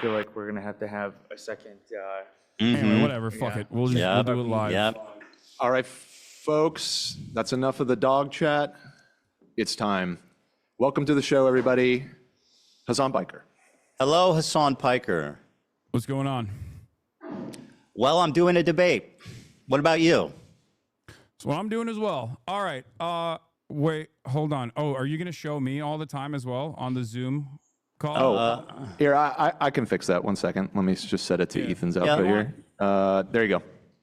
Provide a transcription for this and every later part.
feel like we're gonna have to have a second. Anyway, whatever. Fuck it. We'll do it live. Yep. All right, folks, that's enough of the dog chat. It's time. Welcome to the show, everybody. Hasan Piker. Hello, Hasan Piker. What's going on? Well, I'm doing a debate. What about you? That's what I'm doing as well. All right. Wait, hold on. Oh, are you going to show me all the time as well on the Zoom call? Oh, here, I can fix that. 1 second. Let me just set it to Ethan's output here. There you go.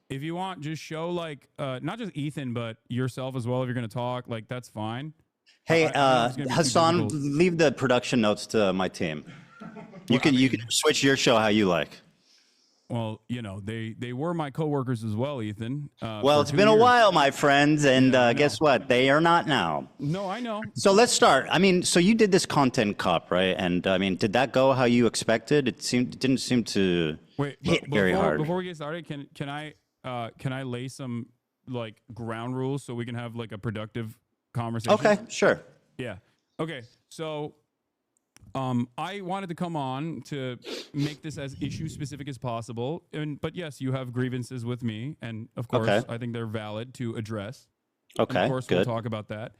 If you want, just show like, not just Ethan, but yourself as well. If you're going to talk, like that's fine. Hey, Hasan, leave the production notes to my team. You can switch your show how you like. Well, you know, they were my coworkers as well, Ethan. Well, it's been a while, my friends, and guess what? They are not now. No, I know. So let's start. I mean, so you did this content cop, right? And I mean, did that go how you expected? It didn't seem to hit very hard. Before we get started, can I lay some like ground rules so we can have like a productive conversation? Okay, sure. Yeah. Okay. So I wanted to come on to make this as issue specific as possible. But yes, you have grievances with me. And of course, I think they're valid to address. Okay, and of course, good. we'll talk about that.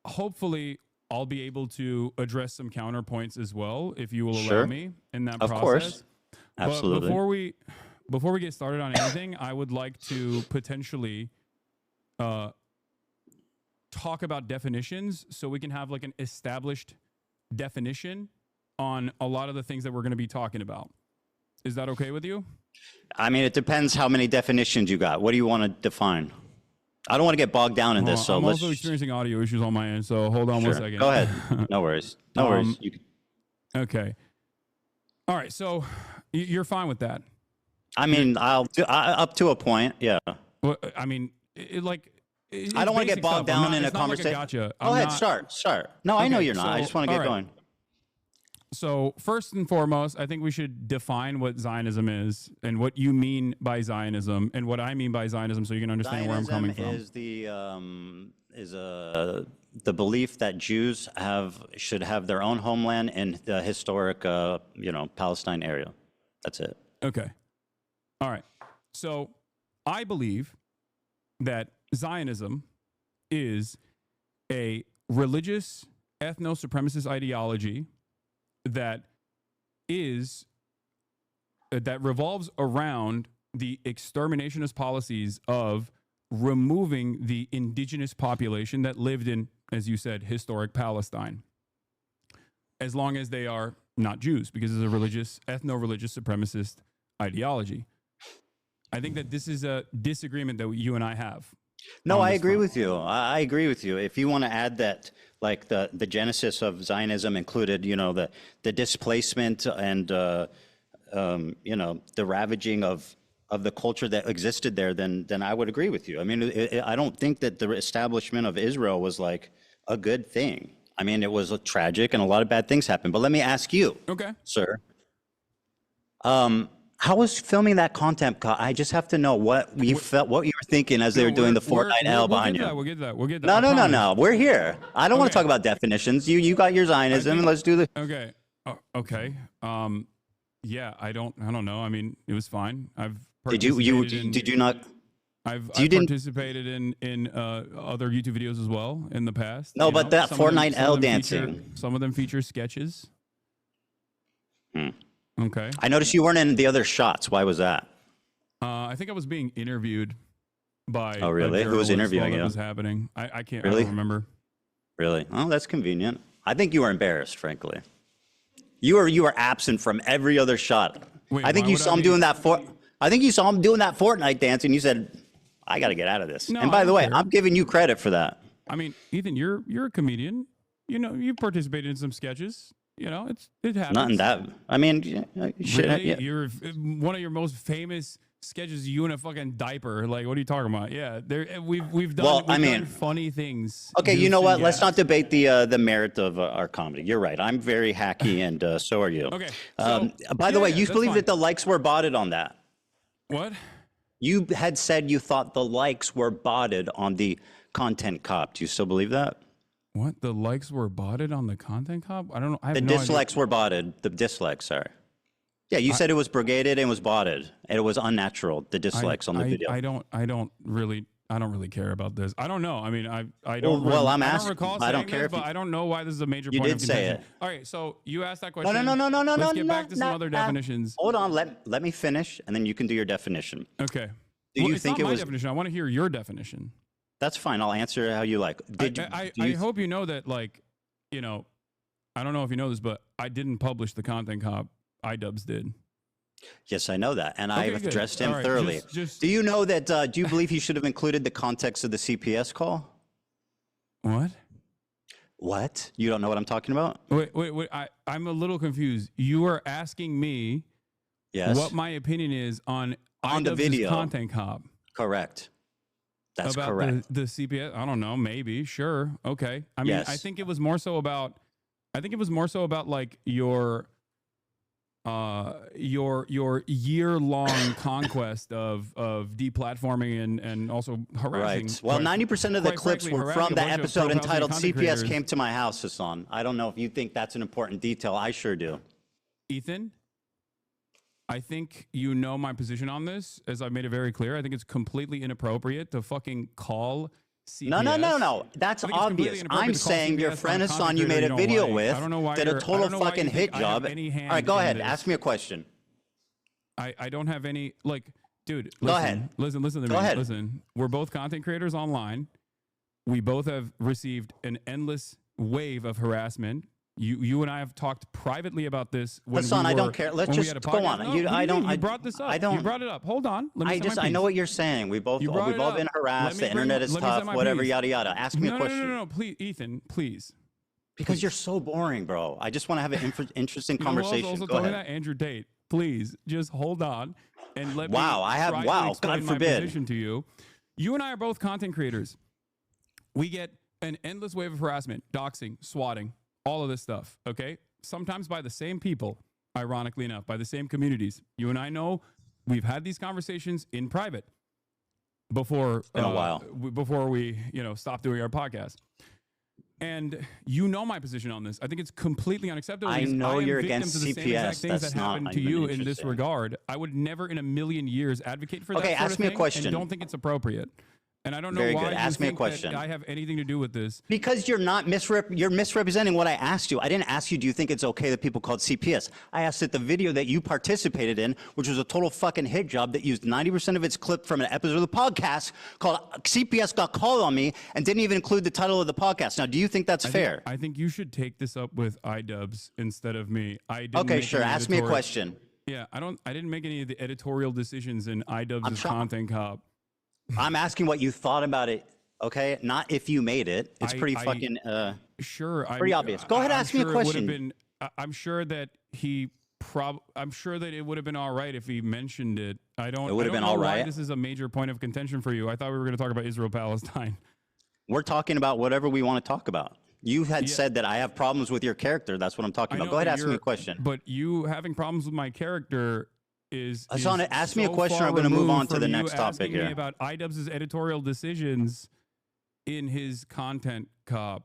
Hopefully, I'll be able to address some counterpoints as well, if you will allow me in that process. Of course. Absolutely. But before we get started on anything, I would like to potentially talk about definitions so we can have like an established definition on a lot of the things that we're going to be talking about. Is that okay with you? I mean, it depends how many definitions you got. What do you want to define? I don't want to get bogged down in this. So I'm also experiencing audio issues on my end, so hold on 1 second. Go ahead. No worries. No worries. Okay. All right. So you're fine with that? I mean, up to a point. Yeah. Well, I mean, I don't want to get bogged down in a conversation. Like gotcha. Go ahead, start. No, okay, I know you're not. I just want to get going. So first and foremost, I think we should define what Zionism is and what you mean by Zionism and what I mean by Zionism, so you can understand where I'm coming from. Is the belief that Jews should have their own homeland in the historic, Palestine area. That's it. Okay. All right. So I believe that Zionism is a religious ethno-supremacist ideology that revolves around the exterminationist policies of removing the indigenous population that lived in, as you said, historic Palestine, as long as they are not Jews, because it's a religious, ethno-religious supremacist ideology. I think that this is a disagreement that you and I have. No, I agree with you. I agree with you. If you want to add that, like the genesis of Zionism included, the displacement and the ravaging of the culture that existed there, then I would agree with you. I mean, I don't think that the establishment of Israel was like a good thing. I mean, it was tragic and a lot of bad things happened. But let me ask you, sir. How was filming that content? I just have to know what you felt, what you were thinking as they were doing the Fortnite L behind you. We'll get that. No. We're here. I don't want to talk about definitions. You got your Zionism, and let's do the. Okay. Okay. Yeah. I don't know. I mean, it was fine. Did you not? I've participated in other YouTube videos as well in the past. No, but that Fortnite L dancing. Some of them feature sketches. Okay. I noticed you weren't in the other shots. Why was that? I think I was being interviewed by. Oh, really? Who was interviewing you? That was happening. I can't really remember. Really? Oh, that's convenient. I think you were embarrassed, frankly. You were absent from every other shot. Wait, I think you saw him doing that Fortnite dance, and you said, "I got to get out of this." No, and by the way, I'm giving you credit for that. I mean, Ethan, you're a comedian. You participated in some sketches. It happens. Not in that. I mean, really? Yeah. You're one of your most famous sketches. You in a fucking diaper. Like, what are you talking about? Yeah, we've done funny things. Okay, you know what? Let's not debate the merit of our comedy. You're right. I'm very hacky, and so are you. Okay. By the way, you believe that the likes were botted on that? What? You had said you thought the likes were botted on the content cop. Do you still believe that? What? The likes were botted on the content cop? I don't know. The dislikes were botted. The dislikes, sorry. Yeah, you said it was brigaded and was botted, and it was unnatural. The dislikes on the video. I don't really care about this. I don't know. I mean, I don't. Well, I'm I don't asking. recall I don't saying care this, if but you, I don't know why this is a major you point did of say contention. it. All right, so you asked that question. No. Let's get back to some other definitions. Hold on. Let me finish, and then you can do your definition. Okay. Do you it's think not it my was? definition? I want to hear your definition. That's fine. I'll answer how you like. I hope you know that, like, you know, I don't know if you know this, but I didn't publish the content cop. iDubbbz did. Yes, I know that, and I've good. addressed him All right, thoroughly. just- Do you know that? Do you believe he should have included the context of the CPS call? What? What? You don't know what I'm talking about? Wait. I'm a little confused. You are asking me Yes. what my opinion is on On the iDubbbz's video. content cop. Correct. That's About correct. the CPS. I don't know. Maybe. Sure. Okay. I mean, Yes. I think it was more so about like your year-long conquest of deplatforming and also harassing. Right. Well, 90% of the quite clips frankly, were harassing from a the bunch of episode pro-Palestinian entitled content CPS creators. Came to My House, Hasan. I don't know if you think that's an important detail. I sure do. Ethan, I think you know my position on this, as I've made it very clear. I think it's completely inappropriate to fucking call CPS. No. That's I think it's completely obvious. inappropriate I'm to call saying your CPS friend on a Hasan content you made creator a you video don't like. with I don't know why did a you're- I total don't know why you fucking think hit I have job. any All right, hand go in ahead. this. Ask me a question. I don't have any, like, dude, Go ahead. Listen to Go me. ahead. Listen, we're both content creators online. We both have received an endless wave of harassment. You and I have talked privately about this. When Hasan, we I don't were- care. Let's when we just had a go podcast. on. No, You- what do I you don't- mean? I- You brought this up. I don't- You brought it up. Hold on. Let me say my I know piece. what you're saying. We've all You brought it been up. harassed. Let The me internet bring- is let me say tough. my Whatever, piece. yada yada. Ask me a question. No. Please, Ethan, please. Because you're so boring, bro. I just want to have an interesting You know who else conversation. also Go told me ahead. that? Andrew Tate. Please, just hold on and let me Wow, I have- try to wow, explain God my forbid. position to you. You and I are both content creators. We get an endless wave of harassment, doxing, swatting, all of this stuff, okay? Sometimes by the same people, ironically enough, by the same communities. You and I know we've had these conversations in private before been a while. before we, stopped doing our podcast. And you know my position on this. I think it's completely unacceptable. I because know am you're victim against to the same CPS. exact things That's that not happened to even you in this interesting. regard. I would never in a million years advocate for that. Okay, sort ask of me a thing question. And don't think it's appropriate. And I don't know Very why good. you Ask me a think question. that I have anything to do with this. Because you're not you're misrepresenting what I asked you. I didn't ask you, do you think it's okay that people called CPS? I asked that the video that you participated in, which was a total fucking hit job that used 90% of its clip from an episode of the podcast called CPS Got Called on Me and didn't even include the title of the podcast. Now, do you think that's fair? I think you should take this up with iDubbbz instead of me. I didn't Okay, make sure. any Ask me a editorial- question. Yeah, I didn't make any of the editorial decisions in iDubbbz's trying- content cop. I'm asking what you thought about it, okay? Not if you made it. It's pretty fucking... Sure, Pretty obvious. Go ahead, I'm ask me a sure it would have question. been- I'm sure that I'm sure that it would have been all right if he mentioned it. It would have I don't been know all why right? this is a major point of contention for you. I thought we were going to talk about Israel Palestine. We're talking about whatever we want to talk about. You had said that I have problems with your character. That's what I'm talking about. Go ahead, ask me a question. But you having problems with my character is. Hasan, is ask me a so question, far I'm gonna move removed on to from the you next topic asking me here. about iDubbbz's editorial decisions in his content cop.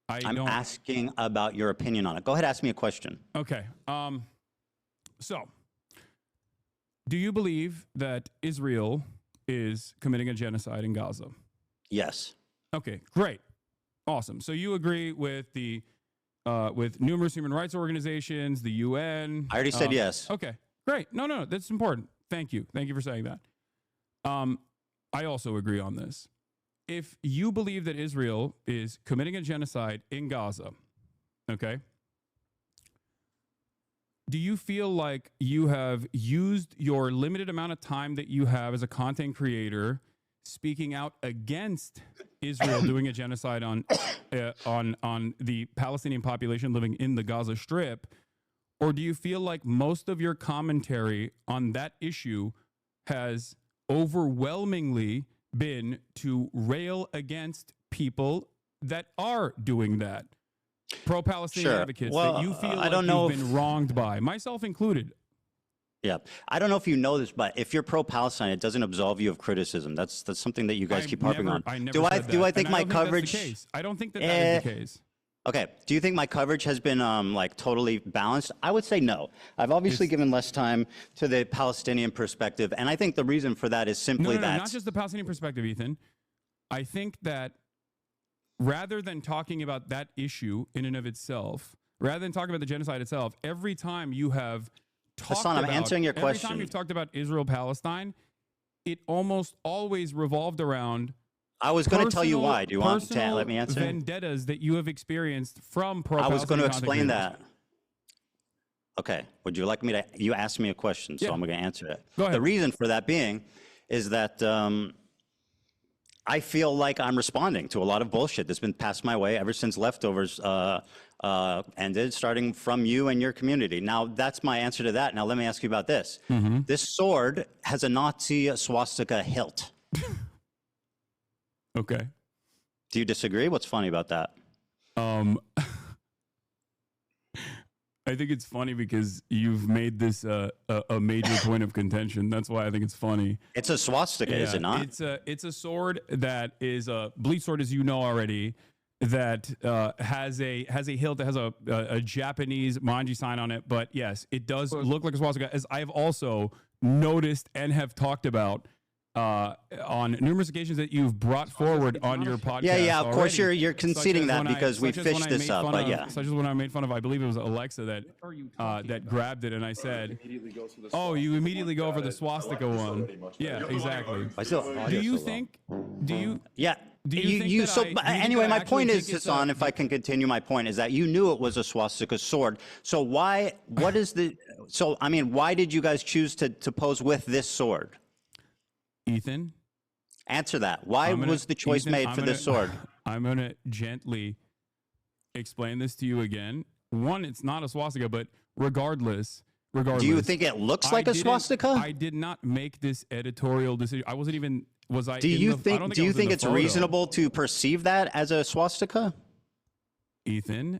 I'm asking about your opinion on it. Go ahead, ask me a question. Okay. So, do you believe that Israel is committing a genocide in Gaza? Yes. Okay, great, awesome. So you agree with the with numerous human rights organizations, the UN? I already said yes. Okay, great. No, that's important. Thank you for saying that. I also agree on this. If you believe that Israel is committing a genocide in Gaza, okay, do you feel like you have used your limited amount of time that you have as a content creator speaking out against Israel doing a genocide on the Palestinian population living in the Gaza Strip? Or do you feel like most of your commentary on that issue has overwhelmingly been to rail against people that are doing that? Pro-Palestinian Sure. advocates Well, that you feel I like don't know you've been wronged by, myself included. Yeah. I don't know if you know this, but if you're pro-Palestine, it doesn't absolve you of criticism. That's something that you guys keep harping on. I never do I said do I that. think And my don't that's the coverage? case. I don't think that is the case. Okay. Do you think my coverage has been like totally balanced? I would say no. I've obviously given less time to the Palestinian perspective, and I think the reason for that is simply that not just the Palestinian perspective, Ethan. I think that rather than talking about that issue in and of itself, rather than talking about the genocide itself, every time you have talked Hassan, I'm about, answering your every question. time you've talked about Israel-Palestine, it almost always revolved around I was going to tell you why. Do you want to personal let me answer? vendettas that you have experienced from pro. I was going to explain creators. that. Okay. Would you like me to? You asked me a question, so Yeah. I'm going to answer it. Go ahead. The reason for that being is that I feel like I'm responding to a lot of bullshit that's been passed my way ever since leftovers ended, starting from you and your community. Now, that's my answer to that. Now, let me ask you about this. This sword has a Nazi swastika hilt. Okay. Do you disagree? What's funny about that? I think it's funny because you've made this a major point of contention. That's why I think it's funny. It's a swastika, is it not? It's a sword that is a bleach sword, as you know already, that has a hilt that has a Japanese manji sign on it. But yes, it does look like a swastika, as I've also noticed and have talked about on numerous occasions that you've brought forward on your podcast. Yeah, of course already. you're conceding that because we fished this up, but yeah. Such as when I made fun of, I believe it was Alexa that grabbed it, and I said, "Oh, you immediately go for the swastika one." Yeah, exactly. Do you think? Do you? Yeah. Do you think that so I- do you think anyway, I my actually point think is, it's Hassan, a- if I can continue my point, is that you knew it was a swastika sword. So why? What is the? So I mean, why did you guys choose to pose with this sword? Ethan? Answer that. Why was the choice Ethan, made I'm for this gonna- sword? I'm going to gently explain this to you again. One, it's not a swastika, but regardless, Do you think it looks like a didn't- swastika? I did not make this editorial decision. I wasn't even. Was I? Do in you the, I think? don't think Do I you was in think the it's photo. reasonable to perceive that as a swastika? Ethan?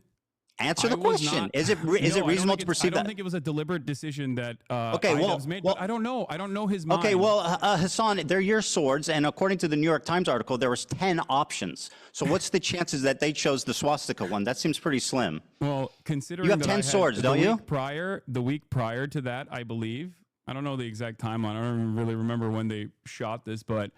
Answer the I was question. not- Is it No, I don't reasonable think to it's- perceive I don't that? think it was a deliberate decision that Okay, well- Idubbbz made. well- But I don't know. I don't know his mind. Okay, well, Hassan, they're your swords, and according to the New York Times article, there was 10 options. So what's the chances that they chose the swastika one? That seems pretty slim. Well, considering You have that 10 I had swords, the don't you? The week prior to that, I believe. I don't know the exact timeline. I don't really remember when they shot this, but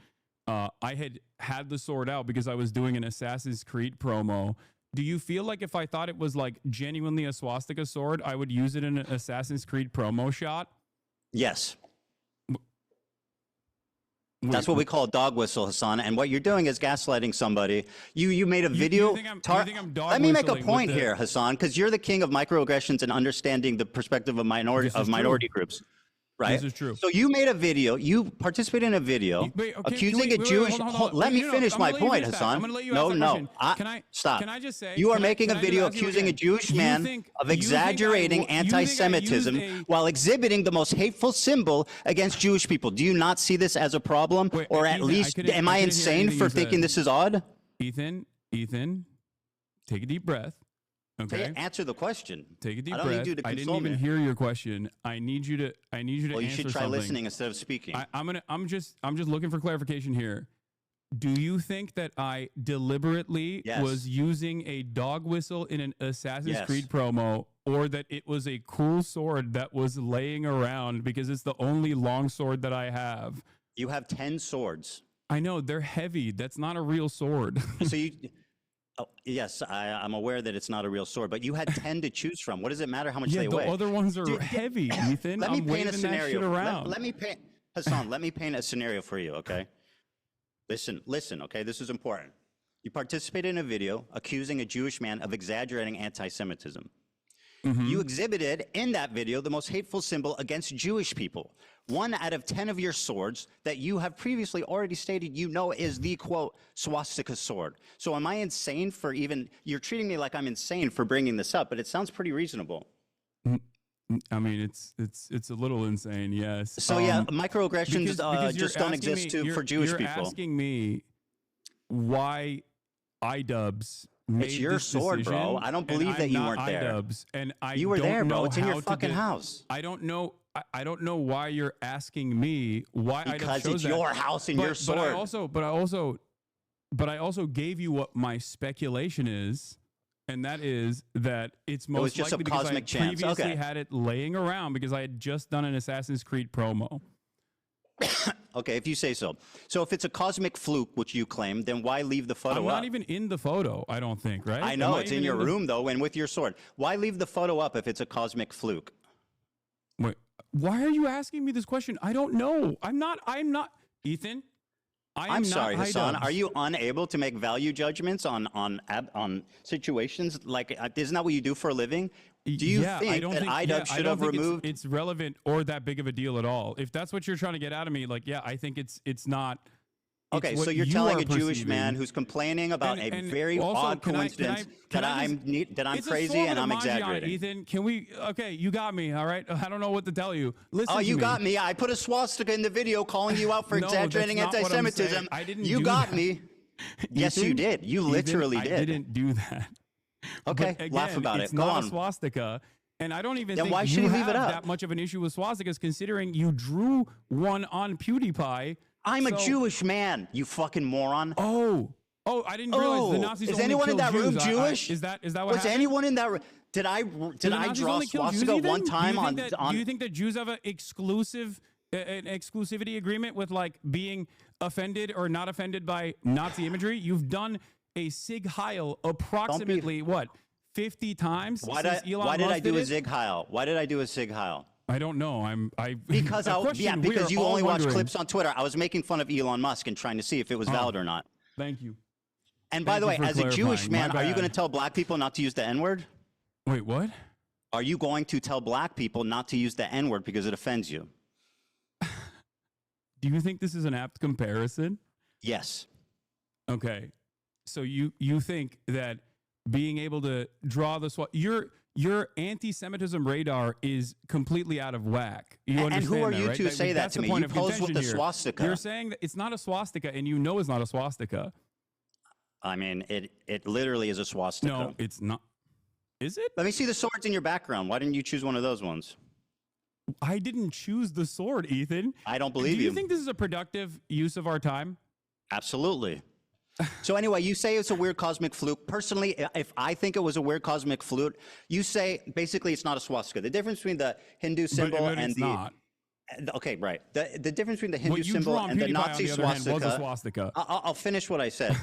I had the sword out because I was doing an Assassin's Creed promo. Do you feel like if I thought it was like genuinely a swastika sword, I would use it in an Assassin's Creed promo shot? Yes. Wait, That's what we call a dog whistle, Hassan. And what you're doing is gaslighting somebody. You made a video. think I'm dog Let me make a whistling point with the- here, Hassan, because you're the king of microaggressions and understanding the perspective of minority This is true. groups. Right? This is true. So you made a video. You participated in a video Wait, okay, accusing wait, a wait, Jewish. hold on. Let me No, finish I'm my gonna let you point, finish that. Hassan. I'm gonna let you No, ask that no. question. Can I Stop. Can I just say You are can I- making can a I just video ask you accusing a again? Jewish You man think- of you think exaggerating you think I used anti-Semitism a- while exhibiting the most hateful symbol against Jewish people. Do you not see this as a problem, Wait, or at Ethan, least couldn't- am I couldn't hear insane anything for you thinking said. this is odd? Ethan, take a deep breath. Okay. Answer the question. Take a deep I don't breath. need you to I didn't console even me. hear your question. I need you to Well, answer you should try something. listening instead of speaking. I'm just looking for clarification here. Do you think that I deliberately Yes. was using a dog whistle in an Assassin's Yes. Creed promo, or that it was a cool sword that was laying around because it's the only long sword that I have? You have 10 swords. I know they're heavy. That's not a real sword. So you. Oh, yes, I'm aware that it's not a real sword, but you had 10 to choose from. What does it matter how much yeah, they the weigh? other ones are heavy, Ethan. Let me I'm paint a waving that scenario. shit around. Let me paint, Hassan. Let me paint a scenario for you. Okay. Listen. Okay, this is important. You participated in a video accusing a Jewish man of exaggerating anti-Semitism. Mm-hmm. You exhibited in that video the most hateful symbol against Jewish people. 1 out of 10 of your swords that you have previously already stated you know is the quote swastika sword. So am I insane for even? You're treating me like I'm insane for bringing this up, but it sounds pretty reasonable. I mean, it's a little insane, yes. So yeah, microaggressions because you're just don't asking exist me- for Jewish you're people. asking me why Idubbbz made It's your this sword, bro. decision, I don't and believe that I'm you not weren't there. Idubbbz, and I You were don't there, bro. know It's in your how to fucking house. I don't know. I don't know why you're asking me why Idubbbz Because chose it's that. your house and your sword. But I also gave you what my speculation is and that is that it's was most just likely a because I cosmic had chance. previously Okay. had it laying around because I had just done an Assassin's Creed promo. Okay, if you say so. So if it's a cosmic fluke, which you claim, then why leave the photo I'm up? not even in the photo, I don't think, right? I Am know it's in even your the- room though, and with your sword. Why leave the photo up if it's a cosmic fluke? Wait, why are you asking me this question? I don't know. I'm not, Ethan. I'm sorry, not Hasan. iDubbbz. Are you unable to make value judgments on situations? Like, isn't that what you do for a living? Do you Yeah, I think don't that think, iDubbbz yeah, I should don't have think removed? it's relevant or that big of a deal at all. If that's what you're trying to get out of me, like, yeah, I think it's not. it's Okay, what so you're you telling are a Jewish perceiving. man who's complaining about And a very also, odd can I coincidence just- that I'm it's a crazy sword and with I'm a Magi on it, exaggerating. Ethan, can we? Okay, you got me. All right, I don't know what to tell you. Listen. Oh, to you me. got me. I put a swastika in the video calling you out for No, exaggerating that's not what I'm anti-Semitism. saying. I didn't You do got that. me. Yes, you Ethan, did. You Ethan, literally I did. didn't do that. Okay, But again, laugh about it's it. Go not on. a swastika. And I don't even Then think why should you he leave have it up? that much of an issue with swastikas, considering you drew one on PewDiePie. I'm a So- Jewish man, you fucking moron. Oh, I didn't realize the Oh, Nazis is only anyone in killed that room Jews. Jewish? Is that what Was happened? anyone in that room? Did I Do the Nazis draw only kill Jews, swastika Ethan? one time do you on think that, on? Do you think that Jews have an exclusivity agreement with like being offended or not offended by Nazi imagery? You've done a Sig Heil approximately what 50 times Why since did, Elon why did Musk I do did a it? Sig Heil? Why did I do a Sig Heil? I don't know. Because a question we because are you all only watch wondering. clips on Twitter. I was making fun of Elon Musk and trying to see if it was valid or not. Thank you. And by Thank the you way, for as a Jewish clarifying. man, My are you bad. going to tell black people not to use the N-word? Wait, what? Are you going to tell black people not to use the N-word because it offends you? Do you think this is an apt comparison? Yes. Okay. So you think that being able to draw the your anti-Semitism radar is completely out of whack. You And understand who are that, you right? to say that that's to the me? point You of posed with contention the here. swastika. You're saying that it's not a swastika, and you know it's not a swastika. I mean, it literally is a swastika. No, it's not. Is it? Let me see the swords in your background. Why didn't you choose one of those ones? I didn't choose the sword, Ethan. I don't believe Do you you. think this is a productive use of our time? Absolutely. So anyway, you say it's a weird cosmic fluke. Personally, if I think it was a weird cosmic fluke, you say basically it's not a swastika. The difference between the Hindu symbol but and it's the not. okay, right. The difference between the Hindu What you symbol drew on and the PewDiePie, Nazi on the other hand, swastika. was a swastika. I'll finish what I said.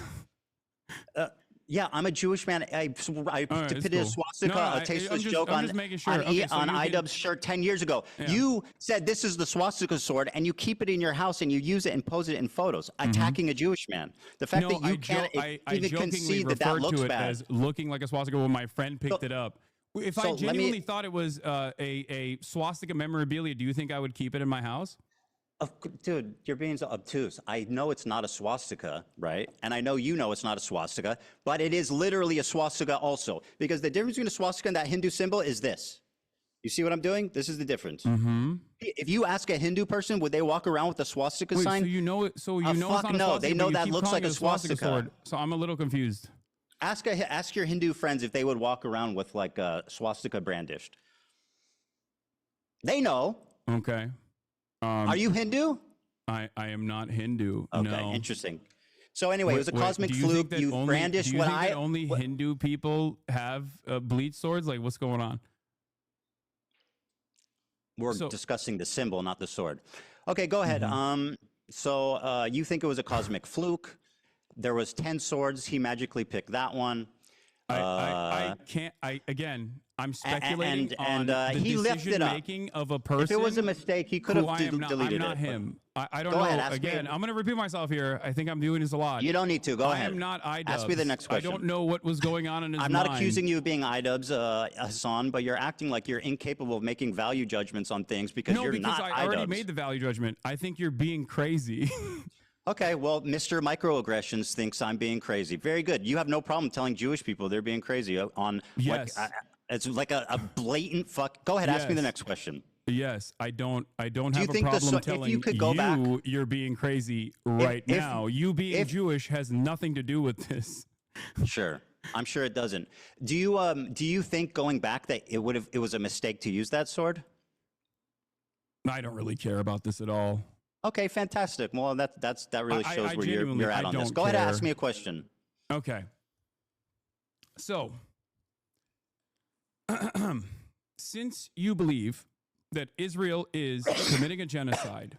Yeah, I'm a Jewish man. I right, depicted it's a cool. swastika, No, a tasteless joke I'm on, just making sure. on, Okay, so on you can- iDubbbz's shirt 10 years ago. Yeah. You said this is the swastika sword, and you keep it in your house, and you use it and pose it in photos, attacking a Jewish man. The fact that you can't I even jokingly concede that referred looks to it bad. as looking like a swastika when my friend picked it up. If so I let me- genuinely thought it was a swastika memorabilia, do you think I would keep it in my house? Dude, you're being so obtuse. I know it's not a swastika, right? And I know you know it's not a swastika, but it is literally a swastika also. Because the difference between a swastika and that Hindu symbol is this. You see what I'm doing? This is the difference. Mm-hmm. If you ask a Hindu person, would they walk around with a swastika Wait, sign? so you know it? So you know fuck it's not a no. swastika. They know but you that keep looks calling like it a swastika. sword. So I'm a little confused. Ask your Hindu friends if they would walk around with like a swastika brandished. They know. Okay. Are you Hindu? I am not Hindu. Okay, no. interesting. So anyway, it was a Wait, cosmic do you think fluke. that You only- brandished do you what think I. that only Hindu people have bleach swords? Like, what's going on? We're So- discussing the symbol, not the sword. Okay, go ahead. So you think it was a cosmic fluke? There was 10 swords. He magically picked that one. I can't. Again, I'm speculating and, on the he lifted decision up. making of a person. If it was a mistake, he could who have I am not, deleted I'm not it. him. I don't Go know. ahead, ask me- Again, I'm going to repeat myself here. I think I'm doing this a lot. You don't need to. Go I ahead. am not iDubbbz. Ask me the next question. I don't know what was going on in his I'm mind. not accusing you of being iDubbbz, Hasan, but you're acting like you're incapable of making value judgments on things because No, you're because not I already iDubbbz. made the value judgment. I think you're being crazy. Okay, well, Mr. Microaggressions thinks I'm being crazy. Very good. You have no problem telling Jewish people they're being crazy on Yes. it's like a blatant fuck. Go ahead, ask me the Yes. next question. Yes, I don't you have a think the problem if telling you could go back- you're being crazy right if- now. You being if- Jewish has nothing to do with this. Sure. I'm sure it doesn't. Do you think going back that it was a mistake to use that sword? I don't really care about this at all. Okay, fantastic. Well, that really I shows where genuinely- you're at I on this. don't Go ahead and care. ask me a question. Okay. So, since you believe that Israel is committing a genocide,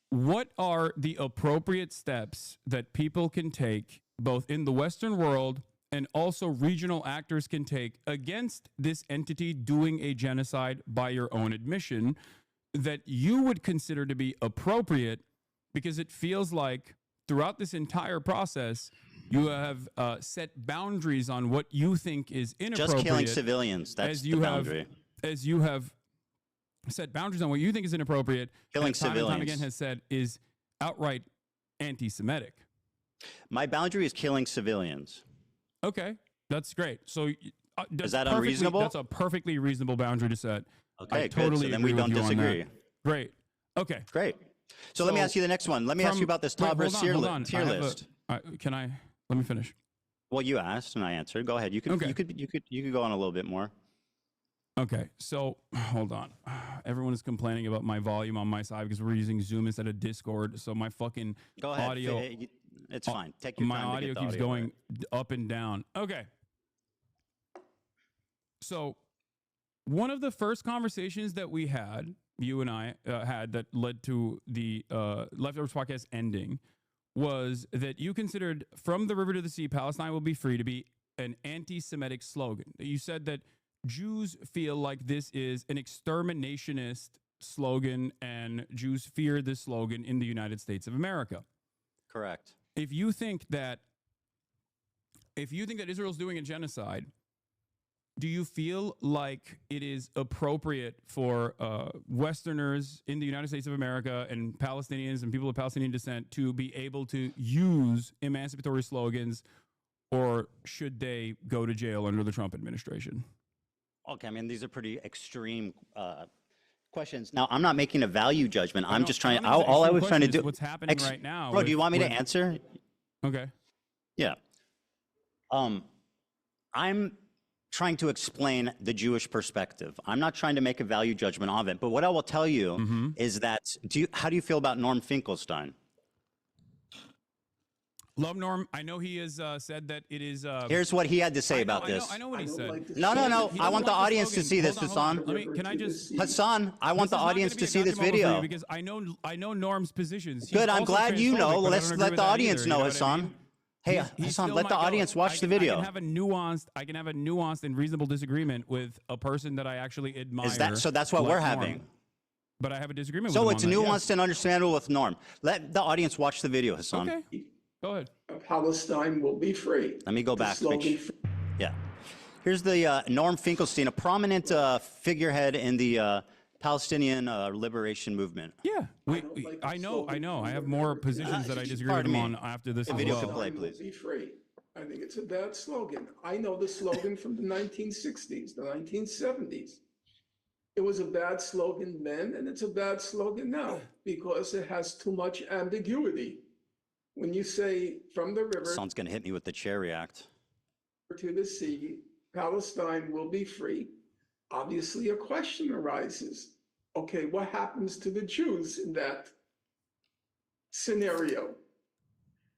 what are the appropriate steps that people can take, both in the Western world and also regional actors can take against this entity doing a genocide by your own admission, that you would consider to be appropriate? Because it feels like throughout this entire process, you have set boundaries on what you think is inappropriate. Just killing civilians. That's the boundary. As you have set boundaries on what you think is inappropriate, Killing and time civilians. and time again has said is outright anti-Semitic. My boundary is killing civilians. Okay, that's great. So Is that unreasonable? That's a perfectly reasonable boundary to set. Okay, I good. totally So then agree we with don't you on disagree. that. Great. Okay. Great. So let me ask you the next one. Let me ask you about this Tabra tier list. Let me finish. Well, you asked and I answered. Go ahead. You could go on a little bit more. Okay, so hold on. Everyone is complaining about my volume on my side because we're using Zoom instead of Discord. So my fucking Go ahead. audio, It's fine. Take your time. my audio to get the keeps audio going right. up and down. Okay. So one of the first conversations that we had, you and I had, that led to the Leftovers podcast ending, was that you considered "From the River to the Sea, Palestine will be free" to be an anti-Semitic slogan. You said that Jews feel like this is an exterminationist slogan and Jews fear this slogan in the United States of America. Correct. If you think that Israel's doing a genocide, do you feel like it is appropriate for Westerners in the United States of America and Palestinians and people of Palestinian descent to be able to use emancipatory slogans, or should they go to jail under the Trump administration? Okay, I mean, these are pretty extreme questions. Now, I'm not making a value judgment. I'm just trying. All I was trying to do. What's happening right now? Bro, do you want me to answer? Okay. Yeah. I'm trying to explain the Jewish perspective. I'm not trying to make a value judgment of it. But what I will tell you is that, how do you feel about Norm Finkelstein? Love Norm. I know he has said that it is. Here's what he had to say about this. I know what he said. No. I want the audience to see this, Hasan. Can I just? Hassan, I want the audience to see this video. Because I know Norm's positions. Good. I'm glad you know. Let's let the audience know, Hasan. Hey, Hasan, let the audience watch the video. I can have a nuanced and reasonable disagreement with a person that I actually admire. So that's what we're having. But I have a disagreement with So him it's on that, nuanced and understandable with Norm. Let the audience watch the video, Hasan. Okay. Go ahead. Palestine will be free. Let me go back. Slogan Yeah. Here's the Norm Finkelstein, a prominent figurehead in the Palestinian liberation movement. Yeah, I know. I have more positions that I disagree with him on after this as video well. could play, please. Be free. I think it's a bad slogan. I know the slogan from the 1960s, the 1970s. It was a bad slogan then, and it's a bad slogan now because it has too much ambiguity. When you say from the river Someone's going to hit me with the Cherry Act. to the sea, Palestine will be free, obviously a question arises. Okay, what happens to the Jews in that scenario?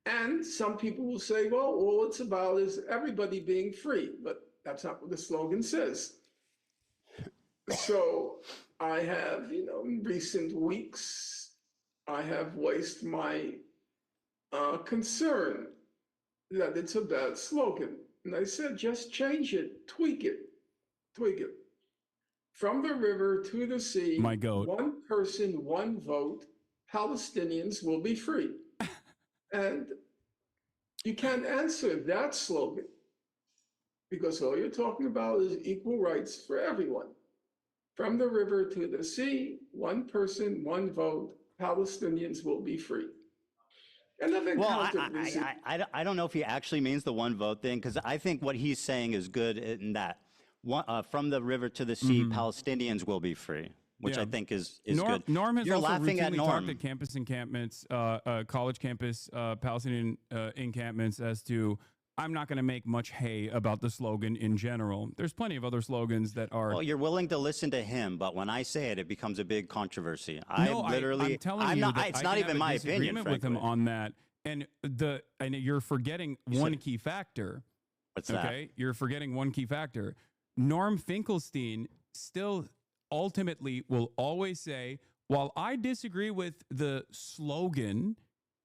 And some people will say, well, all it's about is everybody being free, but that's not what the slogan says. So I have, in recent weeks, I have voiced my concern that it's a bad slogan. And I said, just change it, tweak it. From the river to the sea, My goat. one person, one vote, Palestinians will be free. And you can't answer that slogan because all you're talking about is equal rights for everyone. From the river to the sea, one person, one vote, Palestinians will be free. And I don't know if he actually means the one vote thing, because I think what he's saying is good in that from the river to the sea, Palestinians will be free, which I think is good. Norm has You're also laughing at routinely Norm. talked at campus encampments, college campus Palestinian encampments as to, I'm not going to make much hay about the slogan in general. There's plenty of other slogans that are. Well, you're willing to listen to him, but when I say it, it becomes a big controversy. I'm telling you that it's I not can even have a my opinion, disagreement with him frankly. on that, and you're forgetting one key factor. What's that? Okay, you're forgetting one key factor. Norm Finkelstein still ultimately will always say, while I disagree with the slogan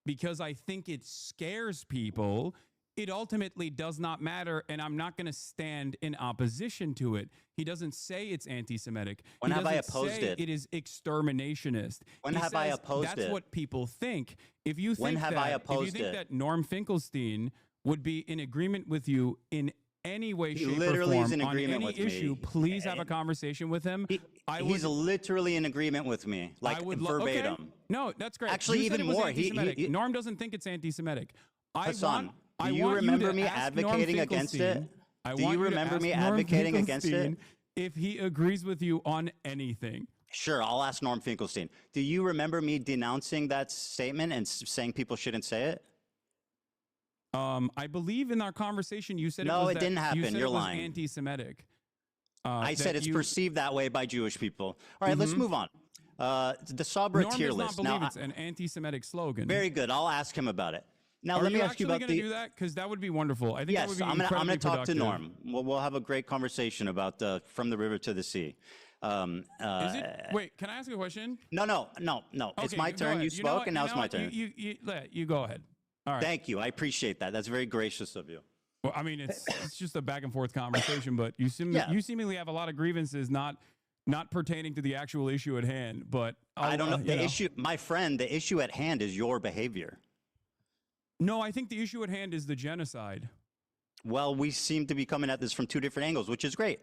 because I think it scares people, it ultimately does not matter, and I'm not going to stand in opposition to it. He doesn't say it's anti-Semitic. When He have I doesn't opposed say it? it is exterminationist. When He have I says opposed that's it? what people think. If you think When have I if you opposed think it? that Norm Finkelstein would be in agreement with you in any way, He shape, literally or is form in on agreement any with me. issue, please have a conversation with him. He's literally in agreement with me, like Okay. verbatim. No, that's great. Actually, You said even it was more. anti-Semitic. Norm doesn't think it's anti-Semitic. Hassan, I do you want remember to me ask Norm advocating against it? Finkelstein- I Do want you to remember ask me Norm advocating against it? Finkelstein if he agrees with you on anything. Sure, I'll ask Norm Finkelstein. Do you remember me denouncing that statement and saying people shouldn't say it? I believe in our conversation you said No, it was it didn't You happen. said You're it was lying. anti-Semitic. I said that it's you- perceived that way by Jewish people. All right, let's move on. The Sabra Norm tier does not list. believe Now, it's an anti-Semitic slogan. very good. I'll ask him about it. Now, Are let me you ask you actually about going to do that? Because that would be wonderful. I think that would Yes, be I'm gonna incredibly talk to productive. Norm. We'll have a great conversation about from the river to the sea. Is it? Wait, can I ask a question? No. It's Okay, my go turn. ahead. You know spoke, what? and now You it's know my what? turn. You go ahead. All right. Thank you. I appreciate that. That's very gracious of you. Well, I mean, it's just a back and forth conversation, but you Yeah. you seemingly have a lot of grievances not pertaining to the actual issue at hand. But I don't know. you The issue, my friend, the issue at hand is your behavior. No, I think the issue at hand is the genocide. Well, we seem to be coming at this from two different angles, which is great,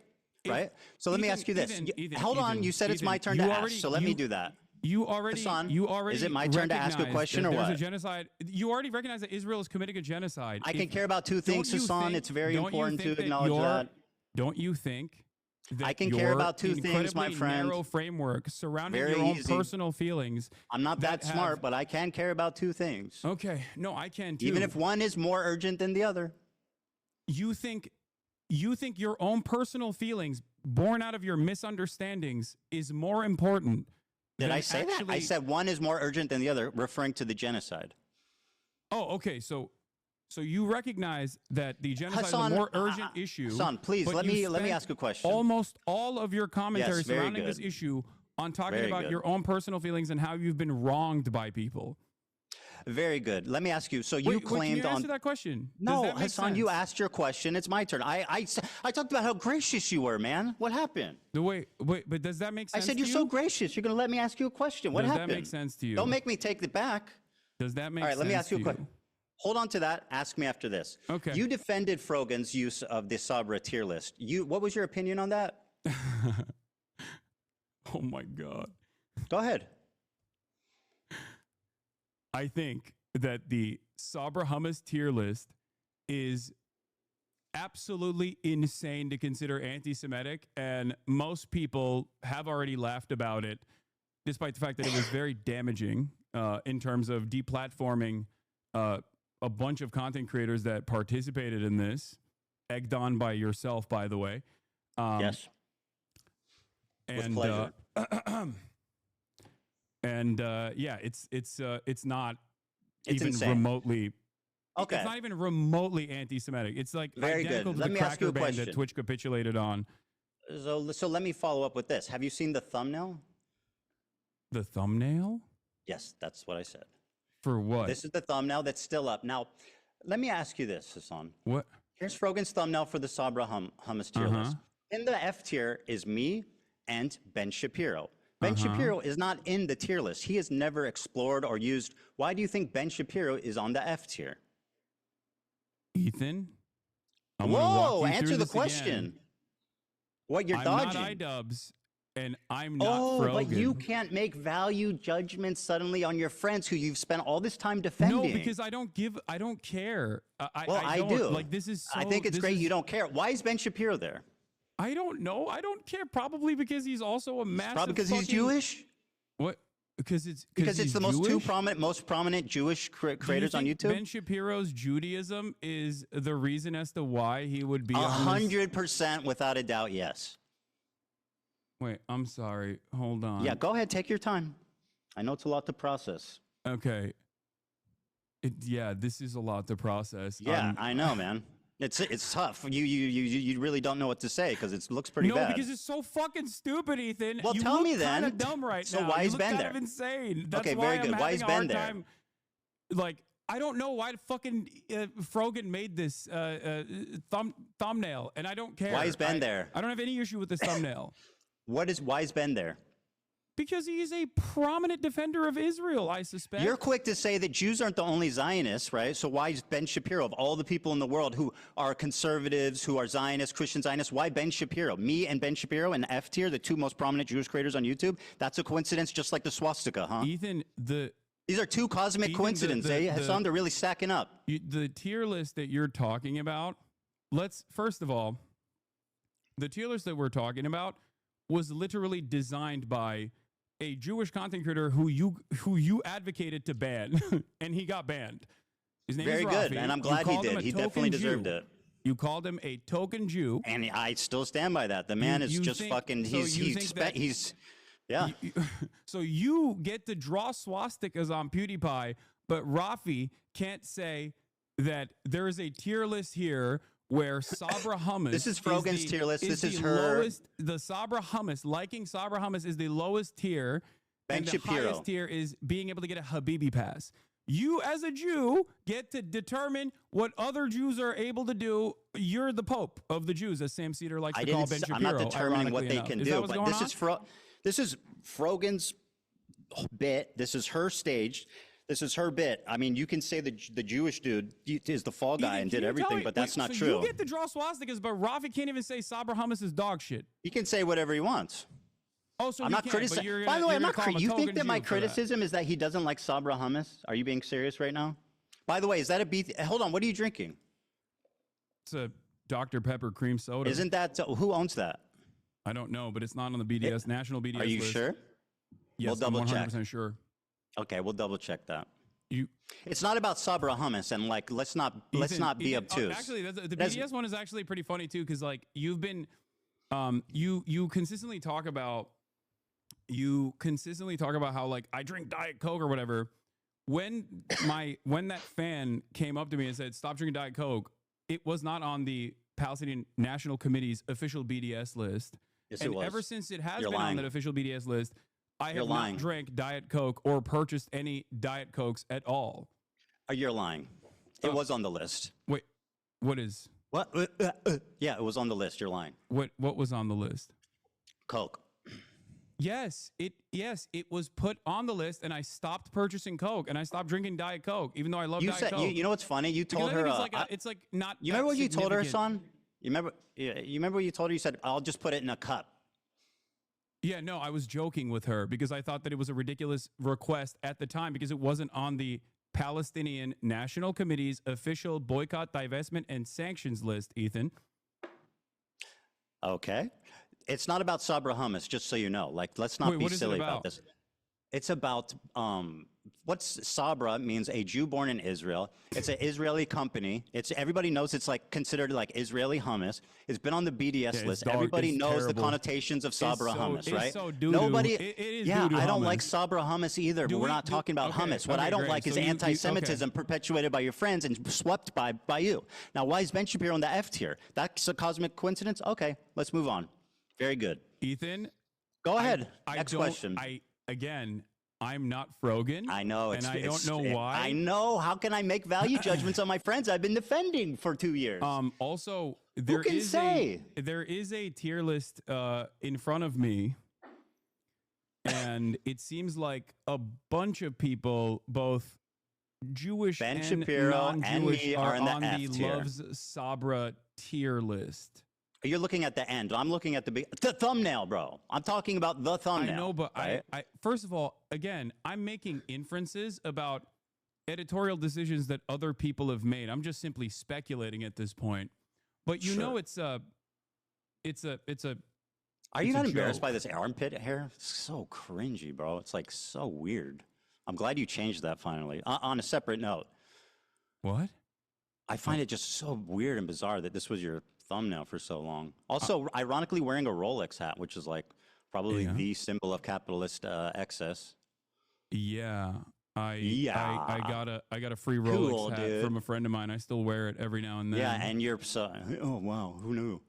right? So let me ask you this. Hold on. You said it's my turn to ask, so let me do that. Hassan, You already. is it my turn to ask a recognize question that or there's what? a genocide. You already recognize that Israel is committing a genocide. I can care about two things, you Hassan. think- It's very don't you important think to acknowledge your- that. Don't you think that I can care your about two things, my incredibly friend. narrow framework surrounding Very your own easy. personal feelings? I'm not that have- smart, but I can care about two things. Okay, no, I can too. Even if one is more urgent than the other. you think your own personal feelings born out of your misunderstandings is more important. Did than I say that? I actually- said one is more urgent than the other, referring to the genocide. Oh, okay. So you recognize that the genocide Hassan, is a more urgent issue. Hassan, please, but let you me spent ask a question. Almost all of your commentary Yes, very surrounding this good. issue on talking Very about good. your own personal feelings and how you've been wronged by people. Very good. Let me ask you. So you Wait, claimed can you on. answer that question? Does No, that make Hassan, you sense? asked your question. It's my turn. I talked about how gracious you were, man. What happened? Wait, but does that make I sense? said to you're you? so gracious. You're going to let me ask you a question. What Does happened? that make sense to you? Don't make me take it back. Does that make All right, sense? let me ask you a to question. Hold on to that. Ask me after this. Okay. You defended Frogan's use of the Sabra tier list. What was your opinion on that? Oh my God. Go ahead. I think that the Sabra hummus tier list is absolutely insane to consider anti-Semitic, and most people have already laughed about it, despite the fact that it was very damaging in terms of deplatforming a bunch of content creators that participated in this, egged on by yourself, by the way. Yes. And pleasure. Yeah, it's not It's even insane. Okay. It's not even remotely anti-Semitic. It's like Very good. identical to Let the me ask you cracker a band that question. Twitch capitulated on. So let me follow up with this. Have you seen the thumbnail? The thumbnail Yes, that's what I said. for what? This is the thumbnail that's still up. Now, let me ask you this, Hassan. What? Here's Frogan's thumbnail for the Sabra hummus tier Uh-huh. list. In the F tier is me and Ben Shapiro. Ben Uh-huh. Shapiro is not in the tier list. He has never explored or used. Why do you think Ben Shapiro is on the F tier? Ethan? I'm gonna walk Whoa, you through answer the this question. again. What you're I'm dodging? not iDubbbz, and I'm not Oh, Frogan. but you can't make value judgments suddenly on your friends who you've spent all this time defending. No, because I don't care. Well, I don't. do. Like, this is so, I think it's this great is- you don't care. Why is Ben Shapiro there? I don't know. I don't care. Probably because he's also a massive. Probably because he's fucking- Jewish. What? Because it's Because it's the Jewish? most prominent Jewish Do you creators on think YouTube. Ben Shapiro's Judaism is the reason as to why he would be on this? 100% without a doubt, yes. Wait, I'm sorry. Hold on. Yeah, go ahead, take your time. I know it's a lot to process. Okay. Yeah, this is a lot to process. Yeah, I know, man. It's tough. You really don't know what to say because it looks pretty No, bad. because it's so fucking stupid, Ethan. Well, you tell look me then. Kind of dumb right So now. why you is look Ben kind there? of insane. That's Okay, why very I'm good. Why having is a Ben hard there? time. Like, I don't know why fucking Frogan made this thumbnail, and I don't care. Why is Ben there? I don't have any issue with this thumbnail. Why is Ben there? Because he is a prominent defender of Israel, I suspect. You're quick to say that Jews aren't the only Zionists, right? So why is Ben Shapiro, of all the people in the world who are conservatives, who are Zionists, Christian Zionists, why Ben Shapiro? Me and Ben Shapiro and F tier, the two most prominent Jewish creators on YouTube? That's a coincidence, just like the swastika, huh? Ethan, These are two cosmic coincidences, eh? Hassan, they're really stacking up. the tier list that you're talking about, first of all, the tier list that we're talking about was literally designed by a Jewish content creator who you advocated to ban, and he got banned. His name Very is good, Rafi. and I'm You glad he called him did. a He token definitely deserved Jew. it. You called him a token Jew. And I still stand by that. The man is you just think- fucking, so you think that- yeah. So you get to draw swastikas on PewDiePie, but Rafi can't say that there is a tier list here where Sabra hummus. This is Frogan's tier list. This is the her- lowest. The Sabra hummus, liking Sabra hummus, is the lowest tier. Ben And the Shapiro. highest tier is being able to get a Habibi pass. You, as a Jew, get to determine what other Jews are able to do. You're the Pope of the Jews, as Sam Cedar likes to call Ben Shapiro. I'm not determining what ironically they enough. can Is that do, what's but going this on? is Frogan's bit. This is her stage. This is her bit. I mean, you can say the Jewish dude is the fall guy Ethan, and can did you everything, tell me- but that's wait, not so true. You get to draw swastikas, but Rafi can't even say Sabra hummus is dog shit. He can say whatever he wants. Oh, so I'm he not can't, but criticizing. you're By gonna- the way, you're I'm gonna not. call him a You think token that my Jew for that. criticism is that he doesn't like Sabra hummus? Are you being serious right now? By the way, is that a beef? Hold on. What are you drinking? It's a Dr. Pepper cream soda. Isn't that who owns that? I don't know, but it's not on the BDS national BDS. Are you list. sure? Yes, We'll double I'm check. 100% sure. Okay, we'll double check that. You It's not about Sabra hummus, and like let's not be Ethan, obtuse. actually, the That's- BDS one is actually pretty funny too, because like you've been, you consistently talk about how like I drink Diet Coke or whatever. When that fan came up to me and said stop drinking Diet Coke, it was not on the Palestinian National Committee's official BDS list. Yes, and it was. ever since it has You're been on lying. that official BDS list, I You're have lying. not drank Diet Coke or purchased any Diet Cokes at all. You're lying. It was on the list. Wait, what is What? Yeah, it was on the list. You're lying. what was on the list? Coke. Yes, it was put on the list, and I stopped purchasing Coke, and I stopped drinking Diet Coke, even though I love You Diet said Coke. you know what's funny? You Because told I her. think it's like not. you that remember what you told her, significant. son? You remember? Yeah, you remember what you told her? You said, "I'll just put it in a cup." Yeah, no, I was joking with her because I thought that it was a ridiculous request at the time because it wasn't on the Palestinian National Committee's official boycott, divestment, and sanctions list. Ethan, Okay. It's not about Sabra hummus, just so you know. Like, let's not Wait, be what is it silly about? about this. It's about what's Sabra means a Jew born in Israel. It's an Israeli company. It's everybody knows it's like considered like Israeli hummus. It's been on the BDS it's list. dark, Everybody it's knows the terrible. connotations of Sabra hummus, it's right? so doo-doo. Nobody. It is yeah, doo-doo I don't hummus. like Sabra hummus either. But we're not talking about hummus. What I don't great. like is So you- anti-Semitism perpetuated by your friends and swept by you. Now, why is Ben Shapiro in the F tier? That's a cosmic coincidence. Okay, let's move on. Very good. Ethan, Go ahead. I Next don't- question. I'm not Frogan. I know. and I don't know why. I know. How can I make value judgments on my friends I've been defending for 2 years? Also, there can is say? there is a tier list in front of me, and it seems like a bunch of people, both Jewish Ben and Shapiro and non-Jewish, me are are in the on F the tier. Loves Sabra tier list. You're looking at the end. I'm looking at the thumbnail, bro. I'm talking about the thumbnail. I know, but right? I first of all, again, I'm making inferences about editorial decisions that other people have made. I'm just simply speculating at this point. But you know, it's a. Are you it's a not embarrassed joke. by this armpit hair? It's so cringy, bro. It's like so weird. I'm glad you changed that finally. On a separate note, What? I find it just so weird and bizarre that this was your thumbnail for so long. Also, ironically, wearing a Rolex hat, which is like probably Yeah. the symbol of capitalist excess. Yeah. I got a free Rolex Cool, hat dude. from a friend of mine. I still wear it every now and then. Yeah, and you're so, oh wow, who knew?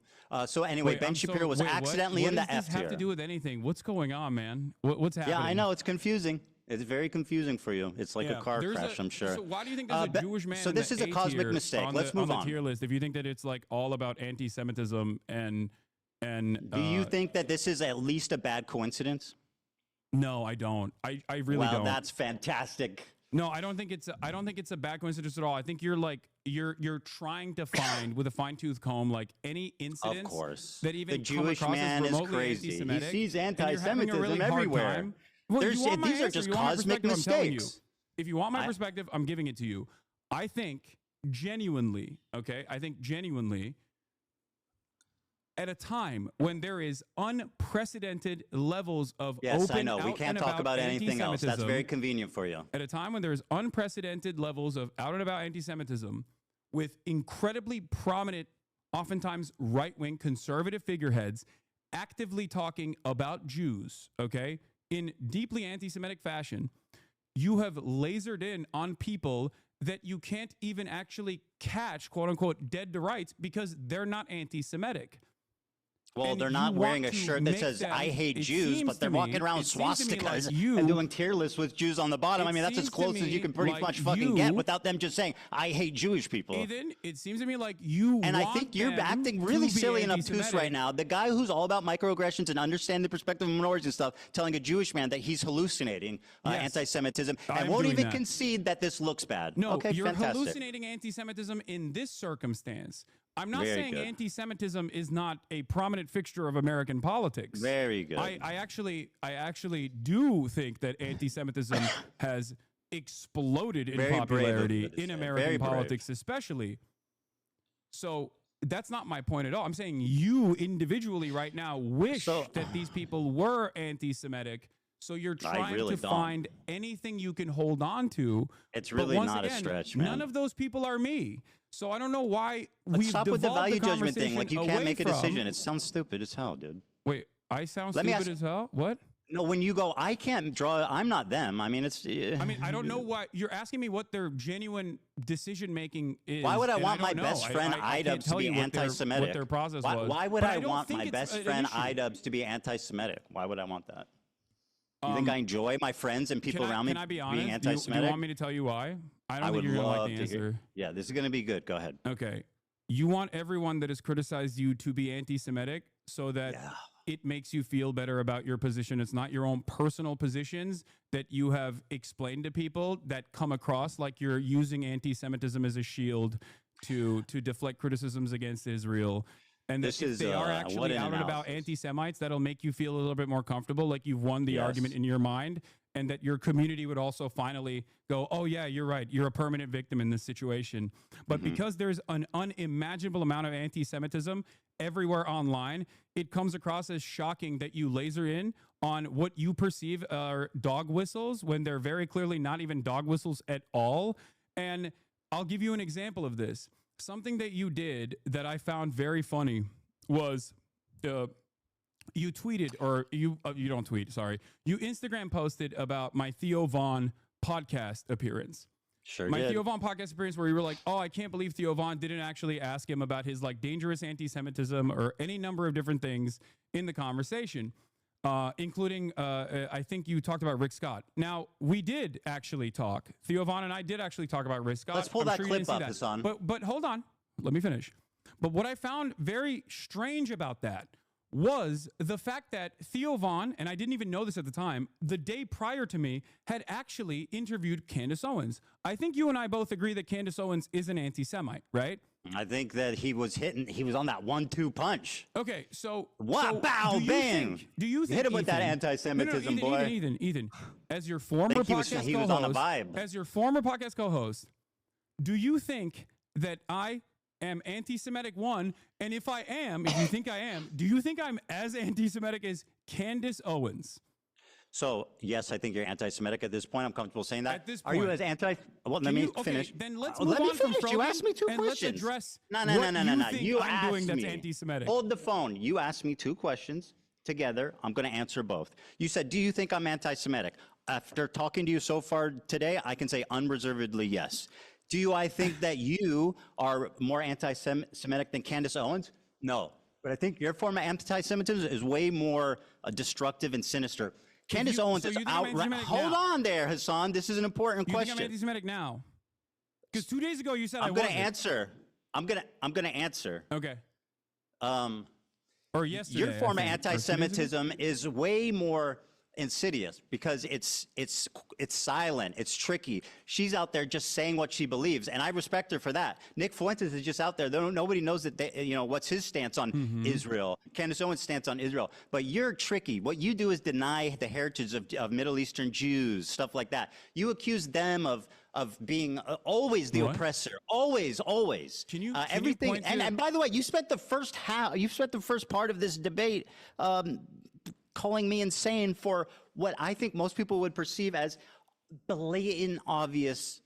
So anyway, Wait, Ben I'm so- Shapiro was wait, what? accidentally in the What does F this have tier. to do with anything? What's going on, man? What's happening? Yeah, I know it's confusing. It's very confusing for you. It's like a car there's crash, I'm sure. So why do you think there's a Be- Jewish man? so in this the is a A cosmic tier mistake. on Let's the, move on on. the tier list? If you think that it's like all about anti-Semitism and Do you think that this is at least a bad coincidence? no, I don't. I really well, don't. that's fantastic. No, I don't think it's a bad coincidence at all. I think you're trying to find with a fine-tooth comb like any incidents Of course. that even The Jewish come across man as is remotely crazy. He anti-Semitic, sees and you're having a anti-Semitism really hard everywhere. time. Well, There's- you want my these are answer, just you want my cosmic perspective, I'm telling you. mistakes. If you want my perspective, I'm giving it to you. I think genuinely, okay? I think genuinely at a time when there is unprecedented levels of Yes, open I know. We out can't and talk about anything else. That's anti-Semitism, very convenient for you. at a time when there's unprecedented levels of out and about anti-Semitism with incredibly prominent, oftentimes right-wing conservative figureheads actively talking about Jews, okay, in deeply anti-Semitic fashion, you have lasered in on people that you can't even actually catch, quote unquote, dead to rights because they're not anti-Semitic. Well, And they're you not wearing want a to shirt that make says them- "I hate it Jews," seems but they're to me- walking around it seems to me swastikas like you- and doing tier lists with Jews on the bottom. I It mean, that's as seems to close as you me can pretty like much fucking you- get without them just saying "I hate Jewish people." Ethan, it seems to me like you And I want think you're them acting to really be silly and obtuse anti-Semitic. right now. The guy who's all about microaggressions and understand the perspective of minorities and stuff, telling a Jewish man that he's hallucinating Yes. anti-Semitism and I'm won't doing even that. concede that this looks bad. No, okay, you're fantastic. hallucinating anti-Semitism in this circumstance. I'm not Very saying good. anti-Semitism is not a prominent fixture of American politics. Very good. I actually do think that anti-Semitism has exploded in Very brave of popularity you to in say. American Very brave. politics, especially. So that's not my point at all. I'm saying you individually right now wish that these people were anti-Semitic. So you're trying really to don't. find anything you can hold on to. It's But really once not a again, stretch, man. None of those people are me. So I don't know why Let's we've stop with the devolved value judgment thing. conversation Like you away can't make a from- decision. It sounds stupid as hell, dude. Wait, I sound Let me stupid ask- as hell? What? No, when you go, I can't draw. I'm not them. I mean, it's. I mean, I don't know why you're asking me what their genuine decision making is. Why would I and want my don't know. best friend I can't Idubs to tell be you what their- anti-Semitic? What their process was. Why would But I don't want think my it's best an friend issue. Idubs to be anti-Semitic? Why would I want that? You think I enjoy my friends and people around me Can I be honest? being Do anti-Semitic? you want me to tell you why? I don't I think would you're gonna love like the to hear. answer. Yeah, this is going to be good. Go ahead. Okay. You want everyone that has criticized you to be anti-Semitic so that it makes you feel better about your position. It's not your own personal positions that you have explained to people that come across like you're using anti-Semitism as a shield to deflect criticisms against Israel. And This that if is, they are what actually an out and about analysis. anti-Semites, that'll make you feel a little bit more comfortable, like you've won the Yes. argument in your mind, and that your community would also finally go, oh yeah, you're right. You're a permanent victim in this situation. But because there's an unimaginable amount of anti-Semitism everywhere online, it comes across as shocking that you laser in on what you perceive are dog whistles when they're very clearly not even dog whistles at all. And I'll give you an example of this. Something that you did that I found very funny was you tweeted, or you don't tweet, sorry. You Instagram posted about my Theo Von podcast appearance. Sure My did. Theo Von podcast appearance where you were like, oh, I can't believe Theo Von didn't actually ask him about his like dangerous anti-Semitism or any number of different things in the conversation, including, I think you talked about Rick Scott. Now, we did actually talk. Theo Von and I did actually talk about Rick Scott. Let's pull I'm that sure you clip didn't see up, that. Hasan. But hold on. Let me finish. But what I found very strange about that was the fact that Theo Von, and I didn't even know this at the time, the day prior to me, had actually interviewed Candace Owens. I think you and I both agree that Candace Owens is an anti-Semite, right? I think that he was on that 1-2 punch. Okay, so Wow, so bow, do you bang. think- Do you think Hit him with that Ethan- anti-Semitism, no, boy. Ethan, as your former think he was- podcast he was on a co-host, vibe. as your former podcast co-host, do you think that I am anti-Semitic, one, and if you think I am, do you think I'm as anti-Semitic as Candace Owens? So, yes, I think you're anti-Semitic at this point. I'm comfortable saying that. At this Are you point. as anti? Well, let Can me you- okay, finish. then let's Oh, move let me on from finish. You Frogan asked me two and let's questions. address No. what you think You I'm asked doing that's me. anti-Semitic. Hold the phone. You asked me two questions together. I'm going to answer both. You said, do you think I'm anti-Semitic? after talking to you so far today, I can say unreservedly yes. I think that you are more anti-Semitic than Candace Owens? No. But I think your form of anti-Semitism is way more destructive and sinister. Candace Owens is outright. Hold on there, Hasan. This is an important question. You think I'm anti-Semitic now? Because 2 days ago you said I'm going to answer. I'm going to answer. Okay. Or yesterday. Your form of anti-Semitism is way more insidious because it's silent, it's tricky. She's out there just saying what she believes, and I respect her for that. Nick Fuentes is just out there. Nobody knows that what's his stance on Israel. Candace Owens' stance on Israel. But you're tricky. What you do is deny the heritage of Middle Eastern Jews, stuff like that. You accuse them of being always the oppressor, always. Can you everything? point to And by the way, you spent the first part of this debate calling me insane for what I think most people would perceive as blatant, obvious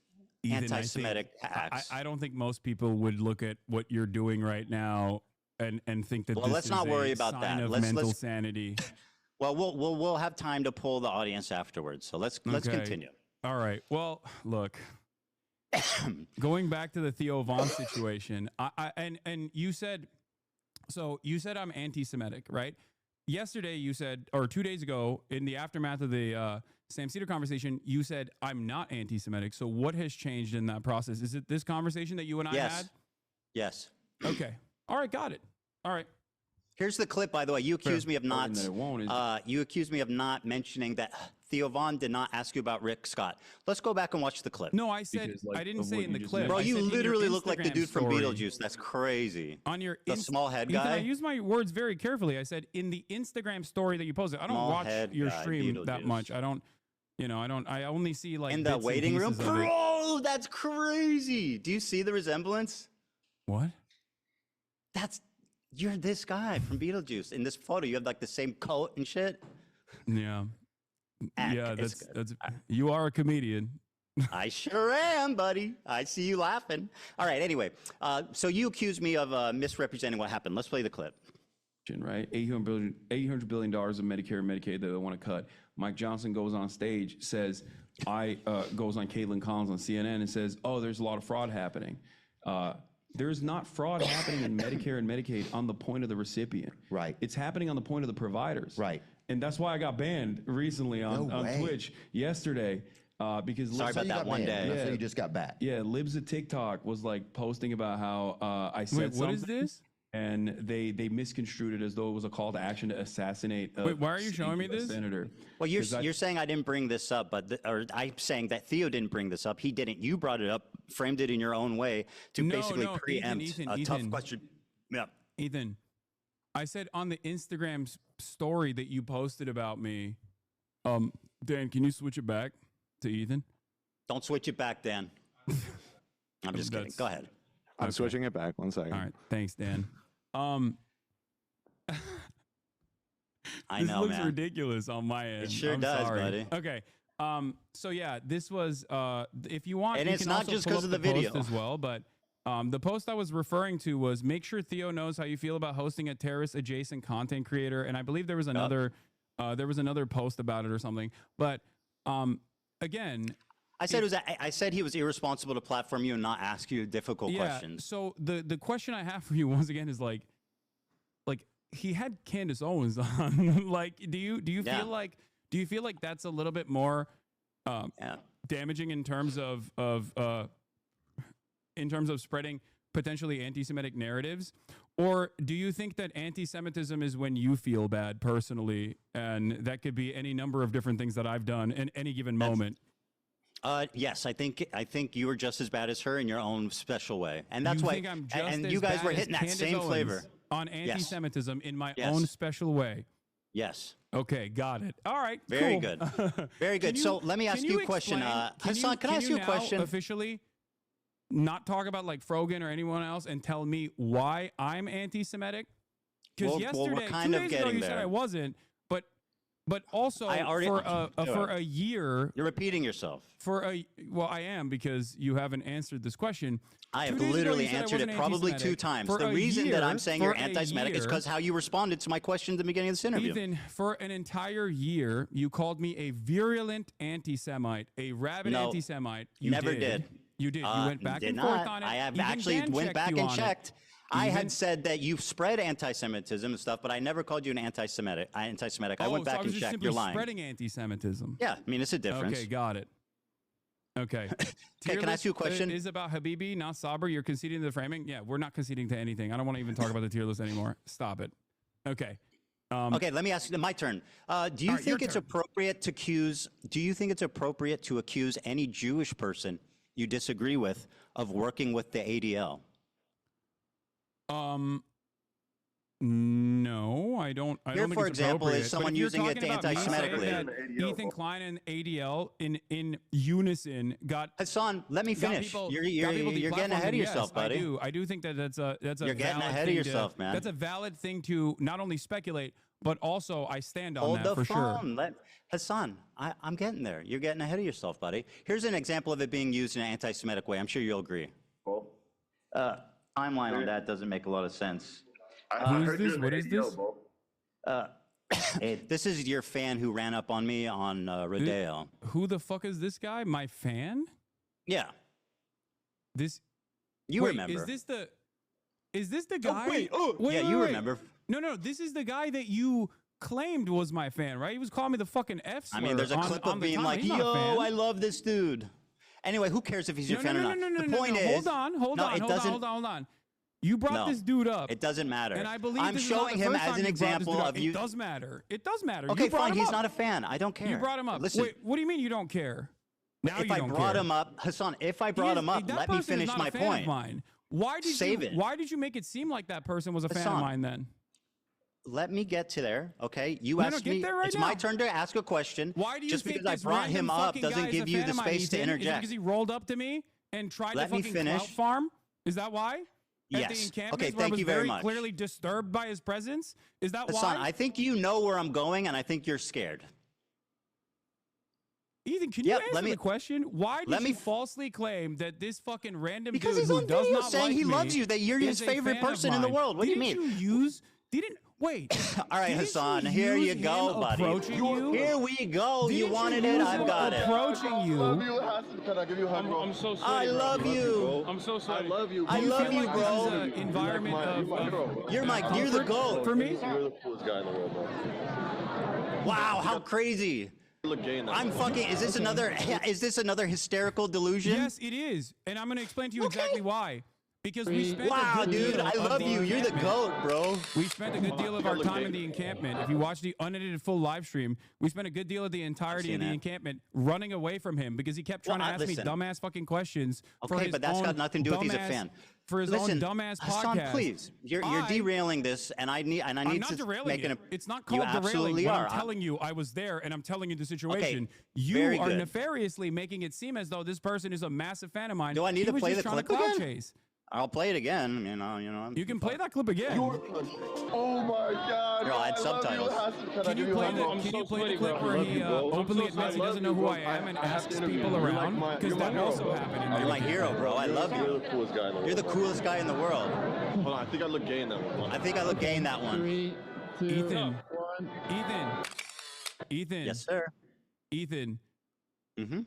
anti-Semitic acts. I don't think most people would look at what you're doing right now and think that. Well, let's not worry about that. Of mental sanity. Well, we'll have time to pull the audience afterwards. So let's continue. All right. Well, look. Going back to the Theo Von situation, and you said I'm anti-Semitic, right? Yesterday you said, or 2 days ago, in the aftermath of the Sam Cedar conversation, you said I'm not anti-Semitic. So what has changed in that process? Is it this conversation that you and I had? Yes. Okay. All right. Got it. All right. Here's the clip, by the way. You accused me of not. You accused me of not mentioning that Theo Von did not ask you about Rick Scott. Let's go back and watch the clip. No, I said I didn't say in the clip. Bro, you literally look like the dude from Beetlejuice. That's crazy. On your the small head Ethan, guy. I use my words very carefully. I said in the Instagram story that you posted. I don't watch your stream that much. I don't. I only see like in the waiting room. Bro, that's crazy. Do you see the resemblance? What? You're this guy from Beetlejuice. In this photo, you have like the same coat and shit. Yeah. That's you are a comedian. I sure am, buddy. I see you laughing. All right. Anyway, so you accused me of misrepresenting what happened. Let's play the clip. Right, $800 billion of Medicare and Medicaid that they want to cut. Mike Johnson goes on stage, goes on Caitlin Collins on CNN and says, "Oh, there's a lot of fraud happening." There's not fraud happening in Medicare and Medicaid on the point of the recipient. Right. It's happening on the point of the providers. Right. And that's why I got banned recently on Twitch yesterday. Because sorry about that one day. Yeah. So you just got back. Yeah, Libs of TikTok was like posting about how I said something. What is this? And they misconstrued it as though it was a call to action to assassinate. Wait, why are you showing me this? Senator. Well, you're saying I didn't bring this up, or I'm saying that Theo didn't bring this up. He didn't. You brought it up, framed it in your own way to basically preempt a tough question. Yeah. Ethan, I said on the Instagram story that you posted about me, Dan, can you switch it back to Ethan? Don't switch it back, Dan. I'm just kidding. Go ahead. I'm switching it back. 1 second. All right. Thanks, Dan. I this know, looks man. ridiculous on my end. It sure I'm does, sorry. buddy. Okay. So yeah, this was if you want, And you it's can not also just pull 'cause up of the video. post as well. But the post I was referring to was make sure Theo knows how you feel about hosting a terrorist adjacent content creator. And I believe there was another post about it or something. But again. I said he was irresponsible to platform you and not ask you difficult questions. So the question I have for you once again is like he had Candace Owens on. Like, do you feel like that's a little bit more damaging in terms of spreading potentially anti-Semitic narratives? Or do you think that anti-Semitism is when you feel bad personally, and that could be any number of different things that I've done in any given moment? Yes, I think you were just as bad as her in your own special way, and that's you why. Think I'm just and as you guys bad were as hitting that Candace same Owens flavor on anti-Semitism in my Yes. own special way. Yes. Okay, got it. All right, Very cool. good. Very good. So let me ask you a question. Hasan, can I ask you a question? Officially, not talk about like Frogan or anyone else and tell me why I'm anti-Semitic? Because yesterday, we're kind 2 of days ago, getting you said there. I wasn't, but But also I already- for a year, You're repeating yourself. well, I am, because you haven't answered this question. I 2 have days ago, literally you said I answered it wasn't probably anti-Semitic. 2 times. For The a reason that I'm year- saying for you're a anti-Semitic is year- because how you responded to my question at the beginning of this interview. Ethan, for an entire year, you called me a virulent anti-Semite, a rabid No, anti-Semite. You never did. You did. You went back Did and not. forth on it. I have Even actually Dan went checked back you and on it. checked. I Even- had said that you spread anti-Semitism and stuff, but I never called you an anti-Semitic. I went so back I was and just checked. simply You're lying. spreading anti-Semitism. Yeah, I mean, it's a difference. Okay, got it. Okay. Okay, can I ask you a question? Is about Habibi, not Sabr. You're conceding to the framing. Yeah, we're not conceding to anything. I don't want to even talk about the tier list anymore. Stop it. Okay. Okay, let me ask you, my turn. Do you right, your think it's turn. appropriate to accuse? Do you think it's appropriate to accuse any Jewish person you disagree with of working with the ADL? No, I don't. I Here, don't think for it's example, is appropriate. someone But if you're using it talking to about me saying anti-Semitically. that Ethan Klein and ADL in unison got Hassan, let me got finish. people- You're got people getting deplatformed, ahead of then yourself, yes, buddy. I do think that that's a You're getting valid ahead of thing yourself, man. That's a valid thing to not only speculate, but also I stand on Hold that the for sure. phone. Hassan, I'm getting there. You're getting ahead of yourself, buddy. Here's an example of it being used in an anti-Semitic way. I'm sure you'll agree. Timeline on that doesn't make a lot of sense. Who is this? What is this? This is your fan who ran up on me on Rodeo. Who the fuck is this guy? My fan? Yeah, This you wait, remember. Is this the guy? wait, Wait, yeah, wait, you wait. remember. No, this is the guy that you claimed was my fan, right? He was calling me the fucking F slur. I mean, there's a on- clip on of the being time. like, He's not a fan. yo, I love this dude. Anyway, who cares if he's your fan or not? The point is, Hold on. Hold on. You brought No, this dude up. It doesn't matter. And I believe I'm this is not showing the him first as time an you brought this example dude up. of you. It does matter. It does matter. Okay, You brought fine. him He's up. not a fan. I don't care. You brought him up. Listen, Wait, what do you mean you don't care? Now if you I don't brought care. him up, Hassan, if I He brought is- him up, that let me person is finish not my a fan of point. mine. Why did Save you? it. Why did you make it seem like that person was a fan of Hassan, mine then? Let me get to there, okay? You No, asked get me. there right It's now. my turn to ask a question. Why do you Just think because I this brought random him up fucking guy doesn't is give a you fan the of mine, space to Ethan? Is it interject. because he rolled up to me and tried Let to me fucking finish. clout farm? Is that why? At Yes. the encampment Okay, where I thank was you very very much. clearly disturbed by his presence? Is that Hassan, why? I think you know where I'm going, and I think you're scared. Ethan, can you Yeah, answer let me- the question? Why did let me you f- falsely claim that this fucking random Because dude he's who on does video not saying like he me loves you, that you're his is a favorite fan of person in the mine? world. What do you Didn't mean? Didn't wait. All right, Didn't Hassan, you here use you go, him buddy. approaching you? Here we go. You Didn't wanted it, use I've him got it. approaching you. Can I give you a hug, bro? I'm so I sorry. bro. love you. I'm so sorry. I love you. I Do you love feel you, like bro. This is an environment You're my hero, bro. You're you're the GOAT. for me. You're the coolest guy in the world, bro. Wow, how crazy. You look gay in that. I'm fucking, is this another hysterical delusion? Yes, it is, and I'm going to explain to you exactly why. Because we spent Wow, a good dude, deal I of love the you. You're the encampment- GOAT, bro. We spent a good deal of our time in the encampment. If you watch the unedited full live stream, we spent a good deal of the entirety seen of the that. encampment running away from him because he kept trying Well, to ask me listen. dumbass fucking questions. for Okay, his but that's got own nothing to do with he's a dumbass- fan. For his Listen, own dumbass Hassan, podcast. please, you're I- derailing this, and I need I'm to not derailing make it. an. It's not You called derailing. absolutely When are. I'm telling you I was there and I'm telling you the situation. You very are good. nefariously making it seem as though this person is a massive fan of mine. Do I need He to was play just the trying to clip clout again? chase. I'll play it again. You know. You can play that clip again. Oh my God. Here, I'll add I love you, subtitles. Hassan. Can I Can give you a play hug, the bro? I'm Can so you play sweaty, the clip bro. where I love he you, bro. I'm openly so admits sorry. he doesn't know who I am and I have asks to interview people you. You're around? like Because that my hero, also bro. happened in You're the my hero, bro. I love You're you. the coolest guy in the world. You're the bro. coolest guy in the world. Hold on, I think I look gay in that one. I think I look gay in that one. 3, 2, Ethan. 1. Ethan. Yes, sir. Ethan. Mm-hmm.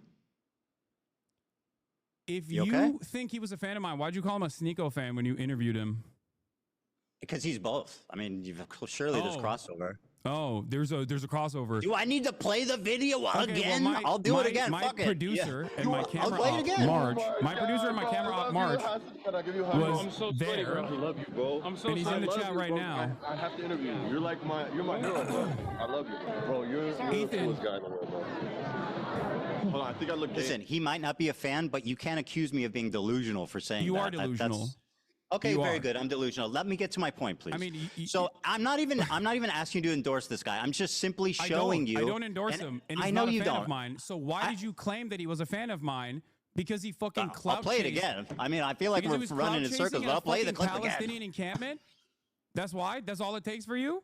If You you okay? think he was a fan of mine, why'd you call him a Sneeko fan when you interviewed him? Because he's both. I mean, surely there's Oh. crossover. Oh, there's a crossover. Do I need to play the video Okay, again? well, I'll do it again. My Fuck it. producer Yeah. and my I'll camera play it op, again. Marge. Oh My producer and my God, camera bro, I op, love Marge, you, Hassan. Can I give you a hug, bro? was I'm so sweaty, there. bro. I love you, bro. I'm so And he's sorry. in the I love chat you, right bro. now. I have to interview you. You're my hero, bro. I love you, bro. You're the Ethan. coolest guy in the world, bro. Hold on, I think I look gay. Listen, he might not be a fan, but you can't accuse me of being delusional for saying You that. are delusional. Okay, You very are. good. I'm delusional. Let me get to my point, please. I mean, so I'm not even asking you to endorse this guy. I'm just simply showing you. I don't endorse him, and he's I know not a you fan don't. of mine. So why did you claim that he was a fan of mine? Because he fucking clout I'll play it chased- again. I mean, I feel like because he we're was running in clout circles, chasing but at I'll a play the fucking clip Palestinian again. encampment. That's why. That's all it takes for you.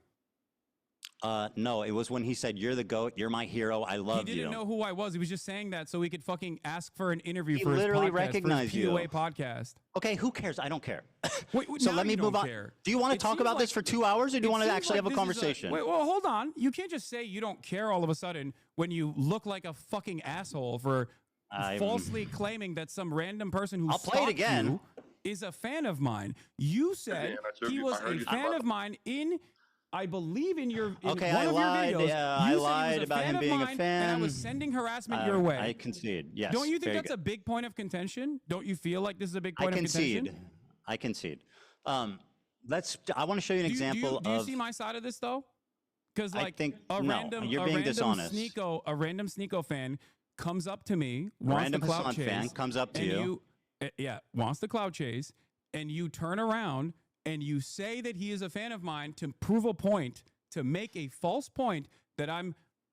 No, it was when he said, "You're the GOAT. You're my hero. I love you." He didn't know who I was. He was just saying that so he could fucking ask for an interview He for his literally podcast, recognized for his you. POA podcast. Okay, who cares? I don't care. Wait, So now let me you move don't on. care. Do you want to It talk seems about this like- for 2 hours, or do you it want to seems actually like have a this is conversation? wait, well, hold on. You can't just say you don't care all of a sudden when you look like a fucking asshole for falsely claiming that some random person who I'll play it stalked again. you is a fan of mine. You said man, I told he you- was I heard a you fan talk of mine in. I believe in your in Okay, one I of lied. your videos. Yeah, you I said lied he was a about fan him of being a mine, and I was fan. sending harassment your way. I concede. Yes. Don't you think very that's good. a big point of contention? Don't you feel like this is a big I point of concede. contention? I concede. I want to show you an example do you of. see my side of this though? Because I like think- a no, random, you're a being random dishonest. a random Sneeko fan comes up to me, wants random the clout Hasan chase, fan comes up to and you. wants the clout chase, and you turn around and you say that he is a fan of mine to prove a point, to make a false point that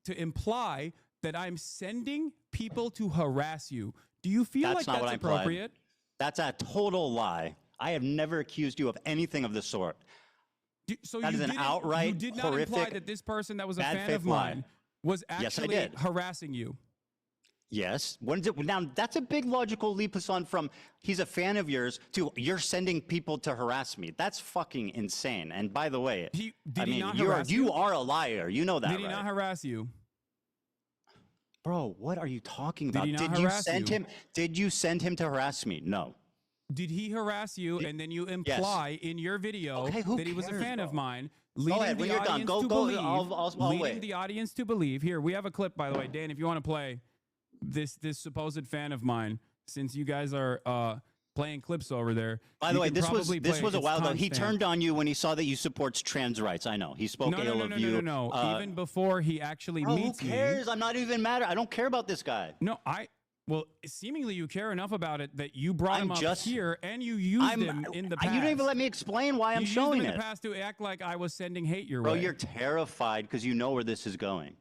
to imply that I'm sending people to harass you. Do you feel That's like not what that's I implied. appropriate? That's a total lie. I have never accused you of anything of the sort. So That you is an didn't- outright, you did not imply horrific, that this person that was a bad fan faith of lie. mine was Yes, I actually did. harassing you. Yes. Now, that's a big logical leap, Hasan, from he's a fan of yours to you're sending people to harass me. That's fucking insane. And by the way, Did I he mean, not you harass you? are a liar. You know that, Did he right? not harass you? Bro, what are you talking about? he not you harass send you? him? Did you send him to harass me? No. Did he harass you and then you imply in your video Okay, who that he was a cares, fan of bro? mine, leading ahead, the when you're done. audience Go- to go, believe, I'll leading wait. the audience to believe. Here, we have a clip, by the way, Dan, if you want to play this supposed fan of mine, since you guys are playing clips over there. By you the way, can this was probably this play was a its while ago. He timestamp. turned on you when he saw that you support trans rights. I know. He spoke ill of you. No. Even before he actually Bro, who meets cares? me. I'm not even mad. I don't care about this guy. No, well, seemingly you care enough about it that you brought him I'm up just- here and you used him in the past. You didn't even let me explain why I'm you used showing him in it. the past to act like I was sending hate your Bro, way. you're terrified because you know where this is going.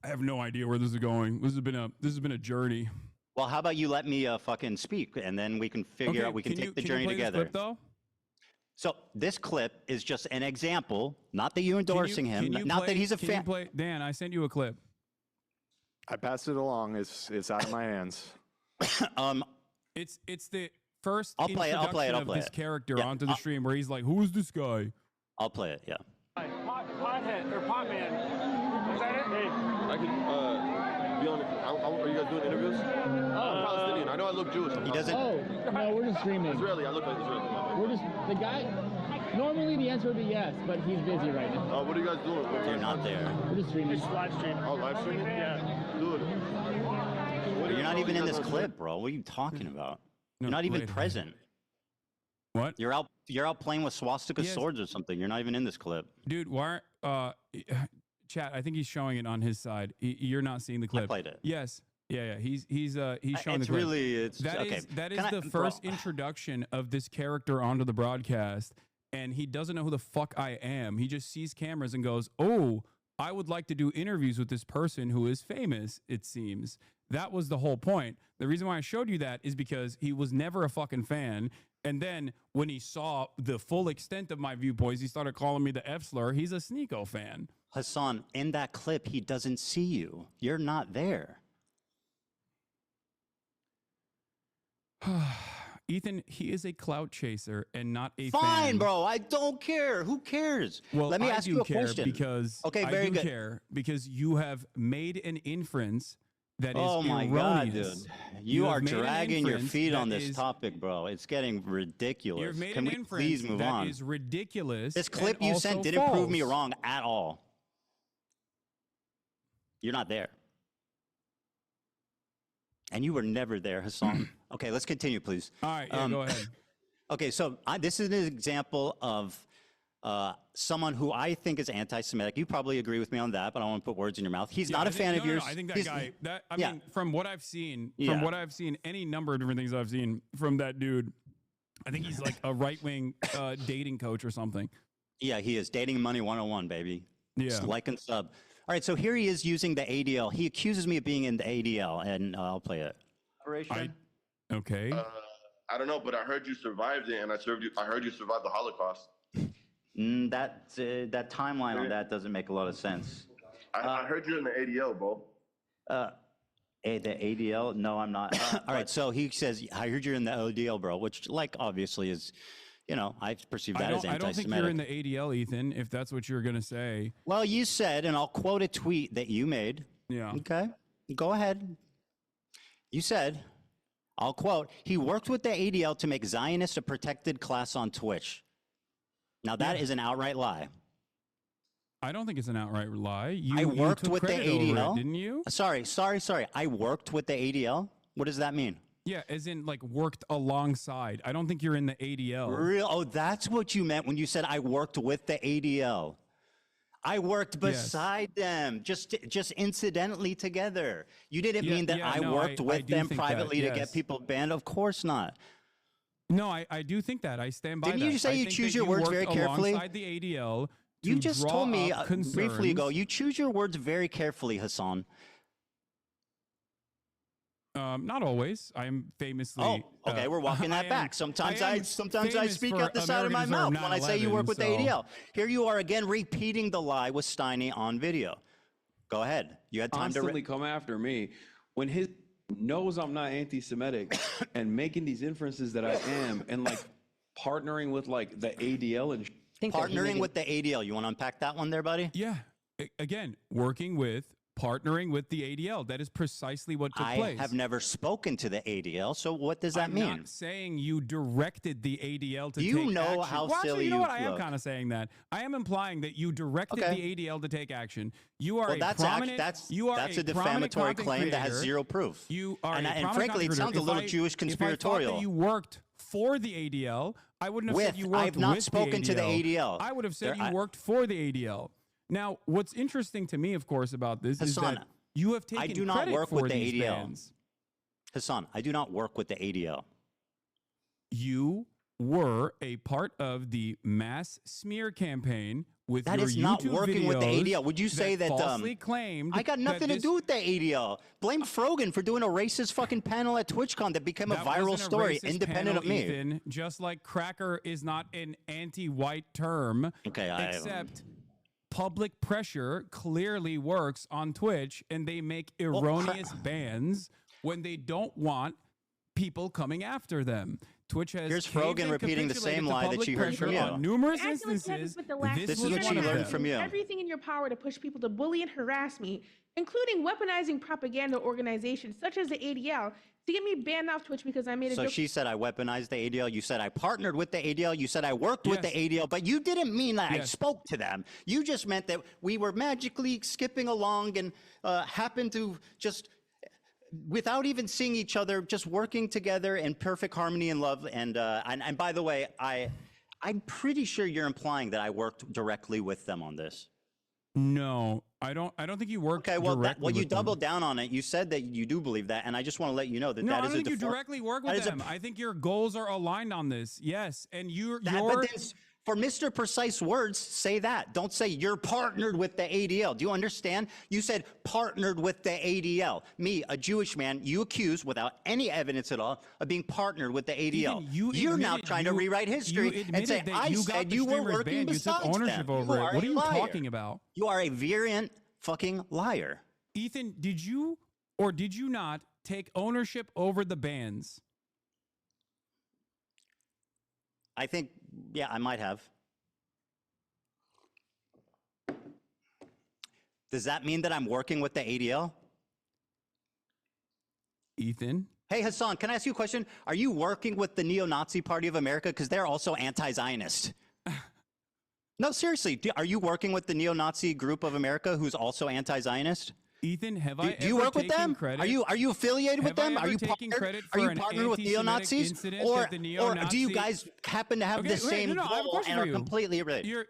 I have no idea where this is going. This has been a journey. Well, how about you let me fucking speak, and then we can figure out, we can take the journey play together. This clip, though? So this clip is just an example, not that you're endorsing him, not that he's a fan. Dan, I sent you a clip. I passed it along. It's out of my hands. It's the first I'll play it, I'll introduction play it, I'll of play this it. character Yeah, onto the stream where he's like, "Who is this guy?" I'll play it, yeah. Pothead or pot man. Is that it? Hey. I can be on. Are you guys doing interviews? I'm Palestinian. I know I look Jewish. He doesn't. Oh, no, we're just streaming. Israeli. I look like Israeli. We're just, the guy, normally the answer would be yes, but he's busy right now. What are you guys doing? You're not there. We're just streaming. Live stream. Oh, live streaming? Yeah. Dude. You're not even in this clip, bro. What are you talking about? You're not even wait. present. What? You're out playing with swastika Yes. swords or something. You're not even in this clip. Dude, why? Chat. I think he's showing it on his side. You're not seeing the clip. played it. Yes. Yeah. He's showing the It's clip. really, it's That okay. is that Can is I- the bro, first introduction of this character onto the broadcast, and he doesn't know who the fuck I am. He just sees cameras and goes, "Oh, I would like to do interviews with this person who is famous." It seems that was the whole point. The reason why I showed you that is because he was never a fucking fan, and then when he saw the full extent of my viewpoints, he started calling me the F slur. He's a Sneeko fan. Hasan, in that clip, he doesn't see you. You're not there. Ethan, he is a clout chaser and not a Fine, fan. bro. I don't care. Who cares? Well, let me I ask do you a care question. because Okay, I very do good. care because you have made an inference that is Oh my God, erroneous. dude. You have are made an dragging your inference feet that on this is- topic, bro. It's getting ridiculous. You've made Can an we inference please move that on? is ridiculous. This clip and you also sent didn't prove me false. wrong at all. You're not there. And you were never there, Hasan. Okay, let's continue, please. All right, yeah, go ahead. Okay, so this is an example of someone who I think is anti-Semitic. You probably agree with me on that, but I don't want to put words in your mouth. He's Yeah, not I a think- fan of no, yours. I think that guy. I yeah. mean, from what I've seen, Yeah. any number of different things I've seen from that dude, I think he's like a right-wing dating coach or something. Yeah, he is. Dating Money 101, baby. Yeah. Just like and sub. All right, so here he is using the ADL. He accuses me of being in the ADL, and I'll play it. Okay. I don't know, but I heard you survived it, and I heard you survived the Holocaust. That timeline on that doesn't make a lot of sense. I heard you're in the ADL, bro. The ADL? No, I'm not. All right, so he says, I heard you're in the ADL, bro, which, like, obviously is, I perceive that as I don't think you're in anti-Semitic. the ADL, Ethan, if that's what you're going to say. Well, you said, and I'll quote a tweet that you made. Yeah. Okay, go ahead. You said, I'll quote, he worked with the ADL to make Zionists a protected class on Twitch. Now, that is an outright lie. I don't think it's an outright lie. I worked took with the credit over ADL. it, didn't you? Sorry. I worked with the ADL. What does that mean? Yeah, as in like worked alongside. I don't think you're in the ADL. Real? Oh, that's what you meant when you said I worked with the ADL. I worked beside them, just incidentally together. You didn't mean that I worked with them privately to get people banned? Of course not. No, I do think that. I stand by that. Didn't you say you choose your words very carefully? Alongside the ADL. You just told me briefly ago, concerns. you choose your words very carefully, Hasan. Not always. I'm famously. Oh, okay. We're walking that back. Sometimes I speak out the side of my mouth when I say you work with the ADL. Here you are again repeating the lie with Steiny on video. Go ahead. You had time Constantly come after me when his knows I'm not anti-Semitic and making these inferences that I am, and like partnering with like the ADL and. Partnering with the ADL. You want to unpack that one there, buddy? Yeah. Again, partnering with the ADL. That is precisely what took place. I have never spoken to the ADL, so what does that mean? I'm not saying you directed the ADL to take You know action. how Well, actually, silly you know you what? I am look. kind of saying that. I am implying that you directed the ADL to take action. You are Well, a prominent. that's a defamatory claim that has zero proof. You are and frankly, it sounds a little Jewish conspiratorial. If I thought that you worked for the ADL, I wouldn't have said you worked I've not with spoken the to the ADL. I would have said you worked for the ADL. Now, what's interesting to me, of course, about this is Hasan, that you have taken I do not credit work for with the these ADL. bans. Hasan, I do not work with the ADL. You were a part of the mass smear campaign with That your is not YouTube working with the videos ADL. Would you say that falsely claimed I got nothing to do with the ADL? Blame Frogan for doing a racist fucking panel at TwitchCon that became a That viral wasn't a story, racist independent panel, of me. Ethan, just like cracker is not an anti-white term. Okay, except public pressure clearly works on Twitch, and they make erroneous bans when they don't want people coming after them. Twitch has Here's Frogan repeating the same lie that she heard from you. on numerous Acting like instances. with the last This is year what she and a half, learned from you. Everything in your power to push people to bully and harass me, including weaponizing propaganda organizations such as the ADL to get me banned off Twitch because I made a So joke. she said I weaponized the ADL. You said I partnered with the ADL. You said I worked with the ADL, but you didn't mean that I spoke to them. You just meant that we were magically skipping along and happened to just, without even seeing each other, just working together in perfect harmony and love. And by the way, I'm pretty sure you're implying that I worked directly with them on this. No, I don't think you worked. Okay, well, directly you with them. doubled down on it. You said that you do believe that, and I just want to let you know that No, that I is don't a think you directly work with them. I think your goals are aligned on this. Yes, and for Mr. Precise words, say that. Don't say you're partnered with the ADL. Do you understand? You said partnered with the ADL. Me, a Jewish man, you accuse without any evidence at all of being partnered with the ADL. You're now trying to rewrite history and say, I said you were working besides them. You took ownership over it. What are you talking about? You are a virulent fucking liar. Ethan, did you or did you not take ownership over the bans? I think, yeah, I might have. Does that mean that I'm working with the ADL? Ethan? Hey, Hasan, can I ask you a question? Are you working with the Neo-Nazi Party of America? Because they're also anti-Zionist. No, seriously, are you working with the Neo-Nazi Group of America who's also anti-Zionist? Ethan, have Do you work with them? Credit? Are you affiliated with them? Are you credit for partnered with neo-Nazis? Or do you guys happen to have the same goal and are completely related?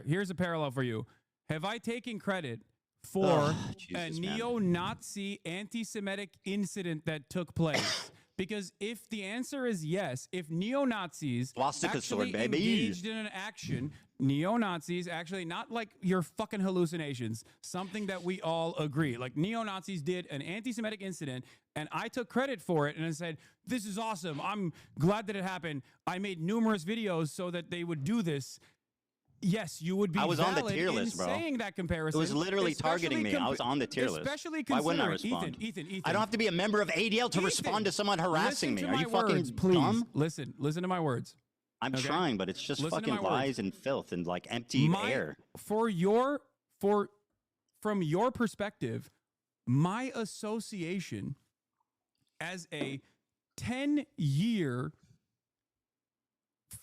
Here's a parallel for you. Have I taken credit for a neo-Nazi anti-Semitic incident that took place? Because if the answer is yes, if neo-Nazis actually engaged in an action, neo-Nazis actually, not like your fucking hallucinations, something that we all agree, like neo-Nazis did an anti-Semitic incident and I took credit for it and I said, this is awesome. I'm glad that it happened. I made numerous videos so that they would do this. yes, you would be. I was on the valid tier in list, bro. saying that comparison. It was literally targeting especially me. I was on the tier list. Especially Why wouldn't I considering- respond? Ethan. I don't have to be a member of ADL to Ethan, respond to someone harassing me. listen to Are you my fucking words, please. dumb? Listen to my words. I'm okay? trying, but it's just Listen to fucking my words. lies and filth and like empty air. From your perspective, my association as a 10-year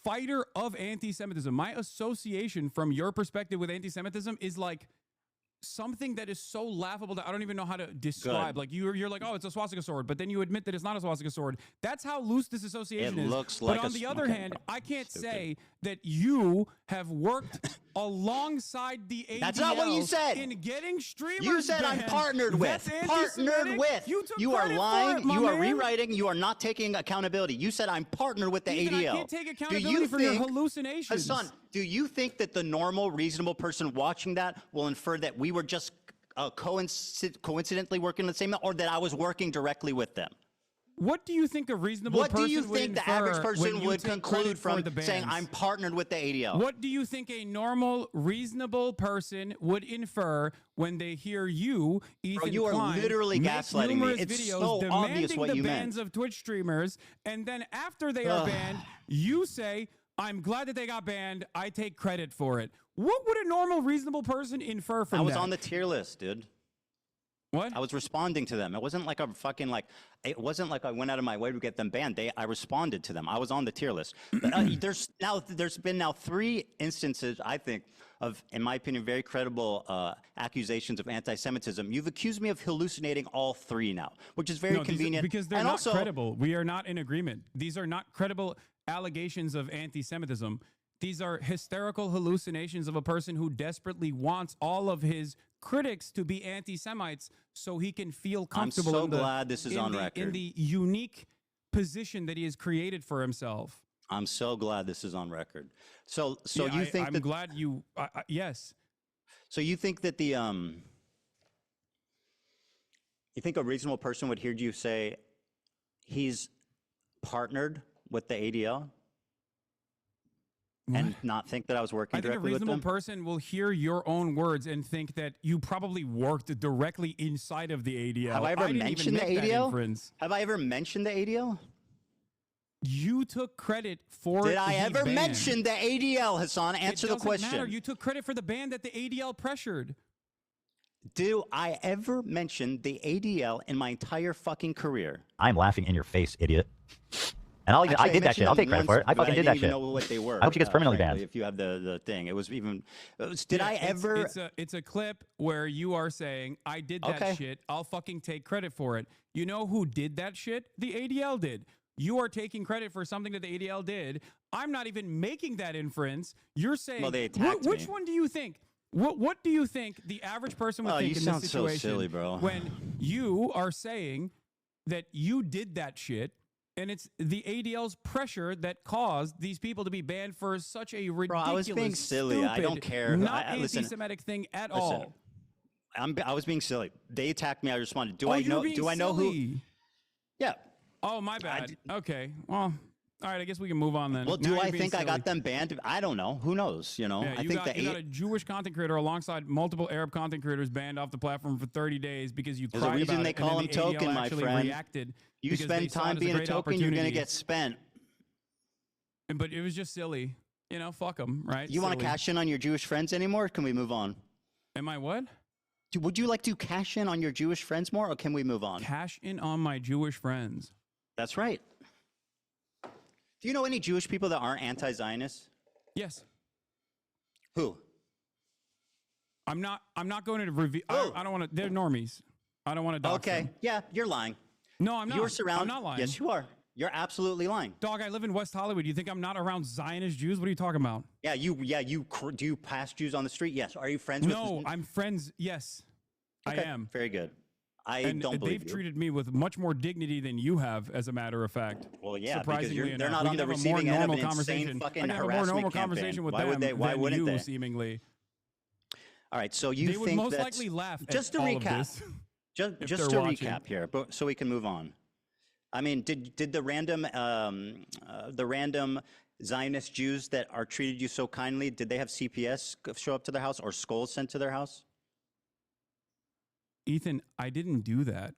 fighter of anti-Semitism, my association from your perspective with anti-Semitism is like something that is so laughable that I don't even know how to describe. Good. Like you're like, oh, it's a swastika sword, but then you admit that it's not a swastika sword. That's how loose this association It is. looks but like on a the s- other okay, hand, bro. I can't Stupid. say that you have worked alongside the ADL. That's not what you said. In getting streamers You said I'm banned. partnered with. That's Partnered anti-Semitic. with. You took You are credit for lying. it, my You are man. rewriting. You are not taking accountability. You said I'm partnered with the Ethan, ADL. I can't take Do accountability you for your think- hallucinations. Hasan, do you think that the normal, reasonable person watching that will infer that we were just coincidentally working the same, or that I was working directly with them? What do you think a reasonable What person do you would think the infer average when person you would take conclude credit for from the saying bans? I'm partnered with the ADL? What do you think a normal, reasonable person would infer when they hear you, Ethan you are Klein, literally make gaslighting me. numerous It's videos so demanding obvious what the you meant. bans of Twitch streamers, and then after they are banned, you say, I'm glad that they got banned. I take credit for it. What would a normal, reasonable person infer from I was that? on the tier list, dude. What? I was responding to them. It wasn't like a fucking like. It wasn't like I went out of my way to get them banned. I responded to them. I was on the tier list. But, there's been 3 instances, I think, of, in my opinion, very credible accusations of anti-Semitism. You've accused me of hallucinating all 3 now, which is very No, convenient. because they're and not also, credible. We are not in agreement. These are not credible allegations of anti-Semitism. These are hysterical hallucinations of a person who desperately wants all of his critics to be anti-Semites so he can feel comfortable. I'm so glad this is on record. In the unique position that he has created for himself. I'm so glad this is on record. So Yeah, you think I'm that? glad you. Yes. So you think that you think a reasonable person would hear you say he's partnered with the ADL? And not think that I was working I think a directly with reasonable them? person will hear your own words and think that you probably worked directly inside of the ADL. Have I ever didn't even mentioned the make that ADL? inference. Have I ever mentioned the ADL? You took credit for Did I the ever ban. mention the ADL, Hasan? Answer It the doesn't question. matter. You took credit for the ban that the ADL pressured. Do I ever mention the ADL in my entire fucking career? I'm laughing in your face, idiot. And I Actually, did that shit. I'll take mentioned credit for them it. I once, fucking but did that didn't even shit. know what they were. I hope she gets permanently frankly, banned. If you have the thing, it was even. Did I Yeah, ever? It's a clip where you are saying, I did that Okay. shit. I'll fucking take credit for it. You know who did that shit? The ADL did. You are taking credit for something that the ADL did. I'm not even making that inference. You're saying, Well, they attacked which me. one do you think? What do you think the average person would Oh, think you in sound this so situation silly, bro. when you are saying that you did that shit and it's the ADL's pressure that caused these people to be banned for such a ridiculous, I was being silly. I don't stupid, care. not Listen, anti-Semitic thing at listen. all. I was being silly. They attacked me. I responded. Do Oh, I you were know? being Do I know who? silly. Yeah. Oh, my bad. Okay. Well, all right. I guess we can move on then. Well, Now do you're I being think I silly. got them banned? I don't know. Who knows? You know. Yeah, I you think got, the you got a Jewish content creator alongside multiple Arab content creators banned off the platform for 30 days because you There's a cried reason about they it, call and them then the ADL token, my actually friend. reacted You because they spend saw it time as a being a great token, you're gonna opportunity. get spent. But it was just silly. You know, fuck them, right? You want to Silly. cash in on your Jewish friends anymore? Or can we move on? Am I what? Would you like to cash in on your Jewish friends more, or can we move on? Cash in on my Jewish friends. That's right. Do you know any Jewish people that aren't anti-Zionists? Yes. Who? I'm not going to review. Who? I don't want to. They're normies. I don't want to dox Okay. them. Yeah, you're lying. No, I'm not. You're surrounded. I'm not lying. Yes, you are. You're absolutely lying. Dog, I live in West Hollywood. You think I'm not around Zionist Jews? What are you talking about? Yeah, do you pass Jews on the street? Yes. Are you friends with? No, I'm friends. Yes, Okay, I am. Very good. I And don't believe they've you. treated me with much more dignity than you have, as a matter of fact. Well, yeah, because Surprisingly they're enough. not We on can the have a more receiving end of normal an insane conversation. fucking I can have a more harassment normal campaign. conversation with Why them would they? Why than wouldn't you, they? seemingly. All right, so you They would think most that's likely laugh at just to all of recap. this. Just if to they're watching. recap here, but so we can move on. I mean, did the random Zionist Jews that are treated you so kindly, did they have CPS show up to their house or skulls sent to their house? Ethan, I didn't do that.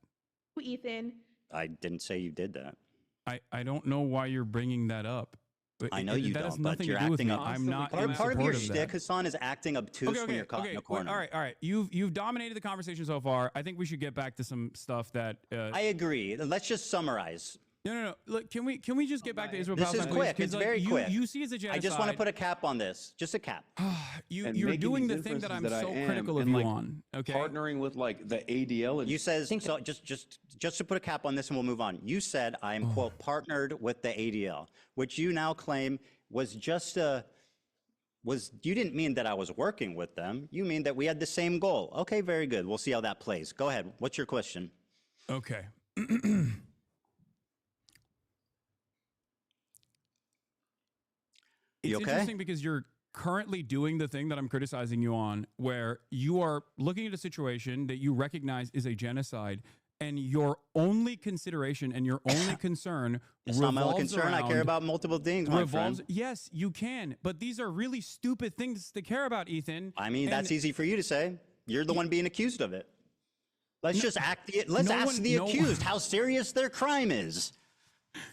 Ethan. I didn't say you did that. I don't know why you're bringing that up. I know you that has don't, but nothing you're to do with acting me. up. I'm not Part in of support your of that. shtick, Hasan, is acting obtuse when you're caught in a corner. All right. You've dominated the conversation so far. I think we should get back to some stuff that. I agree. Let's just summarize. No. Look, can we just get back to Israel? This is quick. It's very quick. You see as a genocide. I just want to put a cap on this. Just a cap. You're doing the thing that I'm so critical of you on. Okay. Partnering with like the ADL. You said so. Just to put a cap on this, and we'll move on. You said I'm quote partnered with the ADL, which you now claim was just a. You didn't mean that I was working with them. You mean that we had the same goal. Okay, very good. We'll see how that plays. Go ahead. What's your question? Okay. It's interesting because you're currently doing the thing that I'm criticizing you on, where you are looking at a situation that you recognize is a genocide, and your only consideration and your only concern it's not my only concern. I care about multiple things, my friend. Yes, you can, but these are really stupid things to care about, Ethan. I mean, that's easy for you to say. You're the one being accused of it. Let's just ask the accused how serious their crime is.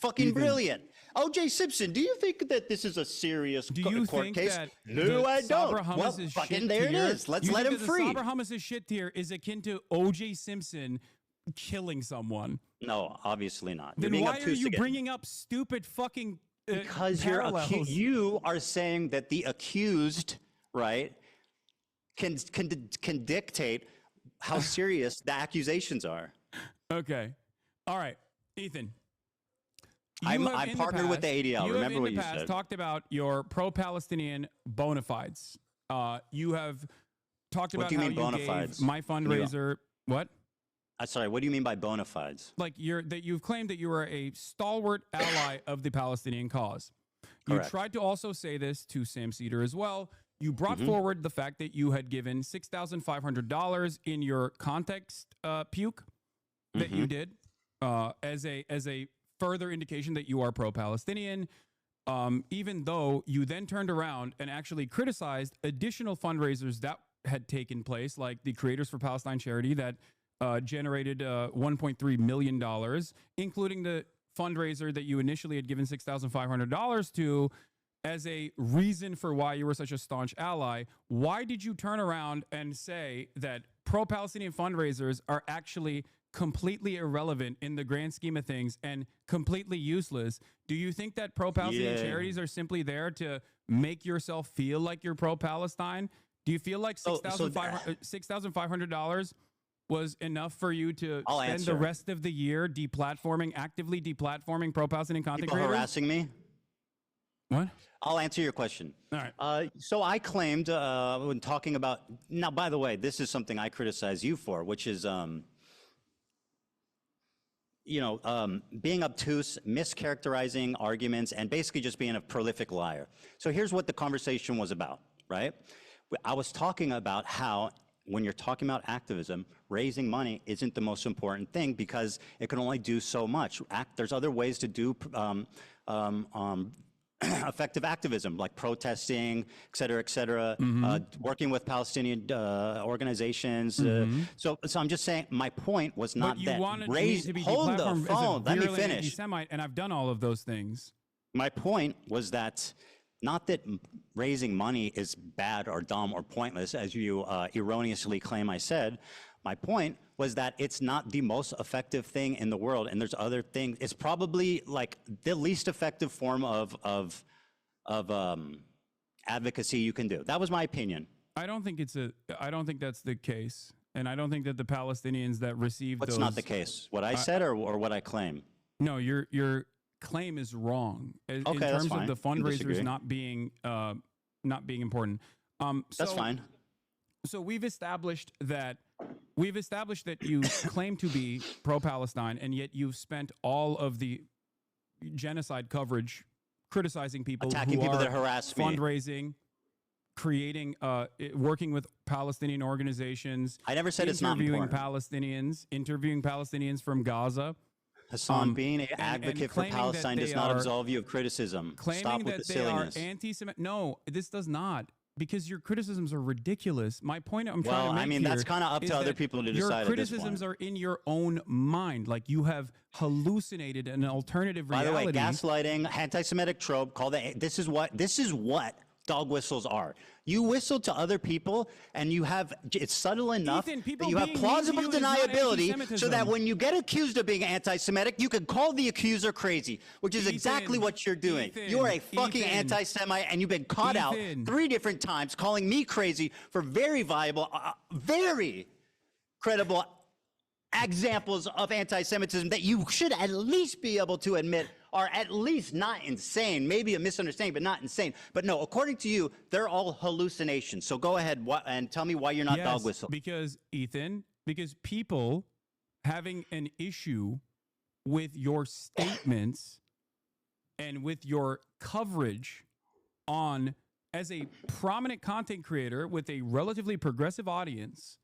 Fucking brilliant. O.J. Simpson, do you think that this is a serious court case? No, I don't. Well, fucking there it is. Let's let him free. Sabra Hummus's shit tier is akin to O.J. Simpson killing someone. No, obviously not. Then why are you bringing up stupid fucking because parallels? You are saying that the accused, right, can dictate how serious the accusations are. Okay. All right, Ethan. I partnered with the ADL. Remember what you said. Talked about your pro-Palestinian bona fides. You have talked about how you gave my fundraiser. What? Sorry, what do you mean by bona fides? Like you've claimed that you are a stalwart ally of the Palestinian cause. You tried to also say this to Sam Cedar as well. You brought forward the fact that you had given $6,500 in your context puke that you did as a further indication that you are pro-Palestinian, even though you then turned around and actually criticized additional fundraisers that had taken place, like the Creators for Palestine charity that generated $1.3 million, including the fundraiser that you initially had given $6,500 to as a reason for why you were such a staunch ally. Why did you turn around and say that pro-Palestinian fundraisers are actually completely irrelevant in the grand scheme of things and completely useless? Do you think that pro-Palestinian charities are simply there to make yourself feel like you're pro-Palestine? Do you feel like $6,500 was enough for you to spend the rest of the year actively deplatforming pro-Palestinian content creators? People harassing me? What? I'll answer your question. All right. So I claimed when talking about, now, by the way, this is something I criticize you for, which is, being obtuse, mischaracterizing arguments, and basically just being a prolific liar. So here's what the conversation was about, right? I was talking about how when you're talking about activism, raising money isn't the most important thing because it can only do so much. There's other ways to do effective activism, like protesting, et cetera, working with Palestinian organizations. So I'm just saying, my point was not that hold the phone, let me finish. Anti-Semite, and I've done all of those things. My point was that not that raising money is bad or dumb or pointless, as you erroneously claim I said. My point was that it's not the most effective thing in the world, and there's other things. It's probably like the least effective form of advocacy you can do. That was my opinion. I don't think that's the case, and I don't think that the Palestinians that received What's not the case? What I said or what I claim? No, your claim is wrong in terms of the fundraisers not being important. That's fine. So we've established that you claim to be pro-Palestine, and yet you've spent all of the genocide coverage criticizing people, attacking people that harass me, fundraising, creating, working with Palestinian organizations. I never said it's not important. Interviewing Palestinians from Gaza. Hassan, being an and advocate for claiming that Palestine they does not are- absolve you of criticism. claiming Stop with that the they silliness. are anti-Semitic. No, this does not, because your criticisms are ridiculous. My point I'm trying Well, to make I mean, that's here kind of up is to other that people to your decide at this criticisms point. are in your own mind. Like you have hallucinated an alternative By reality. the way, gaslighting, anti-Semitic trope, this is what dog whistles are. You whistle to other people, and you have it's subtle enough Ethan, people that you have being mean to plausible you is not deniability, so anti-Semitism. that when you get accused of being anti-Semitic, you can call the accuser crazy, which is exactly Ethan, what you're doing. Ethan, You're a fucking Ethan, anti-Semite, and you've been caught out Ethan. 3 different times, calling me crazy for very viable, very credible examples of anti-Semitism that you should at least be able to admit are at least not insane, maybe a misunderstanding, but not insane. But no, according to you, they're all hallucinations. So go ahead and tell me why you're not dog whistle. Because Ethan, because people having an issue with your statements and with your coverage on as a prominent content creator with a relatively progressive audience,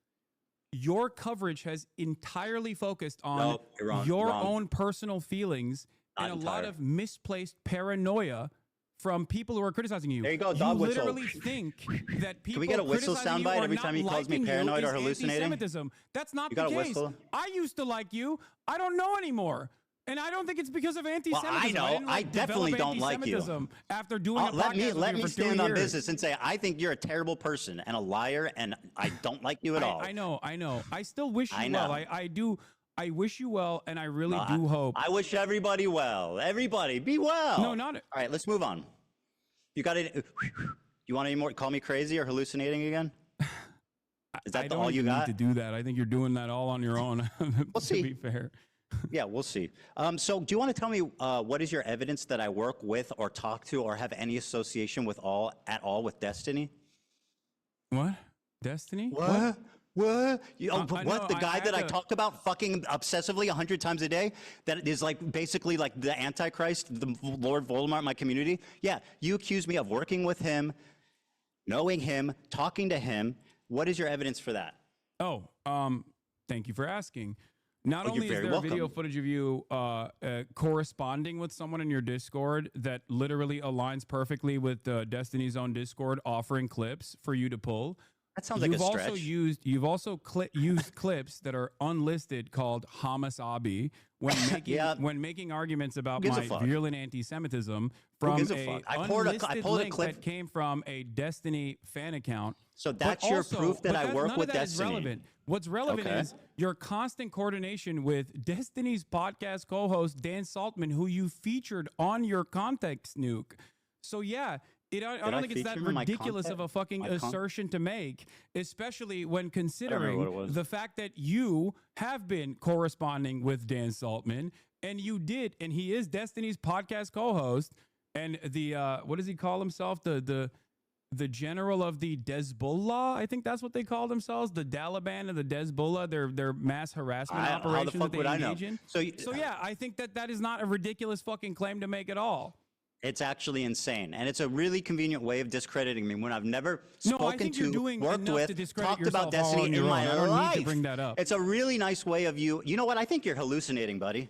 your coverage has entirely focused on Nope, you're wrong, your wrong. own personal feelings Not and a lot entire. of misplaced paranoia from people who are criticizing you. There you go, dog whistle. literally think that people we get a whistle criticizing you soundbite or every not time he calls me liking you paranoid or is hallucinating? anti-Semitism. That's not You the got a case. whistle? I used to like you. I don't know anymore. And I don't think it's because of anti-Semitism. I know. didn't, I definitely develop don't like you. anti-Semitism after doing a let me podcast with you for 2 stand on years. business and say I think you're a terrible person and a liar, and I don't like you at all. I know. I still wish you I know. well. I do. I wish you well, and I really do hope. I wish everybody well. Everybody, be well. No, not it. All right, let's move on. You got it. You want any more? Call me crazy or hallucinating again? Is that I don't all you even got? need to do that. I think you're doing that all on your own. to see. be fair. Yeah, we'll see. So do you want to tell me what is your evidence that I work with or talk to or have any association with at all with Destiny? What? Destiny? What? You, I what? know, The guy I that I had to- talk about fucking obsessively 100 times a day, that is like basically like the Antichrist, the Lord Voldemort in my community? Yeah, you accuse me of working with him, knowing him, talking to him. What is your evidence for that? Oh, thank you for asking. Not you're only is very there video welcome. footage of you corresponding with someone in your Discord that literally aligns perfectly with Destiny's own Discord, offering clips for you to pull. That sounds like a stretch. You've also used clips that are unlisted called Hasanabi when making arguments about gives a my fuck? virulent anti-Semitism from gives a a fuck? I pulled a link clip. that came from a Destiny fan account. So But that's your also- proof that but I that- work none with of that is Destiny. relevant. What's relevant Okay. is your constant coordination with Destiny's podcast co-host Dan Saltman, who you featured on your context nuke. So yeah, I don't I think it's that feature him in my ridiculous of a fucking my assertion to make, especially when what it considering was. the fact that you have been corresponding with Dan Saltman, and you did, and he is Destiny's podcast co-host, and the what does he call himself? The general of the Hezbollah, I think that's what they call themselves, the Taliban and the Hezbollah, their mass harassment How the operations fuck that would they I know? engage in. So yeah, I think that is not a ridiculous fucking claim to make at all. It's actually insane, and it's a really convenient way of discrediting me when I've never No, I spoken think to, you're doing worked enough with, to discredit talked about yourself all Destiny on in your my own. I don't life. need to bring that up. It's a really nice way of you. You know what? I think you're hallucinating, buddy.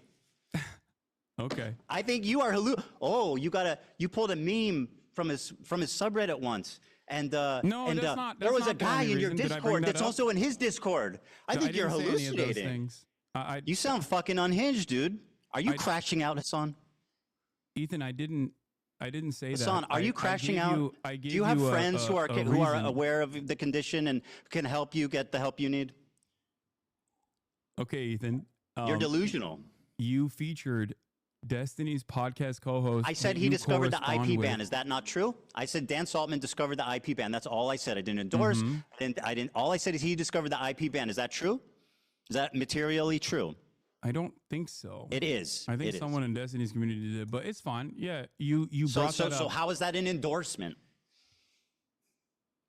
Okay. I think you are you pulled a meme from his subreddit once. And No, and that's not- there that's was a not the guy only in your reason. Did I bring Discord that that's up? also in his Discord. I think you're didn't say any of those hallucinating. things. You sound fucking unhinged, dude. Are you I- crashing out, Hassan? Ethan, I didn't say that. Hassan, are you crashing out? I Do gave you have a- friends who are a who are reason. aware of the condition and can help you get the help you need? Okay, Ethan. You're delusional. You featured Destiny's podcast co-host. I said that he you discovered the correspond IP with. ban. Is that not true? I said Dan Saltman discovered the IP ban. That's all I said. I didn't endorse. Mm-hmm. I didn't. All I said is he discovered the IP ban. Is that true? Is that materially true? I don't think so. It is. I think It is. someone in Destiny's community did, but it's fine. Yeah, you brought that up. So how is that an endorsement?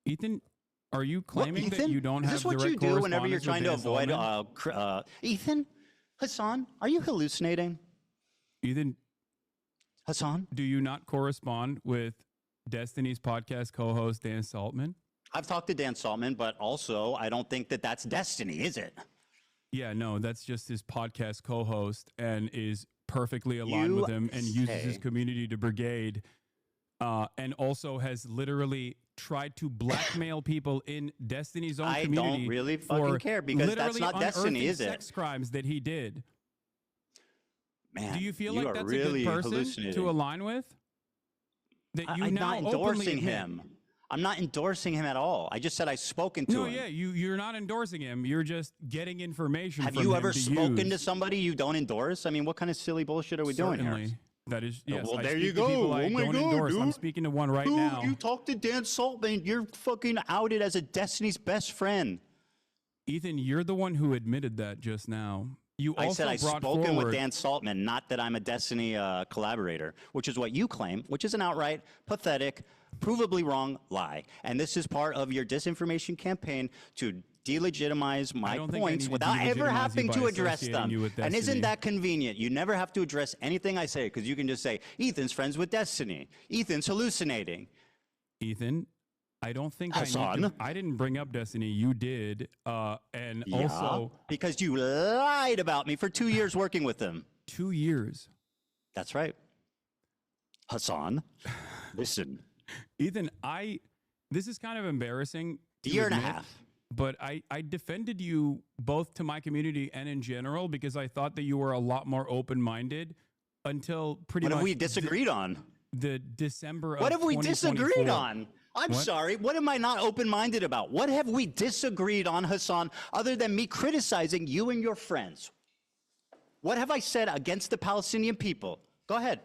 Ethan, are you claiming that Ethan? you don't Is have this what direct you do whenever you're correspondence trying to with Dan avoid? Saltman? Ethan, Hassan, are you hallucinating? Ethan, Hassan, do you not correspond with Destiny's podcast co-host Dan Saltman? I've talked to Dan Saltman, but also I don't think that that's Destiny, is it? Yeah, no, that's just his podcast co-host and is perfectly aligned with him and uses his community to brigade, and also has literally tried to blackmail people in Destiny's own community. I don't really fucking care because that's not Destiny, is it? Sex crimes that he did. Man, do you feel you like are that's really a good person hallucinating. to align with? That you I'm now not endorsing openly admit- him. I'm not endorsing him at all. I just said I've spoken to No, him. yeah, you're not endorsing him. You're just getting information Have from you him ever to spoken use. to somebody you don't endorse? I mean, what kind of silly bullshit are we doing here? Certainly. That is, yes. Well, I there speak you to go. people I Oh my don't God, endorse. I'm dude. speaking to one right Dude, now. you talk to Dan Saltman. You're fucking outed as a Destiny's best friend. Ethan, you're the one who admitted that just now. You I also said I've brought spoken forward, with Dan Saltman, not that I'm a Destiny collaborator, which is what you claim, which is an outright, pathetic, provably wrong lie. And this is part of your disinformation campaign to delegitimize my don't think I points need to without ever delegitimize you having by to address associating them. you with And isn't Destiny. that convenient? You never have to address anything I say because you can just say, Ethan's friends with Destiny. Ethan's hallucinating. Ethan, I don't think Hasan. I didn't bring up Destiny. You did. And Yeah, also, because you lied about me for 2 years working with them. 2 years. That's right. Hasan, listen. Ethan, this is kind of embarrassing. To Year and a admit, half. But I defended you both to my community and in general because I thought that you were a lot more open-minded until pretty What much have we disagreed on? the December of What have we disagreed 2024. on? I'm What? sorry. What am I not open-minded about? What have we disagreed on, Hasan, other than me criticizing you and your friends? What have I said against the Palestinian people? Go ahead.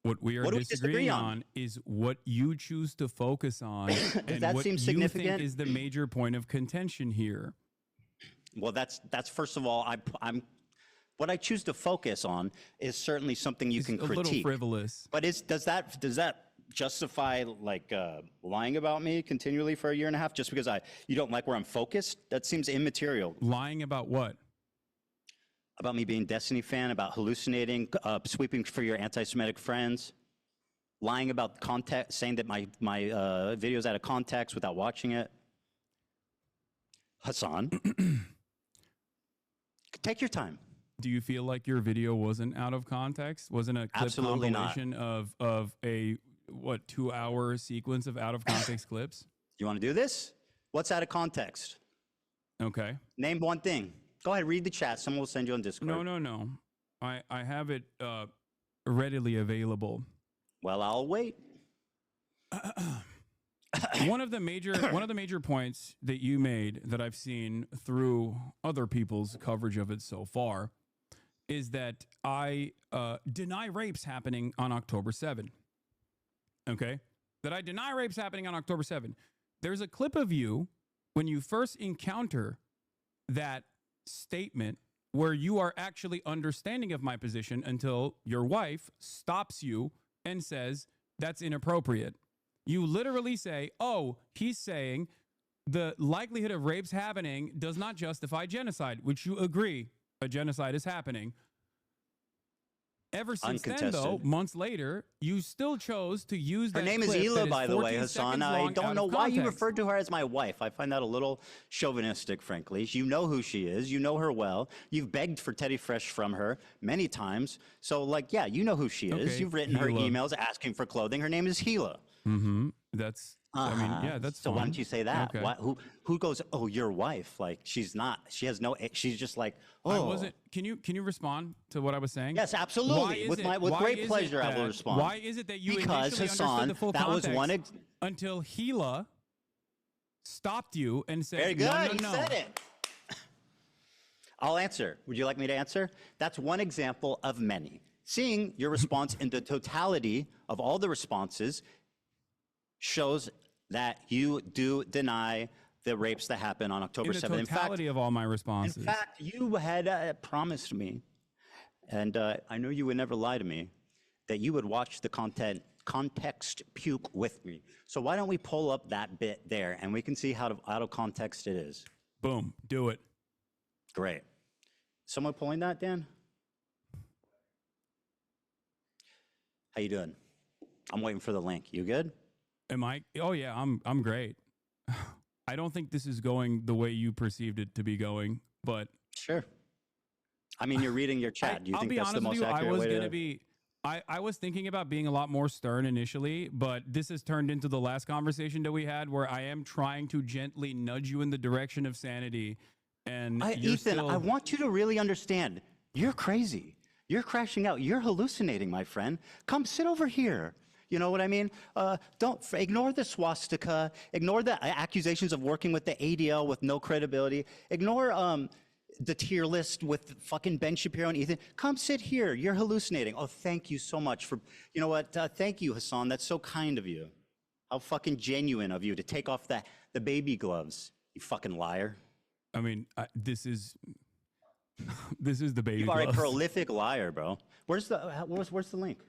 What we are What do we disagree disagreeing on? on is what you choose to focus on and that what seem you significant? think is the major point of contention here. Well, that's first of all, I'm what I choose to focus on is certainly something you It's can a little critique. frivolous. But does that justify like lying about me continually for a year and a half just because you don't like where I'm focused? That seems immaterial. Lying about what? About me being a Destiny fan, about hallucinating, sweeping for your anti-Semitic friends, lying about context, saying that my video's out of context without watching it. Hasan, take your time. Do you feel like your video wasn't out of context? Wasn't a clip Absolutely not. compilation of a 2-hour sequence of out of context clips? You want to do this? What's out of context? Okay. Name one thing. Go ahead, read the chat. Someone will send you on Discord. No. I have it readily available. Well, I'll wait. One of the major points that you made that I've seen through other people's coverage of it so far is that I deny rapes happening on October 7. Okay? That I deny rapes happening on October 7. There's a clip of you when you first encounter that statement where you are actually understanding of my position until your wife stops you and says, that's inappropriate. You literally say, oh, he's saying the likelihood of rapes happening does not justify genocide, which you agree a genocide is happening. Ever since then, though, months later, you still chose to use that Her name is clip Hila, that by the way, 14 Hasan. seconds I long don't out know of why you context. referred to her as my wife. I find that a little chauvinistic, frankly. You know who she is. You know her well. You've begged for Teddy Fresh from her many times. So, like, yeah, you know who she is. Okay, You've written her Hila. emails asking for clothing. Her name is Hila. Mm-hmm. That's, I mean, yeah, that's So fine. why don't you say that? Okay. Why, who goes, oh, your wife? Like, she's not. She has no, she's just like, oh. I wasn't. Can you respond to what I was saying? Yes, Why absolutely. is With it- with why great is it pleasure, I will that- respond. Why is it that you Because, initially Hasan, understood the full that was context one until Hila stopped you and said, Very good. no, He no, no. said it. I'll answer. Would you like me to answer? That's one example of many. Seeing your response in the totality of all the responses shows that you do deny the rapes that happened on October In the 7th. totality of all my responses. In fact, you had promised me, and I know you would never lie to me, that you would watch the context puke with me. So why don't we pull up that bit there, and we can see how out of context it is. Boom, do it. Great. Someone pulling that, Dan? How you doing? I'm waiting for the link. You good? Am I? Oh yeah, I'm great. I don't think this is going the way you perceived it to be going, but Sure. I mean, you're reading your chat. Do you I'll think be that's the honest with most you, accurate way to... I was thinking about being a lot more stern initially, but this has turned into the last conversation that we had where I am trying to gently nudge you in the direction of sanity. And Ethan, I want you to really understand. You're crazy. You're crashing out. You're hallucinating, my friend. Come sit over here. You know what I mean? Don't ignore the swastika. Ignore the accusations of working with the ADL with no credibility. Ignore the tier list with fucking Ben Shapiro and Ethan. Come sit here. You're hallucinating. Oh, thank you so much for, you know what? Thank you, Hasan. That's so kind of you. How fucking genuine of you to take off the baby gloves. You fucking liar. I mean, this is the baby You are gloves. a prolific liar, bro. Where's the link?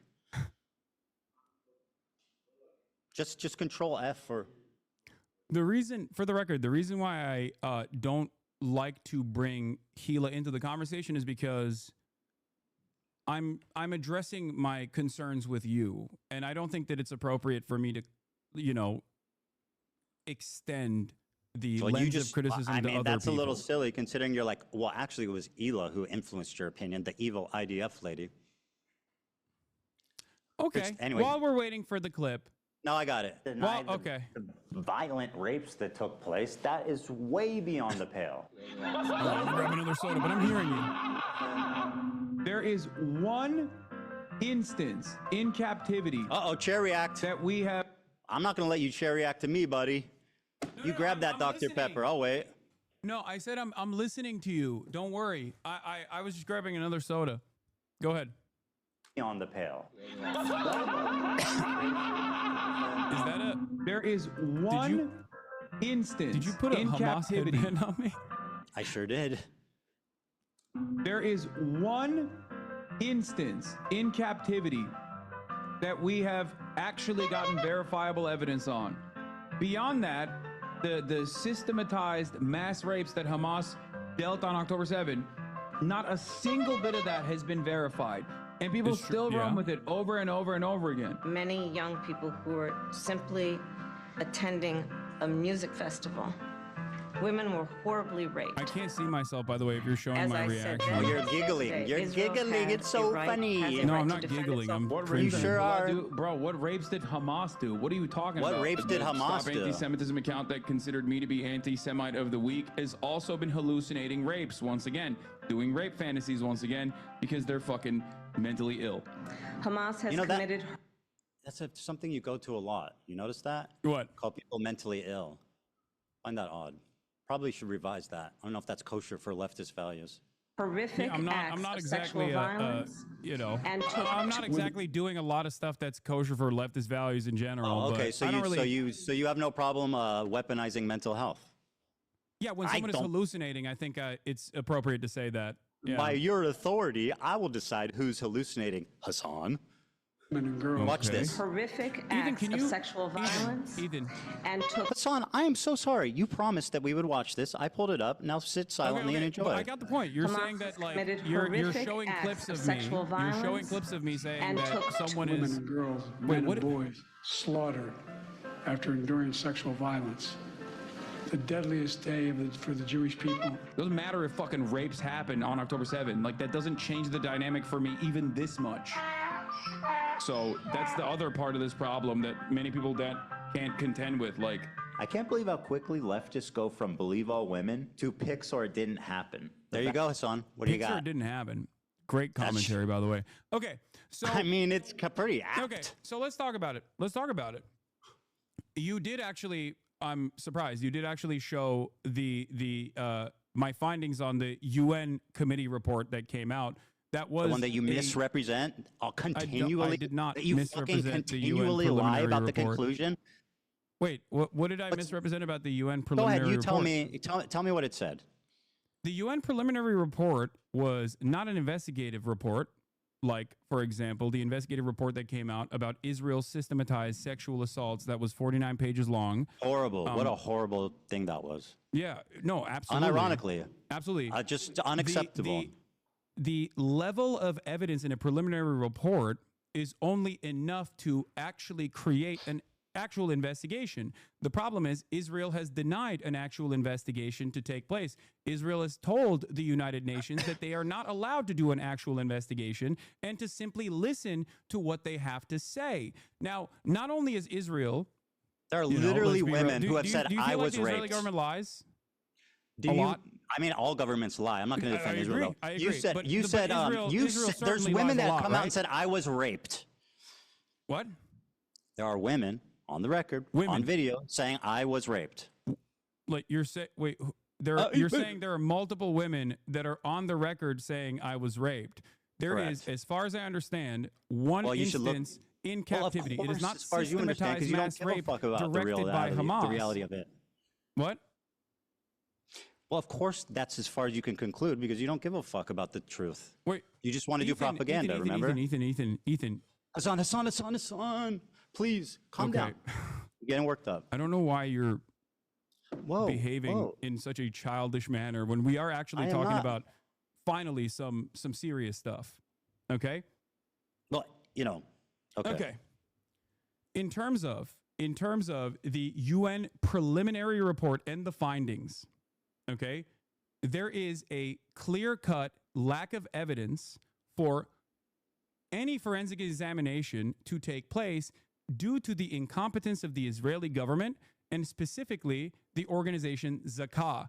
Just control F for. The reason, for the record, the reason why I don't like to bring Gila into the conversation is because I'm addressing my concerns with you, and I don't think that it's appropriate for me to, you know, extend the lens of criticism to other people. That's a little silly considering you're like, well, actually it was Hila who influenced your opinion, the evil IDF lady. Okay. Anyway. While we're waiting for the clip. No, I got it. Well, okay. The violent rapes that took place, that is way beyond the pale. I'll grab another soda, but I'm hearing you. There is one instance in captivity. Chair react. That we have. I'm not going to let you chair react to me, buddy. You grab that Dr. Listening. Pepper. I'll wait. No, I said I'm listening to you. Don't worry. I was just grabbing another soda. Go ahead. On the pale. Is that a? There is one instance. Did you put a in Hamas captivity headband on me? I sure did. There is one instance in captivity that we have actually gotten verifiable evidence on. Beyond that, the systematized mass rapes that Hamas dealt on October 7, not a single bit of that has been verified. And people still run with it over and over and over again. Many young people who are simply attending a music festival. Women were horribly raped. I can't see myself, by the way, if you're showing my reaction. Oh, you're giggling. You're giggling. It's so funny. No, I'm not giggling. I'm You sure are. Bro, what rapes did Hamas do? What are you talking about? What rapes did Hamas Stop do? Anti-Semitism account that considered me to be anti-Semite of the week has also been hallucinating rapes once again, doing rape fantasies once again because they're fucking mentally ill. Hamas has committed. That's something you go to a lot. You notice that? What? Call people mentally ill. Find that odd. Probably should revise that. I don't know if that's kosher for leftist values. Horrific I'm acts not of exactly sexual violence. you know, and I'm not exactly doing a lot of stuff that's kosher for leftist values in general. Oh, okay, but so I don't so you have no problem weaponizing mental health. Yeah, when someone is hallucinating, I think it's appropriate to say that. Yeah. By your authority, I will decide who's hallucinating. Hasan. Women and girls. Watch this. Horrific acts of sexual violence. Ethan. And took. Hasan, I am so sorry. You promised that we would watch this. I pulled it up. Now sit silently and enjoy. But I got the point. You're saying that like you're showing clips of me. You're showing clips of me saying that someone women is. and girls, men and boys slaughtered after enduring sexual violence. The deadliest day for the Jewish people. Doesn't matter if fucking rapes happen on October 7. Like that doesn't change the dynamic for me even this much. So that's the other part of this problem that many people that can't contend with. Like, I can't believe how quickly leftists go from believe all women to pics or it didn't happen. There you go, Hasan. What do you got? Picture it didn't happen. Great commentary, by the way. Okay, so I mean, it's pretty apt. Okay, so let's talk about it. Let's talk about it. You did actually. I'm surprised. You did actually show my findings on the UN committee report that came out. That was the one that you misrepresent continually. I did not that you misrepresent fucking the UN continually lie preliminary about the report. conclusion. Wait, what did I misrepresent about the UN Go preliminary ahead. You report? tell me what it said. The UN preliminary report was not an investigative report. Like, for example, the investigative report that came out about Israel's systematized sexual assaults that was 49 pages long. Horrible. What a horrible thing that was. Yeah, no, absolutely. Unironically. Absolutely. Just unacceptable. The level of evidence in a preliminary report is only enough to actually create an actual investigation. The problem is Israel has denied an actual investigation to take place. Israel has told the United Nations that they are not allowed to do an actual investigation and to simply listen to what they have to say. Now, not only is Israel... There are you know, literally let's be real. women who have do you, said, do you I feel like was the Israeli raped. government lies? Do a you? lot? I mean, all governments lie. I'm not going to defend Israel. agree. Though. I agree. You said, But Israel there's certainly women lies a that lot, come out right? and said, I was raped. What? There are women on the record, on video, saying I was raped. Like you're saying, wait, you're saying there are multiple women that are on the record saying I was raped. There is, Correct. as far as I understand, one instance in captivity. It is not as far as you understand, because systematized you don't mass give a rape fuck about directed by Hamas. the reality of it. What? Well, of course, that's as far as you can conclude because you don't give a fuck about the truth. Wait, you just want to do propaganda, remember? Ethan. Hassan, please, calm down. You're getting worked up. I don't know why you're behaving in such a childish manner when we are actually talking about finally some serious stuff. Okay? Well, you know, okay. In terms of the UN preliminary report and the findings, okay, there is a clear-cut lack of evidence for any forensic examination to take place due to the incompetence of the Israeli government and specifically the organization Zakah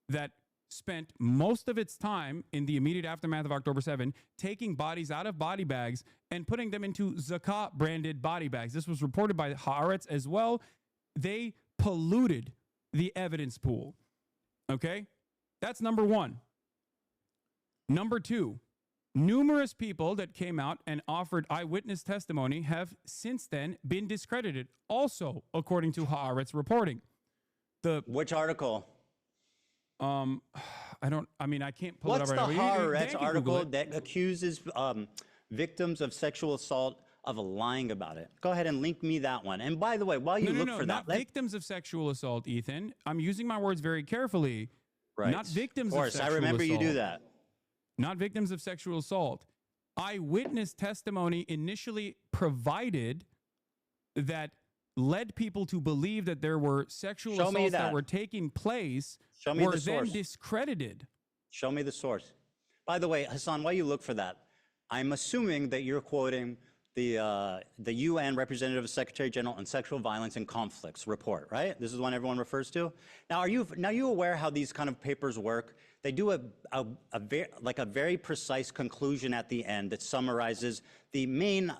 that spent most of its time in the immediate aftermath of October 7 taking bodies out of body bags and putting them into Zakah branded body bags. This was reported by Haaretz as well. They polluted the evidence pool. Okay? That's number one. Number two, numerous people that came out and offered eyewitness testimony have since then been discredited, also according to Haaretz reporting. Which article? I can't pull What's it up right now. What's the Haaretz article that accuses victims of sexual assault of lying about it? Go ahead and link me that one. And by the way, while you look for that, not victims of sexual assault, Ethan. I'm using my words very carefully. Right. Not victims of sexual assault. I remember you do that. Not victims of sexual assault. Eyewitness testimony initially provided that led people to believe that there were sexual assaults that were taking place were then discredited. Show me the source. By the way, Hassan, while you look for that, I'm assuming that you're quoting the UN Representative Secretary General on Sexual Violence and Conflicts report, right? This is one everyone refers to. Now, are you aware how these kind of papers work? They do a very precise conclusion at the end that summarizes the main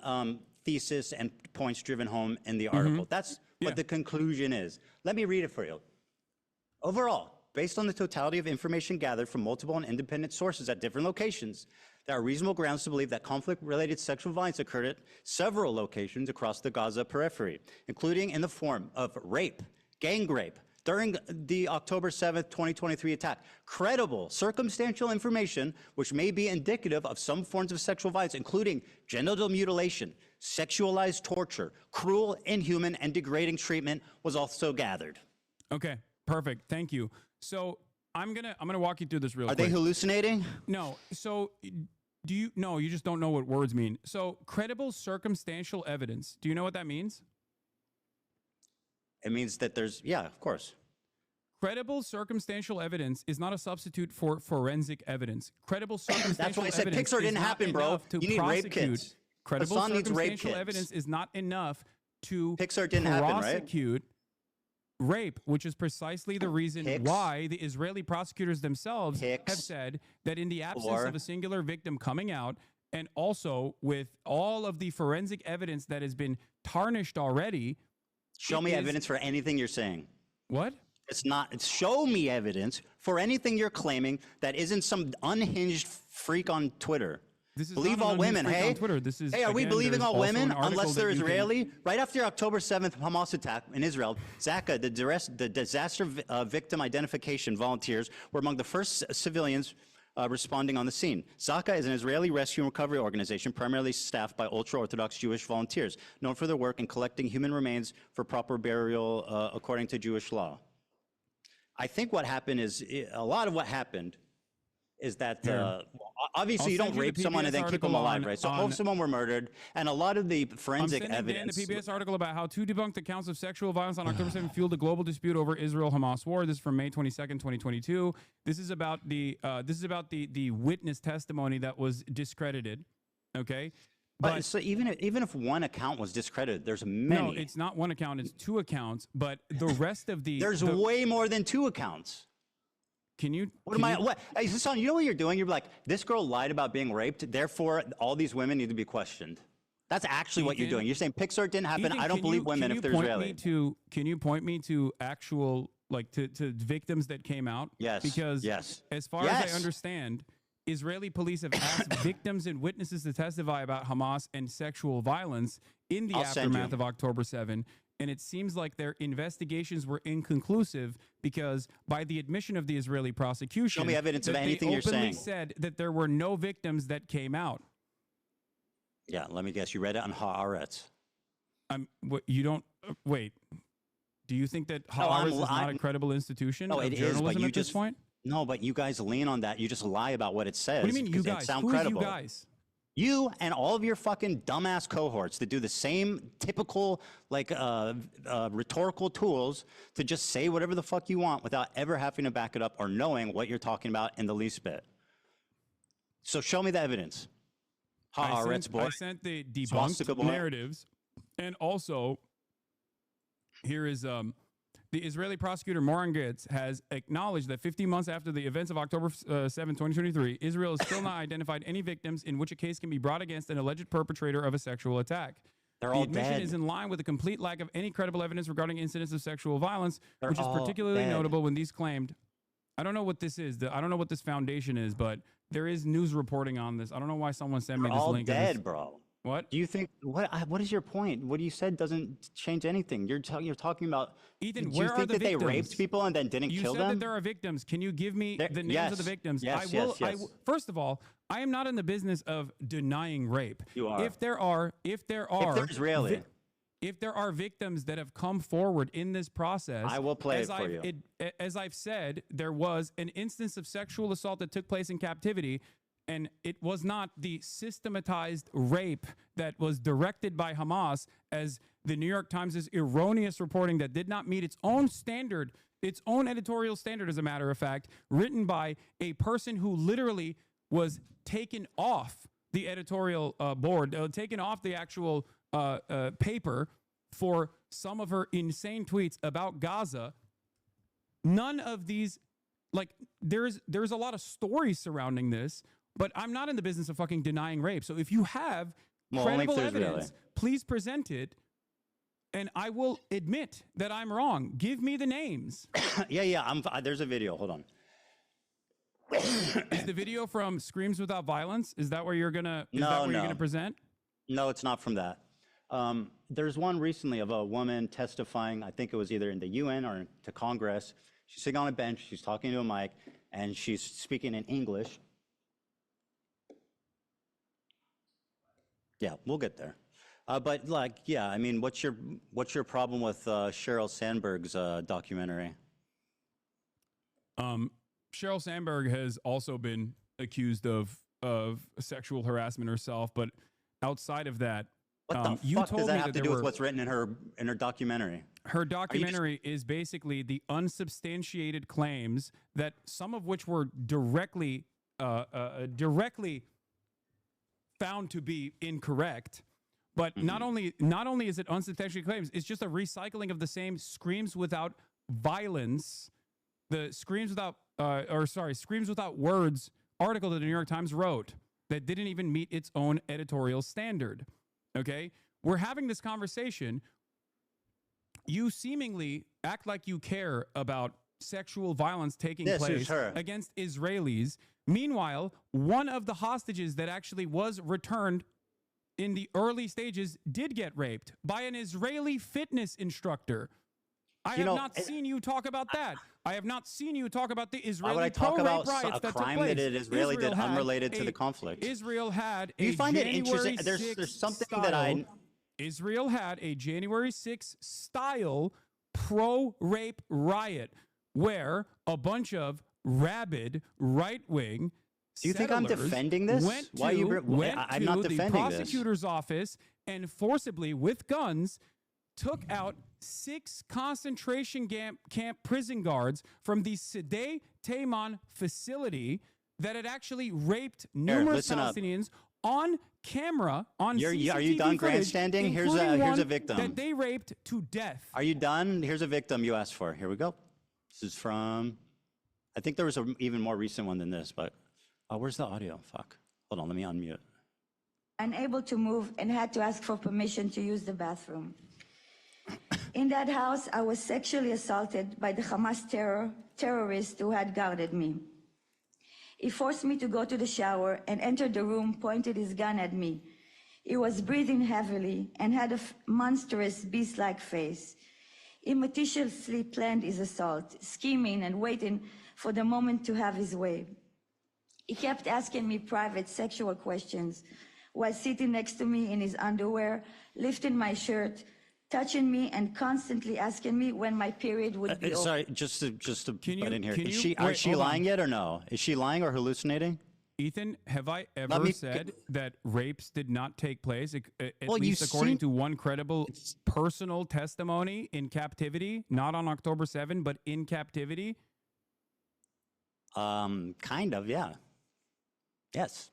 thesis and points driven home in the article. That's what the conclusion is. Let me read it for you. Overall, based on the totality of information gathered from multiple and independent sources at different locations, there are reasonable grounds to believe that conflict-related sexual violence occurred at several locations across the Gaza periphery, including in the form of rape, gang rape, during the October 7th, 2023 attack. Credible, circumstantial information which may be indicative of some forms of sexual violence, including genital mutilation, sexualized torture, cruel, inhuman, and degrading treatment was also gathered. Okay, perfect. Thank you. So I'm gonna walk you through this real quick. Are they hallucinating? No. So no, you just don't know what words mean. So credible circumstantial evidence. Do you know what that means? It means that there's, yeah, of course. Credible circumstantial evidence is not a substitute for forensic evidence. Credible circumstantial That's why I said evidence Pixar didn't is not happen, bro. enough to You need rape prosecute. kits. Credible Hassan needs rape circumstantial kits. evidence is not enough to Pixar didn't happen, right? prosecute rape, which is precisely the reason why the Israeli prosecutors themselves have said that in the absence of a singular victim coming out, and also with all of the forensic evidence that has been tarnished already. Show me evidence for anything you're saying. What? It's show me evidence for anything you're claiming that isn't some unhinged freak on Twitter. Believe all women, hey? This is, hey, are we believing all women unless they're Israeli? Right after October 7th Hamas attack in Israel, Zakah, the disaster victim identification volunteers, were among the first civilians responding on the scene. Zakah is an Israeli rescue and recovery organization primarily staffed by ultra-Orthodox Jewish volunteers, known for their work in collecting human remains for proper burial according to Jewish law. I think what happened is, a lot of what happened is that Obviously, you I'll don't send you rape the someone and PBS then keep them article alive, on- right? So on- both someone were murdered, and a lot of the forensic I'm sending Dan evidence. the PBS article about how 2 debunked accounts of sexual violence on October 7th fueled a global dispute over Israel-Hamas war. This is from May 22nd, 2022. This is about the witness testimony that was discredited. Okay. But so even if one account was discredited, there's many. No, it's not one account, it's 2 accounts, but the rest of there's way more than 2 accounts. Can you? What am I? What? Hey, Hasan, you know what you're doing? You're like, this girl lied about being raped, therefore all these women need to be questioned. That's actually what you're doing. You're saying Pixar didn't happen. Ethan, I don't believe women if they're Israeli. Can you point me to actual, like, to victims that came out? Yes. Because as far as I understand, Israeli police have asked victims and witnesses to testify about Hamas and sexual violence in the aftermath of October 7. And it seems like their investigations were inconclusive because by the admission of the Israeli prosecution, show me evidence of anything you're saying. They openly said that there were no victims that came out. Yeah, let me guess. You read it on Haaretz. You don't wait. Do you think that Haaretz is not a credible institution of journalism at this point? No, but you guys lean on that. You just lie about what it says. What do you mean, you guys? Sound Who credible. is you guys? You and all of your fucking dumbass cohorts that do the same typical rhetorical tools to just say whatever the fuck you want without ever having to back it up or knowing what you're talking about in the least bit. So show me the evidence. I sent the debunked narratives, and also here is the Israeli prosecutor Moran Gitz has acknowledged that 15 months after the events of October 7, 2023, Israel has still not identified any victims in which a case can be brought against an alleged perpetrator of a sexual attack. They're the all admission dead. is in line with a complete lack of any credible evidence regarding incidents of sexual violence, They're which is all particularly dead. notable when these claimed. I don't know what this is. I don't know what this foundation is, but there is news reporting on this. I don't know why someone sent me They're this all link. dead, bro. What? Do you think, what is your point? What you said doesn't change anything. You're talking about, Ethan, do where you are think the that victims? they raped people and then didn't You kill said them? that there are victims. Can you give me the names of the victims? Yes, I will. yes. First of all, I am not in the business of denying rape. You are. If they're Israeli. If there are victims that have come forward in this process, I will play it for you. As I've said, there was an instance of sexual assault that took place in captivity, and it was not the systematized rape that was directed by Hamas, as the New York Times' erroneous reporting that did not meet its own standard, its own editorial standard, as a matter of fact, written by a person who literally was taken off the editorial board, taken off the actual paper for some of her insane tweets about Gaza. None of these, like, there's a lot of stories surrounding this, but I'm not in the business of fucking denying rape. So if you have credible evidence, please present it, and I will admit that I'm wrong. Give me the names. Yeah. There's a video. Hold on. Is the video from Screams Without Violence? Is that where you're gonna? You're gonna present? No, it's not from that. There's one recently of a woman testifying. I think it was either in the UN or to Congress. She's sitting on a bench. She's talking to a mic, and she's speaking in English. Yeah, we'll get there. But like, yeah, I mean, what's your problem with Sheryl Sandberg's documentary? Sheryl Sandberg has also been accused of sexual harassment herself, but outside of that, What the you fuck told does that me have to do with what's written in her documentary? Her documentary is basically the unsubstantiated claims that some of which were directly found to be incorrect. But not only is it unsubstantiated claims, it's just a recycling of the same Screams Without Violence, the Screams Without Words article that the New York Times wrote that didn't even meet its own editorial standard. Okay? We're having this conversation. You seemingly act like you care about sexual violence taking place against Israelis. Meanwhile, one of the hostages that actually was returned in the early stages did get raped by an Israeli fitness instructor. I have not seen you talk about that. I have not seen you talk about the Israeli pro-rape riots that took place. A crime that Israeli did unrelated to the conflict. Israel had you find it interesting? There's something that Israel had a January 6th style pro-rape riot where a bunch of rabid right-wing Do you think I'm settlers defending this? Went Why to, you? went I'm to not the defending prosecutor's office and forcibly, with guns, took out 6 concentration camp prison guards from the Sede Taman facility that had actually raped numerous Palestinians on camera, on CCTV Are you done footage, grandstanding? Here's including a victim that they raped to death. Are you done? Here's a victim you asked for. Here we go. This is from, I think there was an even more recent one than this, but where's the audio? Fuck. Hold on, let me unmute. Unable to move and had to ask for permission to use the bathroom. In that house, I was sexually assaulted by the Hamas terrorist who had guarded me. He forced me to go to the shower and entered the room, pointed his gun at me. He was breathing heavily and had a monstrous beast-like face. He meticulously planned his assault, scheming and waiting for the moment to have his way. He kept asking me private sexual questions while sitting next to me in his underwear, lifting my shirt, touching me, and constantly asking me when my period would be over. Sorry, just to put in here. Is wait, she lying yet or no? Is she lying or hallucinating? Ethan, have I ever said that rapes did not take place, at least according to one credible personal testimony in captivity, not on October 7, but in captivity? Kind of, yeah. Yes.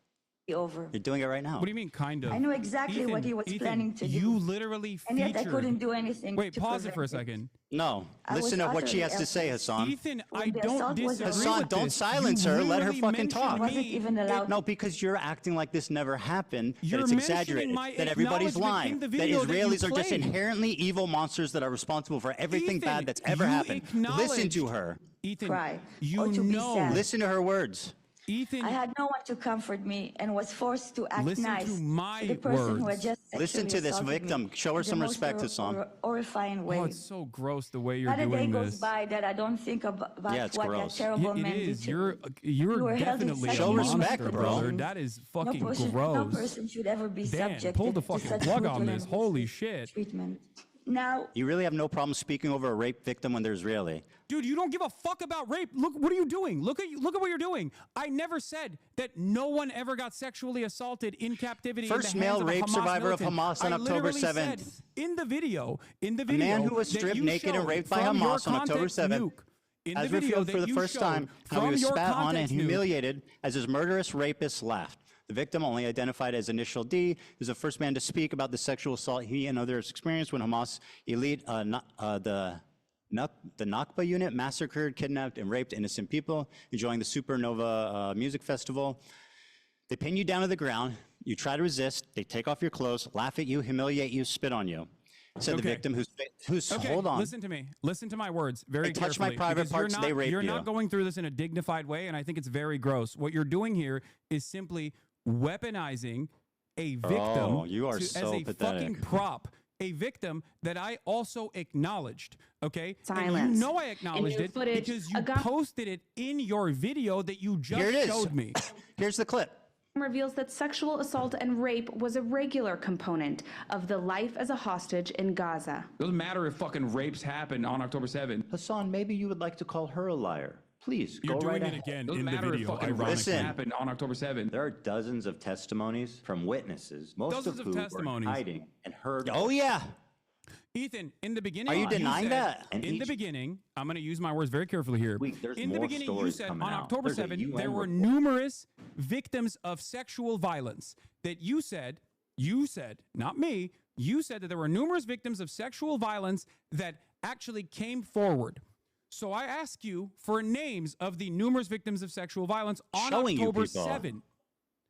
Over. You're doing it right now. What do you mean, kind of? I knew exactly what he was planning to do. You literally featured. And yet I couldn't do anything. Wait, pause it for a second. No, listen to what she has to say, Hassan. Ethan, I don't disagree Hassan, with don't this. silence her. Let her fucking talk. Wasn't even allowed. No, because you're acting like this never happened. You're that it's exaggerated. mentioning my That everybody's lying. acknowledgement in the That video that you Israelis are just played. inherently evil monsters that are responsible for everything Ethan, bad that's ever you happened. Listen to acknowledged- her. Ethan, Cry, you or to be know. sad. Listen to her words. Ethan, I had no one to comfort me and was forced to act Listen nice to my the person who had words. just Listen to this sexually victim. assaulted me Show her in the some most respect, Hassan. horrifying way. Oh, it's so gross the way you're Not a day doing goes this. by that I don't think about Yeah, it's what gross. that terrible It man did is. to You're me. You were held in definitely a such Show monster, respect, bro. brother. That is fucking No gross. person should ever be Dan, subjected pull the to fucking such plug on brutal this. and Holy ruthless shit. treatment. Now, You really have no problem speaking over a rape victim when they're Israeli. Dude, you don't give a fuck about rape. Look, what are you doing? Look at what you're doing. I never said that no one ever got sexually assaulted in captivity. First in the hands male of a rape Hamas survivor of militant. Hamas on I October literally said 7th. in the video, A man who was that stripped you naked and showed raped by from your Hamas on October context 7th, nuke, in as the video revealed for that the you first showed time, how he from was your spat on and context nuke, humiliated as his murderous rapist laughed. The victim, only identified as Initial D, is the first man to speak about the sexual assault he and others experienced when Hamas elite, the Nakba unit massacred, kidnapped, and raped innocent people enjoying the Supernova music festival. They pin you down to the ground. You try to resist. They take off your clothes, laugh at you, humiliate you, spit on you. Said the victim who's Okay, hold on. listen to me. Listen to my words very They touch my carefully. private because you're parts, not, they rape You're you. not going through this in a dignified way, and I think it's very gross. What you're doing here is simply weaponizing a victim Oh, you are as so a pathetic. fucking prop. A victim that I also acknowledged, okay? Silence. And you know I acknowledged new it footage, because you a gun- posted it in your video that you just Here it is. showed me. Here's the clip. reveals that sexual assault and rape was a regular component of the life as a hostage in Gaza. Doesn't matter if fucking rapes happen on October 7th. Hassan, maybe you would like to call her a liar. Please, You're go doing right it ahead. again Doesn't in the matter if video. fucking ironically. rapes happen on October 7th. There are dozens of testimonies from witnesses, most Dozens of of who testimonies. were hiding and heard. Oh, yeah. Ethan, in the beginning, Are you denying said, that? And in the each- beginning, I'm going to use my words very carefully here. There's in the more beginning, you stories said on coming out. October There's a 7, UN there were report. numerous victims of sexual violence that you said, not me, you said that there were numerous victims of sexual violence that actually came forward. So I ask you for names of the numerous victims of sexual violence on Showing you October people. 7.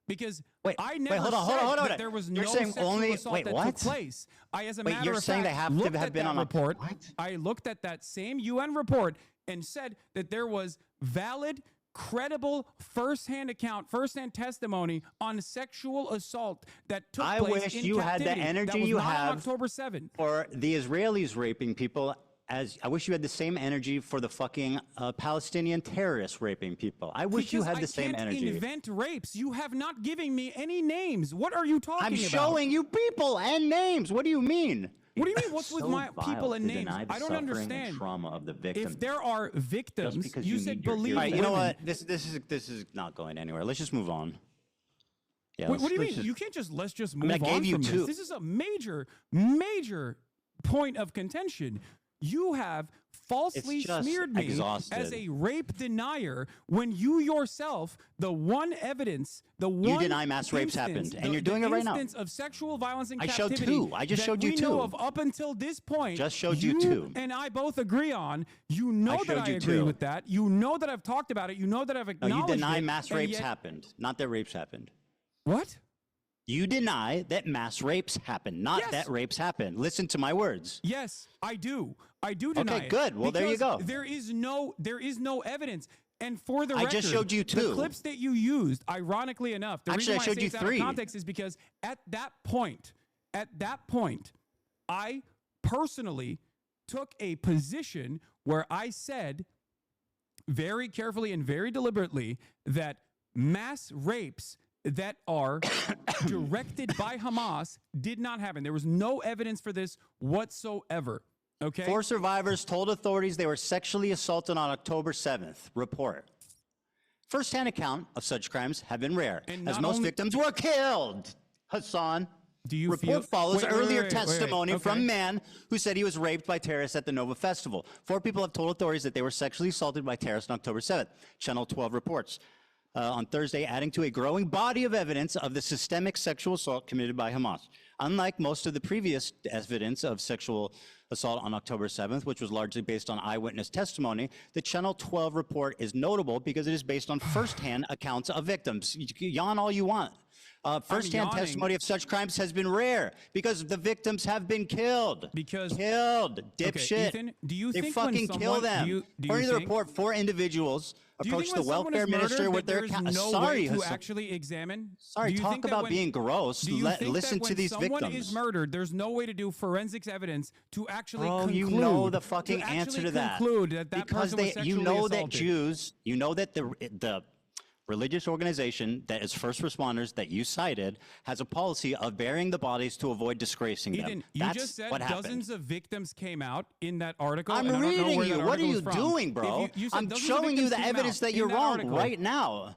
Because Wait, I wait, never hold on, hold on, said hold on. that there was You're no saying sexual only- assault wait, that what? took place. I, as a Wait, matter you're of saying fact, they have to looked have at been that on a- report. what? I looked at that same UN report and said that there was valid, credible, firsthand testimony on sexual assault that took I place wish in you had the captivity. energy that was you not on have October 7. for the Israelis raping people. As I wish you had the same energy for the fucking Palestinian terrorists raping people. I wish you had the same I can't energy. invent rapes. You have not given me any names. What are you talking I'm about? showing you people and names. What do you mean? What do you mean? What's with So my vile people and to names? deny the I don't suffering and understand. trauma of the victims. If there are victims, because you you said need your believe All right, you know women. what? This is not going anywhere. Let's just move on. Yeah. What do you let's mean? just- You can't just let's just I move mean, I on gave you from two. this. This is a major point of contention. You have falsely It's just smeared me exhausted. as a rape denier when you yourself, the one evidence, the one You deny mass rapes instance, happened, and you're doing it right now. instance of sexual violence and I showed captivity two. I just that showed you we know two. of up until this point. Just showed you two. And I both agree on. You know that showed I you agree two. with that. You know that I've talked about it. You know that I've No, acknowledged you deny it, mass and rapes yet- happened, not that rapes happened. What? You deny that mass rapes happened, not Yes. that rapes happened. Listen to my words. Yes, I do. I do deny Okay, it. good. Well, there you Because go. There is no evidence. And for the I record, just showed you the two. clips that you used, ironically enough, the Actually, reason I why showed say you it's out of three. context is because at that point, I personally took a position where I said very carefully and very deliberately that mass rapes that are directed by Hamas did not happen. There was no evidence for this whatsoever. Okay. 4 survivors told authorities they were sexually assaulted on October 7th. Report. First-hand account of such crimes have been rare, And as not most only- victims were killed. Hassan. Do you Report feel- follows wait, earlier wait, testimony from a okay. man who said he was raped by terrorists at the Nova Festival. 4 people have told authorities that they were sexually assaulted by terrorists on October 7th. Channel 12 reports. On Thursday, adding to a growing body of evidence of the systemic sexual assault committed by Hamas. Unlike most of the previous evidence of sexual assault on October 7th, which was largely based on eyewitness testimony, the Channel 12 report is notable because it is based on firsthand accounts of victims. You can yawn all you want. Firsthand yawning. testimony of such crimes has been rare because the victims have been killed. Killed, dipshit. Ethan, do you they think when fucking kill someone- them? do you According to the think- report, 4 individuals Do you think approached the when someone welfare is murdered minister with that their there's account. no Sorry, way to Hassan. actually examine? Sorry, Do you talk think that about when- being gross. Do you think Listen that to when these someone victims. is murdered, there's no way to do forensics evidence to actually Bro, conclude? you know the fucking to answer actually to that. conclude that because person was you sexually know that assaulted. Jews, you know that the religious organization that is first responders that you cited has a policy of burying the bodies to avoid disgracing them. Ethan, you That's just said what happened. dozens of victims came out in that article. I'm and I don't know reading where you. that What are article you is from. doing, If bro? you said I'm dozens of showing you victims the came evidence out that in you're wrong article. right now.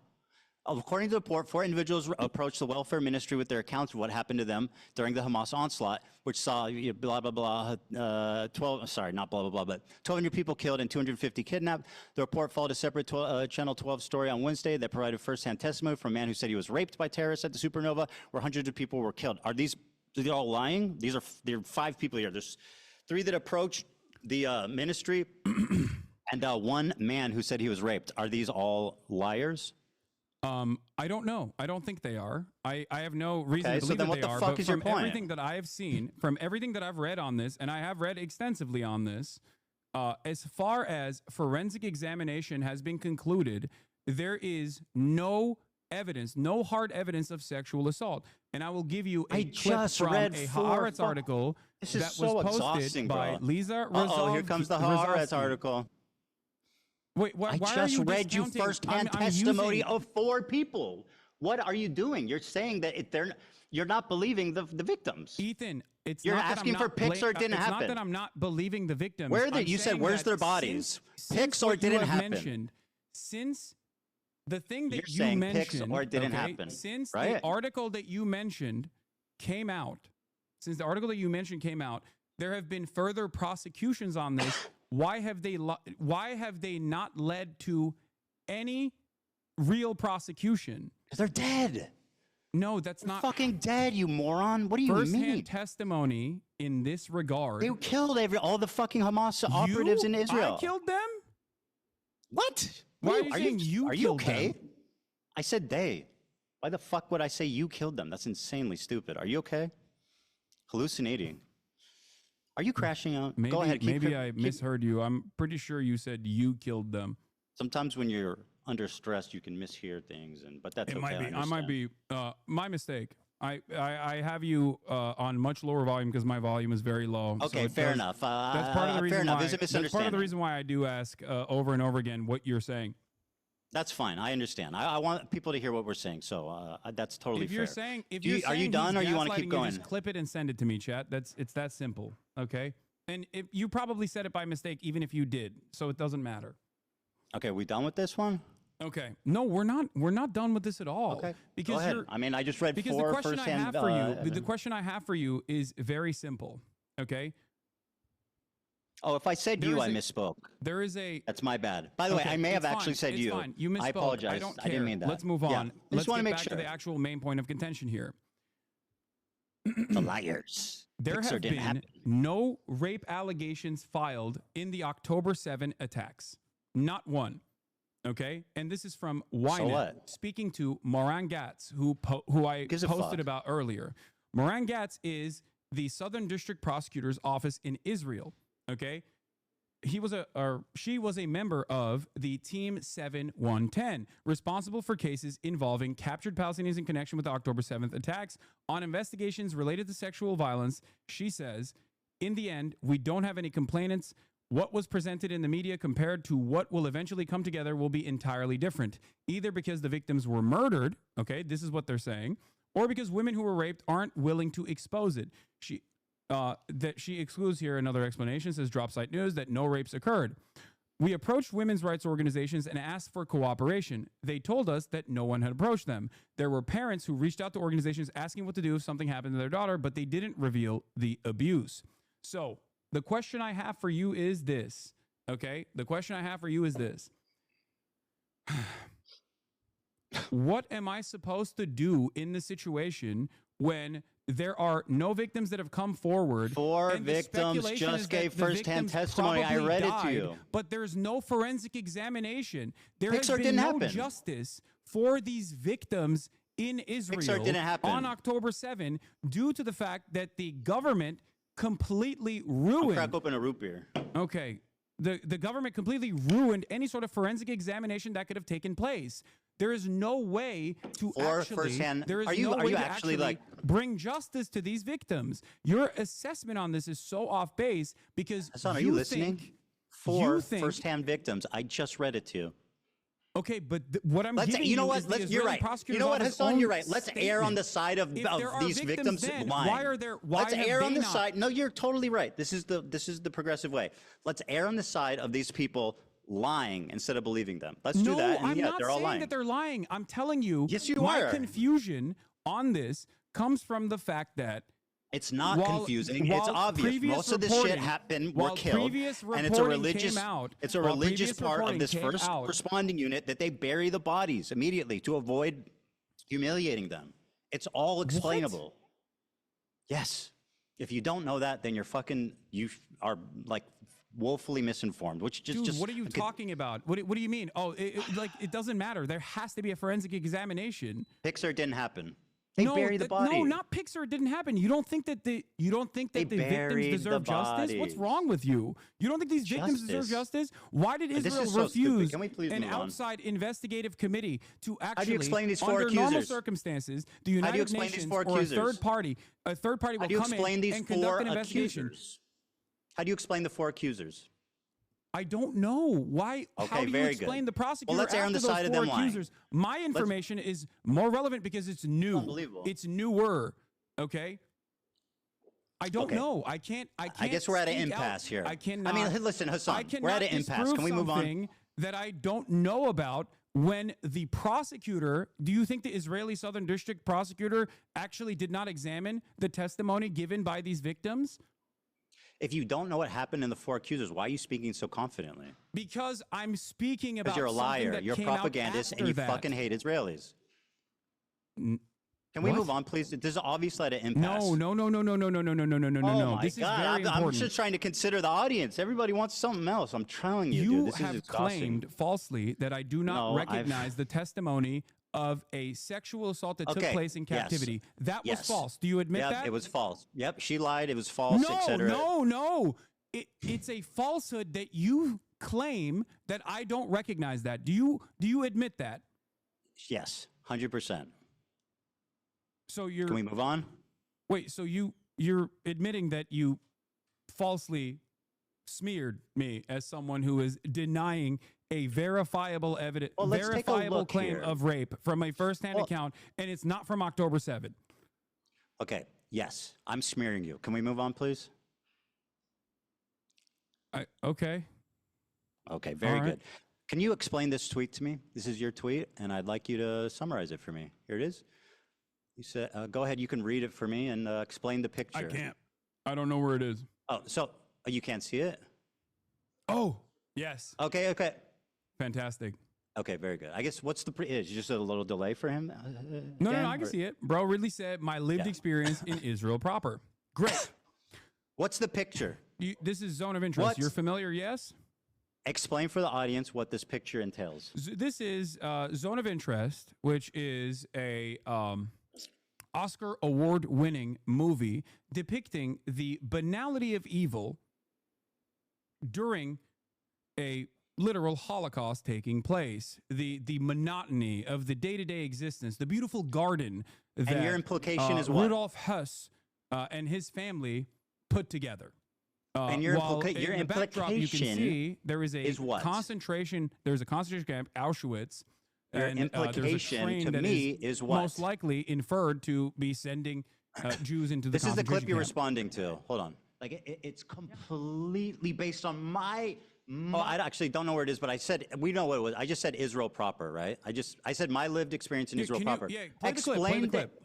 According to the report, 4 individuals approached the welfare ministry with their accounts of what happened to them during the Hamas onslaught, which saw blah, blah, blah, 12, sorry, not blah, blah, blah, but 1,200 people killed and 250 kidnapped. The report followed a separate Channel 12 story on Wednesday that provided firsthand testimony from a man who said he was raped by terrorists at the supernova, where hundreds of people were killed. Are these all lying? There are 5 people here. There's 3 that approached the ministry and 1 man who said he was raped. Are these all liars? I don't know. I don't think they are. I have no reason Okay, to so believe then that what they the are. fuck But is your from point? everything that I have seen, from everything that I've read on this, and I have read extensively on this, as far as forensic examination has been concluded, there is no evidence, no hard evidence of sexual assault. And I will give you a clip just from read a 4 Haaretz article This that is so was posted exhausting, by bro. Lisa Uh-oh, here comes the Haaretz Rozovsky. article. Wait, why I are just you read you discounting- firsthand I'm testimony using- of 4 people. What are you doing? You're saying that you're not believing the victims. Ethan, it's You're not that I'm asking for not pics or it didn't it's happen. not that I'm not believing the victims. Where did I'm you said saying where's that their bodies? since Pics or what it didn't you have happen? mentioned, since the thing that You're you saying mentioned, pics or it didn't okay, happen, since right? the article that you mentioned came out, there have been further prosecutions on this. Why have they not led to any real prosecution? Because they're dead. No, that's not fucking dead, you moron. What do you First-hand mean? testimony in this regard. They killed all the fucking Hamas operatives in Israel. I killed them? What? Why are you saying you Are you killed okay? them? I said they. Why the fuck would I say you killed them? That's insanely stupid. Are you okay? Hallucinating. Are you crashing out? Maybe, Go ahead. I misheard you. I'm pretty sure you said you killed them. Sometimes when you're under stress, you can mishear things, but that's It okay. might be. I understand. might be. My mistake. I have you on much lower volume because my volume is very low. Okay, it fair does- enough. That's part of the reason fair enough. why. It's a That's part of the misunderstanding. reason why I do ask over and over again what you're saying. That's fine. I understand. I want people to hear what we're saying. So that's totally If you're fair. saying, Are you done, or you want to keep going? Just clip it and send it to me, chat. It's that simple. Okay. And if you probably said it by mistake, even if you did, so it doesn't matter. Okay, we done with this one? Okay. No, we're not. We're not done with this at all. Okay. Because Go ahead. I mean, I just read because four the question I have firsthand. for you, the question I have for you is very simple. Okay. Oh, if I said There you, is I a- misspoke. There is a. That's my bad. By the way, Okay, I may have it's actually fine. said It's you. fine. You misspoke. I apologize. I don't care. I didn't mean that. Let's move Yeah. on. Just Let's want to get make back sure. to the actual main point of contention here. The liars. There Pixar have didn't been happen. no rape allegations filed in the October 7 attacks. Not one. Okay? And this is from Ynet, what? speaking to Moran Gatz, who I Gives a posted fuck. about earlier. Moran Gatz is the Southern District Prosecutor's Office in Israel. Okay? She was a member of the Team 7110, responsible for cases involving captured Palestinians in connection with the October 7th attacks. On investigations related to sexual violence, she says, in the end, we don't have any complainants. What was presented in the media compared to what will eventually come together will be entirely different, either because the victims were murdered, okay, this is what they're saying, or because women who were raped aren't willing to expose it. That she excludes here another explanation, says Dropsite News, that no rapes occurred. We approached women's rights organizations and asked for cooperation. They told us that no one had approached them. There were parents who reached out to organizations asking what to do if something happened to their daughter, but they didn't reveal the abuse. So the question I have for you is this, okay? The question I have for you is this. What am I supposed to do in the situation when there are no victims that have come forward? Four and the victims speculation just is that gave the firsthand victims testimony. I probably read it to died, you. But there's no forensic examination. There Pixar has been didn't no happen. justice for these victims in Israel didn't happen. on October 7 due to the fact that the government completely ruined. Crack open a root beer. Okay. The government completely ruined any sort of forensic examination that could have taken place. There is no way to Or actually, firsthand- there is are you- no are way you to actually, like- bring justice to these victims. Your assessment on this is so off base because Hassan, are you listening? think- Four you think- firsthand victims. I just read it to you. Okay, but what I'm Let's, giving you know you what? is the Let's, you're Israeli right. prosecutor's You know what, office Hassan? own You're right. Let's err on the statement. side of If there are these victims then, lying. why are there? Why Let's have err on they the not? side. No, you're totally right. This is the progressive way. Let's err on the side of these people lying instead of believing them. Let's do that. And I'm yeah, not they're all saying lying. that they're lying. I'm telling you, Yes, you my are. confusion on this comes from the fact that It's not confusing. It's while obvious. previous Most of this shit reporting- happened, were while killed, previous and it's a reporting religious. came out- It's a while religious previous part of reporting this came first out- responding unit that they bury the bodies immediately to avoid humiliating them. It's all explainable. Yes. If you don't know that, then you are like woefully misinformed. Which Dude, just what are you talking about? What do you mean? Oh, it doesn't matter. There has to be a forensic examination. Pixar didn't happen. They bury the body. No, not Pixar. It didn't happen. You don't think that the victims buried deserve the justice? What's bodies. wrong with you? You don't think these victims deserve justice? Why did This Israel is so stupid. refuse Can we please an move on? outside investigative committee to actually, do you explain these four under normal accusers? circumstances, the How do you United explain these Nations four or a accusers? third party will How do you come explain in these and conduct four an investigation? accusers? How do you explain the four accusers? I don't know why. How Okay, do you very explain good. the prosecutor Well, let's err on after the side those of four them lying. accusers? My information is more relevant because it's new. Unbelievable. It's newer. Okay. I don't know. I can't. I guess we're at an speak out. impasse here. I cannot. I mean, listen, Hassan, I cannot we're at an impasse. disprove Can we move on? something that I don't know about when the prosecutor, do you think the Israeli Southern District prosecutor actually did not examine the testimony given by these victims? If you don't know what happened in the four accusers, why are you speaking so confidently? Because I'm speaking about Because you're a something liar. that You're a came out propagandist, and after you that. fucking hate Israelis. Can we What? move on, please? There's obviously an impasse. No. Oh my This is God! very I'm important. just trying to consider the audience. Everybody wants something else. I'm telling you, dude, this is have exhausting. claimed falsely that I do not No, I've- recognize the testimony of a sexual assault that took Okay, place in yes. captivity. That was Yes. false. Do you admit Yep, that? it was false. Yep, she lied. It was false, etc. No. It's a falsehood that you claim that I don't recognize that. Do you admit that? Yes, 100%. So you're Can we move on? Wait, so you're admitting that you falsely smeared me as someone who is denying a verifiable evidence, Well, let's take a verifiable look claim here. of rape from a first-hand account, and it's not from October 7th. Okay. Yes, I'm smearing you. Can we move on, please? Okay. Okay, very All right. good. Can you explain this tweet to me? This is your tweet, and I'd like you to summarize it for me. Here it is. You said, go ahead, you can read it for me and explain the picture. I can't. I don't know where it is. Oh, so you can't see it? Oh, yes. Okay, okay. Fantastic. Okay, very good. I guess what's the is just a little delay for him? No, Dan, I can or- see it. Bro really said my lived experience in Israel proper. Great. What's the picture? This is zone of interest. What? You're familiar, yes? Explain for the audience what this picture entails. This is Zone of Interest, which is a Oscar award-winning movie depicting the banality of evil during a literal Holocaust taking place, the monotony of the day-to-day existence, the beautiful garden that And your implication is what? Rudolf Hess and his family put together. And your while your in the backdrop, you can implication see there is a is what? concentration. There's a concentration camp, Auschwitz. Your and, there's a implication train to that me is what? most likely inferred to be sending Jews into the This is the clip concentration you're camp. responding to. Hold on. Like it's completely based on my. Oh, I actually don't know where it is, but I said we know what it was. I just said Israel proper, right? I said my lived experience in Israel Can you- proper. yeah, play the clip, play the clip.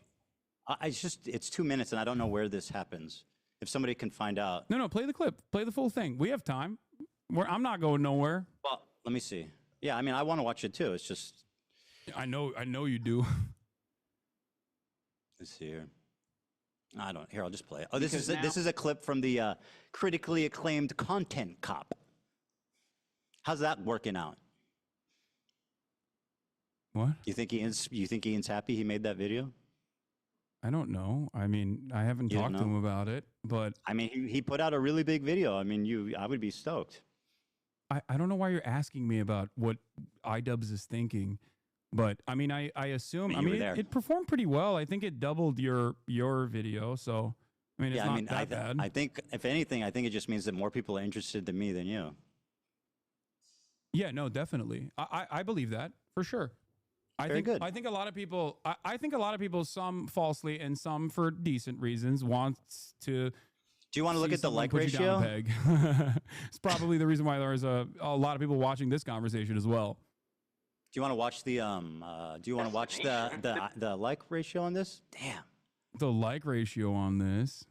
It's 2 minutes, and I don't know where this happens. If somebody can find out. No, play the clip. Play the full thing. We have time. I'm not going nowhere. Well, let me see. Yeah, I mean, I want to watch it too. It's just. I know you do. Let's see here. I don't. Here, I'll just play it. Oh, this is a clip from the critically acclaimed Content Cop. How's that working out? What? You think Ian's happy he made that video? I don't know. I mean, I haven't You don't talked to know? him about it, but I mean, he put out a really big video. I mean, I would be stoked. I don't know why you're asking me about what iDubbbz is thinking. But I mean, I assume. You were there. It performed pretty well. I think it doubled your video. So I mean, it's not that bad. I think if anything, I think it just means that more people are interested in me than you. Yeah, no, definitely. I believe that for sure. Very good. I think a lot of people. I think a lot of people, some falsely and some for decent reasons, wants to. Do you want to look see at the someone like put you down a ratio? peg. It's probably the reason why there's a lot of people watching this conversation as well. Do you want to watch the the like ratio on this? Damn. The like ratio on this.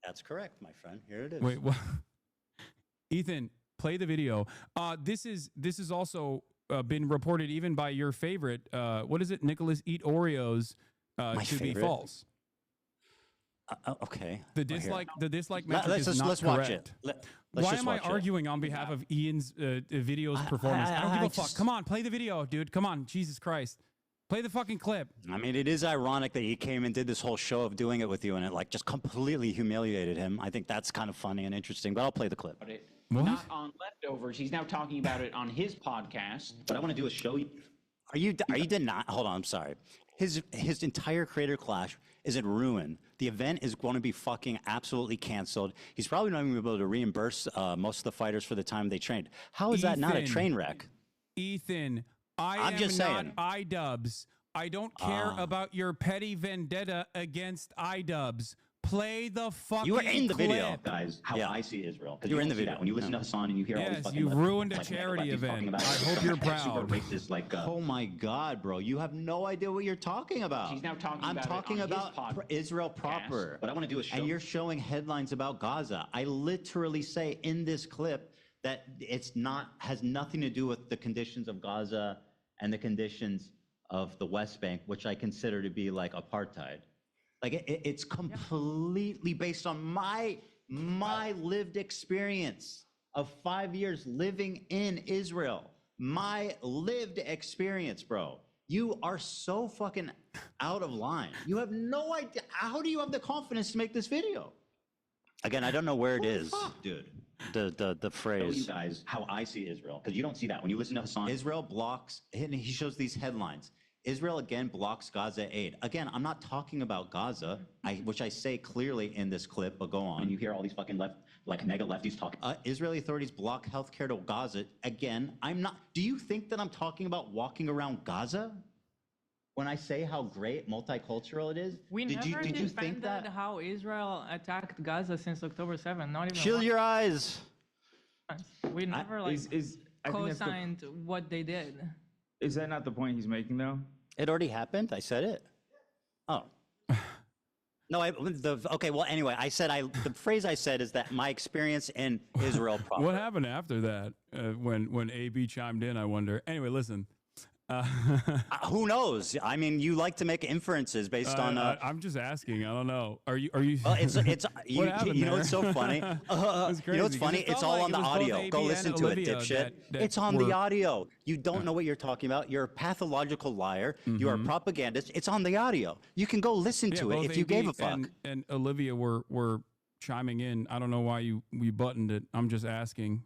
That's correct, my friend. Here it is. Wait, what? Ethan, play the video. This is also been reported even by your favorite. What is it? Nicholas Eat Oreos to be favorite? false. Okay. The Well, here. dislike metric Let's is not let's correct. watch it. Let's Why just am I watch it. arguing on behalf of Ian's video's performance? I don't give a fuck. Come on, play the video, dude. Come on, Jesus Christ. Play the fucking clip. I mean, it is ironic that he came and did this whole show of doing it with you, and it like just completely humiliated him. I think that's kind of funny and interesting, but I'll play the clip. Not on leftovers. He's now talking about it on his podcast. What I want to do is show you. Are you denying? Hold on, I'm sorry. His entire creator clash is in ruin. The event is going to be fucking absolutely canceled. He's probably not even going to be able to reimburse most of the fighters for the time they trained. How is that not a Ethan. train wreck? Ethan, I'm I'm just not saying. iDubbbz. I don't care about your petty vendetta against iDubbbz. Play the fucking You were in the clip. video. Guys, how Yeah. I see Israel. 'Cause You were in don't the see video. that. When you listen to Hasan and you hear all these Yes, fucking you've lefties, ruined a like, charity lefties talking event. about I so hope much you're super proud. racist, like, Oh my God, bro! You have no idea what you're talking about. He's now talking I'm about it talking on his about Israel proper. What I want to do is show. And you're showing headlines about Gaza. I literally say in this clip that has nothing to do with the conditions of Gaza and the conditions of the West Bank, which I consider to be like apartheid. Like it's completely based on my lived experience of 5 years living in Israel. My lived experience, bro. You are so fucking out of line. You have no idea. How do you have the confidence to make this video? Again, I don't know where it is, dude. The Show phrase. you guys how I see Israel, because you don't see that when you listen to Hasan. Israel blocks, and he shows these headlines. Israel again blocks Gaza aid. Again, I'm not talking about Gaza, which I say clearly in this clip, but go on. And you hear all these fucking mega lefties talking. Israeli authorities block healthcare to Gaza. Again, I'm not. Do you think that I'm talking about walking around Gaza when I say how great multicultural it is? We did you think defended that? how Israel attacked Gaza since October 7th. Not even Shield your eyes. We never co-signed what they did. Is that not the point he's making, though? It already happened. I said it. Oh. No, okay. Well, anyway, the phrase I said is that my experience in Israel proper. What happened after that? When AB chimed in, I wonder. Anyway, listen. Who knows? I mean, you like to make inferences based on. I'm just asking. I don't know. Are you? Well, it's you know it's so funny. It's you know what's funny? It's all on the audio. Go listen to it, dipshit. It's on the audio. You don't know what you're talking about. You're a pathological liar. You are a propagandist. It's on the audio. You can go listen to it if you gave a fuck. And Olivia were chiming in. I don't know why we buttoned it. I'm just asking.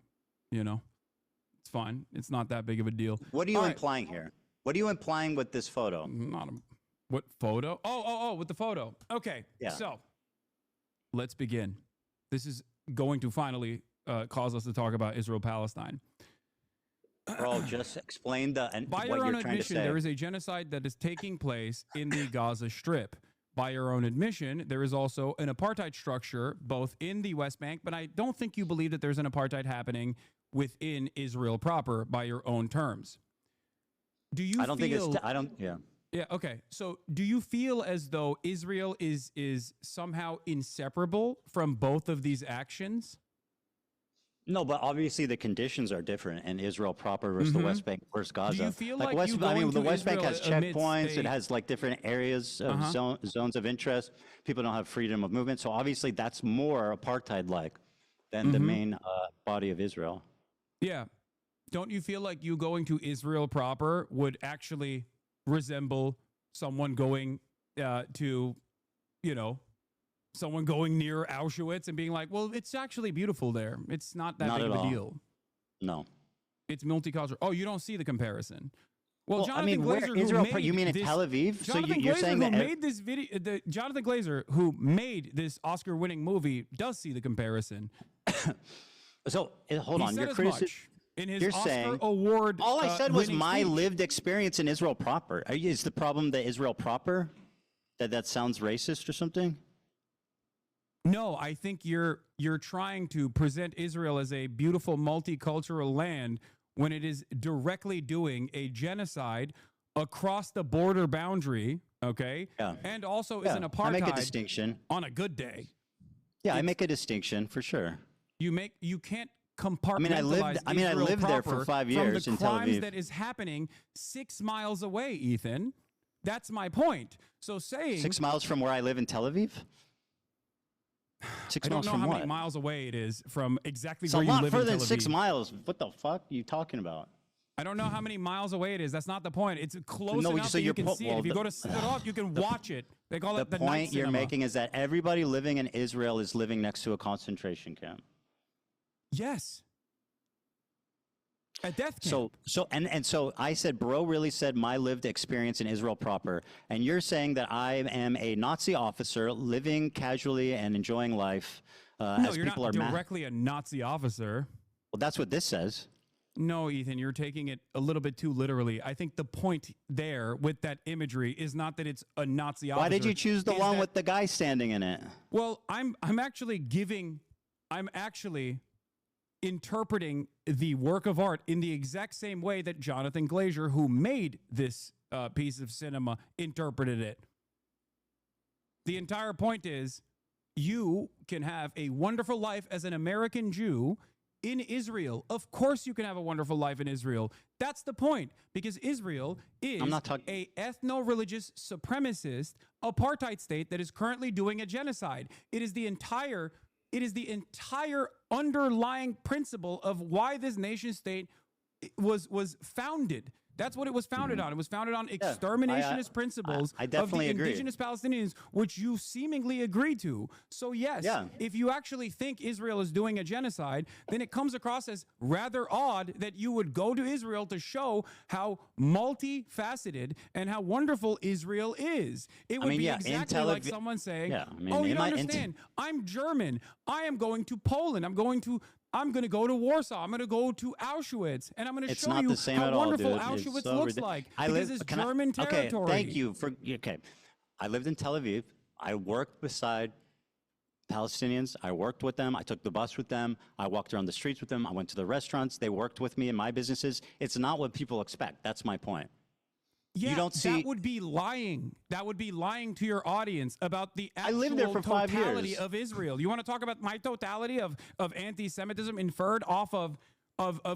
You know. It's fine. It's not that big of a deal. What are you implying here? What are you implying with this photo? What photo? Oh, with the photo. Okay. Yeah. So let's begin. This is going to finally cause us to talk about Israel-Palestine. Bro, just explain By what your own you're trying to admission, say. there is a genocide that is taking place in the Gaza Strip. By your own admission, there is also an apartheid structure both in the West Bank, but I don't think you believe that there's an apartheid happening within Israel proper by your own terms. Do you Yeah, okay. So do you feel as though Israel is somehow inseparable from both of these actions? No, but obviously the conditions are different in Israel proper versus the West Bank versus Gaza. Do you feel like West, you I mean, going the to West Bank has Israel checkpoints. amidst It has like different areas of zones of interest. People don't have freedom of movement. So obviously that's more apartheid-like than the main body of Israel. Yeah. Don't you feel like you going to Israel proper would actually resemble someone going to, someone going near Auschwitz and being like, well, it's actually beautiful there. It's not that big of a deal. No. It's multicultural. Oh, you don't see the comparison. Well, Jonathan I mean, Glazer, Israel, who made you mean in this, Tel Aviv? So Jonathan you're Glazer, saying who that made this video, Jonathan Glazer, who made this Oscar-winning movie, does see the comparison. So hold on, you're in his you're Oscar saying, award. all I said was winning my speech. lived experience in Israel proper. Is the problem that Israel proper? That sounds racist or something? No, I think you're trying to present Israel as a beautiful multicultural land when it is directly doing a genocide across the border boundary, okay? Yeah. And also is an apartheid I make a distinction. on a good day. Yeah, I make a distinction for sure. You can't compartmentalize I lived there for 5 years from in the Tel crimes Aviv. that is happening 6 miles away, Ethan. That's my point. So saying 6 miles from where I live in Tel Aviv? 6 I miles don't know from how what? many miles away it is from exactly It's where a you lot live further in than Tel 6 Aviv. miles. What the fuck are you talking about? I don't know how many miles away it is. That's not the point. It's close No, enough so that you you're can see it. If you go to set it off, you can watch it. They call it the night point you're cinema. making is that everybody living in Israel is living next to a concentration camp. Yes. A death camp. So I said, bro really said my lived experience in Israel proper. And you're saying that I am a Nazi officer living casually and enjoying life No, as you're people not are directly a Nazi officer. Well, that's what this says. No, Ethan, you're taking it a little bit too literally. I think the point there with that imagery is not that it's a Nazi officer. Why did you choose the one with the guy standing in it? Well, I'm actually interpreting the work of art in the exact same way that Jonathan Glazer, who made this piece of cinema, interpreted it. The entire point is you can have a wonderful life as an American Jew in Israel. Of course you can have a wonderful life in Israel. That's the point, because Israel is a ethno-religious supremacist apartheid state that is currently doing a genocide. It is the entire underlying principle of why this nation state was founded, That's what it was founded on. It was founded on exterminationist principles I definitely of the agree. indigenous Palestinians, which you seemingly agree to. So yes, if you actually think Israel is doing a genocide, then it comes across as rather odd that you would go to Israel to show how multifaceted and how wonderful Israel is. It would be exactly like someone saying, "Oh, you don't understand. I'm German. I am going to Poland. I'm going to go to Warsaw. I'm going to go to Auschwitz, and I'm going to show you how wonderful Auschwitz looks like because it's German territory." Okay, thank you for. Okay, I lived in Tel Aviv. I worked beside Palestinians. I worked with them. I took the bus with them. I walked around the streets with them. I went to the restaurants. They worked with me in my businesses. It's not what people expect. That's my point. Yeah, you don't see. That would be lying. That would be lying to your audience about the actual I lived there for 5 totality years. of Israel. You want to talk about my totality of anti-Semitism inferred off of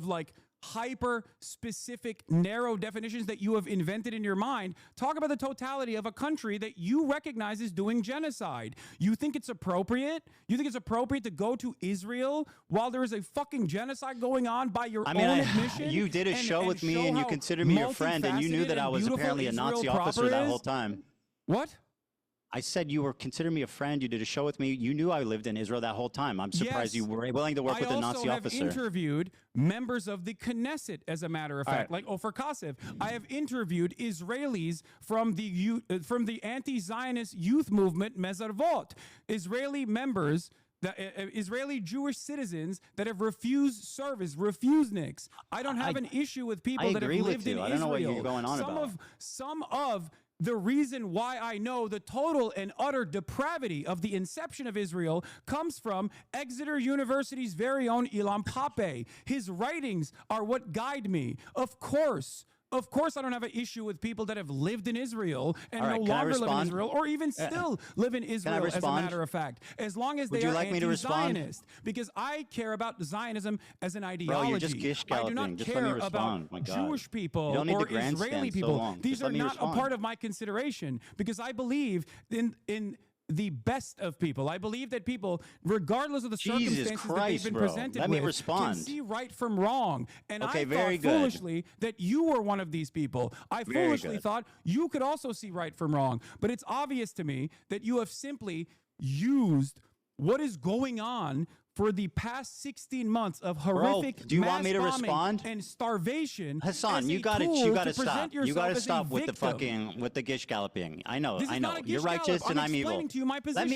like hyper specific narrow definitions that you have invented in your mind? Talk about the totality of a country that you recognize is doing genocide. You think it's appropriate? You think it's appropriate to go to Israel while there is a fucking genocide going on by your own admission? You did a show with me and you considered me your friend and you knew that I was apparently a Nazi officer that whole time. What? I said you were considering me a friend. You did a show with me. You knew I lived in Israel that whole time. I'm surprised you were willing to work with a Nazi officer. I also have interviewed members of the Knesset, as a matter of fact, like Ofer Kassev. I have interviewed Israelis from the anti-Zionist youth movement Mezarvot, Israeli members. Israeli Jewish citizens that have refused service, refuseniks. I don't have an issue with people that have lived in Israel. I don't know what you're going on about. Some of the reason why I know the total and utter depravity of the inception of Israel comes from Exeter University's very own Ilan Pappé. His writings are what guide me. Of course, I don't have an issue with people that have lived in Israel and no longer live in Israel, or even still live in Israel, as a matter of fact, as long as they are anti-Zionist. Because I care about Zionism as an ideology. Bro, you're just gish I do not care about Jewish people or Israeli people. These are not a part of my consideration because I believe in the best of people. I believe that people, regardless of the circumstances that they've been presented with, can see right from wrong. And I thought foolishly that you were one of these people. I foolishly thought you could also see right from wrong. But it's obvious to me that you have simply used what is going on for the past 16 months of horrific do you want me to respond? And starvation. Hassan, you got to stop. You got to stop with the gish galloping. I know. You're righteous and I'm evil. I'm explaining to you my position.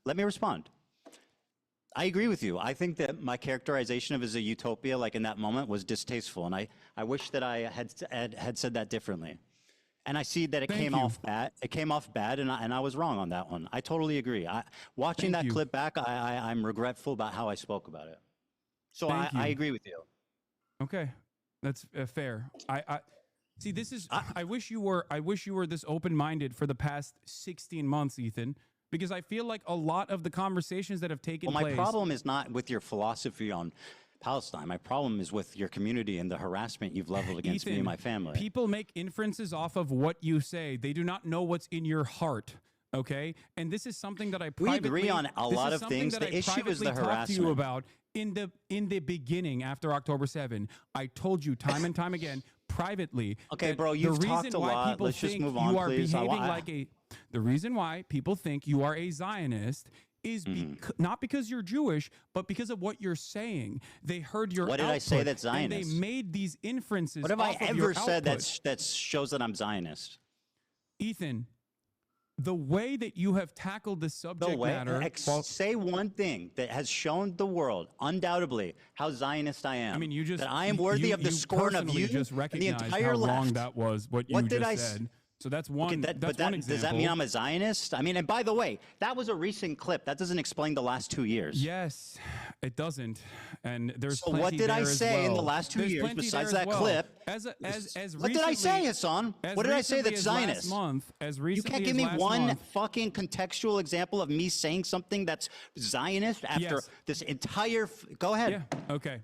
Let me respond. I agree with you. I think that my characterization of it as a utopia, like in that moment, was distasteful, and I wish that I had said that differently. And I see that it came off bad. It came off bad, and I was wrong on that one. I totally agree. Watching that clip back, I'm regretful about how I spoke about it. So I agree with you. Okay, that's fair. I see. This is. I wish you were this open-minded for the past 16 months, Ethan, because I feel like a lot of the conversations that have taken place. My problem is not with your philosophy on Palestine. My problem is with your community and the harassment you've leveled against me and my family. People make inferences off of what you say. They do not know what's in your heart. Okay, and this is something that I privately. We agree on a lot of things. The issue is the harassment. To you about in the beginning after October 7. I told you time and time again privately. Okay, bro, you've talked a lot. Let's just move on, please. The reason why people think you are a Zionist is not because you're Jewish, but because of what you're saying. They heard your What did I say that's Zionist? And they made these inferences. What have I ever said that shows that I'm Zionist? Ethan, the way that you have tackled the subject matter. Say one thing that has shown the world, undoubtedly, how Zionist I am. I mean, you just that I am worthy of the scorn of you just and the entire how left. Wrong that was what you just said. So that's one. Okay, that's one example. Does that mean I'm a Zionist? I mean, and by the way, that was a recent clip. That doesn't explain the last 2 years. Yes, it doesn't. And there's so what did I say in the last 2 years besides that clip? What did I say, Hassan? What did I say that's Zionist? You can't give me one fucking contextual example of me saying something that's Zionist after this entire. Go ahead. Yeah. Okay.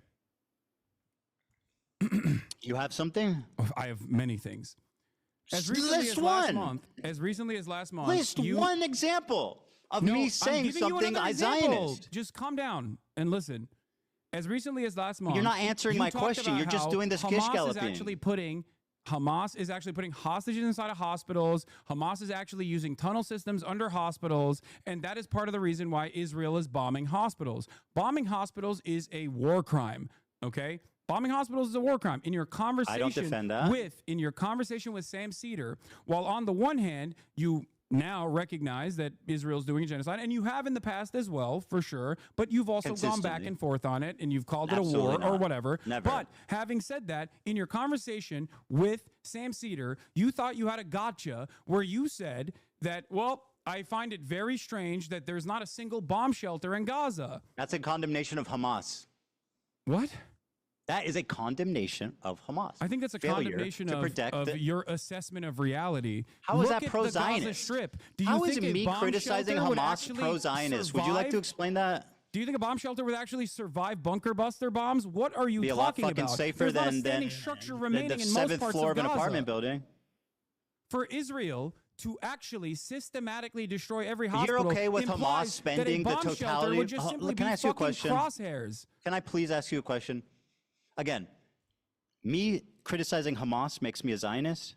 You have something? I have many things. As recently as last month, list one example of me saying something I Zionist. Just calm down and listen. As recently as last month, you're not answering my question. You're just doing this gish galloping. Hamas is actually putting Hamas is actually putting hostages inside of hospitals. Hamas is actually using tunnel systems under hospitals. And that is part of the reason why Israel is bombing hospitals. Bombing hospitals is a war crime. Okay? Bombing hospitals is a war crime. In your conversation I don't defend that. in your conversation with Sam Cedar, while on the one hand, you now recognize that Israel's doing a genocide, and you have in the past as well, for sure, but you've also gone back and forth on it, and you've called it a war or whatever. Never. But having said that, in your conversation with Sam Cedar, you thought you had a gotcha where you said that, well, I find it very strange that there's not a single bomb shelter in Gaza. That's a condemnation of Hamas. What? That is a condemnation of Hamas. I think that's a condemnation of your assessment of reality. How is Look that at pro-Zionist? the Gaza Strip. Do you How think is a me bomb criticizing shelter would Hamas actually pro-Zionist? Would you like to survive? explain that? Do you think a bomb shelter would actually survive bunker buster bombs? What are you Be a lot talking fucking about? safer There's not a than standing structure remaining the in most seventh parts floor of of an Gaza. apartment building. For Israel to actually systematically destroy every hospital, You're okay with Hamas implies spending that a the bomb shelter totality? would just simply Can I be ask you a fucking question? crosshairs. Can I please ask you a question? Again, me criticizing Hamas makes me a Zionist.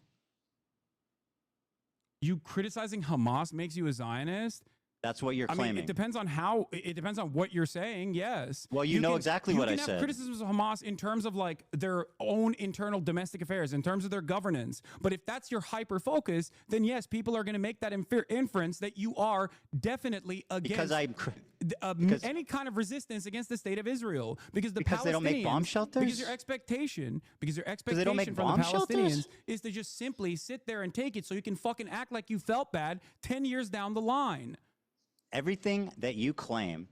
You criticizing Hamas makes you a Zionist? That's what you're I claiming. mean, it depends on how. It depends on what you're saying. Yes. Well, you know exactly what I You can have said. criticisms of Hamas in terms of like their own internal domestic affairs, in terms of their governance. But if that's your hyper focus, then yes, people are going to make that inference that you are definitely against any kind of resistance against the state of Israel, because the Because they don't make bomb Palestinians- shelters? Because your expectation they don't make from the bomb shelters? Palestinians is to just simply sit there and take it, so you can fucking act like you felt bad 10 years down the line. Everything that you claim,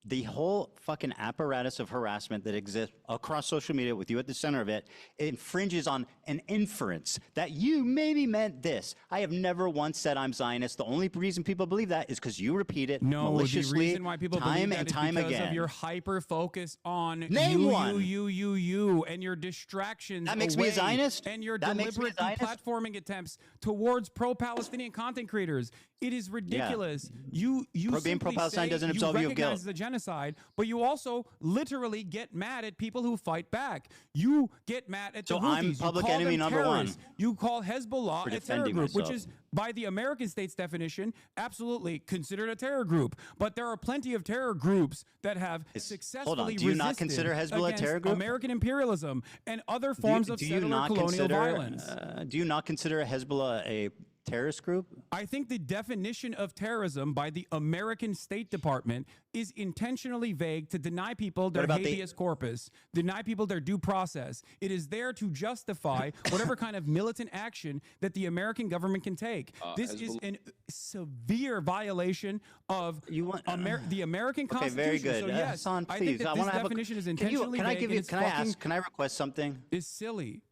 the whole fucking apparatus of harassment that exists across social media with you at the center of it, infringes on an inference that you maybe meant this. I have never once said I'm Zionist. The only reason people believe that is because you repeat it maliciously the reason why people time believe that and is time because again. of your hyper focus on Name one. you, and your distractions. That makes me a away, Zionist? And your That makes me a deliberate Zionist? deplatforming attempts towards pro-Palestinian content creators. It is ridiculous. You Being simply pro-Palestine say doesn't absolve you of recognize guilt. the genocide, but you also literally get mad at people who fight back. You get mad at So the I'm Houthis. You public call enemy them number one. terrorists. You call Hezbollah For a terror defending group, which myself. is by the American state's definition, absolutely considered a terror group. But there are plenty of terror groups that have successfully Do you not resisted consider Hezbollah a against terror group? American imperialism and other forms of settler colonial violence. Do you not consider Hezbollah a terrorist group? I think the definition of terrorism by the American State Department is intentionally vague to deny people their about the- habeas corpus, deny people their due process. It is there to justify whatever kind of militant action that the American government can take. This is a severe violation of the American Okay, Constitution. very good. So yes, Hassan, I please. think that I this want to have a. definition is Can intentionally can I vague give and you? it's Can I ask? fucking- Can I request something? is silly.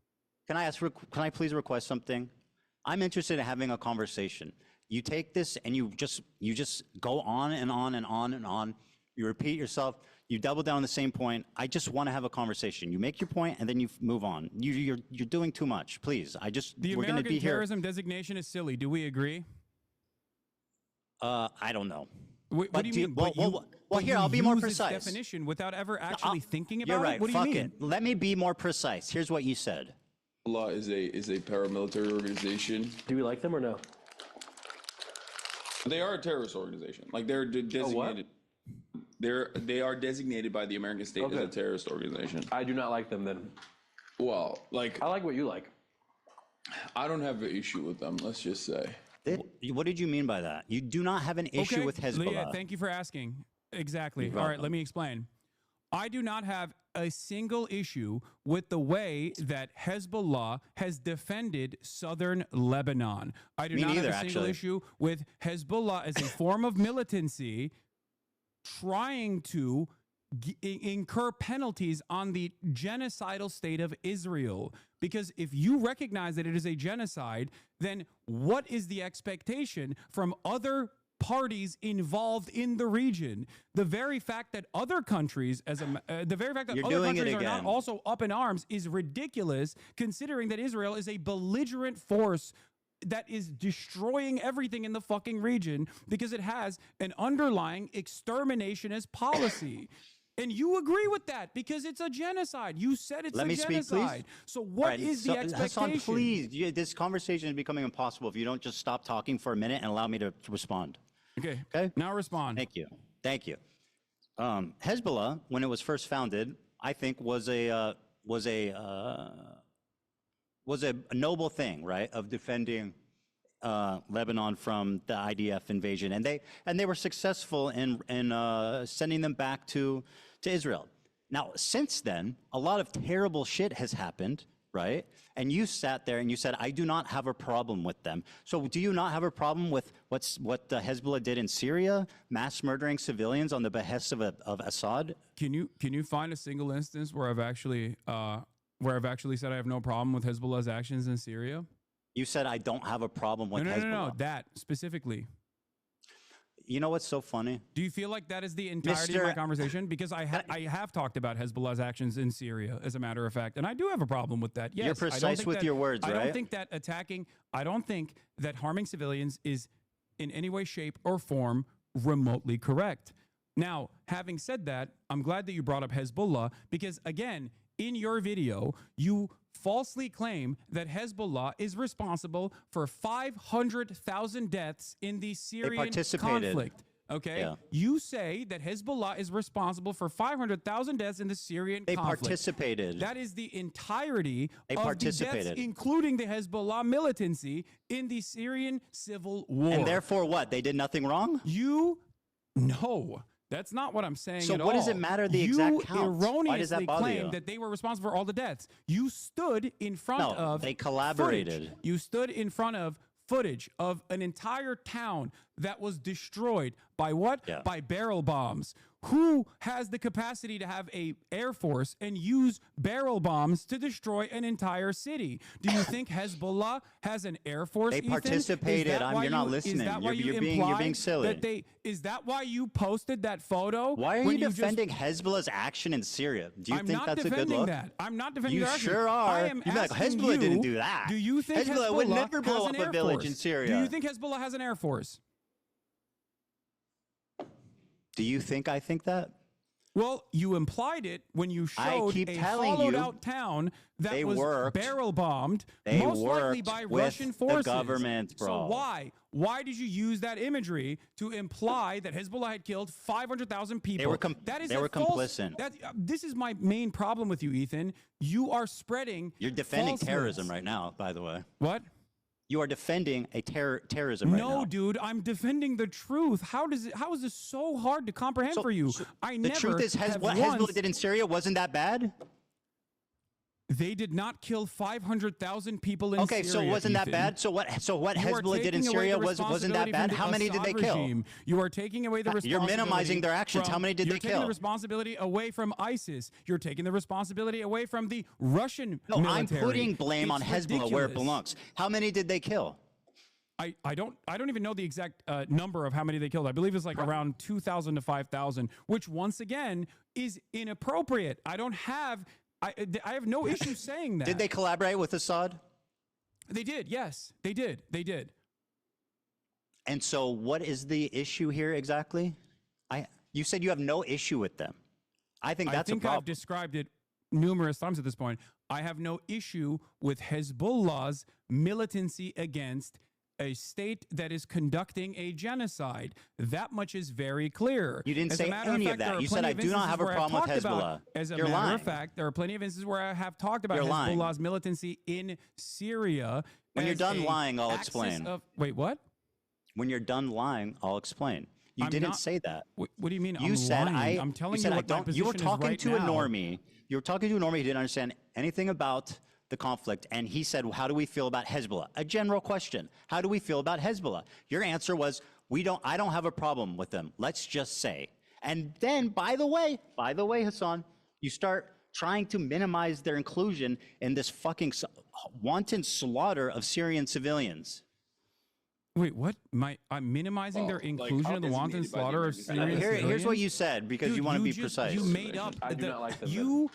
Can I ask? Can I please request something? I'm interested in having a conversation. You take this and you just go on and on and on and on. You repeat yourself. You double down on the same point. I just want to have a conversation. You make your point and then you move on. You're doing too much. Please. The we're going to American be here. terrorism designation is silly. Do we agree? I don't know. What But do you do you- mean? well, But you- well, but here, you I'll be more use its precise. definition without ever actually thinking about You're right. it. What do Fuck you mean? it. Let me be more precise. Here's what you said. Allah is a paramilitary organization. Do we like them or no? They are a terrorist organization. Like they're designated. They are designated by the American state as a terrorist organization. I do not like them then. Well, like I like what you like. I don't have an issue with them. Let's just say. What did you mean by that? You do not have an issue with Hezbollah. Yeah, thank you for asking. Exactly. You're All right, welcome. let me explain. I do not have a single issue with the way that Hezbollah has defended southern Lebanon. I do Me not neither, have a single actually. issue with Hezbollah as a form of militancy trying to incur penalties on the genocidal state of Israel. Because if you recognize that it is a genocide, then what is the expectation from other parties involved in the region? The very fact that other countries, the very fact that You're other doing it countries are not again. also up in arms is ridiculous, considering that Israel is a belligerent force that is destroying everything in the fucking region because it has an underlying exterminationist policy. And you agree with that because it's a genocide. You said it's Let a me genocide. speak, please. So what is the expectation? Hasan, please, this conversation is becoming impossible if you don't just stop talking for a minute and allow me to respond. Okay. Okay. Now respond. Thank you. Thank you. Hezbollah, when it was first founded, I think was a noble thing, right, of defending Lebanon from the IDF invasion, and they were successful in sending them back to Israel. Now, since then, a lot of terrible shit has happened, right? And you sat there and you said, "I do not have a problem with them." So, do you not have a problem with what Hezbollah did in Syria, mass murdering civilians on the behest of Assad? Can you find a single instance where I've actually said I have no problem with Hezbollah's actions in Syria? You said I don't have a problem with Hezbollah. No, that specifically. You know what's so funny? Do you feel like that is the entirety of my conversation? Because I have talked about Hezbollah's actions in Syria, as a matter of fact, and I do have a problem with that. Yes, you're precise with your words, right? I don't think that harming civilians is in any way, shape, or form remotely correct. Now, having said that, I'm glad that you brought up Hezbollah because, again, in your video, you falsely claim that Hezbollah is responsible for 500,000 deaths in the Syrian conflict. Okay? Yeah. You say that Hezbollah is responsible for 500,000 deaths in the Syrian conflict. They participated. That is the entirety of the deaths, including the Hezbollah militancy in the Syrian civil war. And therefore what? They did nothing wrong? No. That's not what I'm saying at all. So what does it matter the exact count? You erroneously claimed that they were responsible for all the deaths. You stood in front of they collaborated. Footage. You stood in front of footage of an entire town that was destroyed by what? Yeah. By barrel bombs. Who has the capacity to have a air force and use barrel bombs to destroy an entire city? Do you think Hezbollah has an air force? They participated. You're not listening. You're being silly. Is that why you posted that photo? Why are you defending Hezbollah's action in Syria? Do you think that's a good look? I'm not defending their action. You sure are. I am You're like, Hezbollah didn't do that. Do you think Hezbollah would never blow up a village in Syria? Do you think Hezbollah has an air force? Do you think I think that? Well, you implied it when you showed a hollowed-out town that was barrel bombed, most likely by Russian forces. The government, bro. So why did you use that imagery to imply that Hezbollah had killed 500,000 people? They were complicit. This is my main problem with you, Ethan. You are spreading. You're defending terrorism right now, by the way. What? You are defending a terrorism right now. No, dude, I'm defending the truth. How is this so hard to comprehend for you? The truth is, what Hezbollah did in Syria wasn't that bad? They did not kill 500,000 people in Syria. Okay, so wasn't that bad? So what Hezbollah did in Syria wasn't that bad? How many did they kill? You are taking away the responsibility. You're minimizing their actions. How many did they kill? You're taking the responsibility away from ISIS. You're taking the responsibility away from the Russian military. I'm putting blame on Hezbollah where it belongs. How many did they kill? I don't even know the exact number of how many they killed. I believe it's like around 2,000 to 5,000, which once again is inappropriate. I have no issue saying that. Did they collaborate with Assad? They did, yes. They did. And so what is the issue here exactly? You said you have no issue with them. I think that's a problem. I've described it numerous times at this point. I have no issue with Hezbollah's militancy against a state that is conducting a genocide. That much is very clear. You didn't say any of that. You said I do not have a problem with Hezbollah. As a matter of fact, there are plenty of instances where I have talked about Hezbollah's militancy in Syria. When you're done lying, I'll explain. Wait, what? When you're done lying, I'll explain. You didn't say that. What do you mean? You said lying? I'm telling you what my position is right now. You were talking to a normie. You were talking to a normie who didn't understand anything about the conflict, and he said, how do we feel about Hezbollah? A general question. How do we feel about Hezbollah? Your answer was, I don't have a problem with them. Let's just say. And then, by the way, Hasan, you start trying to minimize their inclusion in this fucking wanton slaughter of Syrian civilians. Wait, what? I'm minimizing their inclusion in the wanton slaughter of Syrian civilians? Here's what you said, because you want to be precise. You made up. I do not like them.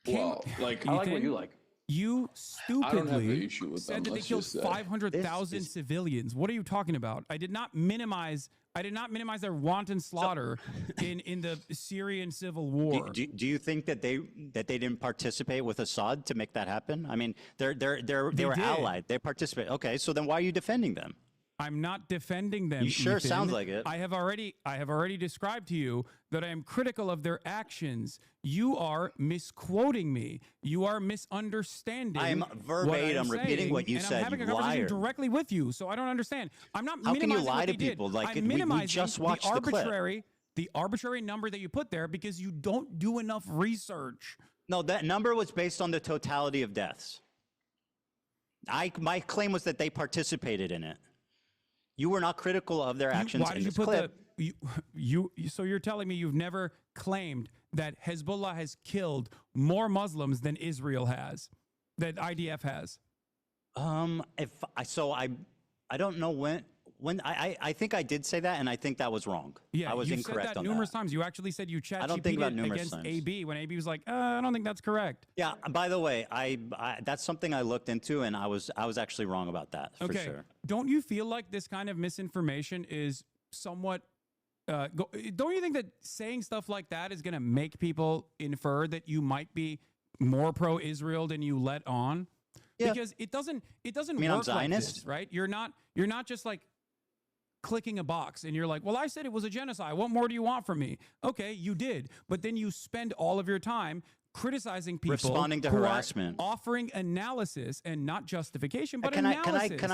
I like what you like. You stupidly said that they killed 500,000 civilians. What are you talking about? I did not minimize I did not minimize their wanton slaughter in the Syrian civil war. Do you think that they didn't participate with Assad to make that happen? I mean, they were allied. They participate. Okay, so then why are you defending them? I'm not defending them. You sure Ethan. sounds like it. I have already described to you that I am critical of their actions. You are misquoting me. You are misunderstanding. I am verbatim repeating what you and said. I'm having You a conversation liar. directly with you, so I don't understand. I'm not. How can you minimizing lie what to they did. people? Like, I'm we minimizing just watched the clip. the arbitrary number that you put there because you don't do enough research. No, that number was based on the totality of deaths. My claim was that they participated in it. You were not critical of their actions in this clip. So you're telling me you've never claimed that Hezbollah has killed more Muslims than Israel has, that IDF has? I don't know when I think I did say that, and I think that was wrong. Yeah, I was you incorrect said that on numerous times. You actually said you chat I don't think about numerous against times. AB when AB was like, I don't think that's correct. Yeah. By the way, I that's something I looked into, and I was actually wrong about that for Okay. sure. Don't you feel like this kind of misinformation is somewhat? Don't you think that saying stuff like that is going to make people infer that you might be more pro-Israel than you let on? Yeah. Because it doesn't mean work I'm like Zionist? this, right? You're not just like clicking a box and you're like, well, I said it was a genocide. What more do you want from me? Okay, you did. But then you spend all of your time criticizing people, Responding to who harassment. are offering analysis and not justification, but Can I analysis. can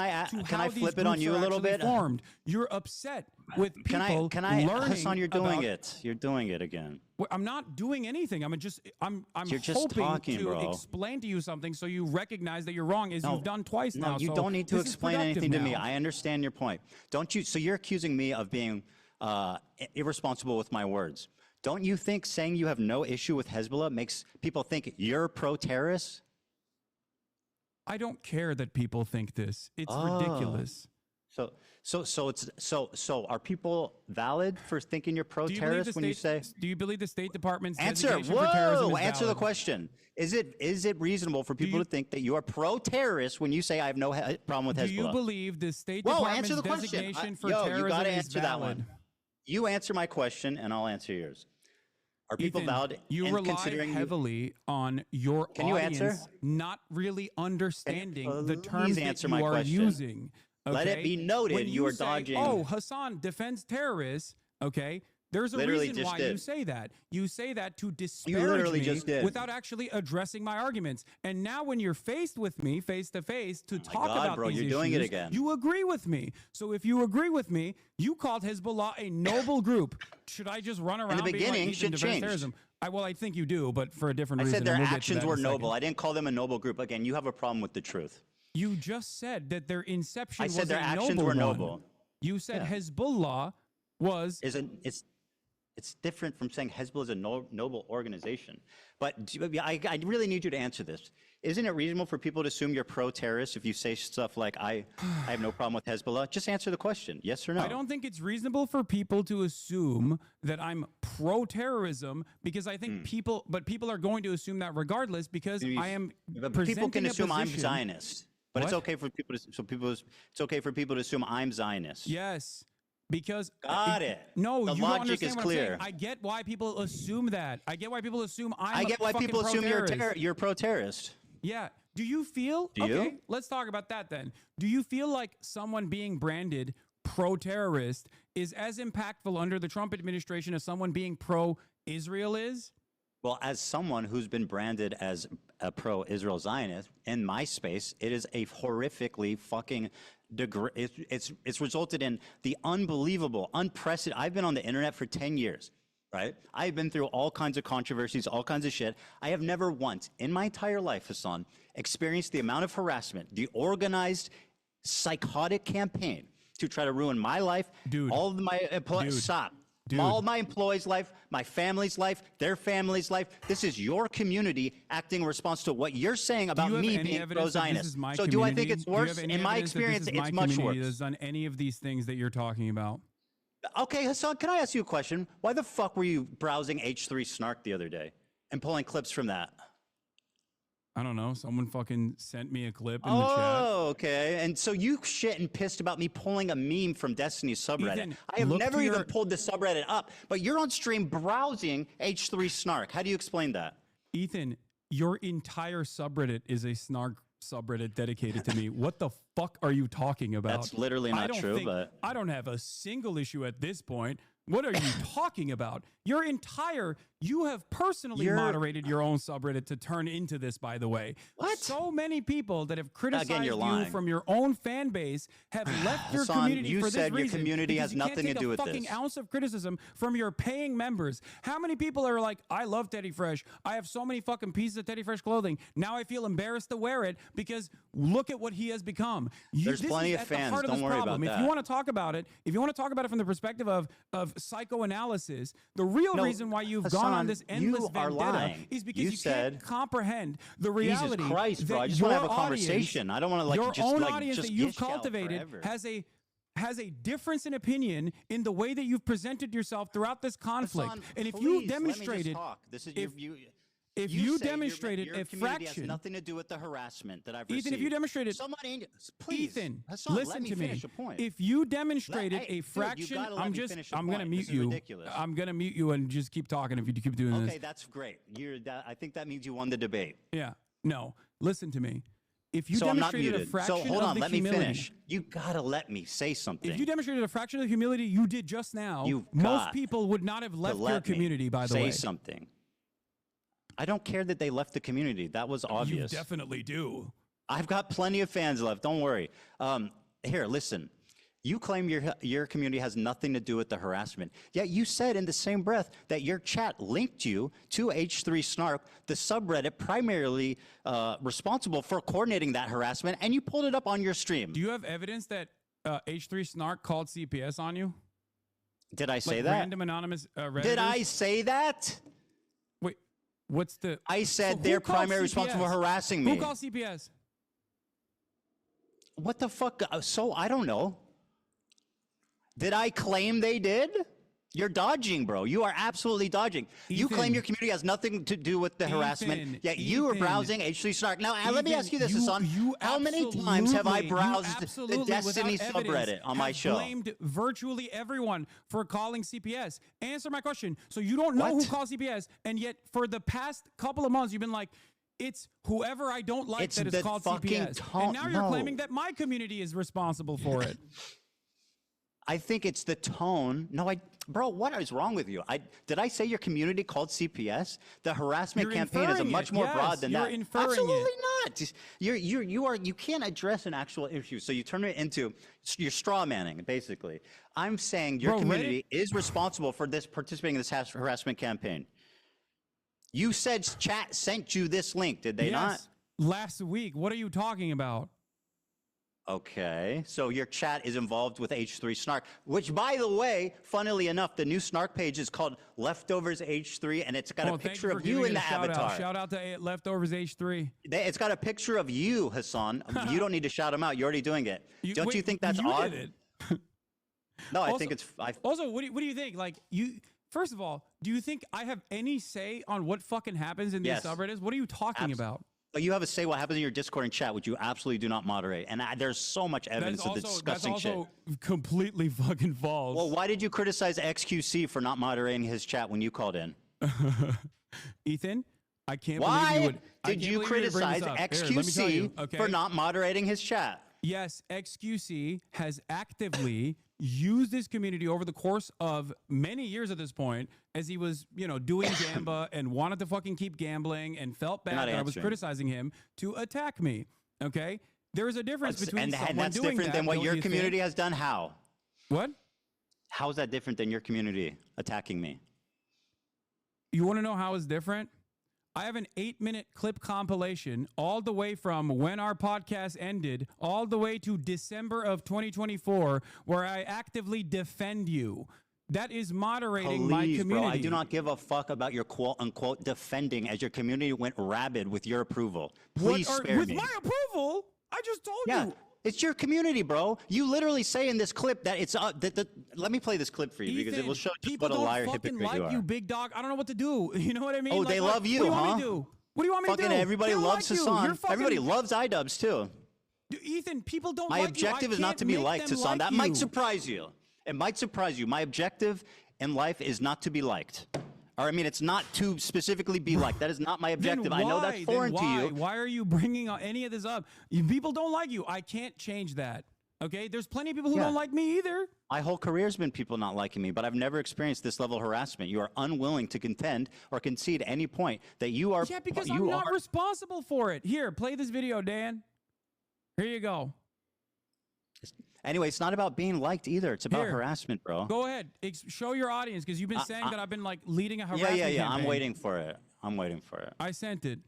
I flip it on you a little bit? Formed. You're upset with people learning Hassan, you're doing about, it. You're doing it again. Well, I'm not doing anything. I'm You're just hoping talking, to bro. explain to you something so you recognize that you're wrong, as you've done twice No, now. you So don't need to this is explain productive anything to me. now. I understand your point. Don't you? So you're accusing me of being irresponsible with my words. Don't you think saying you have no issue with Hezbollah makes people think you're pro-terrorist? I don't care that people think this. It's ridiculous. So are people valid for thinking you're pro-terrorist when you say? Do you believe the State Department's Answer. designation for terrorism Whoa! is Answer the valid? question. Is it reasonable for people to think that you are pro-terrorist when you say I have no problem with Hezbollah? Do you believe the State Whoa! Department's Answer the question. designation for You terrorism got to is answer that valid? one. You answer my question, and I'll answer yours. Are people Ethan, valid you in rely considering heavily on your Can you audience answer? not really understanding the please terms that answer you my are question? using. Let it okay? be noted When you are say, dodging- Oh, Hassan defends terrorists. Okay, there's a Literally reason just why did. you say that. You say that to disparage literally me just did. without actually addressing my arguments. And now, when you're faced with me face to face to talk God, about bro, these you're doing it issues, again. you agree with me. So if you agree with me, you called Hezbollah a noble group. Should I just run around being beginning, like, Ethan shit defends changed. terrorism? I think you do, but for a different I reason. said their and we'll get to actions that in were a second. noble. I didn't call them a noble group. Again, you have a problem with the truth. You just said that their inception I was said their a actions noble were one. noble. You said Yeah. Hezbollah was. It's different from saying Hezbollah is a noble organization. But I really need you to answer this. Isn't it reasonable for people to assume you're pro-terrorist if you say stuff like, I have no problem with Hezbollah? Just answer the question, yes or no? I don't think it's reasonable for people to assume that I'm pro-terrorism because I think people are going to assume that regardless because I am But presenting people can a assume I'm position- Zionist. But it's What? okay for people to it's okay for people to assume I'm Zionist. Yes, because Got it. No, The you don't logic understand is what I'm saying. clear. I get why people assume that. I get why people assume I get why fucking people assume pro-terrorist. you're pro-terrorist. Yeah. Do you feel? Do you? Okay, let's talk about that then. Do you feel like someone being branded pro-terrorist is as impactful under the Trump administration as someone being pro-Israel is? Well, as someone who's been branded as a pro-Israel Zionist in my space, it is a horrifically fucking it's resulted in the unbelievable, unprecedented. I've been on the internet for 10 years, right? I've been through all kinds of controversies, all kinds of shit. I have never once in my entire life, Hassan, experienced the amount of harassment, the organized, psychotic campaign to try to ruin my life, all of my employees. Stop. All my employees' life, my family's life, their family's life. This is your community acting in response to what you're saying about me being pro-Zionist. So do I think it's worse? In my experience, it's much worse. Has done any of these things that you're talking about? Okay, Hassan, can I ask you a question? Why the fuck were you browsing H3 Snark the other day and pulling clips from that? I don't know. Someone fucking sent me a clip in the chat. Oh, okay. And so you shit and pissed about me pulling a meme from Destiny's subreddit. Ethan, I have look never to even your- pulled the subreddit up, but you're on stream browsing H3 Snark. How do you explain that? Ethan, your entire subreddit is a snark subreddit dedicated to me. What the fuck are you talking about? That's literally not true, but I don't have a single issue at this point. What are you talking about? You have personally moderated your own subreddit to turn into this, by the way. What? So many people that have criticized you lying. from your own fan base have left your Hassan, community you for this said your reason. community because has you can't nothing to take do a with fucking this. ounce of criticism from your paying members. How many people are like, I love Teddy Fresh. I have so many fucking pieces of Teddy Fresh clothing. Now I feel embarrassed to wear it because look at what he has become. There's plenty of fans. Don't worry about that. If you want to talk about it, from the perspective of psychoanalysis, the real reason why you've gone on this endless vendetta is because you can't comprehend the reality. Jesus Christ, bro! that I just want to have a your conversation. I don't want to your own just audience that you've cultivated has a difference in opinion in the way that you've presented yourself throughout this conflict. Hassan, and if please, you let me just demonstrated, talk. This is if you you say demonstrated your a community has fraction, nothing to do with the harassment that I've received. Ethan, if you demonstrated, please, Ethan, Hassan, let listen me to me. finish a point. If you demonstrated Hey, a fraction, dude, I'm gonna mute you. Ridiculous. I'm gonna mute you and just keep talking if you keep doing this. Okay, that's great. I think that means you won the debate. Yeah. No. Listen to me. If you So I'm not demonstrated a muted. fraction So hold of on, the let me humility, finish. You gotta let me say something. if you demonstrated a fraction of the humility you did just now, You've most got people would not have to left your let me community. By the way, say something. I don't care that they left the community. That was obvious. You definitely do. I've got plenty of fans left. Don't worry. Here, listen. You claim your community has nothing to do with the harassment. Yet you said in the same breath that your chat linked you to H3 Snark, the subreddit primarily responsible for coordinating that harassment, and you pulled it up on your stream. Do you have evidence that H3 Snark called CPS on you? Did I say like that? Random anonymous Redditors? Did I say that? Wait, what's the? I said So they're who called primarily responsible for CPS? harassing me. Who called CPS? What the fuck? So I don't know. Did I claim they did? You're dodging, bro. You are absolutely dodging. You claim your community has nothing to do with the harassment, yet you are browsing H3 Snark. Now, let me ask you this, Hassan. How many times have I browsed the Destiny subreddit on my show? Blamed virtually everyone for calling CPS. Answer my question. So you don't know who called CPS, and yet for the past couple of months, you've been like, it's whoever I don't like that is called CPS. And now you're claiming that my community is responsible for it. I think it's the tone. No, bro, what is wrong with you? Did I say your community called CPS? The harassment campaign is a much more broad than that. Absolutely not. You can't address an actual issue. So you turn it into, you're straw manning, basically. I'm saying your community is responsible for participating in this harassment campaign. You said chat sent you this link, did they not? Last week. What are you talking about? Okay, so your chat is involved with H3 Snark, which, by the way, funnily enough, the new Snark page is called Leftovers H3, and it's got a picture of you in the avatar. Shout out to Leftovers H3. It's got a picture of you, Hassan. You don't need to shout him out. You're already doing it. Don't you think that's odd? Did it. No, I think it's. Also, what do you think? Like first of all, do you think I have any say on what fucking happens in these subreddits? What are you talking about? You have a say what happens in your Discord and chat, which you absolutely do not moderate. And there's so much evidence of the disgusting shit. That's also completely fucking false. Well, why did you criticize XQC for not moderating his chat when you called in? Ethan, I can't believe you would. Why did you criticize XQC for not moderating his chat? Yes, XQC has actively used this community over the course of many years at this point, as he was, doing Gamba and wanted to fucking keep gambling and felt bad that I was criticizing him, to attack me. Okay, there is a difference between someone and that's doing different than what your community has done. How? What? How is that different than your community attacking me? You want to know how it's different? I have an 8-minute clip compilation all the way from when our podcast ended all the way to December of 2024 where I actively defend you. That is moderating my community. Bro, I do not give a fuck about your quote-unquote defending as your community went rabid with your approval. Please spare me. With my approval? I just told you. It's your community, bro. You literally say in this clip that it's let me play this clip for you, Ethan, because it will show just people what a liar don't fucking hypocrite like you are. You, big dog. I don't know what to do. You know what I mean? Oh, they love you, what do you huh? want me to do? What do you want me to do? Fucking everybody They don't loves like you. Hasan. You're fucking- Everybody loves iDubbbz too. Ethan, people don't My like objective you. is not to be liked, Hasan. Like That you. might surprise you. It might surprise you. My objective in life is not to be liked. Or I mean, it's not to specifically be liked. That is not my objective. I know that's foreign to you. Why are you bringing any of this up? People don't like you. I can't change that. Okay? There's plenty of people who don't like me either. My whole career's been people not liking me, but I've never experienced this level of harassment. You are unwilling to contend or concede at any point that you are. Yeah, because I'm not responsible for it. Here, play this video, Dan. Here you go. Anyway, it's not about being liked either. It's about harassment, bro. Go ahead. Show your audience, because you've been saying that I've been like leading a harassment Yeah. campaign. I'm waiting for it. I'm waiting for it. I sent it.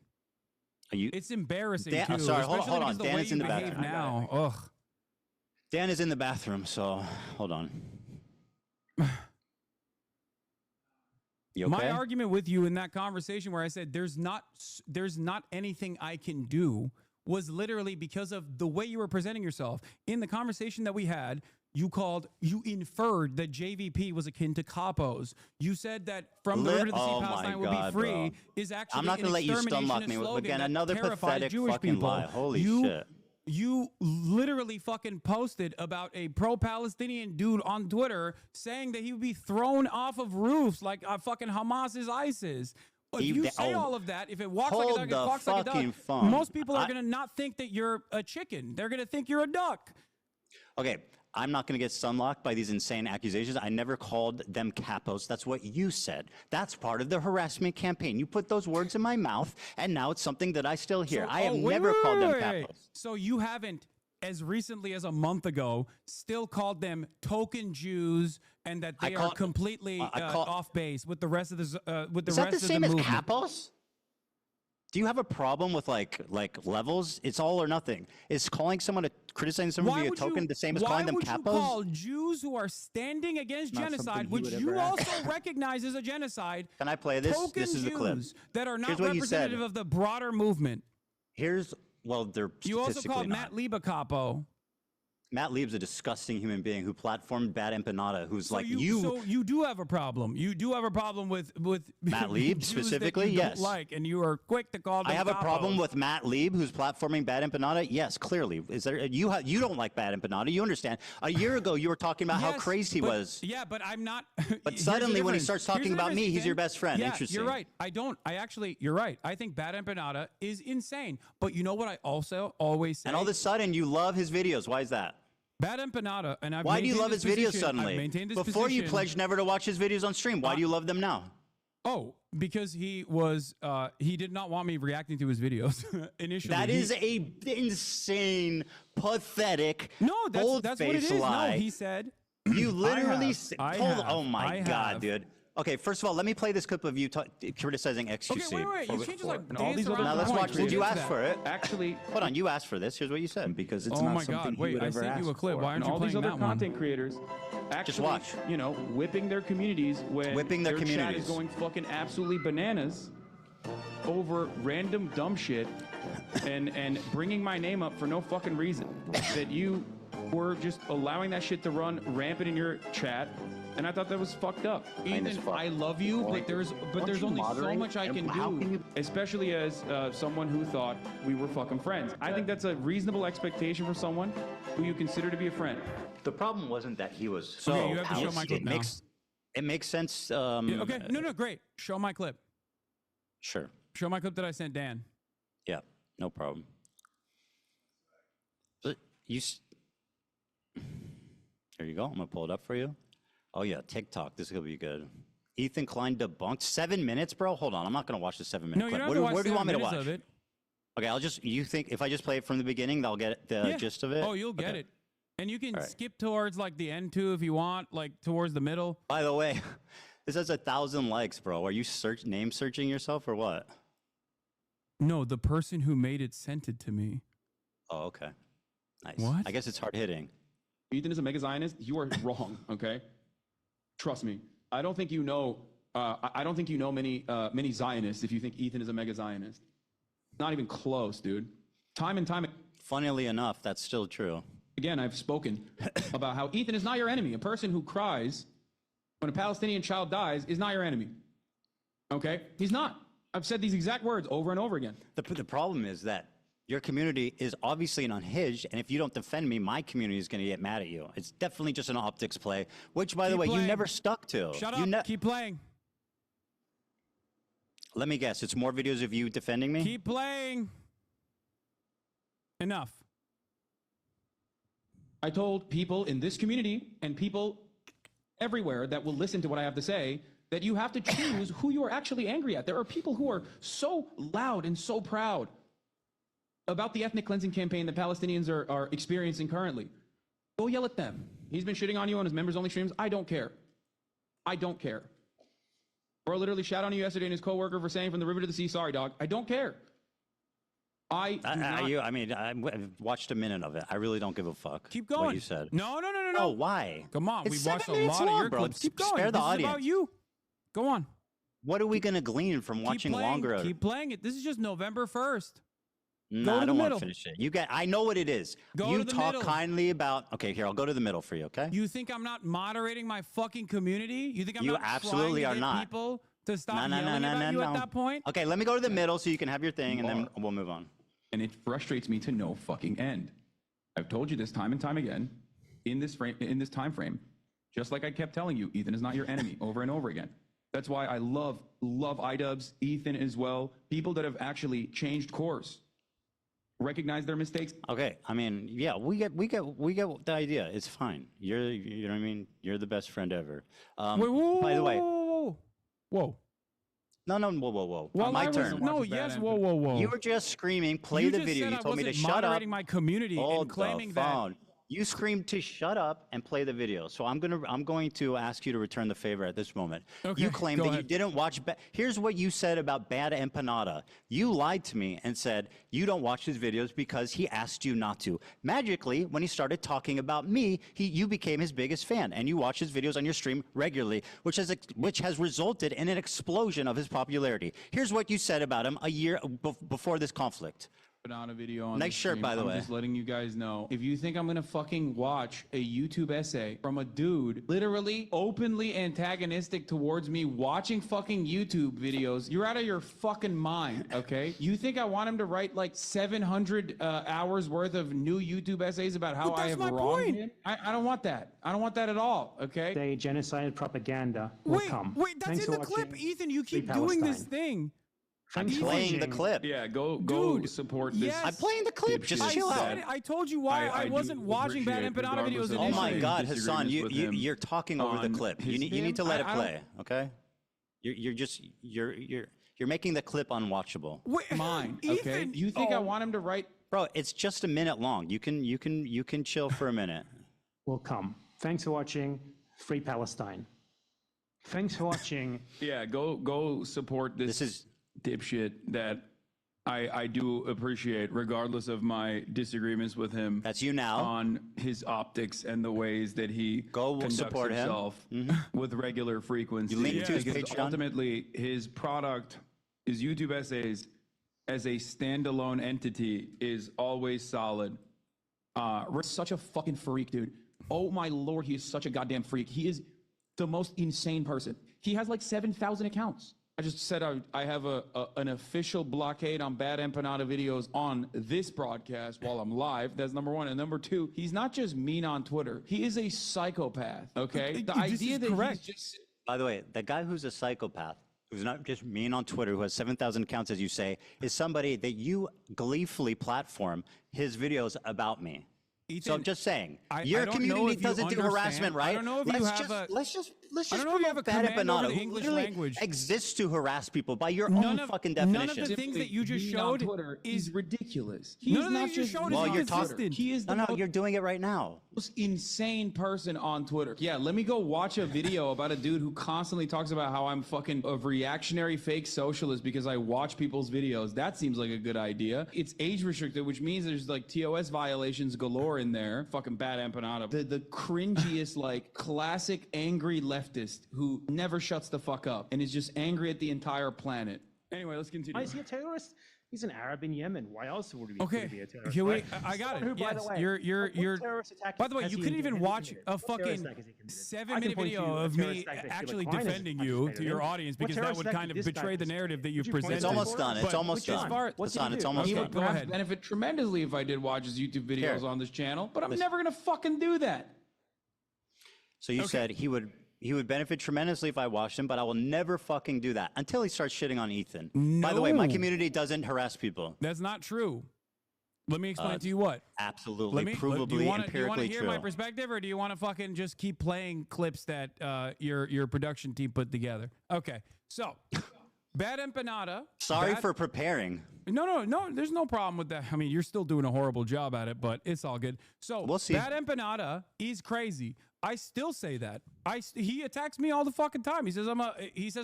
Are you? It's embarrassing Dan, too. sorry, hold especially on. because Dan way is in you the behave bathroom. now. Ugh. Dan is in the bathroom, so hold on. You okay? My argument with you in that conversation where I said there's not anything I can do was literally because of the way you were presenting yourself. In the conversation that we had, you inferred that JVP was akin to capos. You said that from the river to the sea, Palestine will be free is actually I'm not going to let you stomach me with, again, another pathetic Jewish fucking people. lie. Holy shit. You literally fucking posted about a pro-Palestinian dude on Twitter saying that he would be thrown off of roofs like fucking Hamas is ISIS. If you say all of that, if it walks like a duck, it walks like a duck, most people are going to not think that you're a chicken. They're going to think you're a duck. Okay, I'm not going to get sunlocked by these insane accusations. I never called them capos. That's what you said. That's part of the harassment campaign. You put those words in my mouth, and now it's something that I still hear. I have never called them capos. So you haven't, as recently as a month ago, still called them token Jews and that they are completely off base with the rest of the rest of the movement. Is that the same as capos? Do you have a problem with like levels? It's all or nothing. Is calling someone criticizing someone via token the same as calling them capos? Why would you call Jews who are standing against genocide, which you also recognize as a genocide? Can I play this? This is the clip. That are not representative of the broader movement. They're You also called Matt Lieb a capo. Matt Lieb's a disgusting human being who platformed Bad Empanada, who's So you do have a problem. You do have a problem with Matt Lieb Jews specifically. that you Yes. don't like, and you are quick to call them I have a capos. problem with Matt Lieb, who's platforming Bad Empanada. Yes, clearly. Is there? You don't like Bad Empanada. You understand? A year ago, you were talking about how crazy he was. Yeah, but I'm not. But suddenly, when he starts talking about me, he's your best friend. Yeah, Interesting. you're right. You're right. I think Bad Empanada is insane. But you know what I also always say? And all of a sudden, you love his videos. Why is that? Bad Empanada, and I've Why do you love his videos I've suddenly? maintained this Before you position. pledged never to watch his videos on stream. Why do you love them now? Oh, because he did not want me reacting to his videos initially. That is a insane, pathetic, that's what it is. lie. No, he said. You literally oh my I God, have. dude. Okay, first of all, let me play this clip of you criticizing XQC. Okay, wait. You can't just like all these other Now let's watch. Did you ask for it? Actually, hold on. You asked for this. Here's what you said. Because it's Oh not my something God! he Wait, would I ever sent you a ask clip. for. Why aren't And you all these playing other that one? content creators actually, watch. Whipping their communities when Whipping their chat communities. is going fucking absolutely bananas over random dumb shit and bringing my name up for no fucking reason. That you were just allowing that shit to run rampant in your chat. And I thought that was fucked up. Ethan, I love you, but there's only so much I can do. Especially as someone who thought we were fucking friends. I think that's a reasonable expectation for someone who you consider to be a friend. The problem wasn't that he was so. Okay, you have to show my clip now. It makes sense. Okay, no, great. Show my clip. Sure. Show my clip that I sent Dan. Yeah, no problem. But here you go. I'm gonna pull it up for you. Oh yeah, TikTok. This is gonna be good. Ethan Klein debunked 7 minutes, bro. Hold on, I'm not gonna watch the 7 minute No, you clip. don't have to watch Where do you want me to 7 watch? minutes of it. Okay, you think if I just play it from the beginning, they'll get the gist of it? Oh, you'll get Okay. it. And you can All right. skip towards like the end too if you want, like towards the middle. By the way, this has 1,000 likes, bro. Are you name searching yourself or what? No, the person who made it sent it to me. Oh, okay. Nice. What? I guess it's hard hitting. Ethan is a mega Zionist. You are wrong. Okay, trust me. I don't think you know. I don't think you know many Zionists if you think Ethan is a mega Zionist. Not even close, dude. Time and time. Funnily enough, that's still true. Again, I've spoken about how Ethan is not your enemy. A person who cries when a Palestinian child dies is not your enemy. Okay, he's not. I've said these exact words over and over again. The problem is that your community is obviously an unhinged, and if you don't defend me, my community is going to get mad at you. It's definitely just an optics play, which, by the way, you never stuck to. Shut up. Keep playing. Let me guess. It's more videos of you defending me? Keep playing. Enough. I told people in this community and people everywhere that will listen to what I have to say that you have to choose who you are actually angry at. There are people who are so loud and so proud about the ethnic cleansing campaign that Palestinians are experiencing currently. Go yell at them. He's been shitting on you on his members-only streams. I don't care. I don't care. Bro literally shot on you yesterday and his coworker for saying from the river to the sea, sorry, dog. I don't care. I watched a minute of it. I really don't give a fuck. Keep going. What you said. No. Oh, why? Come on. It's We watched 7 a minutes lot of long, your bro. clips. Keep going. Spare the This audience. is about you. Go on. What are we going to glean from watching longer? Keep playing it. This is just November 1st. No, I don't want to finish it. I know what it is. Go you to the talk middle. kindly about. Okay, here, I'll go to the middle for you. Okay. You think I'm not moderating my fucking community? You think I'm You not absolutely trying to are get not. people to stop yelling about you at that point? Okay, let me go to the middle so you can have your thing, and then we'll move on. And it frustrates me to no fucking end. I've told you this time and time again in this time frame, just like I kept telling you, Ethan is not your enemy over and over again. That's why I love iDubbbz, Ethan as well, people that have actually changed course, recognize their mistakes. Okay, I mean, yeah, we get the idea. It's fine. You know what I mean? You're the best friend ever. Wait, by the way, whoa. No, whoa. Well, My turn. Whoa. You were just screaming, play the video. You told me to shut up. Moderating my community and claiming that. You screamed to shut up and play the video. So I'm going to ask you to return the favor at this moment. Okay, You claimed go that you ahead. didn't watch. Here's what you said about Bad Empanada. You lied to me and said you don't watch his videos because he asked you not to. Magically, when he started talking about me, you became his biggest fan, and you watch his videos on your stream regularly, which has resulted in an explosion of his popularity. Here's what you said about him a year before this conflict. Banana video on Nice the shirt, stream. by the I'm way. just letting you guys know. If you think I'm gonna fucking watch a YouTube essay from a dude literally openly antagonistic towards me watching fucking YouTube videos, you're out of your fucking mind, okay? You think I want him to write like 700 hours worth of new YouTube essays about how I have wronged him? I don't want that. I don't want that at all, okay? Say genocide propaganda will come. Wait, that's Thanks in for the clip, watching Ethan. You Free keep doing this Palestine. thing. I'm playing the clip. Yeah, go support this. Yes. I'm playing the clip. Just I chill said- out. I told you why I do wasn't watching Bad appreciate, Empanada videos regardless of initially. Oh my my God, Hassan, disagreements with him you're talking over the on clip. You his- need to let it I don't- play, okay? You're making the clip unwatchable. Mine, okay? You think I want him to write? Bro, it's just a minute long. You can chill for a minute. will come. Thanks for watching Free Palestine. Thanks for watching. Yeah, go support this dipshit that I do appreciate, regardless of my disagreements with him. That's you now. On his optics and the ways that he conducts support him. himself with regular frequency. You link to his Because Patreon? ultimately, his product, his YouTube essays, as a standalone entity, is always solid. Rick's such a fucking freak, dude. Oh my Lord, he is such a goddamn freak. He is the most insane person. He has like 7,000 accounts. I just said I have an official blockade on Bad Empanada videos on this broadcast while I'm live. That's number one. And number two, he's not just mean on Twitter. He is a psychopath, okay? The idea that he's just... By the way, the guy who's a psychopath, who's not just mean on Twitter, who has 7,000 accounts, as you say, is somebody that you gleefully platform his videos about me. So I'm just saying, your community doesn't do harassment, right? I don't know if you have a... Let's just I don't know if you have a Bad command over Empanada, the who English literally language. exists to harass people by your own fucking definition. None of the things that you just Being on showed Twitter is ridiculous. None of the things you showed is inconsistent. He is the you're doing it right now. most insane person on Twitter. Yeah, let me go watch a video about a dude who constantly talks about how I'm fucking a reactionary fake socialist because I watch people's videos. That seems like a good idea. It's age restricted, which means there's like TOS violations galore in there. Fucking Bad Empanada. The cringiest, like, classic angry leftist who never shuts the fuck up and is just angry at the entire planet. Anyway, let's continue. Why is he a terrorist? He's an Arab in Yemen. Why else would he be, Okay, would he be a terrorist? can we, right? I got Someone it. who, by Yes, the way, you're. what terrorist attack By the way, has you he couldn't even committed? watch a What terrorist fucking attack has he committed? 7-minute point video to a of terrorist me attack that Sheila actually Klein has defending you to participated your in. audience What because that terrorist would attack kind of did this guy betray the narrative that you've participate in? presented. It's almost done. It's But almost as done. far- Hassan, it's do? almost He done. would Go perhaps ahead. benefit tremendously if I did watch his YouTube videos Here. on this channel, but I'm Listen. never gonna fucking do that. So you said he would benefit tremendously if I watched him, but I will never fucking do that until he starts shitting on Ethan. By the way, my No. community doesn't harass people. That's not true. Let me explain to you what. Absolutely, do you provably, want to empirically hear true. my perspective, or do you want to fucking just keep playing clips that your production team put together? Okay, so Bad Empanada. Sorry for preparing. No. There's no problem with that. I mean, you're still doing a horrible job at it, but it's all good. So We'll see. Bad Empanada is crazy. I still say that. He attacks me all the fucking time. He says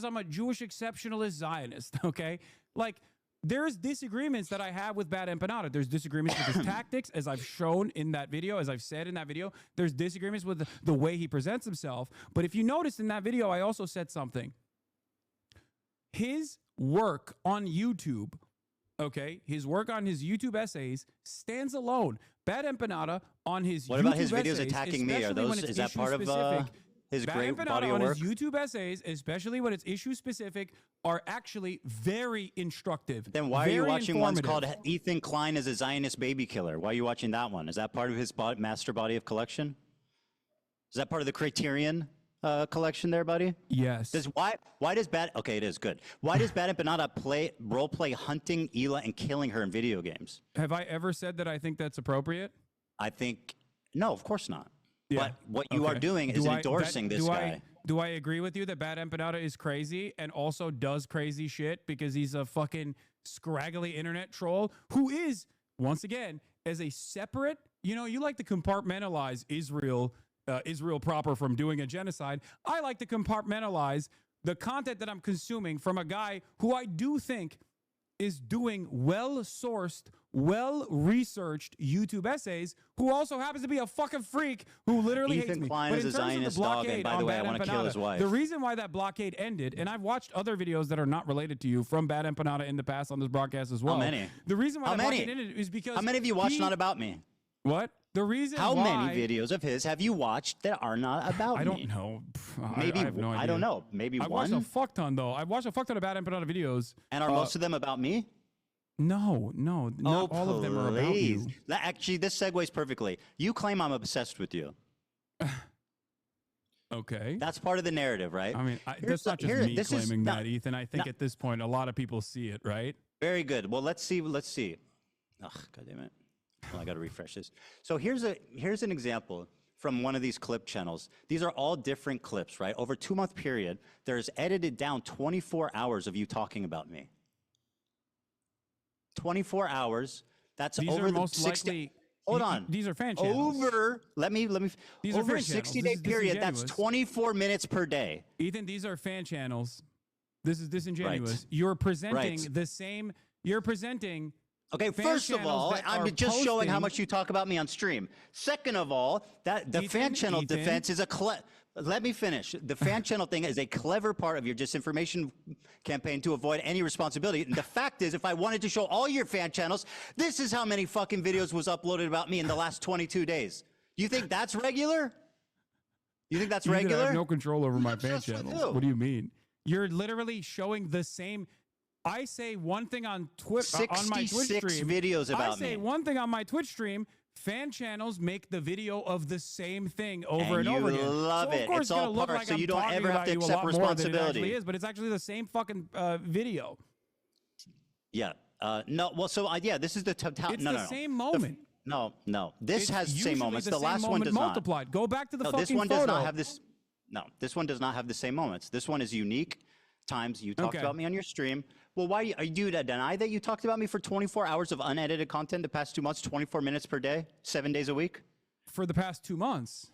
I'm a Jewish exceptionalist Zionist. Okay, like. There's disagreements that I have with Bad Empanada. There's disagreements with his tactics, as I've shown in that video, as I've said in that video. There's disagreements with the way he presents himself. But if you notice in that video, I also said something. His work on YouTube, okay, his work on his YouTube essays stands alone. Bad Empanada on his What YouTube about his videos essays, attacking me? Are especially when those it's is that part of issue-specific, his Bad great Empanada body of on work? his YouTube essays, especially when it's issue specific, are actually very instructive. Then why are you very watching ones called informative. Ethan Klein as a Zionist baby killer? Why are you watching that one? Is that part of his master body of collection? Is that part of the Criterion collection there, buddy? Yes. Why does Bad okay, it is good. Why does Bad Empanada role play hunting Hila and killing her in video games? Have I ever said that I think that's appropriate? I think no, of course not. Yeah. But what you are doing is endorsing this guy. Do I agree with you that Bad Empanada is crazy and also does crazy shit because he's a fucking scraggly internet troll who is, once again, as a separate, you like to compartmentalize Israel proper from doing a genocide. I like to compartmentalize the content that I'm consuming from a guy who I do think is doing well-sourced, well-researched YouTube essays, who also happens to be a fucking freak who literally hates Ethan me. Klein But is in a terms of the Zionist dog, and blockade by the on way, I Bad want to kill his Empanada, wife. the reason why that blockade ended, and I've watched other videos that are not related to you from Bad Empanada in the past on this broadcast as well. How many? The reason why How that many? blockade ended is because How many of you watched Not About Me? What? The reason How why, many videos of his have you watched that are not about me? I don't know. Maybe I have no idea. I don't know. Maybe I've one. watched a fuck ton though. I've watched a fuck ton of Bad Empanada videos. And are most of them about me? No, not all of them are about you. Please. Actually, this segues perfectly. You claim I'm obsessed with you. Okay. That's part of the narrative, right? I mean, that's not just me claiming that, Ethan. I think at this point, a lot of people see it, right? Very good. Well, let's see. Ugh, God damn it. Well, I got to refresh this. So here's an example from one of these clip channels. These are all different clips, right? Over a 2-month period, there's edited down 24 hours of you talking about me. 24 hours. That's These over are the most 60. likely. Hold on. These are fan channels. Let me. These are over a fan channels. 60-day This is period, that's disingenuous. 24 minutes per day. Ethan, these are fan channels. This is disingenuous. Right. You're presenting Right. the same. You're presenting. Okay, fan first of channels all, that I'm are just showing how posting- much you talk about me on stream. Second of all, that the fan channel Ethan. defense is let me finish. The fan channel thing is a clever part of your disinformation campaign to avoid any responsibility. And the fact is, if I wanted to show all your fan channels, this is how many fucking videos was uploaded about me in the last 22 days. You think that's regular? You think that's Ethan, I regular? have no control over my fan obsessed with channels. you. What do you mean? You're literally showing the same. I say one thing on Twitter on my Twitch 66 stream. videos about I say me. one thing on my Twitch stream. Fan channels make the video of the same thing over and And over you again. love so it. Of course It's gonna all look part, like so I'm you don't talking ever have about to you a accept lot more than it responsibility. actually is, but it's actually the same fucking video. Yeah. No. Well, so yeah, this is the total. It's no, the no, no. same moment. No. This It's has the same usually moments. the The same last one moment does not. multiplied. Go back to the No, fucking this one photo. does not have this. No, this one does not have the same moments. This one is unique times you talked Okay. about me on your stream. Well, why are you to deny that you talked about me for 24 hours of unedited content the past 2 months, 24 minutes per day, 7 days a week? For the past 2 months.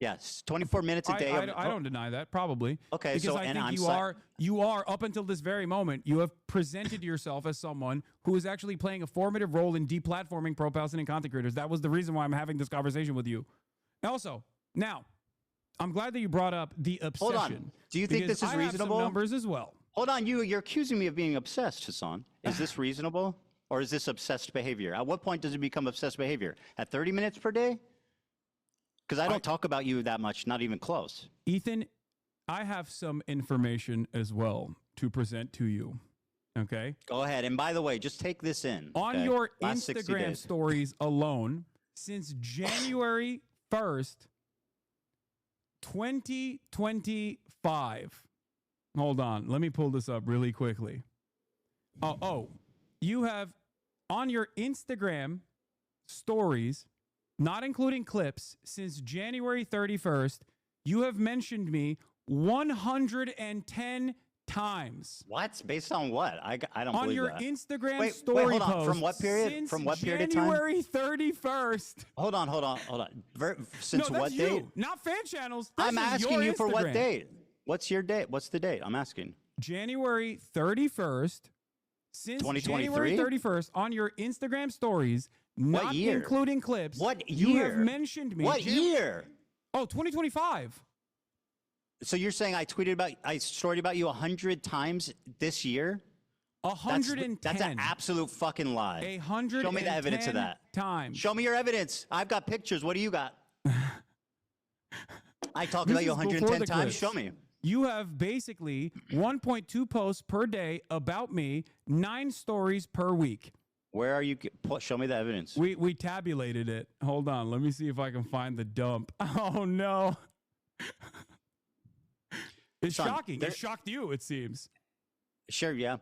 Yes, 24 minutes a day. I don't deny that, probably. Okay, because so I and think I'm you are up until this very moment, you have presented yourself as someone who is actually playing a formative role in deplatforming pro-Palestinian content creators. That was the reason why I'm having this conversation with you. Also, now, I'm glad that you brought up the obsession. Hold on. Do you think because this is I have some reasonable? numbers as well. Hold on, you're accusing me of being obsessed, Hasan. Is this reasonable? Or is this obsessed behavior? At what point does it become obsessed behavior? At 30 minutes per day? Because I don't talk about you that much, not even close. Ethan, I have some information as well to present to you. Okay? Go ahead. And by the way, just take this in. On okay? your Last 60 Instagram days. stories alone, since January 1st, 2025. Hold on. Let me pull this up really quickly. Oh, you have on your Instagram stories, not including clips, since January 31st, you have mentioned me 110 times. What? Based on what? I don't on believe your that. Instagram story hold on. post. From what period? Since From what period of time? January 31st. Hold on. Since no, what that's date? you, not fan channels. I'm asking you for what Instagram. date? What's your date? What's the date? I'm asking. January 31st. Since 2023? January 31st on your Instagram stories, not year? including clips. What You year? have mentioned me. What year? Oh, 2025. So you're saying I storied about you 100 times this year? 110. That's an absolute fucking lie. 110 Show me the evidence of that. Times. Show me your evidence. I've got pictures. What do you got? I talked about you This is 110 before the times. clips. Show me. You have basically 1.2 posts per day about me, 9 stories per week. Where are you? Show me the evidence. We tabulated it. Hold on. Let me see if I can find the dump. Oh, no. It's shocking. It shocked you, it seems. Sure, yeah.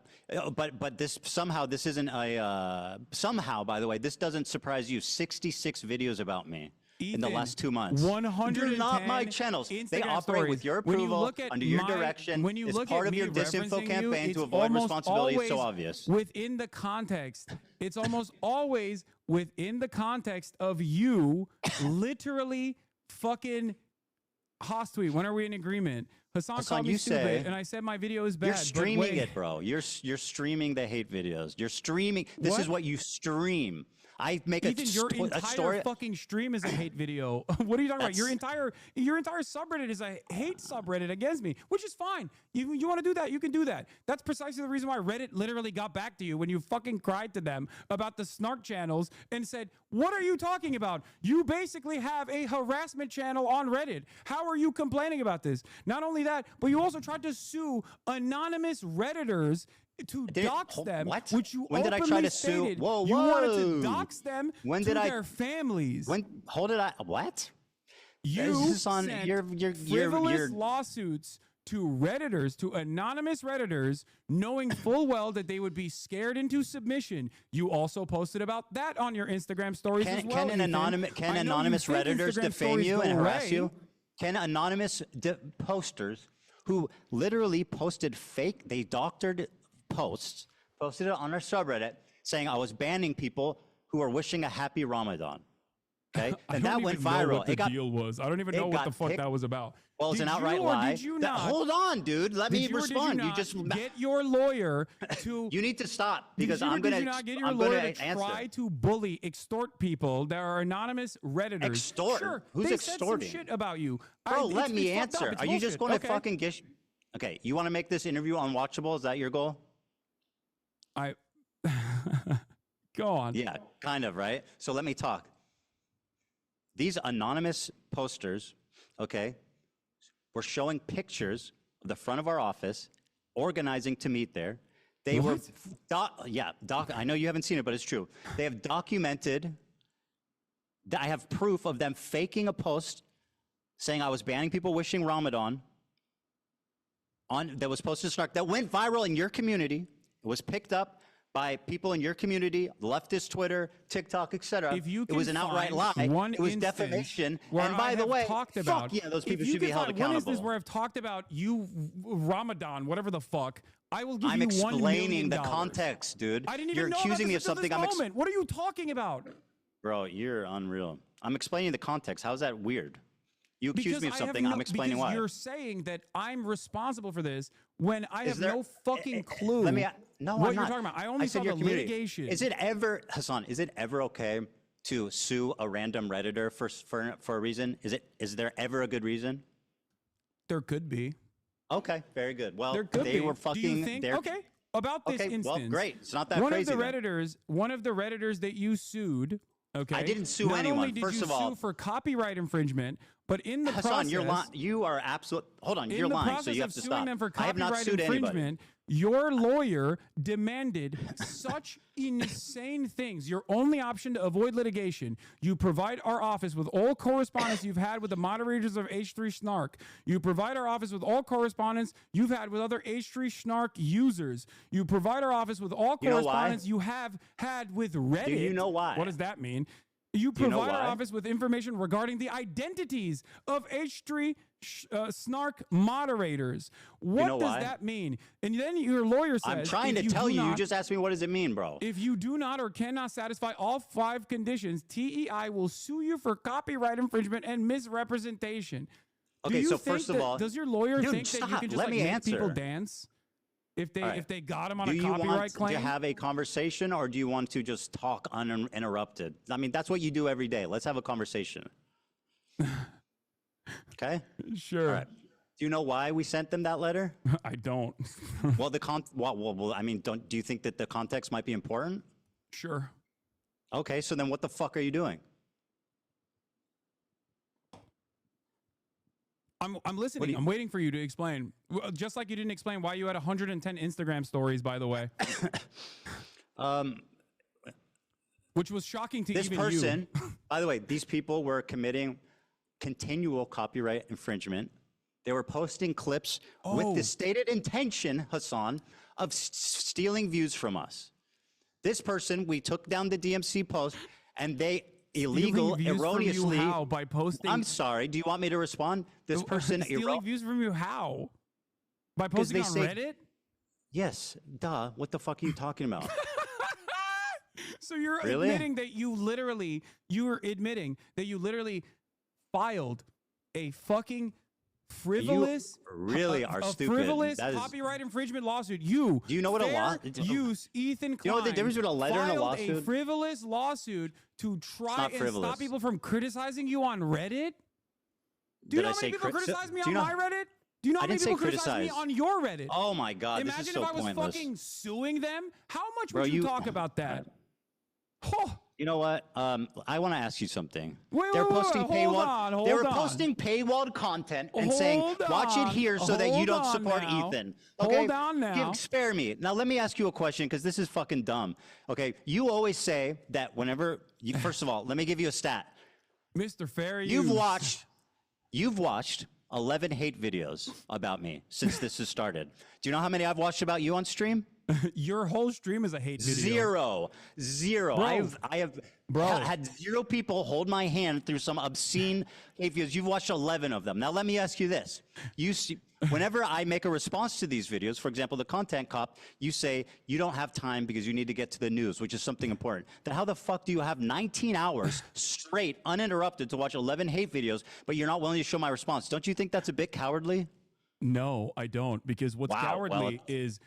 But this somehow, this isn't a, somehow, by the way, this doesn't surprise you. 66 videos about me. In the last 2 months. 110 They're not my channels. They Instagram operate stories. with your When you approval, look at under your my- direction. when you It's look part at of me your disinfo referencing campaign you, to it's avoid almost responsibility. It's so always obvious. Within the context, it's almost always within the context of you literally fucking Hostweet. When are we in agreement? Hassan called me you stupid, say- and I said my video is bad. You're but streaming wait. it, bro. You're streaming the hate videos. You're streaming. This is What? what you stream. I make Ethan, your a entire story. fucking stream is a hate video. What are you talking about? Your entire subreddit is a hate subreddit against me, which is fine. You want to do that, you can do that. That's precisely the reason why Reddit literally got back to you when you fucking cried to them about the snark channels and said, "What are you talking about? You basically have a harassment channel on Reddit. How are you complaining about this?" Not only that, but you also tried to sue anonymous Redditors to dox them, which you When did I openly try to sue? stated Whoa, you wanted to whoa. dox them When to did I- their families. What? You This is on sent your frivolous lawsuits to Redditors, to anonymous Redditors, knowing full well that they would be scared into submission. You also posted about that on your Instagram stories as well. Can Ethan. anonymous I know you think Redditors Instagram defame stories you go and harass away. you? Can anonymous posters who literally posted fake, they doctored posts, posted it on our subreddit saying I was banning people who are wishing a happy Ramadan. Okay, I and don't that went even know viral. what the deal was. I don't even know what the fuck that was about. Well, it's Did an outright you or lie. did you not? Hold on, dude. Let me Did you or did you respond. You not just get your lawyer to. You need to stop because Did you or I'm did gonna. you not get your I'm lawyer gonna to answer. try to bully, extort people that are anonymous Redditors? Extort? Sure, Who's they extorting? Said some shit about you. Bro, let it's me fucked up. answer. It's Are you just bullshit. going to Okay. fucking gish? Okay, you want to make this interview unwatchable? Is that your goal? Go on. Yeah, kind of, right? So let me talk. These anonymous posters, okay, were showing pictures of the front of our office, organizing to meet there. They were, I know you haven't seen it, but it's true. They have documented, I have proof of them faking a post saying I was banning people wishing Ramadan that was posted to Snark, that went viral in your community. It was picked up by people in your community, leftist Twitter, TikTok, etc. It was an outright lie. It was defamation. And by the way, fuck yeah, those people should be held One accountable. instance where I've talked about you, Ramadan, whatever the fuck, I will give I'm you $1 million. explaining the context, dude. I didn't even You're know accusing about me this of something. until this moment. What are you talking about? Bro, you're unreal. I'm explaining the context. How's that weird? You accuse Because me of I have something. no- I'm explaining because why. You're saying that I'm responsible for this when I have there- no fucking clue. Let me. No, what I'm you're not. talking about. I only said saw your the community. litigation. Is it ever, Hasan? Is it ever okay to sue a random Redditor for a reason? Is there ever a good reason? There could be. Okay, very good. Well, There could they be. were Do fucking. you think? they're- Okay. about this instance. Well, great. It's not that one crazy. One of the Redditors that you sued. Okay. I didn't sue Not anyone. Only did First you of all, sue for copyright infringement, but in the Hassan, process, you're lying. You are absolute. Hold on, you're in the lying. process So you have of to suing stop. them for I have not copyright sued anybody. infringement, your lawyer demanded such insane things. Your only option to avoid litigation, you provide our office with all correspondence you've had with the moderators of H3 Snark. You provide our office with all correspondence you've had with other H3 Snark users. You provide our office with all correspondence you have had with Reddit. Do you know why? What does that mean? You Do you know provide our why? office with information regarding the identities of H3 Snark moderators. What know does why? that mean? And then your lawyer says, I'm trying to tell you. You just asked me, what does it mean, bro? if you do not or cannot satisfy all 5 conditions, TEI will sue you for copyright infringement and misrepresentation. Okay, Do you so think first of that- all, does your lawyer dude, think that you stop. can just Let like, me make answer. people dance if they All right. if they got him on Do a you copyright want claim? to have a conversation, or do you want to just talk uninterrupted? I mean, that's what you do every day. Let's have a conversation. Okay? Sure. All right. Do you know why we sent them that letter? I don't. Well, I mean, do you think that the context might be important? Sure. Okay, so then what the fuck are you doing? I'm listening. I'm waiting for you to explain. Just like you didn't explain why you had 110 Instagram stories, by the way. Which was shocking to This even person, you. by the way, these people were committing continual copyright infringement. They were posting clips with the stated intention, Hassan, of stealing views from us. This person, we took down the DMC post, and they Stealing views erroneously. from you how? By posting? I'm sorry. Do you want me to respond? This person stealing views from you how? By 'Cause posting they on say- Reddit? Yes, duh. What the fuck are you talking about? So you're Really? admitting that you're admitting that you literally filed a fucking frivolous, really are a stupid. frivolous That is- copyright infringement lawsuit. You Do you know what a fair law- use Ethan Klein. You know the difference between a letter and a filed lawsuit? A frivolous lawsuit to try not and frivolous. stop people from criticizing you on Reddit. Do Did you know I how say many people crit- criticize me do on you know- my Reddit? Do you know how I many didn't say people criticize me criticize. on your Reddit? Oh my God, Imagine this is so if I was pointless. fucking suing them. How much Bro, would you you- talk about that? You know what? I want to ask you something. Wait, They're wait, wait, posting hold paywall. on, they were hold on. posting paywalled content and saying, Hold "Watch it on, here so that you hold don't on support now. Ethan." Hold on now. Spare me. Now let me ask you a question because this is fucking dumb. Okay, you always say that whenever. First of all, let me give you a stat. Mr. Fair You've use. watched 11 hate videos about me since this has started. Do you know how many I've watched about you on stream? Your whole stream is a hate video. Zero. Bro. I have Bro. had 0 people hold my hand through some obscene hate videos. You've watched 11 of them. Now let me ask you this. You see, whenever I make a response to these videos, for example, the content cop, you say you don't have time because you need to get to the news, which is something important. Then how the fuck do you have 19 hours straight, uninterrupted, to watch 11 hate videos, but you're not willing to show my response? Don't you think that's a bit cowardly? No, I don't. Because what's Wow, cowardly well- is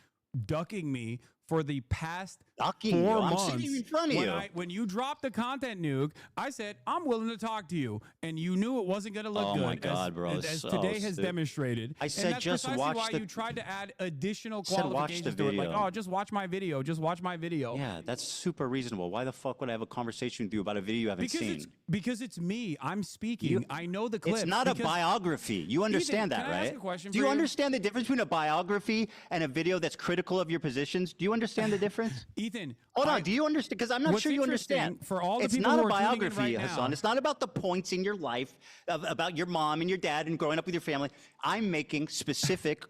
ducking me for the past Ducking 4 you? I'm months. sitting in front of when you. when you dropped the content nuke, I said, I'm willing to talk to you. And you knew it wasn't going to look Oh good. my God, bro, As so today has stupid. demonstrated. I said and that's just precisely watch why the- you tried to add additional Said watch qualifications the to it. Like, video. oh, just watch my video. Just watch my video. Yeah, that's super reasonable. Why the fuck would I have a conversation with you about a video you haven't seen? Because it's me. I'm speaking. I know the clips. It's not a because- biography. You understand Ethan, that, can I right? ask a question Do for you you? understand the difference between a biography and a video that's critical of your positions? Do you understand the difference? Ethan, hold on. Do you understand? Because I'm not what's sure you interesting understand. for all the it's people not who a are tuning in biography, right now- Hassan. It's not about the points in your life about your mom and your dad and growing up with your family. I'm making specific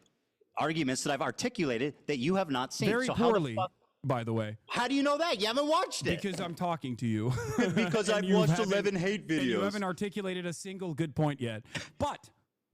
arguments that I've articulated that you have not seen. Very so how the poorly, fuck? by the way. How do you know that? You haven't watched it. Because I'm talking to you. Because And I've you watched haven't- 11 hate And you videos. haven't articulated a single good point yet. But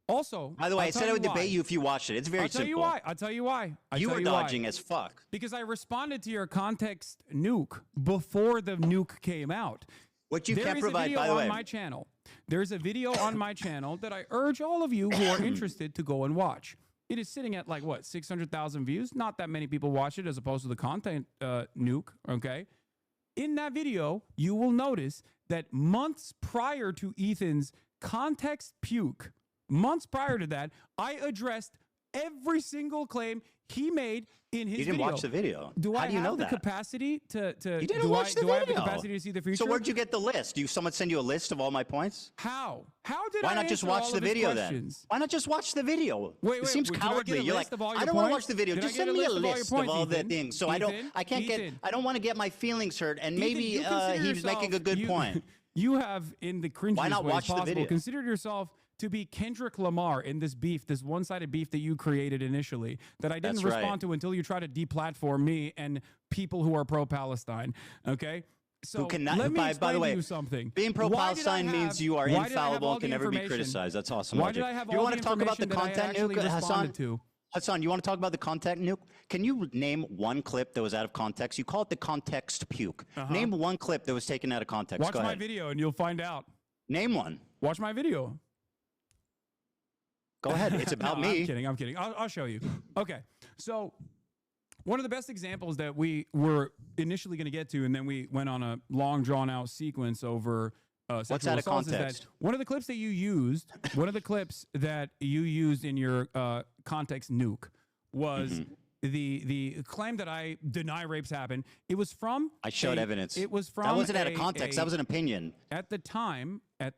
also, By the way, I'll I said tell I would you why. debate you if you watched it. It's very I'll tell simple. you why. I'll tell you why. You were dodging as fuck. Because I responded to your context nuke before the nuke came out. What you There can't is provide, a video by the way. on my channel. There's a video on my channel that I urge all of you who are interested to go and watch. It is sitting at like what, 600,000 views? Not that many people watch it as opposed to the content nuke, okay? In that video, you will notice that months prior to Ethan's context puke, months prior to that, I addressed every single claim he made in his You didn't video. watch the video. Do How I do you have know the that? capacity to You didn't do watch the I video. have the capacity to see the future? So where'd you get the list? Someone send you a list of all my points? How? How did Why I not just answer watch all the of his video then? questions? Why not just watch the video? Wait, It seems did I get a cowardly. You're list like, of all I your don't want to watch points? the video. Did I Just get send me a list of all your list points, of all the Ethan? things. So Ethan? I can't Ethan? get, I don't want to get my feelings hurt. And maybe Ethan, you consider he's making a yourself- good point. You have, in the cringiest Why not ways watch the possible, video? considered yourself to be Kendrick Lamar in this beef, this one-sided beef that you created initially, that I didn't That's respond right. to until you tried to deplatform me and people who are pro-Palestine. Okay. So Who cannot, let me by explain the way, to you something. being Why did I pro-Palestine have- means you are why did I have infallible all and can the never be information? criticized. That's awesome. Why logic. did I have You all want the to talk about the information that I content actually nuke, Hassan? responded to? Hassan, you want to talk about the content nuke? Can you name one clip that was out of context? You call it the context puke. Name one clip that was taken out of context. Watch Go my ahead. video and you'll find out. Name one. Watch my video. Go ahead. It's about No, me. I'm kidding. I'm kidding. I'll show you. Okay. So one of the best examples that we were initially going to get to, and then we went on a long, drawn-out sequence over sexual out of assaults, is that context? one of the clips that you used, in your context nuke was the claim that I deny rapes happen. It was from I showed evidence. It was from that wasn't out of context. That was an opinion. At the time, that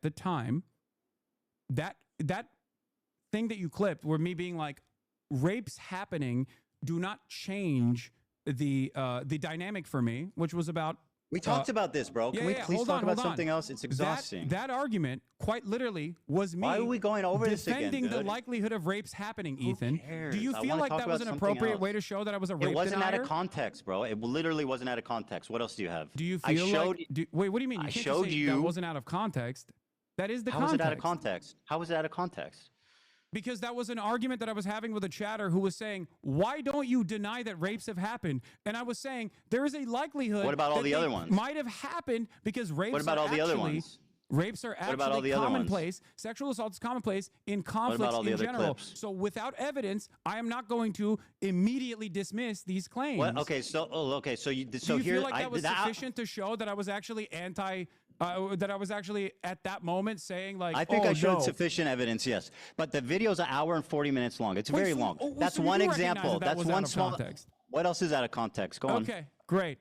thing that you clipped were me being like, rapes happening do not change the dynamic for me, which was about. We talked about this, bro. Can we please hold talk on, about hold on. something else? It's exhausting. That argument, quite literally, was me. Why are we going over this again, defending the dude? likelihood of rapes happening, Ethan. cares? Do you I feel wanna like talk that was about an something appropriate else. way to show that I was a rape It wasn't out denier? of context, bro. It literally wasn't out of context. What else do you have? Do you I feel showed, like? Wait, what do you mean? You I can't showed just say you. that wasn't out of context. That is the How context. was it out of context? How was it out of context? Because that was an argument that I was having with a chatter who was saying, why don't you deny that rapes have happened? And I was saying, there is a likelihood What about all that the they other ones? might have happened because rapes What about are all the other actually- ones? Rapes are What about all actually the other ones? commonplace. Sexual assault is commonplace in conflicts all the in other general. clips? So without evidence, I am not going to immediately dismiss these claims. What? Okay, so so you Do so you here feel like that was sufficient to show that I was actually that I was actually at that moment saying like, I think oh, I showed no. sufficient evidence, yes. But the video's an hour and 40 minutes long. It's very long. That's so you one do recognize example. that That's was out one of small. context. What else is out of context? Go on. Okay, great.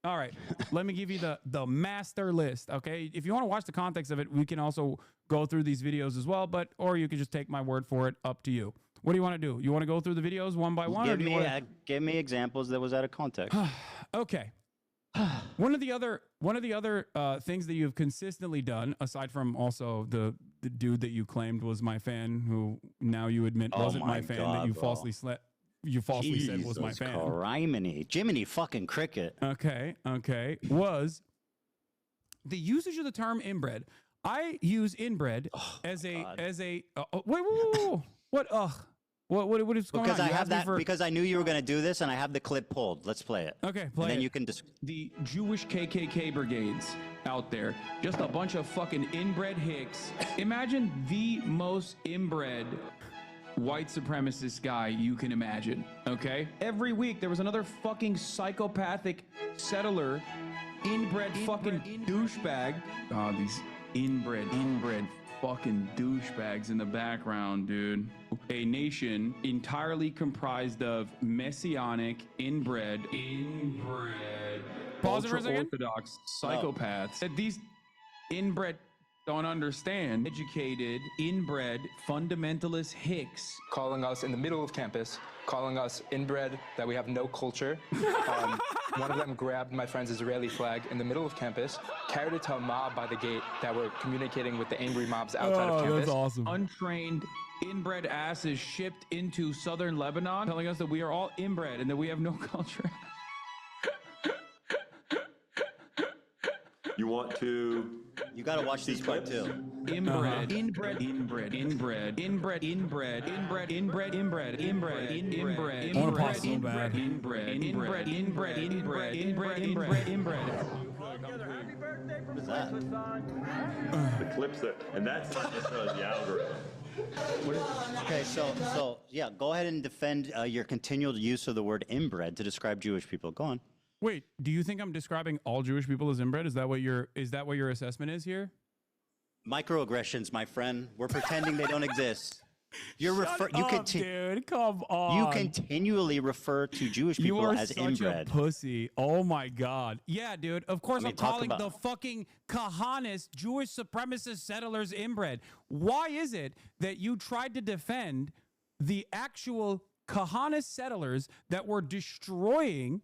All right, let me give you the master list. Okay, if you want to watch the context of it, we can also go through these videos as well. Or you could just take my word for it. Up to you. What do you want to do? You want to go through the videos one by one, or do you want to? Give me examples that was out of context. Okay. One of the other things that you've consistently done, aside from also the dude that you claimed was my fan, who now you admit Oh wasn't my my fan, God, that you bro. falsely said was my fan. Criminy. Jiminy fucking cricket. Okay, was the usage of the term inbred. I use inbred as a wait. What? What is going Because on? I You have asked me that. for- Because I knew you were going to do this, and I have the clip pulled. Let's play it. Okay, And play then it. you can. The Jewish KKK brigades out there, just a bunch of fucking inbred hicks. Imagine the most inbred white supremacist guy you can imagine, okay? Every week there was another fucking psychopathic settler, inbred fucking douchebag. Oh, these inbred fucking douchebags in the background, dude. A nation entirely comprised of messianic, inbred, Pause it for a second. ultra-orthodox psychopaths that these inbred don't understand. Educated, inbred, fundamentalist hicks. Calling us in the middle of campus, calling us inbred, that we have no culture. One of them grabbed my friend's Israeli flag in the middle of campus, carried it to a mob by the gate that were communicating with the angry mobs outside of campus. That's awesome. Untrained, inbred asses shipped into southern Lebanon, telling us that we are all inbred and that we have no culture. You want to? You got to watch this part too. Inbred, inbred, inbred, inbred, inbred, inbred, inbred, inbred, inbred, inbred, inbred, I wanna pause so bad. inbred, inbred, inbred, inbred, inbred, inbred, inbred. What is that? The clips that, and that's not necessarily the algorithm. Okay, so yeah, go ahead and defend your continual use of the word inbred to describe Jewish people. Go on. Wait, do you think I'm describing all Jewish people as inbred? Is that what your assessment is here? Microaggressions, my friend. We're pretending they don't exist. Dude, come on. You continually refer to Jewish people you are as such inbred. a pussy. Oh my God. Yeah, dude. Of course, I'm calling the fucking Kahanis, Jewish supremacist settlers, inbred. Why is it that you tried to defend the actual Kahanis settlers that were destroying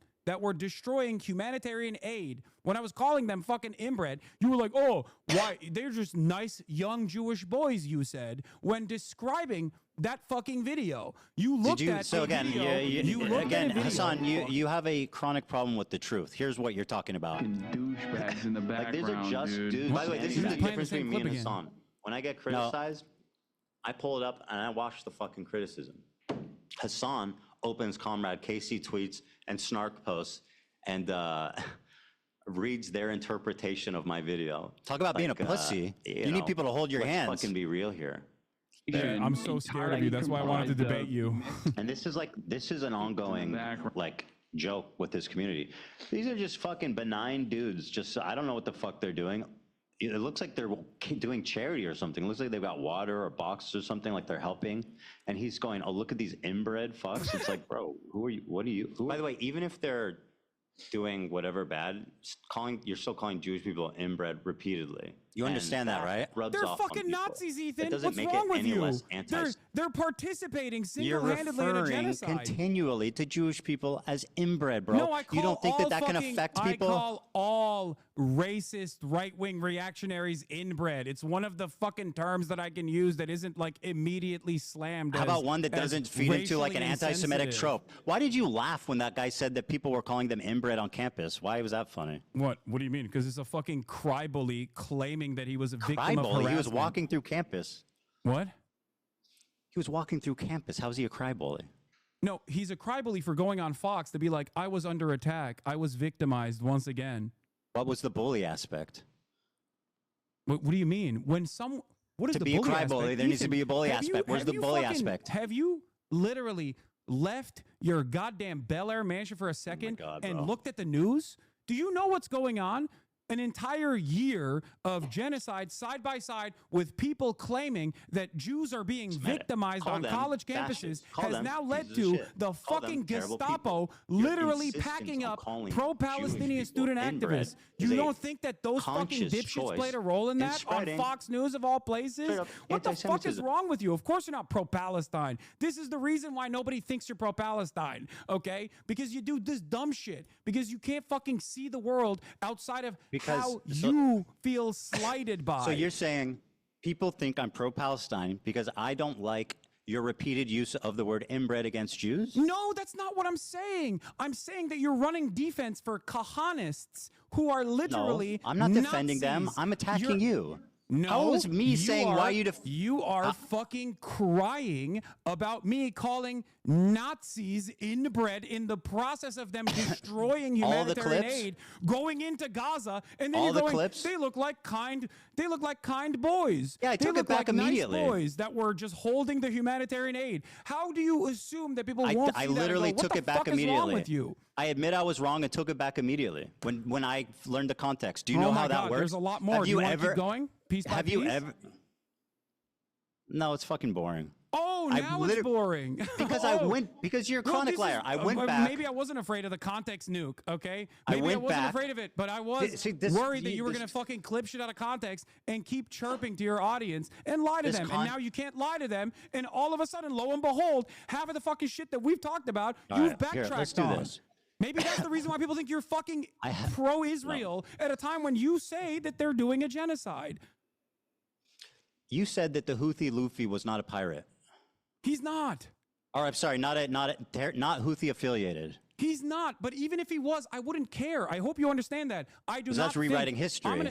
humanitarian aid? When I was calling them fucking inbred, you were like, oh, why? They're just nice young Jewish boys, you said, when describing that fucking video. You looked at so a again, video. Hassan, you have a chronic problem with the truth. Here's what you're talking about. Douchebags in the background, these are just dude. dudes. By the way, this is the difference between me and again. Hassan. When I get criticized, I pull it up and I watch the fucking criticism. Hassan opens Comrade Casey tweets and snark posts and reads their interpretation of my video. Talk about being a pussy. You need people to hold your hands. Let's fucking be real here. Yeah, I'm so scared of you. That's why I wanted to debate you. And this is an ongoing like joke with this community. These are just fucking benign dudes. Just I don't know what the fuck they're doing. It looks like they're doing charity or something. It looks like they've got water or boxes or something, like they're helping. And he's going, oh, look at these inbred fucks. It's like, bro, who are you? What are you? By the way, even if they're doing whatever bad, you're still calling Jewish people inbred repeatedly. You understand that, right? They're fucking Nazis, Ethan. What's wrong with you? They're participating single-handedly in a genocide. You're referring continually to Jewish people as inbred, bro. No, I call you don't think that can affect people? I call all racist right-wing reactionaries inbred. It's one of the fucking terms that I can use that isn't like immediately slammed. How about one that doesn't feed into like an anti-Semitic trope? Why did you laugh when that guy said that people were calling them inbred on campus? Why was that funny? What do you mean? Because it's a fucking cry-bully claiming that he was a victim of harassment. He was walking through campus. What? He was walking through campus. How is he a cry-bully? No, he's a cry-bully for going on Fox to be like, I was under attack. I was victimized once again. What was the bully aspect? What do you mean? What is the bully aspect? To be a cry-bully, there needs to be a bully aspect. Where's the bully aspect? Have you literally left your goddamn Bel Air mansion for a second and looked at the news? Do you know what's going on? An entire year of genocide side by side with people claiming that Jews are being victimized on college campuses has now led to the fucking Gestapo literally packing up pro-Palestinian student activists. You don't think that those fucking dipshits played a role in that on Fox News of all places? What the fuck is wrong with you? Of course you're not pro-Palestine. This is the reason why nobody thinks you're pro-Palestine, okay? Because you do this dumb shit. Because you can't fucking see the world outside of how you feel slighted by. So you're saying people think I'm pro-Palestine because I don't like your repeated use of the word inbred against Jews? No, that's not what I'm saying. I'm saying that you're running defense for Kahanists who are literally No, I'm not defending them. I'm attacking you. No, how is me saying why you are fucking crying about me calling Nazis inbred in the process of them destroying humanitarian aid, going into Gaza, and then you're going, they look like kind boys. Yeah, I took it back immediately. Nice boys that were just holding the humanitarian aid. How do you assume that people won't see I that literally and go, took it back what the fuck is immediately. wrong with you? I admit I was wrong and took it back immediately when I learned the context. Do you know how that works? There's a lot more. Have Do you want to keep going? Piece by have piece? you ever? No, it's fucking boring. Oh, now it's boring. Because you're a chronic liar. I went back. Maybe I wasn't afraid of the context nuke, okay? I Maybe I wasn't back. afraid of it, but I was worried that you were going to fucking clip shit out of context and keep chirping to your audience and lie to them. And now you can't lie to them. And all of a sudden, lo and behold, half of the fucking shit that we've talked about, you've backtracked let's do on. this. Maybe that's the reason why people think you're fucking pro-Israel at a time when you say that they're doing a genocide. You said that the Houthi Luffy was not a pirate. He's not. Or I'm sorry, not Houthi affiliated. He's not. But even if he was, I wouldn't care. I hope you understand that. I do not. That's rewriting history. I'm going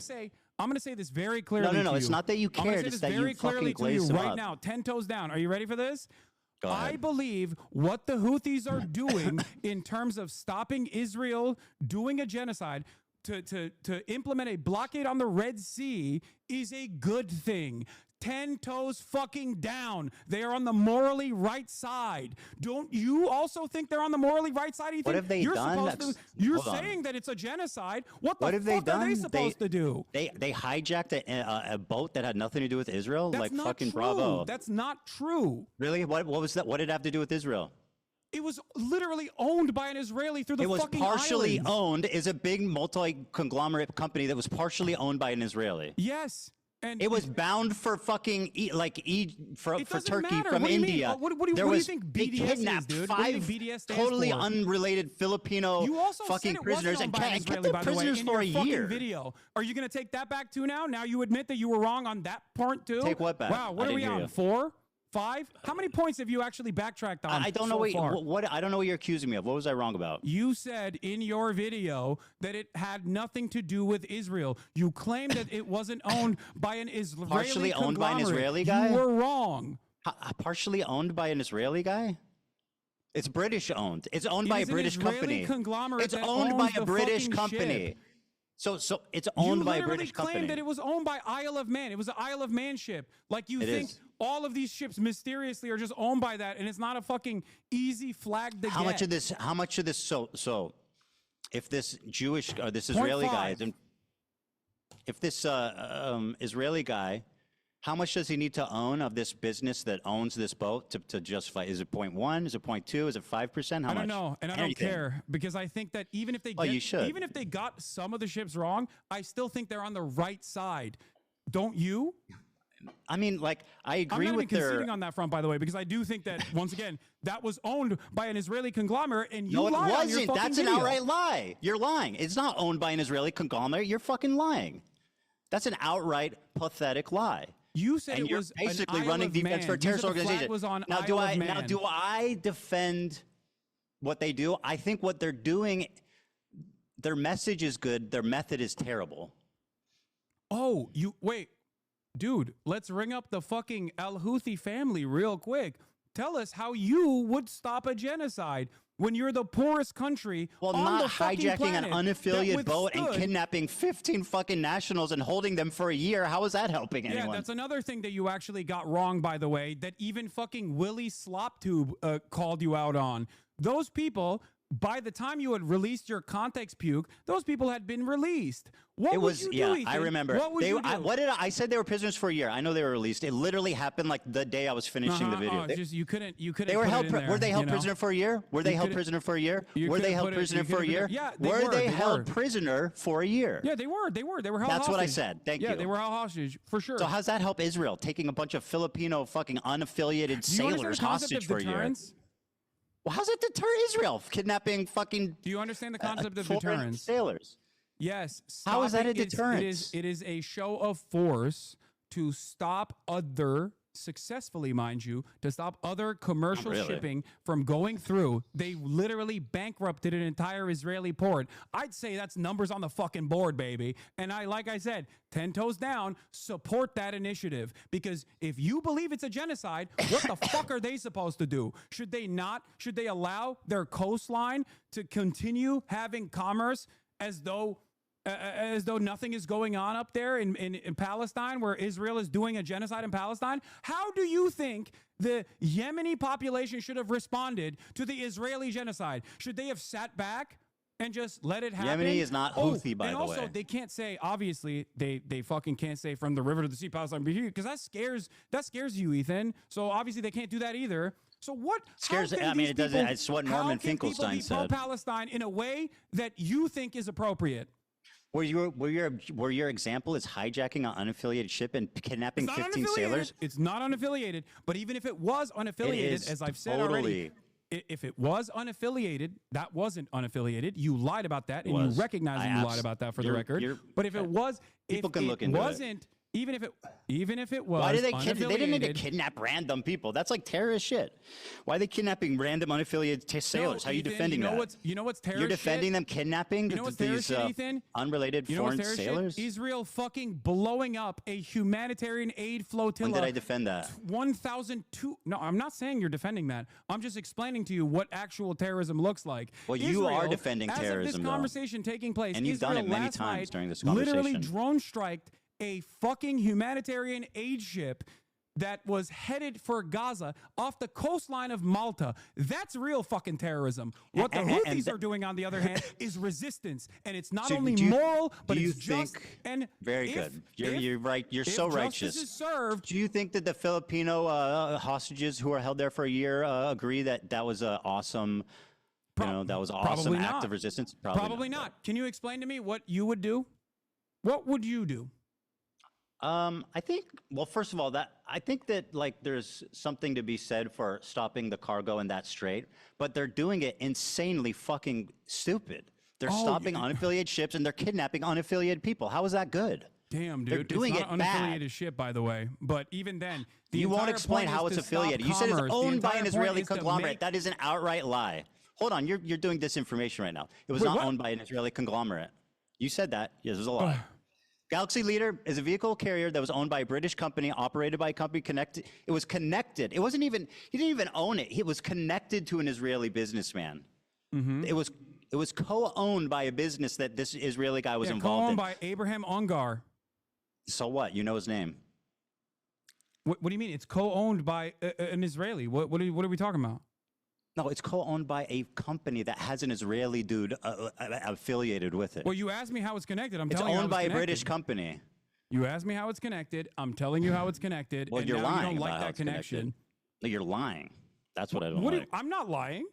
to say this very clearly. No. It's not that you cared. It's that you fucking glazed right now. 10 toes down. Are you ready for this? I believe what the Houthis are doing in terms of stopping Israel doing a genocide to implement a blockade on the Red Sea is a good thing. 10 toes fucking down. They are on the morally right side. Don't you also think they're on the morally right side? What have they done? You're saying that it's a genocide. What have they fuck done? are they supposed to do? They hijacked a boat that had nothing to do with Israel. That's like not fucking true. bravo. That's not true. Really? What was that? What did it have to do with Israel? It was literally owned by an Israeli through the It was fucking partially islands. owned. Is a big multi-conglomerate company that was partially owned by an Israeli. Yes. And it was bound for fucking for Turkey matter. from What do you mean? India. What do you think they BDS is, kidnapped dude? What do you 5 think BDS stands totally for? unrelated Filipino You also fucking said it prisoners wasn't and owned by an kept Israeli, the by the way, prisoners in for your a fucking year. video. Are you going to take that back too now? Now you admit that you were wrong on that part too? Take what back? Wow, what I are we didn't hear on? you. 4? 5? How many points have you actually backtracked on? I don't know what I don't know what you're accusing me of. What was I wrong about? You said in your video that it had nothing to do with Israel. You claimed that it wasn't owned by an Israeli Partially owned by an conglomerate. Israeli guy? You were wrong. Partially owned by an Israeli guy? It's British owned. It's owned It by a is an British Israeli company. conglomerate It's that owned by owns a the British fucking company. ship. So it's owned by a You British literally claimed company. that it was owned by Isle of Man. It was an Isle of Man ship. Like you It think is. all of these ships mysteriously are just owned by that, and it's not a fucking easy flag to How get. much of this? How much of this? So, if this Jewish or this Israeli guy, 0.5. if this Israeli guy, how much does he need to own of this business that owns this boat to justify? Is it 0.1? Is it 0.2? Is it 5%? How I much? don't know, and I don't Anything. care because I think that even if they Oh, you should. even if they got some of the ships wrong, I still think they're on the right side. Don't you? I mean, like, I agree I'm not with even their. conceding on that front, by the way, because I do think that once again that was owned by an Israeli conglomerate, and you No, it lied on your wasn't. fucking That's an video. outright lie. You're lying. It's not owned by an Israeli conglomerate. You're fucking lying. That's an outright pathetic lie. You said and it you're was an basically Isle running of defense Man. for a You said terrorist the flag organization. was on now, Isle of Man. do I defend what they do? I think what they're doing, their message is good. Their method is terrible. Oh, you wait, dude. Let's ring up the fucking Al Houthi family real quick. Tell us how you would stop a genocide when you're the poorest country Well, on not the fucking hijacking an planet unaffiliated that boat and withstood- kidnapping 15 fucking nationals and holding them for a year. How is that helping Yeah, anyone? that's another thing that you actually got wrong, by the way, that even fucking Willie Sloptube called you out on. Those people, by the time you had released your context puke, those people had been released. What It would was, you yeah, do, I Ethan? remember. What would you do? What did I said they were prisoners for a year. I know they were released. It literally happened like the day I was finishing the video. Oh, just you couldn't. They were put held. it in there, Were they held you know? prisoner for a year? Were they You held couldn't- prisoner for a year? you Were they couldn't held put it- prisoner you for a couldn't year? put it- yeah, were they were. held prisoner for a year? Yeah, they were. They were held That's hostage. what I said. Thank you. Yeah, they were held hostage for sure. So how's that help Israel taking a bunch of Filipino fucking unaffiliated Do you understand sailors the concept hostage of for a year? deterrence? Well, how's it deter Israel kidnapping fucking? Do you understand the concept of foreign deterrence? sailors? Yes. How is that a stopping deterrence? It is a show of force to stop other, successfully, mind you, to stop other commercial Really? shipping from going through. They literally bankrupted an entire Israeli port. I'd say that's numbers on the fucking board, baby. And like I said, 10 toes down, support that initiative. Because if you believe it's a genocide, what the fuck are they supposed to do? Should they allow their coastline to continue having commerce as though nothing is going on up there in Palestine, where Israel is doing a genocide in Palestine? How do you think the Yemeni population should have responded to the Israeli genocide? Should they have sat back and just let it happen? Yemeni is not Houthi, by and the also, way. they can't say, obviously, they fucking can't say from the river to the sea, Palestine, because that scares you, Ethan. So obviously they can't do that either. So what Scares. how can I mean, these it doesn't. people- It's what how Norman can people Finkelstein be said. pro-Palestine in a way that you think is appropriate? Where your example is hijacking an unaffiliated ship and kidnapping It's not 15 unaffiliated. sailors? It's not unaffiliated. But even if it was unaffiliated, is as I've said totally. already, if it was unaffiliated, that wasn't unaffiliated. You lied about that, and Was. you recognize that I you lied about that for the you're- record. you're- But if it was, People if can it look into it. wasn't, even if it was, Why do they kidnap? They didn't need to unaffiliated- kidnap random people. That's like terrorist shit. Why are they kidnapping random unaffiliated sailors? How are you Ethan, defending that? You know what's terrorist You're defending shit? them kidnapping You know what's these terrorist shit, Ethan? unrelated You know what's foreign terrorist shit? sailors? Israel fucking blowing up a humanitarian aid flotilla. When did I defend that? 1,002. No, I'm not saying you're defending that. I'm just explaining to you what actual terrorism looks like. Well, you are Israel, defending as terrorism, of this though. conversation taking place, And you've done Israel it many last times night during this literally conversation. drone striked a fucking humanitarian aid ship that was headed for Gaza off the coastline of Malta. That's real fucking terrorism. What the Houthis are doing, on the other hand, is resistance. And it's not only moral, but it's just. And very good. You're right. You're so righteous. Is served, do you think that the Filipino hostages who were held there for a year agree that that was an awesome, that was an awesome act of resistance? Probably not. Can you explain to me what you would do? What would you do? I think, well, first of all, I think that like there's something to be said for stopping the cargo in that strait, but they're doing it insanely fucking stupid. They're stopping unaffiliated ships and they're kidnapping unaffiliated people. How is that good? Damn, dude. They're doing it's not it bad. unaffiliated ship, by the way. But even then, you won't explain how it's affiliated. You said it's owned by an Israeli conglomerate. That is an outright lie. Hold on, you're doing disinformation right now. It was not owned by an Israeli conglomerate. You said that. Yes, it was a lie. Galaxy Leader is a vehicle carrier that was owned by a British company, operated by a company connected. It was connected. It wasn't even, he didn't even own it. It was connected to an Israeli businessman. Mm-hmm. It was co-owned by a business that this Israeli guy was involved co-owned in. by Abraham Ongar. So what? You know his name. What do you mean? It's co-owned by an Israeli. What are we talking about? No, it's co-owned by a company that has an Israeli dude affiliated with it. Well, you asked me how it's connected. It's owned by a British company. You asked me how it's connected. I'm telling you how it's connected. Well, and you're now lying. You don't about like how that it's connection. connected. No, you're lying. That's what I don't What like. I'm not lying.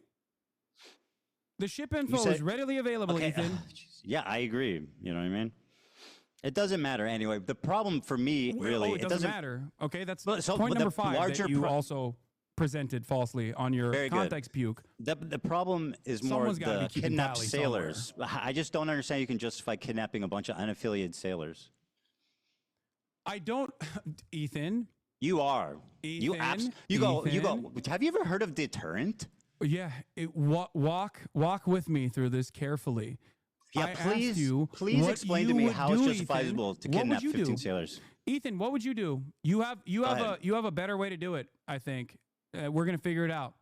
The ship info is readily available, Ethan. Yeah, I agree. You know what I mean? It doesn't matter anyway. The problem for me, really, it doesn't matter. Okay, that's point the number 5 larger that you also presented falsely on your context puke. The problem is more the kidnapped sailors. I just don't understand you can justify kidnapping a bunch of unaffiliated sailors. I don't, Ethan. You are. Ethan, you go. Have you ever heard of deterrent? Yeah. Walk with me through this carefully. Yeah, please explain to me how it's justifiable to kidnap 15 sailors. Ethan, what would you do? You have a better way to do it, I think. We're going to figure it out.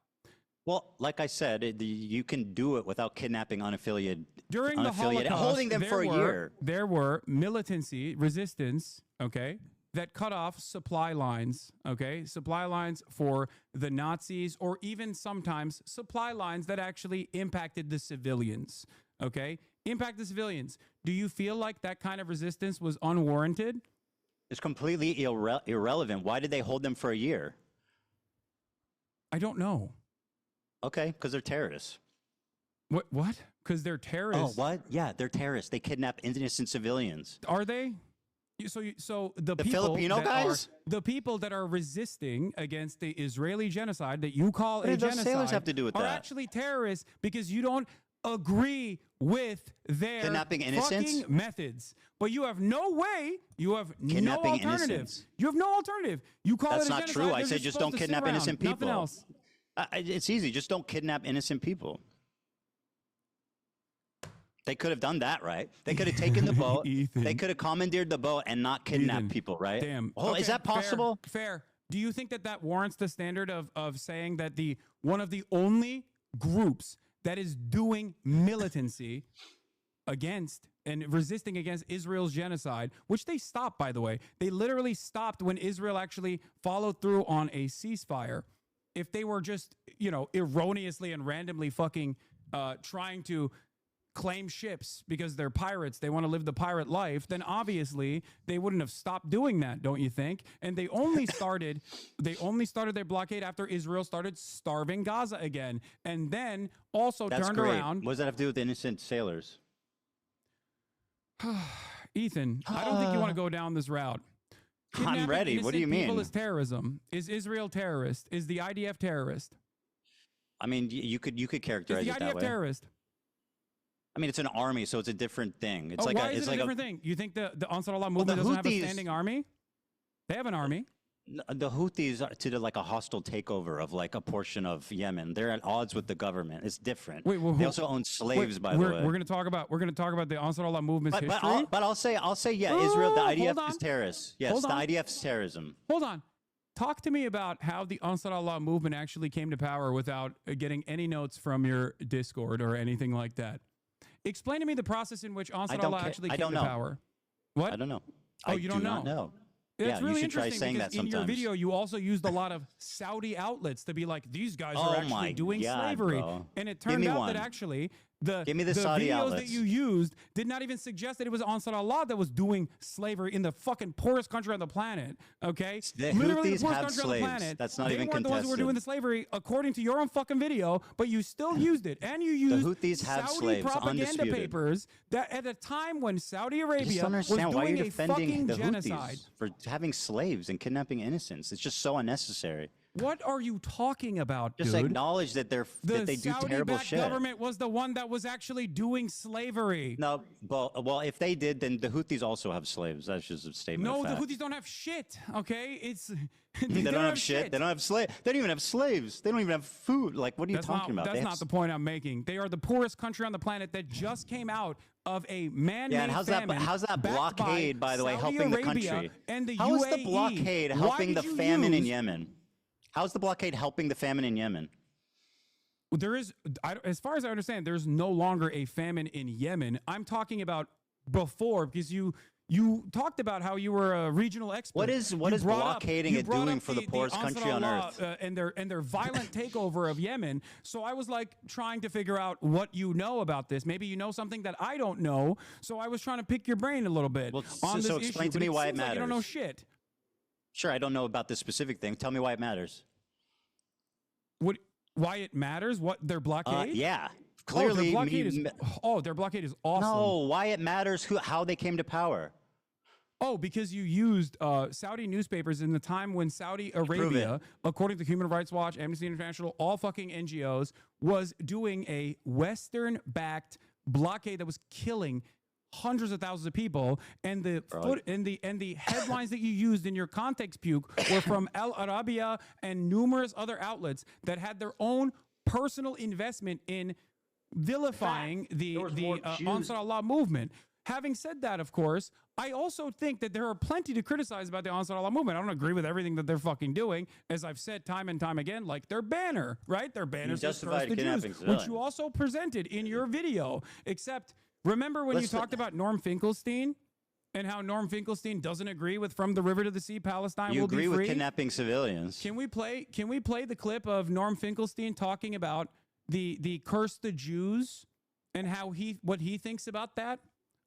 Well, like I said, you can do it without kidnapping unaffiliated. During the Holocaust, holding them for a year. There were militancy, resistance, okay, that cut off supply lines, okay? Supply lines for the Nazis, or even sometimes supply lines that actually impacted the civilians, okay? Impact the civilians. Do you feel like that kind of resistance was unwarranted? It's completely irrelevant. Why did they hold them for a year? I don't know. Okay, because they're terrorists. What? Because they're terrorists? Oh, what? Yeah, they're terrorists. They kidnap innocent civilians. Are they? So the people Filipino guys? The people that are resisting against the Israeli genocide that you call What a do those genocide sailors have to do with are that? actually terrorists because you don't agree with their Kidnapping innocents? fucking methods. But you have no way. You have no Kidnapping alternative. innocents. You have no alternative. You call That's it a not genocide. true. I they're said just supposed don't to sit kidnap around. innocent Nothing people. else. It's easy. Just don't kidnap innocent people. They could have done that, right? They could have taken the boat. They could have commandeered the boat and not kidnapped people, right? Damn. Oh, Okay, is that possible? Fair. Do you think that warrants the standard of saying that one of the only groups that is doing militancy against and resisting against Israel's genocide, which they stopped, by the way. They literally stopped when Israel actually followed through on a ceasefire. If they were just, erroneously and randomly fucking trying to claim ships because they're pirates, they want to live the pirate life, then obviously they wouldn't have stopped doing that, don't you think? And they only started their blockade after Israel started starving Gaza again, and then also turned around. What does that have to do with innocent sailors? Ethan, I don't think you want to go down this route. I'm ready. What do you mean? People is terrorism. Is Israel terrorist? Is the IDF terrorist? I mean, you could characterize Is it the that IDF way. terrorist? I mean, it's an army, so it's a different thing. It's why is it a different thing? You think the Ansar Allah movement doesn't have a standing army? They have an army. The Houthis are like a hostile takeover of like a portion of Yemen. They're at odds with the government. It's different. They also own slaves, by the way. We're going to talk about the Ansar Allah movement's history. But I'll say, yeah, Israel, the IDF is terrorist. Yes, the IDF is terrorism. Hold on. Talk to me about how the Ansar Allah movement actually came to power without getting any notes from your Discord or anything like that. Explain to me the process in which Ansar Allah actually came to power. What? I don't know. I you don't do not know. That's Yeah, really you should try interesting saying because that in your sometimes. video you also used a lot of Saudi outlets to be like, these guys Oh are actually my doing God, slavery. bro. And it Give turned me out one. that actually the Give me the Saudi videos outlets. that you used did not even suggest that it was Ansar Allah that was doing slavery in the fucking poorest country on the planet. Okay, The literally Houthis the poorest have country slaves. on the planet. That's not they even weren't the ones who were doing the contested. slavery according to your own fucking video, but you still used it, and you used Houthis have Saudi slaves, propaganda undisputed. papers that at a time when Saudi I just Arabia don't was understand why doing you're a defending fucking the genocide. Houthis for having slaves and kidnapping innocents. It's just so unnecessary. What are you talking about, Just dude? acknowledge that that they do terrible Saudi-backed shit. government was the one that was actually doing slavery. No, well, if they did, then the Houthis also have slaves. That's just a statement. No, of the fact. Houthis don't have shit. Okay, it's They don't have shit. They don't have slaves. They don't even have slaves. They don't even have food. Like, what are you talking about? That's They have not the point I'm making. They are the poorest country on the planet that just came out of a man-made Yeah, and how's that famine backed blockade, by the way, Saudi helping the Arabia country? and the How is UAE. the blockade Why helping did the you famine in use- Yemen? How's the blockade helping the famine in Yemen? There is, as far as I understand, there's no longer a famine in Yemen. I'm talking about before, because you talked about how you were a regional expert. What is blockading it doing for the poorest country on earth? And their violent takeover of Yemen. So I was like trying to figure out what you know about this. Maybe you know something that I don't know. So I was trying to pick your brain a little bit on this so issue. explain to but me it why it seems like matters. you don't know shit. Sure, I don't know about this specific thing. Tell me why it matters. Why it matters? What their blockade? Yeah, their clearly. blockade is their blockade is awesome. No, why it matters how they came to power. Oh, because you used Saudi newspapers in the time when Saudi Arabia, according to Human Rights Watch, Amnesty International, all fucking NGOs, was doing a Western-backed blockade that was killing hundreds of thousands of people, and the headlines that you used in your context puke were from Al Arabiya and numerous other outlets that had their own personal investment in vilifying the Ansar Allah movement. Having said that, of course, I also think that there are plenty to criticize about the Ansar Allah movement. I don't agree with everything that they're fucking doing, as I've said time and time again, like their banner, right? Their banner says "Curse the Jews," which you also presented in your video. Except, remember when you talked about Norm Finkelstein and how Norm Finkelstein doesn't agree with "From the River to the Sea, Palestine You will be free"? agree with kidnapping civilians? Can we play the clip of Norm Finkelstein talking about the "Curse the Jews" and what he thinks about that?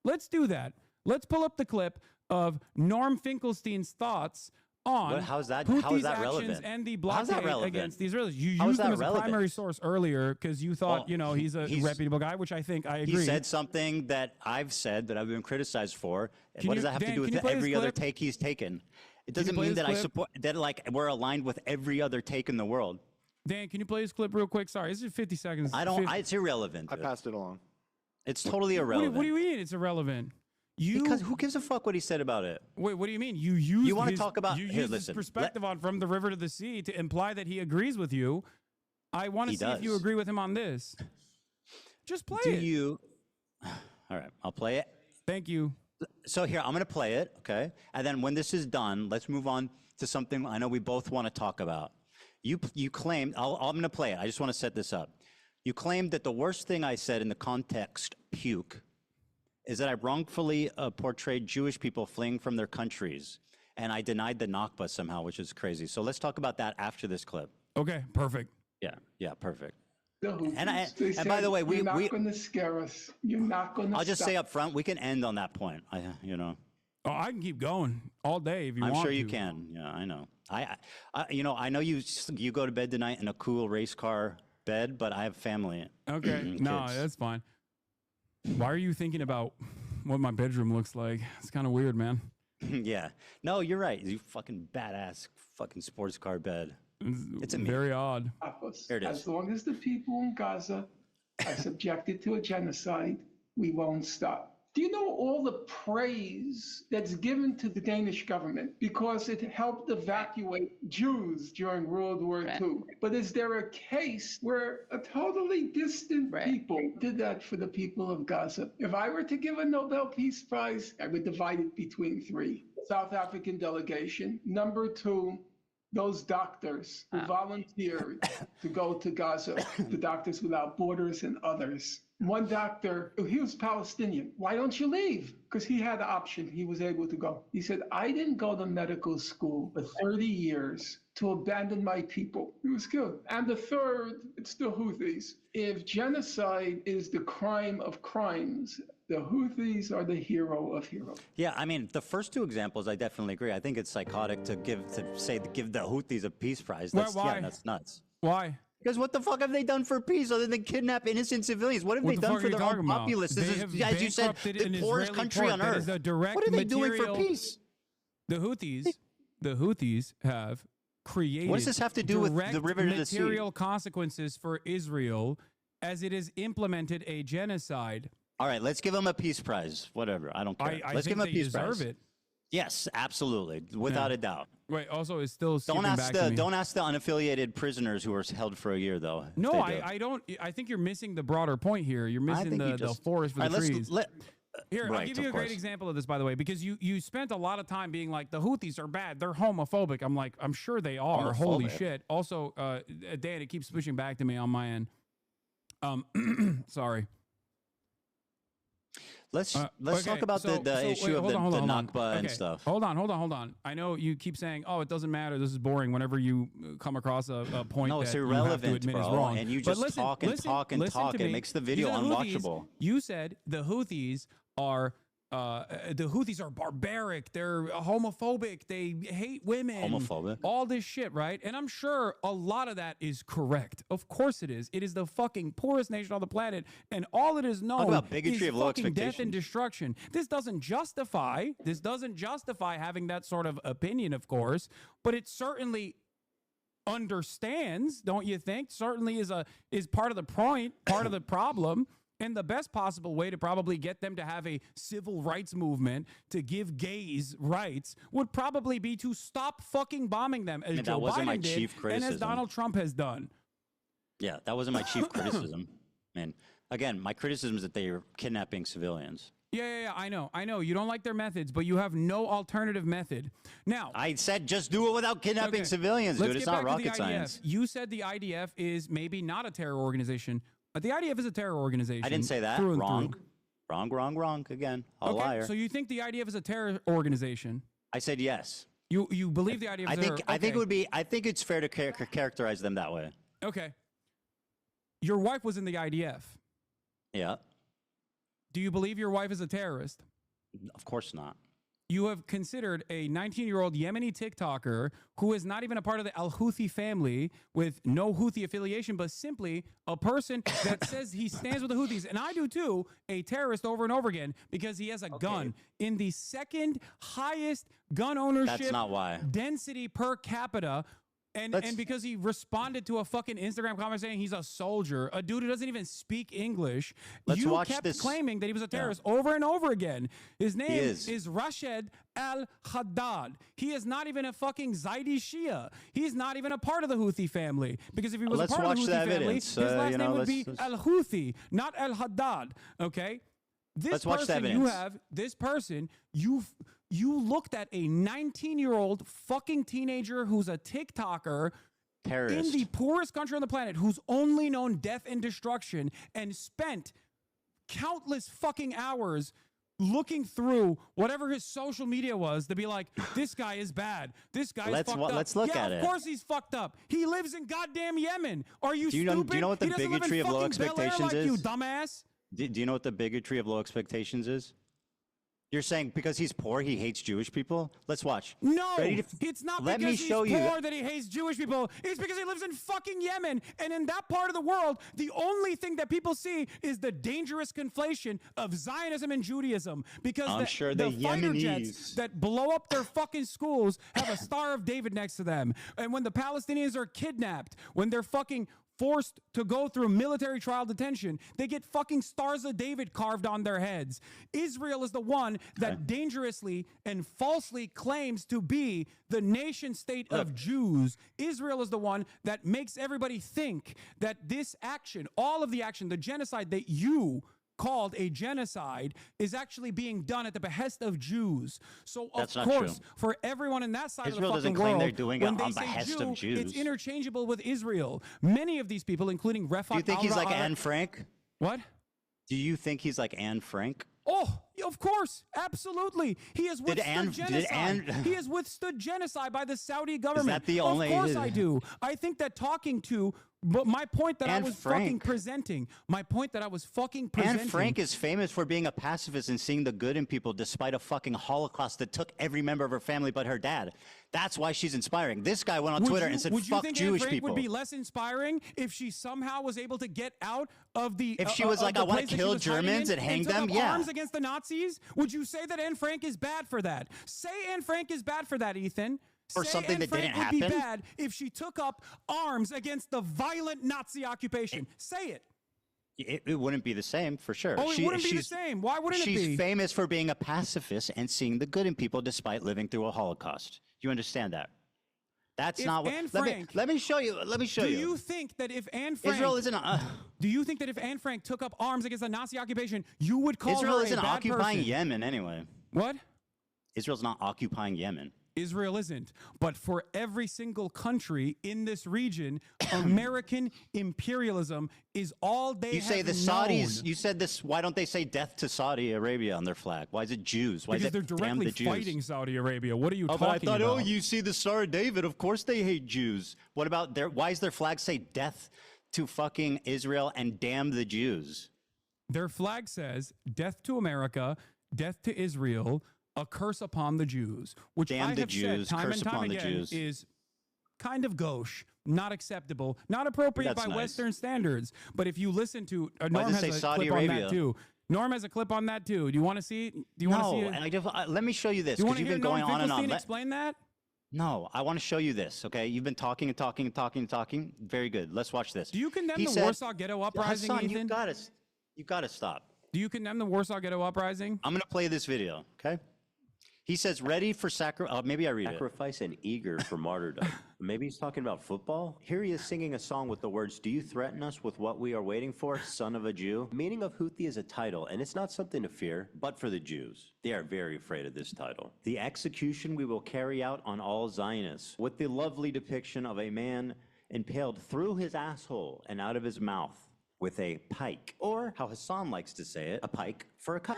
Let's do that. Let's pull up the clip of Norm Finkelstein's thoughts on How's that Houthis' relevant? actions and the How's that blockade relevant? against the Israelis. You How is used him that as a relevant? primary source earlier because you thought, he's a reputable guy, which I think I agree. He said something that I've said that I've been criticized for. Can What you- does that have Dan, to do can with you play this every other clip? take he's taken? It Can you doesn't play mean this that I clip? support that like we're aligned with every other take in the world. Dan, can you play this clip real quick? Sorry, this is 50 seconds. I don't. It's irrelevant. I passed it along. It's totally What irrelevant. do you mean it's irrelevant? Because who gives a fuck what he said about it? Wait, what do you mean? You used wanna his, talk about- you here, used listen, his perspective on "From the River to the Sea" to imply that he agrees with you. I want to He see if you does. agree with him on this. Just play Do it. you? All right, I'll play it. Thank you. So here, I'm going to play it, okay? And then when this is done, let's move on to something I know we both want to talk about. You claimed, I'm going to play it. I just want to set this up. You claimed that the worst thing I said in the context puke is that I wrongfully portrayed Jewish people fleeing from their countries, and I denied the Nakba somehow, which is crazy. So let's talk about that after this clip. Okay, perfect. Yeah, perfect. They And said, by the way, you're not going to scare us. You're not going to I'll just say up front, we can end on that point. Oh, I can keep going all day if you I'm want sure you to. can. Yeah, I know. I know you go to bed tonight in a cool race car bed, but I have family. Okay, and no, kids. that's fine. Why are you thinking about what my bedroom looks like? It's kind of weird, man. Yeah. No, you're right. You fucking badass fucking sports car bed. It's a very odd. There it is. As long as the people in Gaza are subjected to a genocide, we won't stop. Do you know all the praise that's given to the Danish government because it helped evacuate Jews during World War II? But is there a case where a totally distant people did that for the people of Gaza? If I were to give a Nobel Peace Prize, I would divide it between three. South African delegation. Number two, those doctors who volunteered to go to Gaza, the Doctors Without Borders and others. One doctor, he was Palestinian. Why don't you leave? Because he had the option. He was able to go. He said, I didn't go to medical school for 30 years to abandon my people. He was killed. And the third, it's the Houthis. If genocide is the crime of crimes, the Houthis are the hero of heroes. Yeah, I mean, the first two examples, I definitely agree. I think it's psychotic to give the Houthis a peace prize. That's, why? Yeah, that's nuts. Why? Because what the fuck have they done for peace other than kidnap innocent civilians? What have they done for their own populace? This is, as you said, the poorest country on earth. What are they doing for peace? The Houthis have created. What does this have to do with the river to the sea? Material consequences for Israel as it has implemented a genocide. All right, let's give them a peace prize. Whatever, I don't care. Let's give them a peace prize. Deserve it. Yes, absolutely, without a doubt. Wait, also, it's still don't ask the unaffiliated prisoners who were held for a year, though. No, I don't. I think you're missing the broader point here. You're missing the forest for the trees. Here, I'll give you a great example of this, by the way, because you spent a lot of time being like, the Houthis are bad. They're homophobic. I'm like, I'm sure they are. Holy shit. Also, Dan, it keeps pushing back to me on my end. Sorry. Let's talk about the issue of the Nakba and stuff. Hold on. I know you keep saying, "Oh, it doesn't matter. This is boring." Whenever you come across a point no, that it's irrelevant, you have to admit bro. is wrong, and you just talk. It makes the video unwatchable. You said the Houthis are barbaric. They're homophobic. They hate women. Homophobic. All this shit, right? And I'm sure a lot of that is correct. Of course it is. It is the fucking poorest nation on the planet, and all it is known about bigotry is of low fucking death and expectations. destruction. This doesn't justify having that sort of opinion, of course, but it certainly understands, don't you think? Certainly is part of the point, part of the problem. And the best possible way to probably get them to have a civil rights movement to give gays rights would probably be to stop fucking bombing them, as Joe Biden did, and as Donald Trump has done. Yeah, that wasn't my chief criticism. Man, again, my criticism is that they are kidnapping civilians. Yeah, I know. You don't like their methods, but you have no alternative method. Now, I said just do it without kidnapping civilians, dude. It's not rocket science. You said the IDF is maybe not a terror organization. But the IDF is a terror organization. I didn't say that. Wrong. Again, a liar. So you think the IDF is a terror organization? I said yes. You believe the IDF is a terror? I think it would be. I think it's fair to characterize them that way. Okay. Your wife was in the IDF. Yeah. Do you believe your wife is a terrorist? Of course not. You have considered a 19-year-old Yemeni TikToker who is not even a part of the Al-Houthi family with no Houthi affiliation, but simply a person that says he stands with the Houthis, and I do too, a terrorist over and over again because he has a gun in the second highest gun ownership density per capita. And because he responded to a fucking Instagram comment saying he's a soldier, a dude who doesn't even speak English, you kept claiming that he was a terrorist over and over again. His name is Rashid al-Haddad. He is not even a fucking Zaidi Shia. He's not even a part of the Houthi family. Because if he was a part of the Houthi family, his last name would be al-Houthi, not al-Haddad. Okay? This person, you looked at a 19-year-old fucking teenager who's a TikToker in the poorest country on the planet, who's only known death and destruction, and spent countless fucking hours looking through whatever his social media was to be like, this guy is bad. This guy is fucked up. Let's look at it. Of course he's fucked up. He lives in goddamn Yemen. Are you stupid? Do you know what the bigotry of low expectations is? You dumbass. Do you know what the bigotry of low expectations is? You're saying because he's poor, he hates Jewish people? Let's watch. No, it's not because he's poor that he hates Jewish people. It's because he lives in fucking Yemen. And in that part of the world, the only thing that people see is the dangerous conflation of Zionism and Judaism. Because the fighter jets that blow up their fucking schools have a Star of David next to them. And when the Palestinians are kidnapped, when they're fucking forced to go through military trial detention, they get fucking Stars of David carved on their heads. Israel is the one that dangerously and falsely claims to be the nation state of Jews. Israel is the one that makes everybody think that this action, all of the action, the genocide that you called a genocide is actually being done at the behest of Jews. So That's of not course, true. for everyone in that side Israel of the doesn't fucking claim world, they're doing it when they on say behest Jew, of Jews. it's interchangeable with Israel. Many of these people, including Refat Do you think he's like al-Ra'ad- Anne Frank? What? Do you think he's like Anne Frank? Oh, of course, absolutely. He has Did withstood Anne- genocide. did Anne- He has withstood genocide by the Saudi government. the only- Of course I do. I think that but my point that I Anne was Frank. fucking presenting, Anne Frank is famous for being a pacifist and seeing the good in people despite a fucking Holocaust that took every member of her family but her dad. That's why she's inspiring. This guy went on Twitter and said, would you fuck think Jewish Anne Frank people. would be less inspiring if she somehow was able to get out of the If she was like, the I wanna place that she kill was hiding Germans in and hang took them? up Yeah. arms against the Nazis? Would you say that Anne Frank is bad for that? Say Anne Frank is bad for that, Ethan. For Say something Anne that Frank didn't would be happen? bad if she took up arms against the violent Nazi occupation. Say it. It wouldn't be the same, for sure. Oh, it wouldn't be the same. Why wouldn't it be? She's famous for being a pacifist and seeing the good in people despite living through a Holocaust. You understand that? That's If not what. Anne Let Frank- me show you. Let me show Do you. you think that if Anne Frank Israel isn't. Do you think that if Anne Frank took up arms against the Nazi occupation, you would call Israel her isn't a bad occupying person? Yemen anyway. What? Israel's not occupying Yemen. Israel isn't. But for every single country in this region, American imperialism is all they You say have the known. Saudis. You said this. Why don't they say death to Saudi Arabia on their flag? Why is it Jews? Why Because is they're it damn directly the Jews? fighting Saudi Arabia. What are you Oh, talking but I thought, about? oh, you see the Star of David. Of course they hate Jews. What about their? Why does their flag say death to fucking Israel and damn the Jews? Their flag says death to America, death to Israel, a curse upon the Jews, which Damn I the have Jews, said time curse and time upon the again Jews. is kind of gauche, not acceptable, not appropriate That's by nice. Western standards. But if you listen to Why Norm does it has say a Saudi clip on Arabia? that too. Norm has a clip on that too. Do you want to see it? Do you want to see No, it? and let me show you this Do you want because to you've hear been Norm going on and on. Finkelstein Let- explain that? No, I want to show you this. Okay, you've been talking and talking and talking and talking. Very good. Let's watch this. Do you condemn He the said- Warsaw Ghetto Uprising, Hasan, Ethan? you gotta stop. Do you condemn the Warsaw Ghetto Uprising? I'm gonna play this video. Okay. He says, ready for sacrifice. Maybe I read it. Sacrifice and eager for martyrdom. Maybe he's talking about football. Here he is singing a song with the words, "Do you threaten us with what we are waiting for, son of a Jew?" The meaning of Houthi is a title, and it's not something to fear, but for the Jews. They are very afraid of this title. The execution we will carry out on all Zionists, with the lovely depiction of a man impaled through his asshole and out of his mouth with a pike, or how Hassan likes to say it, a pike for a cut.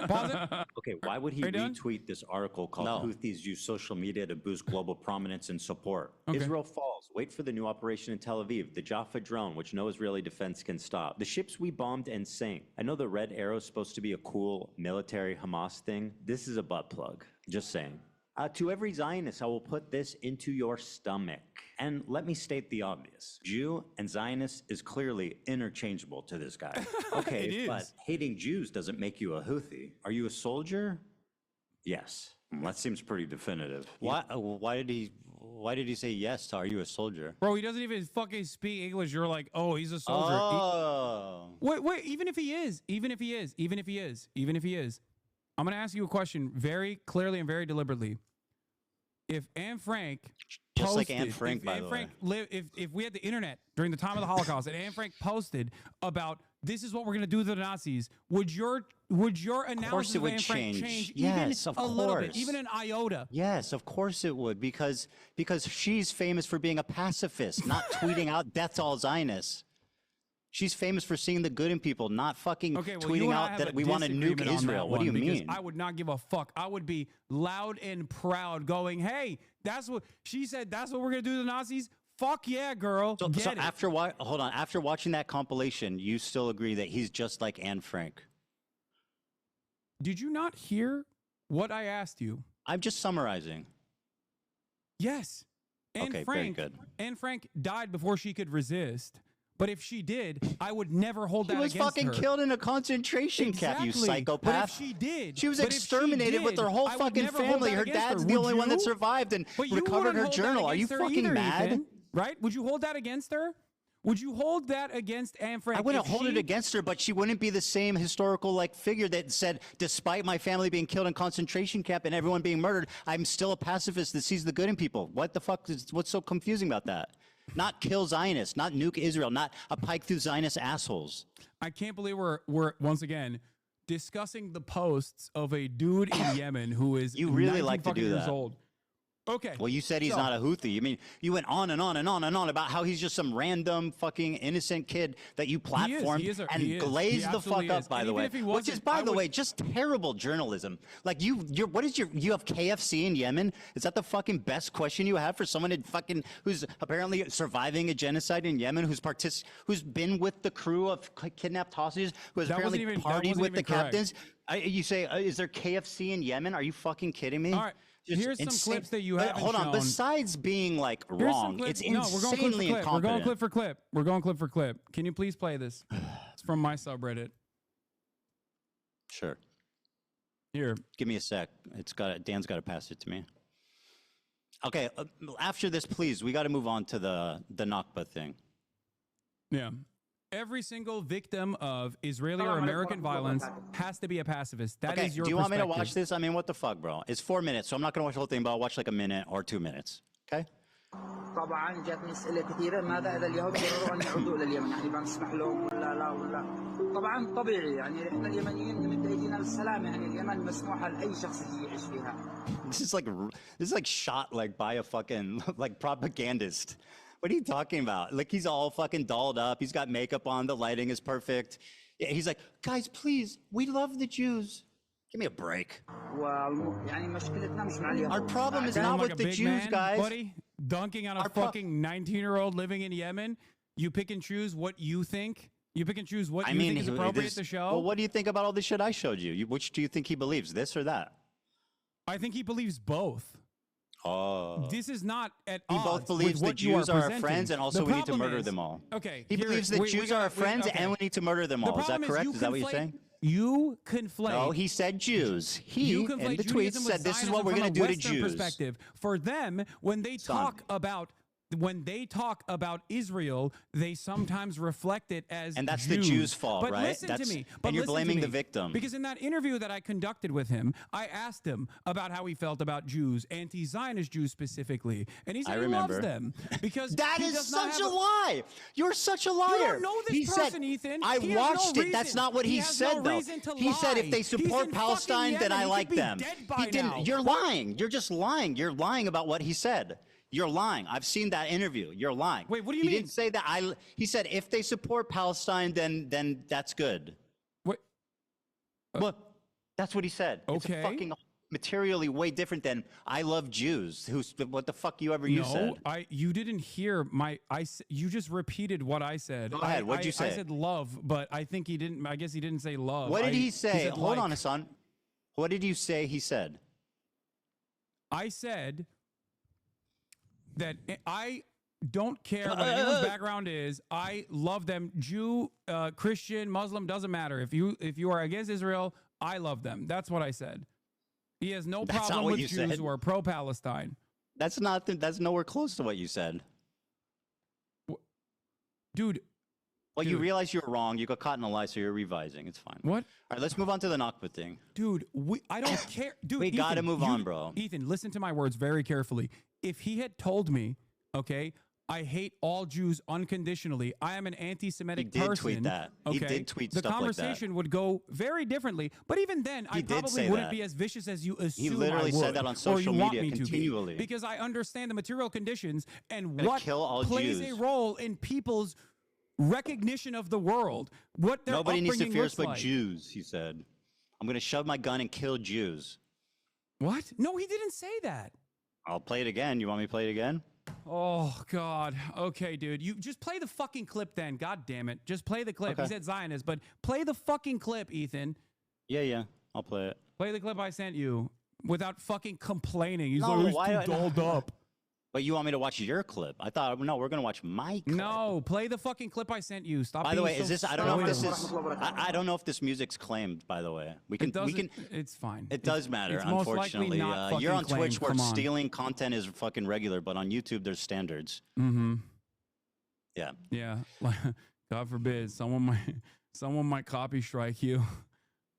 Pause it. Okay, why would he Are you done? retweet this article called No. Houthis Use Social Media to Boost Global Prominence and Support? Okay. Israel falls. Wait for the new operation in Tel Aviv, the Jaffa drone, which no Israeli defense can stop. The ships we bombed and sank. I know the red arrow is supposed to be a cool military Hamas thing. This is a butt plug. Just saying. To every Zionist, I will put this into your stomach. And let me state the obvious. Jew and Zionist is clearly interchangeable to this guy. Okay, It is. but hating Jews doesn't make you a Houthi. Are you a soldier? Yes. That seems pretty definitive. Why did he say yes to, are you a soldier? Bro, he doesn't even fucking speak English. You're like, oh, he's a soldier. Oh. Wait, even if he is, I'm going to ask you a question very clearly and very deliberately. If Anne Frank Just like posted- Anne Frank, if by Anne the Frank if we had the internet during the time of the Holocaust and Anne Frank posted about this is what we're going to do to the Nazis, would your analysis it of would Anne Frank change. change Yes, even of a little bit, course. even an iota? Yes, of course it would, because she's famous for being a pacifist, not tweeting out death to all Zionists. She's famous for seeing the good in people, not fucking Okay, well, tweeting you and I out have that a we want to nuke disagreement on Israel. that What do you one, because mean? I would not give a fuck. I would be loud and proud going, hey, that's what she said. That's what we're going to do to the Nazis. Fuck yeah, girl. So Get it. after watching that compilation, you still agree that he's just like Anne Frank? Did you not hear what I asked you? I'm just summarizing. Yes. Anne Okay, very Frank, good. Anne Frank died before she could resist. But if she did, I would never hold She that was against fucking her. killed in a concentration camp, you Exactly. psychopath. But if she did, She was but if she exterminated with did, her whole I would fucking never hold family. that Her against dad's her. the Would only one that you? survived and But you recovered wouldn't her hold that journal. Are you against her fucking either, mad? Ethan, right? Would you hold that against her? Would you hold that against Anne Frank? I wouldn't if hold it she- against her, but she wouldn't be the same historical figure that said, despite my family being killed in concentration camp and everyone being murdered, I'm still a pacifist that sees the good in people. What the fuck what's so confusing about that? not kill Zionists, not nuke Israel, not a pike through Zionist assholes. I can't believe we're once again discussing the posts of a dude in Yemen who is You really like to do years that. old. Okay. Well, you said he's so- not a Houthi. I mean, you went on and on and on and on about how he's just some random fucking innocent kid that you platformed He is. and He glazed the fuck absolutely up, is. by And the even way. if he Which is, wasn't, by I the would- way, just terrible journalism. Like you have KFC in Yemen? Is that the fucking best question you have for someone who's apparently surviving a genocide in Yemen, who's been with the crew of kidnapped hostages, who has That wasn't apparently even- that partied wasn't with the even correct. captains? You say, is there KFC in Yemen? Are you fucking kidding me? All right. Just Here's some insane. clips that you But haven't hold on. shown. Besides being like Here's some wrong, clips- it's no, we're going clip insanely for clip. We're going incompetent. clip for clip. We're going clip for clip. Can you please play this? It's from my subreddit. Sure. Here. Give me a sec. Dan's got to pass it to me. Okay. After this, please, we got to move on to the Nakba thing. Yeah. Every single victim of Israeli or American violence has to be a pacifist. That is Okay. your Do you want me to perspective. watch this? I mean, what the fuck, bro? It's 4 minutes, so I'm not going to watch the whole thing, but I'll watch like a minute or 2 minutes. Okay? طبعا جاتني اسئله كثيره ماذا اذا اليهود قرروا ان يعودوا الى اليمن يعني بنسمح لهم ولا لا ولا طبعا طبيعي يعني احنا اليمنيين نمد ايدينا للسلام يعني اليمن مسموحه لاي شخص يجي يعيش فيها. This is like shot like by a fucking like propagandist. What are you talking about? Like he's all fucking dolled up. He's got makeup on. The lighting is perfect. Yeah, he's like, guys, please, we love the Jews. Give me a break. يعني مشكلتنا مش مع اليهود. Our problem is Sound not like with a the big Jews, man, guys. buddy, dunking on a fucking 19-year-old living in Yemen. You pick and choose what you think. You pick and choose what you think is appropriate to show. Well, what do you think about all this shit I showed you? Which do you think he believes, this or that? I think he believes both. Oh. This is not at He odds both believes with the what you Jews are our presenting. friends and also The we need to problem murder is- them all. Okay. He believes the Jews are our friends and we need to murder them all. Is that correct? Is that what you're saying? You conflate. No, he said Jews. You In conflate the tweets Judaism with said this is what Zionism we're from going a to do to Western Jews. Perspective. For them, when they talk about Israel, they sometimes reflect it as And that's Jews. the Jews' fault, but right? Listen That's- to me. and But you're listen to blaming the me. victim. Because in that interview that I conducted with him, I asked him about how he felt about Jews, anti-Zionist Jews specifically, and he said I he remember. loves them because That he is does not such have a lie. You're such a liar. You don't know this He person, said, Ethan. I He has no watched it. That's reason. not what he has said, no though. reason to He said if lie. they He's support in Palestine, fucking then I Yemen. He like could be them. dead by He didn't. now. You're lying. You're just lying. You're lying about what he said. You're lying. I've seen that interview. You're lying. Wait, what do you he mean? He didn't say that. He said if they support Palestine, then that's good. What? What? That's what he said. Okay. It's fucking materially way different than I love Jews. What the fuck you said? You didn't hear you just repeated what I said. Go ahead. What'd you say? I said love, but I think he didn't. I guess he didn't say love. What did he say? said Hold like. on, Hasan. What did you say he said? I said that I don't care what anyone's background is. I love them. Jew, Christian, Muslim, doesn't matter. If you are against Israel, I love them. That's what I said. He has no That's not problem what with you Jews said. who are pro-Palestine. That's nowhere close to what you said. Dude. Well, you realize you were wrong. You got caught in a lie, so you're revising. It's fine. What? All right, let's move on to the Nakba thing. Dude, I don't care. Dude, We got to Ethan, move on, bro. Ethan, listen to my words very carefully. If he had told me, okay, I hate all Jews unconditionally, I am an anti-Semitic person. He did tweet that. He Okay, did tweet the stuff like that. conversation would go very differently. But even then, I did probably say wouldn't that. be as vicious as you assume. He literally I would, said that on or social you want media me to be, continually. because I understand the material conditions and Gonna what kill all plays Jews. a role in people's recognition of the world. What their Nobody needs to upbringing fear looks us but like. Jews, he said. I'm going to shove my gun and kill Jews. What? No, he didn't say that. I'll play it again. You want me to play it again? Oh, God. Okay, dude. You just play the fucking clip then. God damn it. Just play the clip. He Okay. said Zionist, but play the fucking clip, Ethan. Yeah. I'll play it. Play the clip I sent you without fucking complaining. He's No, always why- too dolled up. But you want me to watch your clip? I thought, no, we're going to watch my clip. No, play the fucking clip I sent you. Stop. By the way, being is so this? I don't know if this spoiled. is. I don't know if this music's claimed. By the way, we can. It's fine. It does matter. It's most likely Unfortunately, not you're on fucking Twitch claimed. where Come on. stealing content is fucking regular, but on YouTube there's standards. Mm-hmm. Yeah. Yeah. God forbid someone might copy strike you,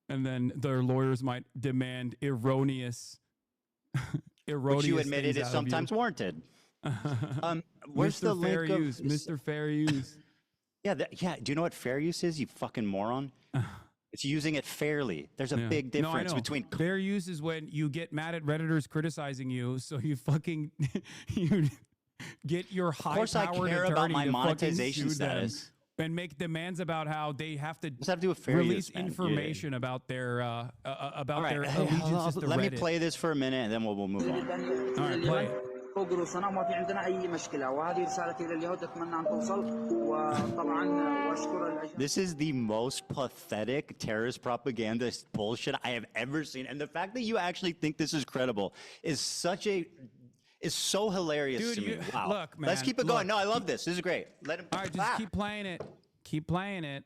and then their lawyers might demand erroneous. Which you admitted things is out of sometimes you. warranted. Where's the link Fair of use, Mr. Fair Use? Yeah, yeah. Do you know what fair use is? You fucking moron. It's using it fairly. There's a big No, I difference know. between. Fair use is when you get mad at Redditors criticizing you, so you fucking you get your high-powered care attorney about my to monetization fucking sue them status. and make demands about how they have to, Does have to do with fair release use, man. information about their All right, their allegiances to let me Reddit. play this for a minute and then we'll move on. All right, play it. فوق رؤوسنا وما في عندنا أي مشكلة وهذه رسالتي لليهود أتمنى أن توصل وطبعا وأشكر This is the most pathetic terrorist propaganda bullshit I have ever seen. And the fact that you actually think this is credible is so hilarious Dude, to me. Wow. look, man. Let's keep it going. No, I love this. This is great. Let him. All right, just keep playing it. Keep playing it.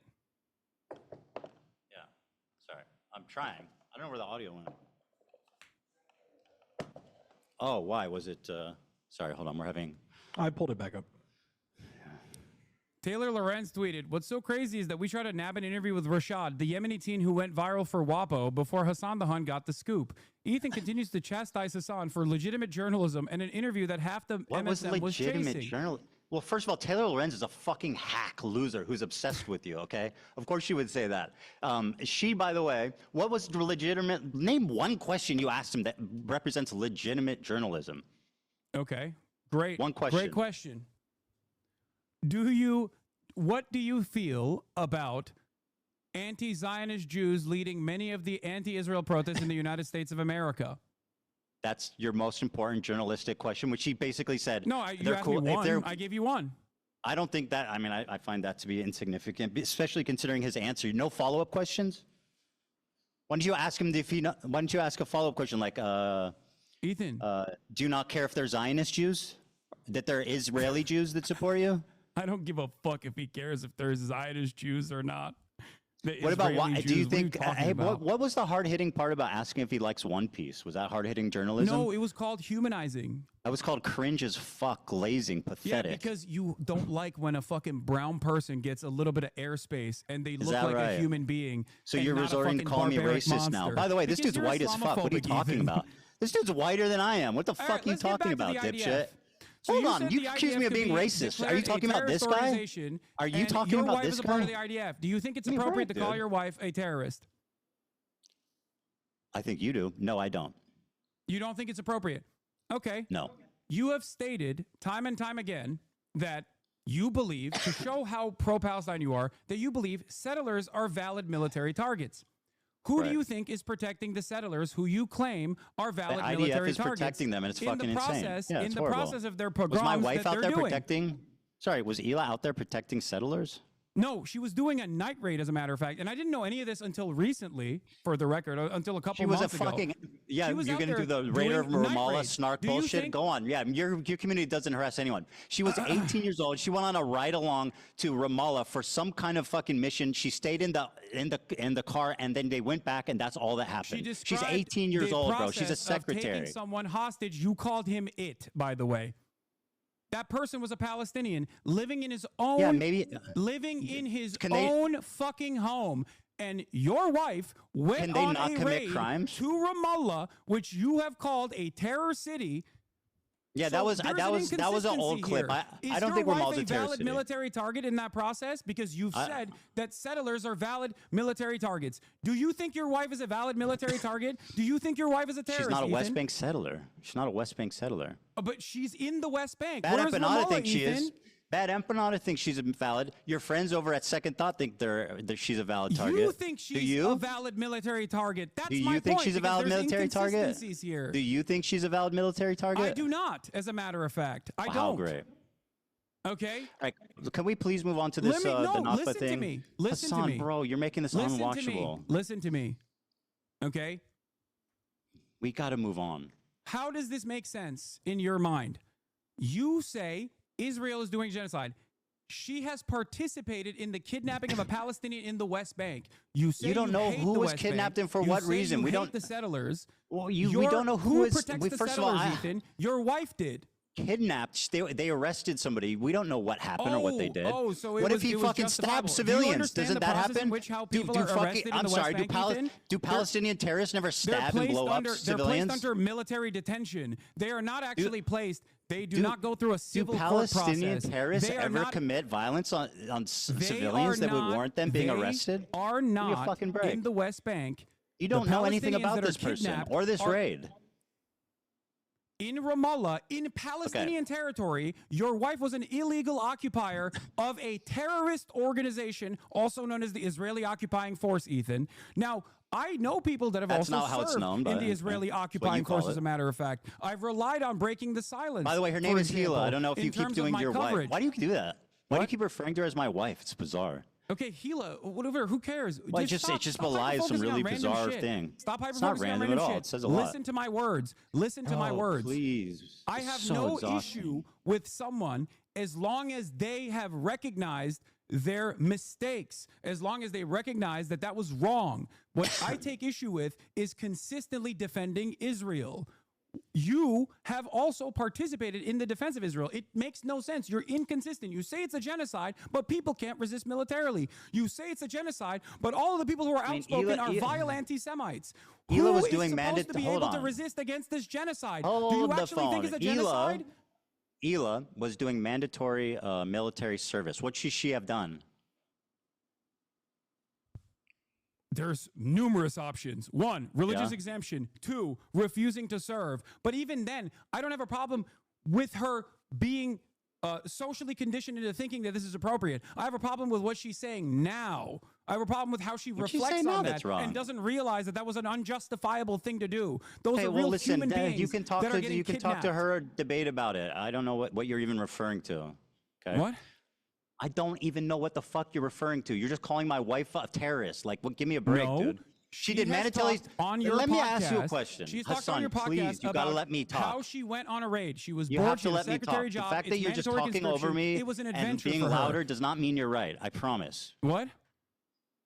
Yeah. Sorry. I'm trying. I don't know where the audio went. Oh, why was it? Sorry, hold on. We're having. I pulled it back up. Taylor Lorenz tweeted, "What's so crazy is that we tried to nab an interview with Rashad, the Yemeni teen who went viral for WAPO before Hassan the Hun got the scoop. Ethan continues to chastise Hassan for legitimate journalism and an interview that half the What was MSM was legitimate chasing." journal? Well, first of all, Taylor Lorenz is a fucking hack loser who's obsessed with you, okay? Of course she would say that. She, by the way, what was the legitimate? Name one question you asked him that represents legitimate journalism. Okay, great. One question. Great question. What do you feel about anti-Zionist Jews leading many of the anti-Israel protests in the United States of America? That's your most important journalistic question, which he basically said. No, you they're asked cool. me If one. they're- I gave you one. I don't think that. I mean, I find that to be insignificant, especially considering his answer. No follow-up questions. Why don't you ask him if he? Why don't you ask a follow-up question like, Ethan, do you not care if they're Zionist Jews, that they're Israeli Jews that support you? I don't give a fuck if he cares if there's Zionist Jews or not. What about why? Do you think? Hey, about? what was the hard-hitting part about asking if he likes One Piece? Was that hard-hitting journalism? No, it was called humanizing. That was called cringe as fuck, glazing, pathetic. Yeah, because you don't like when a fucking brown person gets a little bit of airspace and they look that like right? a human being. So and you're not a resorting to fucking calling me barbaric racist now. monster. By the way, this Because dude's you're white as fuck. What are you Islamophobic, talking Ethan. about? This dude's whiter than I am. What the All fuck right, are you let's get talking back about, to the dipshit? IDF. So Hold you on, said you the accuse IDF me of could being be racist. Are you declared talking a about this terrorist guy? organization, Are you and talking your about wife this is a part of guy? the IDF. Do you think it's You're appropriate right, to call dude. your wife a terrorist? I think you do. No, I don't. You don't think it's appropriate? Okay. No. You have stated time and time again that you believe, to show how pro-Palestine you are, that you believe settlers are valid military targets. Who do Right. you think is protecting the settlers who you claim are valid IDF military is targets? protecting them, and it's fucking in the insane. process, Yeah, in it's the horrible. process of their Was pogroms my wife that out they're there doing. protecting? Sorry, was Ela out there protecting settlers? No, she was doing a night raid, as a matter of fact, and I didn't know any of this until recently. For the record, until a couple She was a months ago. fucking She was You're out gonna do there the Raider of doing night Ramallah raids. snark Do you bullshit. think- Go on, yeah. Your community doesn't harass anyone. She was 18 years old. She went on a ride along to Ramallah for some kind of fucking mission. She stayed in the car, and then they went back, and that's all that happened. She's described 18 years the old, bro. She's a process of secretary. taking someone hostage. You called him it, by the way. That person was a Palestinian living in his own, living in his own fucking home. And your wife went Can they on not a commit raid crimes? to Ramallah, which you have called a terror city. Yeah, So that was there's an old inconsistency clip. here. I don't think Is your Ramallah's wife a a terrorist valid city. military target in that process? Because you've said that settlers are valid military targets. Do you think your wife is a valid military target? Do you think your wife is a terrorist? She's not a West Ethan? Bank settler. She's not a West Bank settler. But she's in the West Bank. Bad Where's Empanada Ramallah, thinks she is. Ethan? Bad Empanada thinks she's valid. Your friends over at Second Thought think that she's a valid target. You think she's Do you? a valid military target? That's Do my you think point, she's a because valid there's military target? inconsistencies here. Do you think she's a valid military target? I do not, as a matter of fact. I Wow, don't. great. Okay. All right, can we please move on to this the Nakba listen thing? to me. Listen Hasan, to me. bro, you're making this Listen unwatchable. to me. Listen to me. Okay. We got to move on. How does this make sense in your mind? You say Israel is doing genocide. She has participated in the kidnapping of a Palestinian in the West Bank. You say You don't know hate who the was West kidnapped Bank. and for You what say reason. you We hate don't- the settlers. Well, we don't know who is. protects the First of all, settlers, Ethan. Your wife did. Kidnapped. They arrested somebody. We don't know what happened or what they did. Oh, so it what was, if he it was fucking justifiable. stabbed Do you civilians? understand Doesn't the that process happen? in which how people are arrested in the West Bank, Ethan? Do Palestinian terrorists never They're stab and placed blow under, up They're civilians? placed under military detention. They are not actually placed They do not go through a civil court process. Do Palestinian terrorists ever commit violence on civilians that would warrant them being arrested? They are not in the West Bank. You don't know anything about this person or this raid. In Ramallah, in Palestinian territory, your wife was an illegal occupier of a terrorist organization, also known as the Israeli Occupying Force, Ethan. Now, I know people that have also served in the Israeli occupying force, as a matter of fact. I've relied on breaking the silence. By the way, her name is Hila. I don't know if you keep doing your wife. Why do you do that? Why do you keep referring to her as my wife? It's bizarre. Okay, Hila, whatever, who cares? Well, it just belies some really bizarre thing. Stop hyper-focusing It's not random at all. It says a lot. Listen to my words. Listen to my words. Please. I have no issue with someone as long as they have recognized their mistakes, as long as they recognize that that was wrong. What I take issue with is consistently defending Israel. You have also participated in the defense of Israel. It makes no sense. You're inconsistent. You say it's a genocide, but people can't resist militarily. You say it's a genocide, but all of the people who are outspoken are vile anti-Semites. Who is supposed to be able to resist against this genocide? Do you actually think it's a genocide? Hila was doing mandatory military service. What should she have done? There's numerous options. 1, religious exemption. 2, refusing to serve. But even then, I don't have a problem with her being socially conditioned into thinking that this is appropriate. I have a problem with what she's saying now. I have a problem with how she reflects on that and doesn't realize that that was an unjustifiable thing to do. Those are real human beings. You can talk to her or debate about it. I don't know what you're even referring to. Okay. What? I don't even know what the fuck you're referring to. You're just calling my wife a terrorist. Like, give me a break, dude. She did mandatory. Let me ask you a question. She's talked Hassan, on your podcast please, you gotta let me talk. How she went on a raid. She was You bored. have to let me talk. Job. The fact that you're just talking over me it was an adventure and being for her. louder does not mean you're right. I promise. What?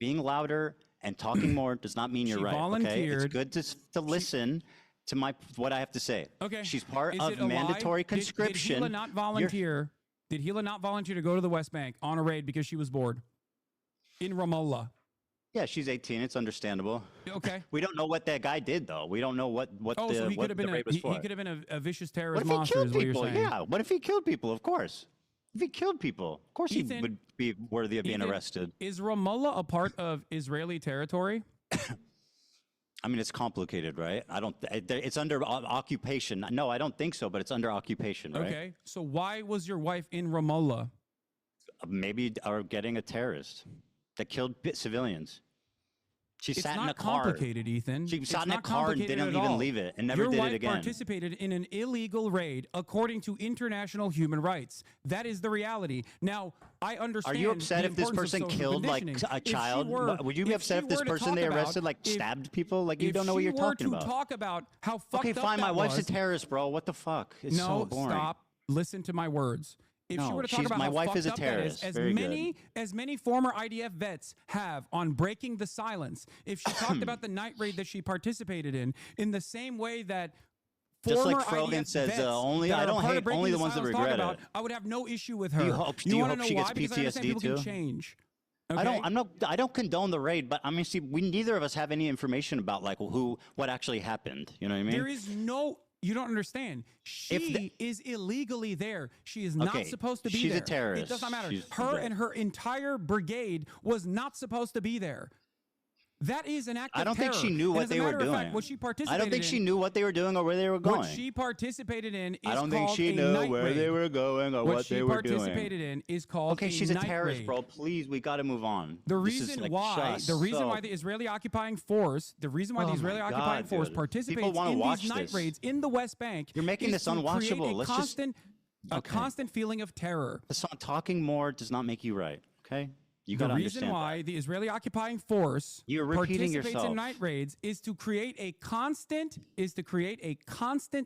Being louder and talking more does not mean you're right. Okay? It's good to listen to what I have to say. Okay. She's part of mandatory conscription. Did Hila not volunteer? Did Hila not volunteer to go to the West Bank on a raid because she was bored? In Ramallah. Yeah, she's 18. It's understandable. Okay. We don't know what that guy did, though. We don't know what so he could have been raid was for. He could have been a vicious terrorist What if monster, he is killed what you're people? saying. Yeah. What if he killed people? Of course. If he killed people, of course Ethan, he would be worthy of being arrested. Is Ramallah a part of Israeli territory? I mean, it's complicated, right? It's under occupation. No, I don't think so, but it's under occupation, right? Okay. So why was your wife in Ramallah? Maybe are getting a terrorist that killed civilians. She It's sat in not a car. complicated, Ethan. She sat It's in a not car and complicated didn't at even all. leave it and never Your did wife it again. participated in an illegal raid according to international human rights. That is the reality. Now, I understand. Are you upset the if this importance of person social killed like conditioning. a If she child? Would you be upset if this person they arrested stabbed people? Like you don't know what you're talking about. If she were to talk about how fucked Okay, up fine. that My wife's a was- terrorist, bro. What the fuck? It's no, so boring. stop. Listen to my words. If she No, were to talk about my how wife fucked is a up that is, terrorist. Very good. as many former IDF vets have on breaking the silence, if she talked about the night raid that she participated in the same way that Just like former Frogan IDF says, vets only that I are don't part of hate breaking only the ones that silence talk regret about, it. I would have no issue with her. Do you hope she wanna know gets why? Because I understand PTSD people too? can change. I don't condone the raid, but I mean, see, neither of us have any information about like what actually happened. You know what I mean? There is no. You don't understand. She is illegally there. She is not supposed to be she's there. a terrorist. It does not matter. She's Her and her entire brigade was not supposed to be there. That is an act of I don't think terror. she knew And what as a they were matter of doing. fact, what she I participated don't think in, she knew what they were doing or where they were going. What she participated in is I don't think called she a knew night where raid. they were going or what they were doing. What she participated in is called Okay, she's a night terrorist, raid. bro. Please, we got to move on. The This is, reason like, why just the reason so- why the Israeli occupying force, Oh my occupying force God, participates people wanna in watch these night this. raids in the West Bank. You're making is this to create unwatchable. A Let's just- constant feeling of terror. Hassan, talking more does not make you right. Okay, you got The to reason understand. why the Israeli occupying force You're repeating participates yourself. in night raids is to create a constant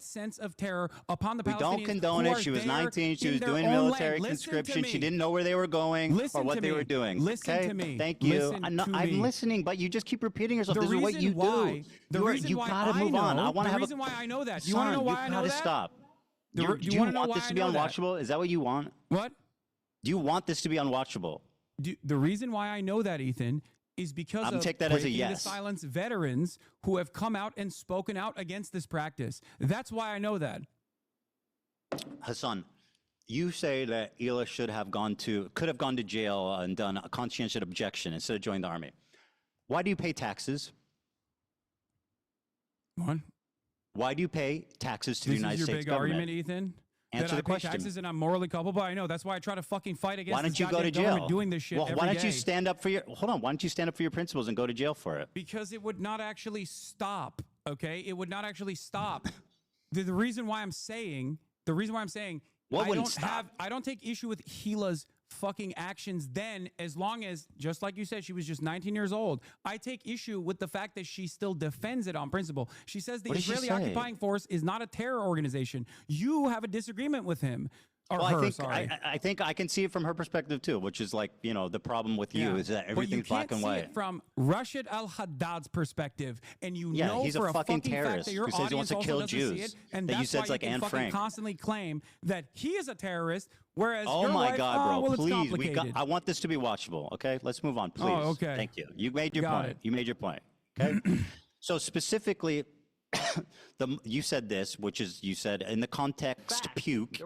sense of terror upon the We Palestinians. don't condone who it. are She was there 19. She in was their doing own military land. Listen to conscription. She me. didn't know where they were going Listen or what to they me. were doing. Listen okay? to me. Thank you. Listen to I'm me. listening, but you just keep repeating yourself. This is what you do. You why gotta move on. I want to the have reason why I know that. Son, You want to know why I know gotta that? stop. Do Do you you wanna know want why this I to be know that? unwatchable? Is that what you want? What? Do you want this to be unwatchable? The reason why I know that, Ethan, is because I'm of take that as a breaking yes. the silence veterans who have come out and spoken out against this practice. That's why I know that. Hasan, you say that Ela could have gone to jail and done a conscientious objection instead of joining the army. Why do you pay taxes? What? Why do you pay taxes to the United States government? This is your big argument, Ethan? Answer that the I pay question. taxes and I'm morally culpable? I know. That's why I try to fucking fight against Why don't this you go to goddamn jail? government doing this shit Well, every why don't you day. stand up for your? Hold on. Why don't you stand up for your principles and go to jail for it? Because it would not actually stop. Okay, it would not actually stop. The reason why I'm saying, What wouldn't stop? I don't take issue with Gila's fucking actions then, as long as, just like you said, she was just 19 years old. I take issue with the fact that she still defends it on principle. She says the What did she Israeli say? occupying force is not a terror organization. You have a disagreement with him. Or Well, her, sorry. I think I can see it from her perspective too, which is like, the problem with you is that everything's black and But you white. can't see it from Rashid al-Haddad's perspective, and you Yeah, know he's a for a fucking fucking fact terrorist that your who says he audience wants to also kill doesn't see Jews, it, and that you that's said why it's like you can Anne fucking Frank. constantly claim that he is a terrorist, whereas Oh your my wife, God, bro! well, it's Please, complicated. I want this to be watchable. Okay, let's move on, please. Oh, okay. Thank you. You made your Got point. it. You made your point. Okay. So specifically, you said this, which is you said in the context puke.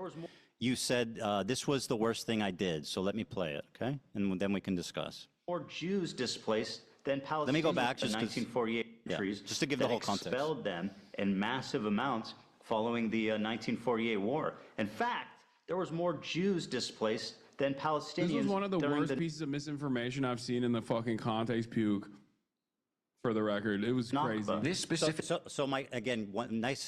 You said this was the worst thing I did. So let me play it, okay? And then we can discuss. More Jews displaced than Palestinians. Let me go back in the just 'cause- 1948 countries just to give the that whole context. expelled them in massive amounts following the 1948 war. In fact, there was more Jews displaced than Palestinians. This was one of the during worst pieces of misinformation I've seen in the fucking context puke. For the record, it was crazy. This specific. So Mike, again,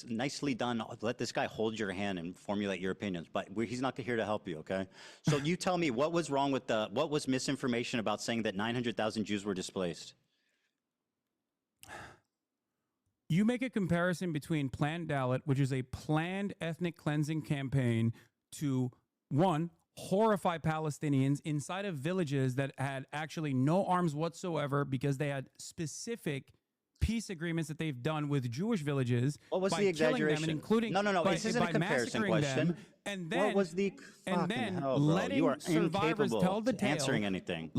nicely done. Let this guy hold your hand and formulate your opinions, but he's not here to help you, okay? So you tell me what was wrong with what was misinformation about saying that 900,000 Jews were displaced? You make a comparison between Planned Dalit, which is a planned ethnic cleansing campaign, to one, horrify Palestinians inside of villages that had actually no arms whatsoever because they had specific peace agreements that they've done with Jewish villages. What was by the killing them exaggeration? and including No. by, This isn't a by comparison massacring question. them, and then What was the and then fucking hell, bro? letting You are survivors incapable tell the of tale. answering anything.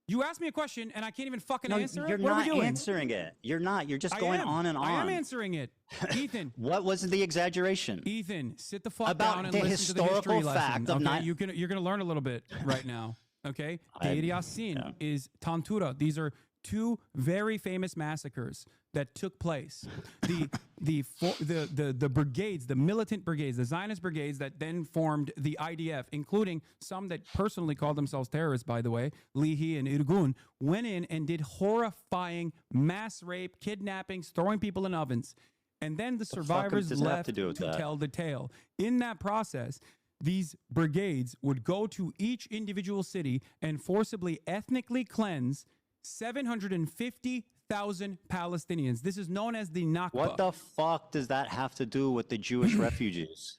You asked me a question and I can't even fucking No, answer you're it. What are we not doing? answering it. You're not. You're just I going am. on and on. I am answering it. Ethan. What was the exaggeration? Ethan, sit the fuck About down and the listen to the historical history fact lesson. of Okay, you're gonna learn a little bit right now. Okay, Deir Yassin is Tantura. These are two very famous massacres that took place. The brigades, the militant brigades, the Zionist brigades that then formed the IDF, including some that personally called themselves terrorists, by the way, Lihi and Irgun, went in and did horrifying mass rape, kidnappings, throwing people in ovens. And then the survivors does that have left to do with that? tell the tale. In that process, these brigades would go to each individual city and forcibly ethnically cleanse 750,000 Palestinians. This is known as the Nakba. What the fuck does that have to do with the Jewish refugees?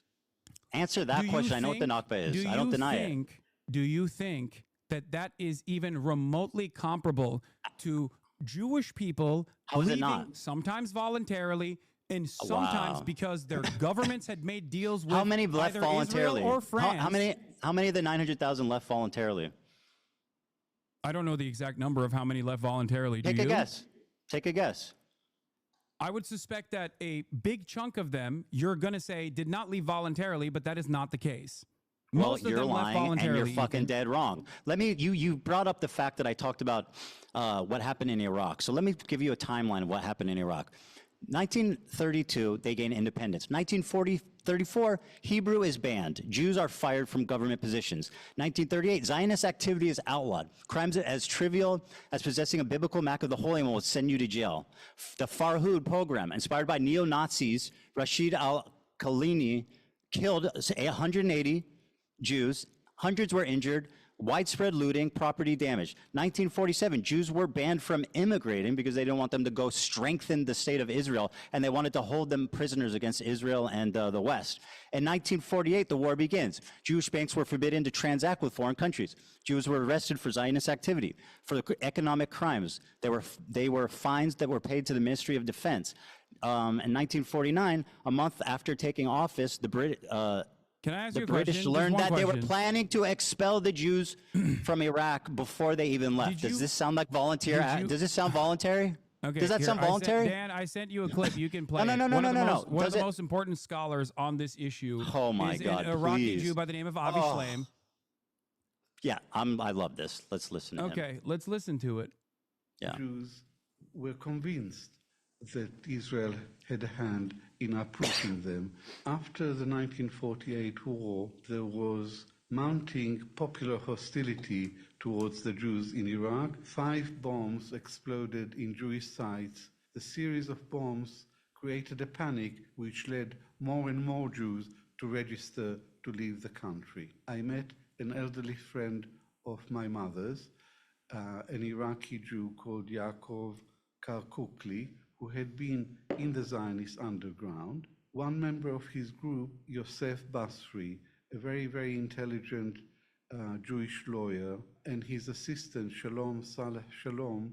Answer that question. I know what the Nakba is. I don't deny it. Do you think that that is even remotely comparable to Jewish people How is it leaving not? sometimes voluntarily and sometimes Wow. because their governments had made deals with How many left either voluntarily? Israel or France? How many of the 900,000 left voluntarily? I don't know the exact number of how many left voluntarily. Do Take a you? guess. Take a guess. I would suspect that a big chunk of them, you're going to say, did not leave voluntarily, but that is not the case. Most of you're them left lying and voluntarily. you're fucking dead wrong. Let me, you brought up the fact that I talked about what happened in Iraq. So let me give you a timeline of what happened in Iraq. 1932, they gain independence. 1934, Hebrew is banned. Jews are fired from government positions. 1938, Zionist activity is outlawed. Crimes as trivial as possessing a biblical map of the Holy Land will send you to jail. The Farhud program, inspired by neo-Nazis, Rashid al-Khalini killed 180 Jews. Hundreds were injured. Widespread looting, property damage. 1947, Jews were banned from immigrating because they didn't want them to go strengthen the state of Israel, and they wanted to hold them prisoners against Israel and the West. In 1948, the war begins. Jewish banks were forbidden to transact with foreign countries. Jews were arrested for Zionist activity, for economic crimes. They were fines that were paid to the Ministry of Defense. In 1949, a month after taking office, the Can I ask the you a British question? learned Just that one they were question. planning to expel the Jews from Iraq before they even left. Did Does you- this sound like volunteer? did you- Does this sound voluntary? Okay, Does that here, sound voluntary? Dan, I sent you a clip. You can play. No, it. no, no, One no, of the no, most, no. One of Does the it- most important scholars on this issue Oh my is God, an Iraqi please. Jew by the name of Avi Oh. Shlaim. Yeah, I love this. Let's listen to him. Okay, let's listen to it. Yeah. Jews were convinced that Israel had a hand in uprooting them. After the 1948 war, there was mounting popular hostility towards the Jews in Iraq. 5 bombs exploded in Jewish sites. The series of bombs created a panic which led more and more Jews to register to leave the country. I met an elderly friend of my mother's, an Iraqi Jew called Yaakov Karkukli, who had been in the Zionist underground. One member of his group, Yosef Basri, a very, very intelligent Jewish lawyer, and his assistant, Shalom Saleh Shalom,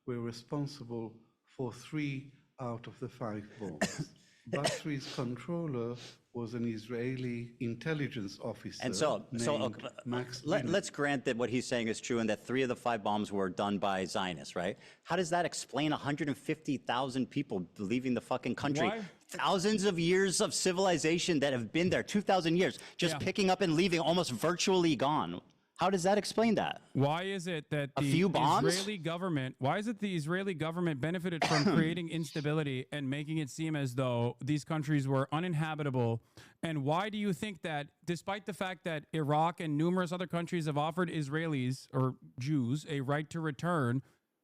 were responsible for 3 out of the 5 bombs. Basri's controller was an Israeli intelligence officer. And so named Max let's grant that what he's saying is true and that 3 of the 5 bombs were done by Zionists, right? How does that explain 150,000 people leaving the fucking country? Why? Thousands of years of civilization that have been there, 2,000 years, just picking up and leaving, almost virtually gone. How does that explain that? Why is it that A the few bombs? Israeli government? Why is it the Israeli government benefited from creating instability and making it seem as though these countries were uninhabitable? And why do you think that, despite the fact that Iraq and numerous other countries have offered Israelis or Jews a right to return,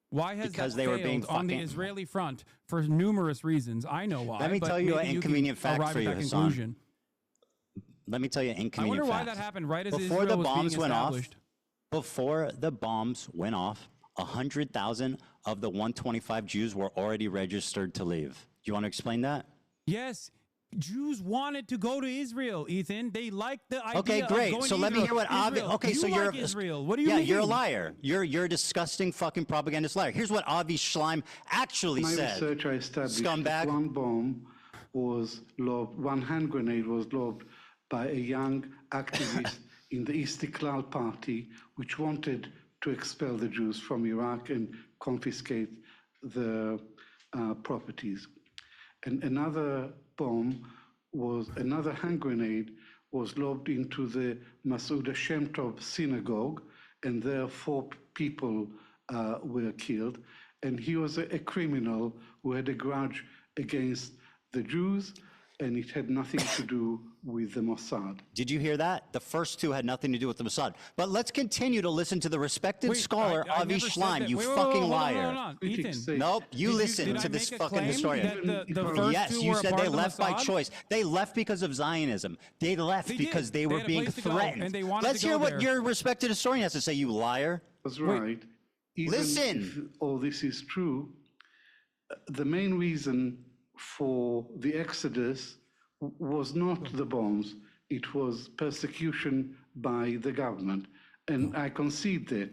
why has Because that they were failed being on the fucking- Israeli front for numerous reasons? I know why. Let me but tell you an maybe inconvenient can fact arrive for at you, that Hasan. conclusion. Let me tell you an I inconvenient wonder fact. why that happened right as Before Israel the was bombs being went off, established. before the bombs went off, 100,000 of the 125 Jews were already registered to leave. Do you want to explain that? Yes, Jews wanted to go to Israel, Ethan. They liked the idea Okay, of great. going So to let me Israel. hear what Avi. Israel. Okay, You so you're like Israel. What do you Yeah, mean? you're a liar. You're a disgusting fucking propagandist liar. Here's what Avi Schleim actually My said. research, I established Scumbag. that one bomb was lobbed, one hand grenade was lobbed by a young activist in the Istiklal party, which wanted to expel the Jews from Iraq and confiscate the properties. And another bomb was, another hand grenade was lobbed into the Masuda Shem Tov synagogue, and there 4 people were killed. And he was a criminal who had a grudge against the Jews, and it had nothing to do with the Mossad. Did you hear that? The first 2 had nothing to do with the Mossad. But let's continue to listen to the respected scholar I Avi never said Schleim. that. You Wait, wait, fucking hold on, liar. hold on. Ethan, Nope, you listen did I to this make a fucking claim historian. that the first Yes, 2 you were a said part they of the left by Mossad? choice. They left because of Zionism. They left They because did. they They were had a being place to go, threatened. and they wanted Let's to hear go what there. your respected historian has to say, you liar. That's right. Even Listen. if all this is true, the main reason for the exodus was not the bombs, it was persecution by the government. And I concede that.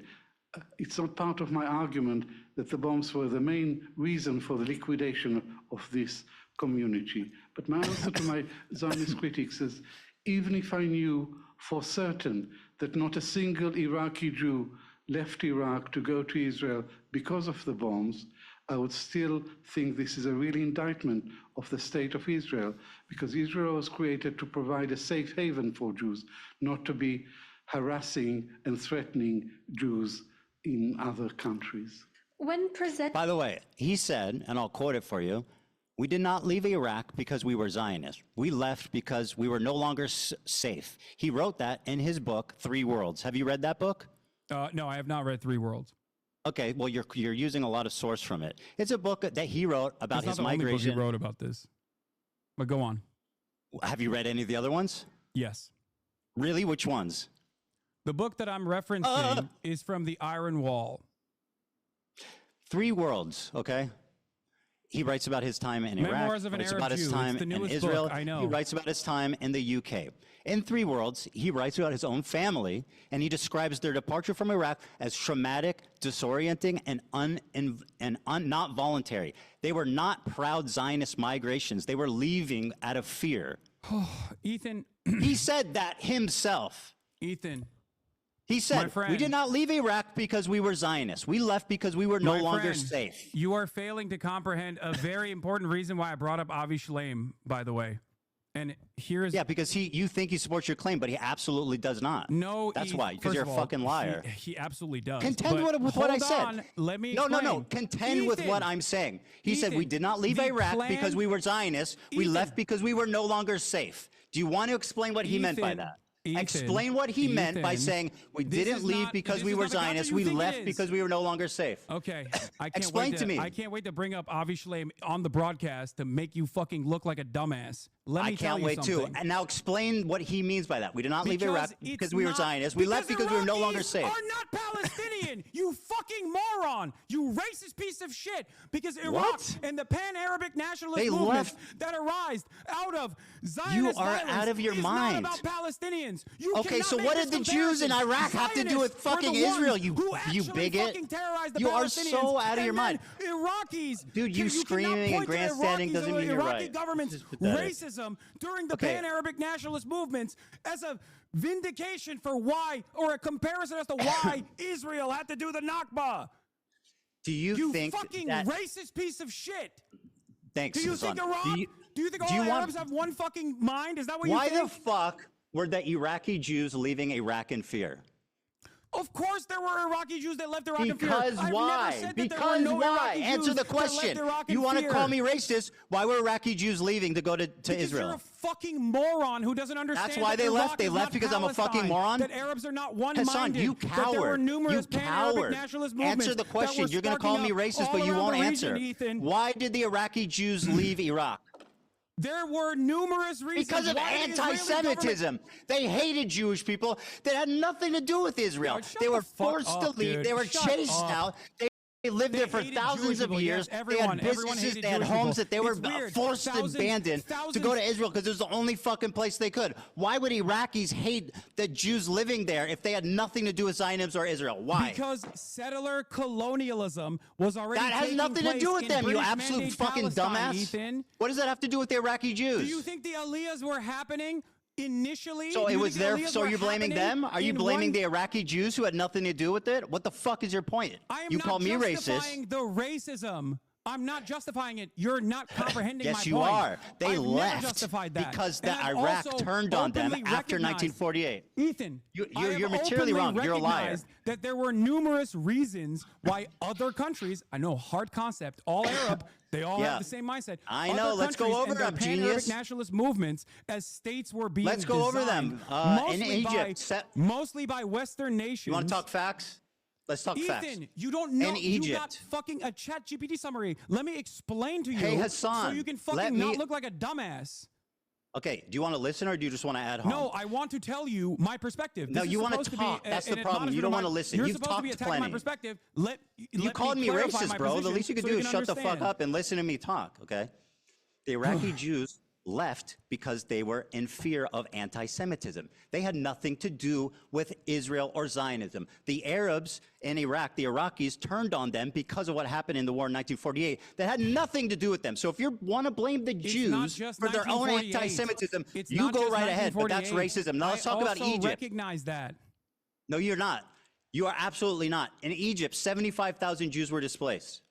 It's not part of my argument that the bombs were the main reason for the liquidation of this community. But my answer to my Zionist critics is, even if I knew for certain that not a single Iraqi Jew left Iraq to go to Israel because of the bombs, I would still think this is a real indictment of the state of Israel, because Israel was created to provide a safe haven for Jews, not to be harassing and threatening Jews in other countries. By the way, he said, and I'll quote it for you, we did not leave Iraq because we were Zionists. We left because we were no longer safe. He wrote that in his book, 3 Worlds. Have you read that book? No, I have not read 3 Worlds. Okay, well, you're using a lot of source from it. It's a book that he wrote about It's his not the only book migration. he wrote about this. But go on. Have you read any of the other ones? Yes. Really? Which ones? The book that I'm referencing is from the Iron Wall. 3 Worlds, okay? He writes about his time in Iraq. Memoirs of an He writes Arab about his Jew. time It's the in newest Israel. book, I know. He writes about his time in the UK. In 3 Worlds, he writes about his own family, and he describes their departure from Iraq as traumatic, disorienting, and not voluntary. They were not proud Zionist migrations. They were leaving out of fear. Ethan. He said that himself. Ethan, He said, friend, we did not leave Iraq because we were Zionists. We left because we were no longer friend, safe. You are failing to comprehend a very important reason why I brought up Avi Shlaim, by the way. And here's because you think he supports your claim, but he absolutely does not. No, that's why, because you're a fucking liar. He absolutely does. Contend with what I said. On, let me no. explain. Contend with what I'm saying. He said we did not leave Iraq because we were Zionists. We left because we were no longer safe. Do you want to explain what he meant by that? Explain what he meant by saying we didn't leave because we were Zionists. We left because we were no longer safe. Okay, Explain to me. I can't wait to bring up Avi Shlaim on the broadcast to make you fucking look like a dumbass. I can't wait too. And now explain what he means by that. We did not leave Iraq because we were Zionists. We left because we were no longer safe. Are not Palestinian. You fucking moron. You racist piece of shit. Because Iraq and the pan-Arabic nationalist movement that arise out of Zionist You are out of your mind. Not about Palestinians. Okay, so what did the Jews in Iraq have to do with fucking Israel? You bigot. You are so out of your mind. Iraqis. Dude, you screaming and grandstanding doesn't mean you're right. Iraqi government's racism during the pan-Arabic nationalist movements as a vindication for why, or a comparison as to why Israel had to do the Nakba. Do you think fucking that racist piece of shit? Thanks, Do you Hasan. think Iraq? Do you think all Arabs have one fucking mind? Is that what you think? Why the fuck were the Iraqi Jews leaving Iraq in fear? Of course there were Iraqi Jews that left Iraq in fear. Because why? Because why? Answer the question. You want to call me racist? Why were Iraqi Jews leaving to go to Israel? You're a fucking moron who doesn't understand. That's why they left. They left because I'm a fucking moron. That Arabs are not one-minded. Hasan, you coward. That there were numerous pan-Arabic nationalist movements. Answer the question. You're going to call me racist, but you won't answer. Why did the Iraqi Jews leave Iraq? There were numerous reasons. Because of anti-Semitism. They hated Jewish people that had nothing to do with Israel. They were forced to leave. They were chased out. They lived there for thousands of years. They had businesses, they had homes that they were forced to abandon to go to Israel because it was the only fucking place they could. Why would Iraqis hate the Jews living there if they had nothing to do with Zionism or Israel? Why? Because settler colonialism was already That has nothing to do with them, you absolute fucking dumbass. Ethan. What does that have to do with the Iraqi Jews? Do you think the Aliyahs were happening initially? So it was there. So you're blaming them? Are you blaming the Iraqi Jews who had nothing to do with it? What the fuck is your point? You call me racist. justifying the racism. I'm not justifying it. You're not comprehending my point. Yes, you are. They left justified that. because the Iraq turned on them after 1948. Ethan, you're materially wrong. You're a liar. That there were numerous reasons why other countries, I know, hard concept, all Arab, they all have the same mindset. I know. Let's go over them, genius. Nationalist movements as states were being Let's go over them. In Egypt. Mostly by Western nations. You want to talk facts? Let's talk facts. Ethan, you don't know. In Egypt. You got fucking a chat GPT summary. Let me explain to you. Hey, Hasan, so you can fucking not look like a dumbass. Okay, do you want to listen or do you just want to add home? No, I want to tell you my perspective. No, you want to talk. That's the problem. You don't want to listen. You've talked plenty. You're supposed to be attacking my perspective. You called me racist, bro. The least you could do is shut the fuck up and listen to me talk, okay? The Iraqi Jews left because they were in fear of anti-Semitism. They had nothing to do with Israel or Zionism. The Arabs in Iraq, the Iraqis, turned on them because of what happened in the war in 1948. That had nothing to do with them. So if you want to blame the Jews for their own anti-Semitism, you go right ahead, but that's racism. Now let's talk about Egypt. I recognize that. No, you're not. You are absolutely not. In Egypt, 75,000 Jews were displaced.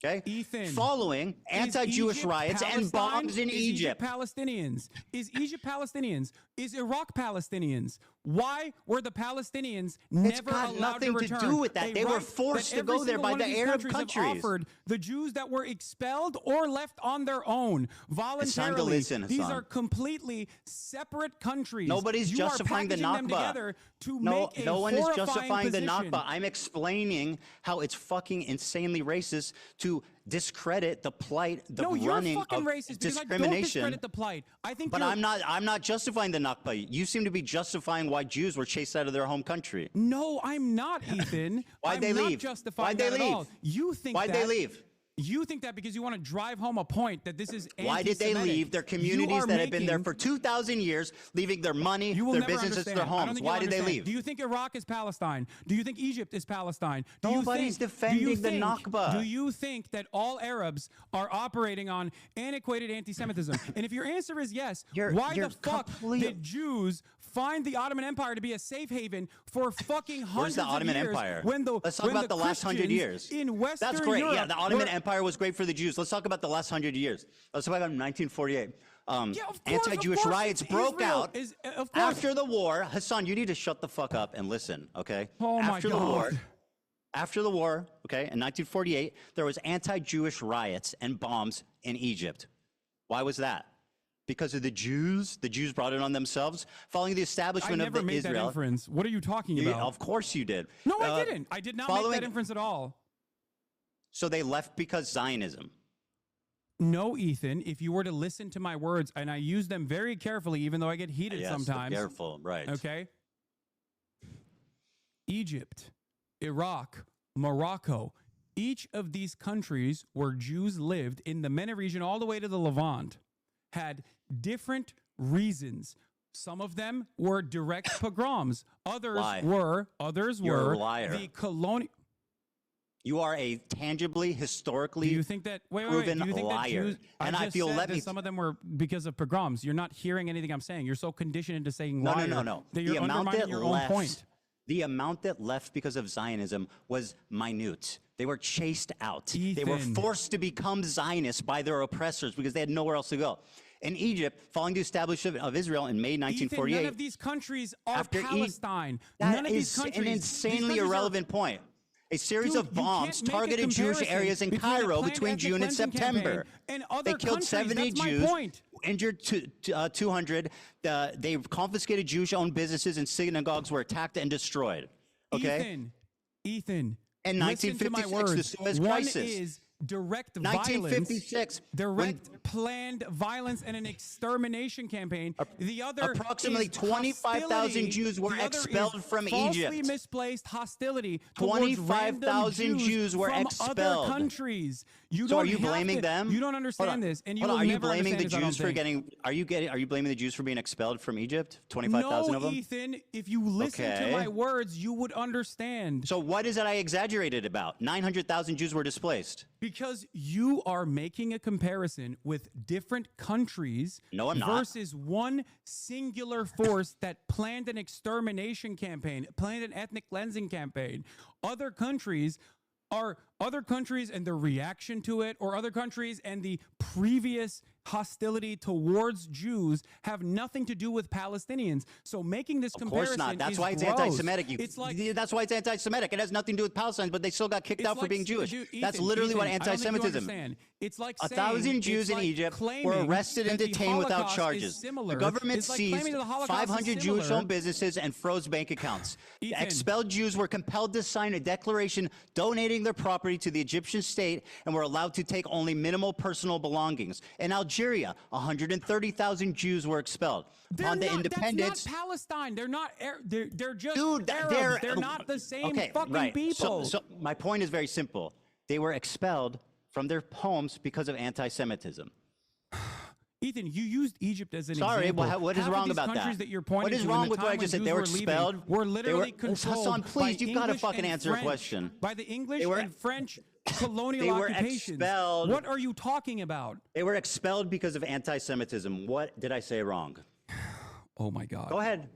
Okay? Ethan, following anti-Jewish riots and bombs in Egypt. Palestinians. Is Egypt Palestinians? Is Iraq Palestinians? Why were the Palestinians never allowed nothing to return? To do with that. They were forced to go there by the Arab countries. Offered the Jews that were expelled or left on their own voluntarily. It's time to listen, Hasan. These are completely separate countries. Nobody's justifying the Nakba. No one is justifying the Nakba. I'm explaining how it's fucking insanely racist to discredit the plight, the running of racist discrimination. I don't discredit the plight. I think, but I'm not justifying the Nakba. You seem to be justifying why Jews were chased out of their home country. No, I'm not, Ethan. Why'd they leave? Why'd they leave? At all. You think Why'd they leave? You think that because you want to drive home a point that this is anti-Semitic. Why did they leave their communities that have been there for 2,000 years, leaving their money, their businesses, their homes? Why did they leave? Do you think Iraq is Palestine? Do you think Egypt is Palestine? Nobody's defending the Nakba. Do you think that all Arabs are operating on antiquated anti-Semitism? And if your answer is yes, why the fuck did Jews find the Ottoman Empire to be a safe haven for fucking hundreds Where's the Ottoman of years. Empire? Let's talk about the last 100 Christians years. in Western That's great. Europe Yeah, the Ottoman Empire was great for the Jews. Let's talk about the last 100 years. Let's talk about 1948. Anti-Jewish riots broke out after the war. Hassan, you need to shut the fuck up and listen, okay? Oh my God. After the war, okay, in 1948, there was anti-Jewish riots and bombs in Egypt. Why was that? Because of the Jews? The Jews brought it on themselves? Following the establishment of the made Israel. that inference. What are you talking about? Of course you did. No, I didn't. I did not make that inference at all. So they left because Zionism. No, Ethan, if you were to listen to my words, and I use them very carefully, even though I get heated sometimes. Careful, right. Okay. Egypt, Iraq, Morocco, each of these countries where Jews lived in the MENA region all the way to the Levant had different reasons. Some of them were direct pogroms. Others were You're a liar. the colonial. You are a tangibly, historically Do you think that proven do you think liar. That Jews, And I just feel said let that me. some of them were because of pogroms. You're not hearing anything I'm saying. You're so conditioned into saying No, liar no. that you're undermining your own point. The amount that left because of Zionism was minute. They were chased out. They were Ethan. forced to become Zionists by their oppressors because they had nowhere else to go. In Egypt, following the establishment of Israel in May 1948, Ethan, none of these countries are after Palestine. that None of these is countries. an these insanely countries are- irrelevant point. A series Dude, of you bombs can't make a targeted Jewish comparison areas in between a Cairo planned between ethnic June and cleansing September. campaign and other They killed countries. 70 That's my Jews, point. injured 200. They confiscated Jewish-owned businesses and synagogues were attacked and destroyed. Okay? Ethan. In listen to my 1956, words. the Suez One Crisis. is direct 1956, violence, planned violence, and an extermination campaign. The other approximately is 25,000 hostility. Jews were The other is expelled from falsely Egypt. misplaced hostility. towards 25,000 random Jews were from expelled. Other countries. You So don't are you have blaming to- them? You don't understand this, and you Hold on. will Are you never blaming the understand this, I don't Jews for think. getting? Are you blaming the Jews for being expelled from Egypt? 25,000 of them. Ethan, if you listen to Okay. my words, you would understand. So what is it I exaggerated about? 900,000 Jews were displaced. Because you are making a comparison with different countries No, I'm not. versus one singular force that planned an extermination campaign, planned an ethnic cleansing campaign. Other countries and the reaction to it, or other countries and the previous hostility towards Jews have nothing to do with Palestinians. So making this Of comparison course not. That's is why it's gross. anti-Semitic. It's like That's why it's anti-Semitic. It has nothing to do with Palestine, but they still got kicked out for being Jewish. That's literally what anti-Semitism. It's like 1,000 Jews in Egypt were arrested and detained without charges. The government seized 500 Jewish-owned businesses and froze bank accounts. The expelled Jews were compelled to sign a declaration donating their property to the Egyptian state and were allowed to take only minimal personal belongings. In Algeria, 130,000 Jews were expelled. On the independence, that's not Palestine. They're not. They're just Dude, Arabs. They're not the same fucking people. So my point is very simple. They were expelled from their homes because of anti-Semitism. Ethan, you used Egypt as an Sorry, example. what is Half of wrong these about countries that? you're pointing What is to wrong in the with what I time just when said? They Jews were leaving expelled. Were literally controlled Hassan, please, by you've got to English fucking and answer a French, question. by the English were- and French colonial They were occupations. expelled. What are you talking about? They were expelled because of anti-Semitism. What did I say wrong? Oh my God. Go ahead.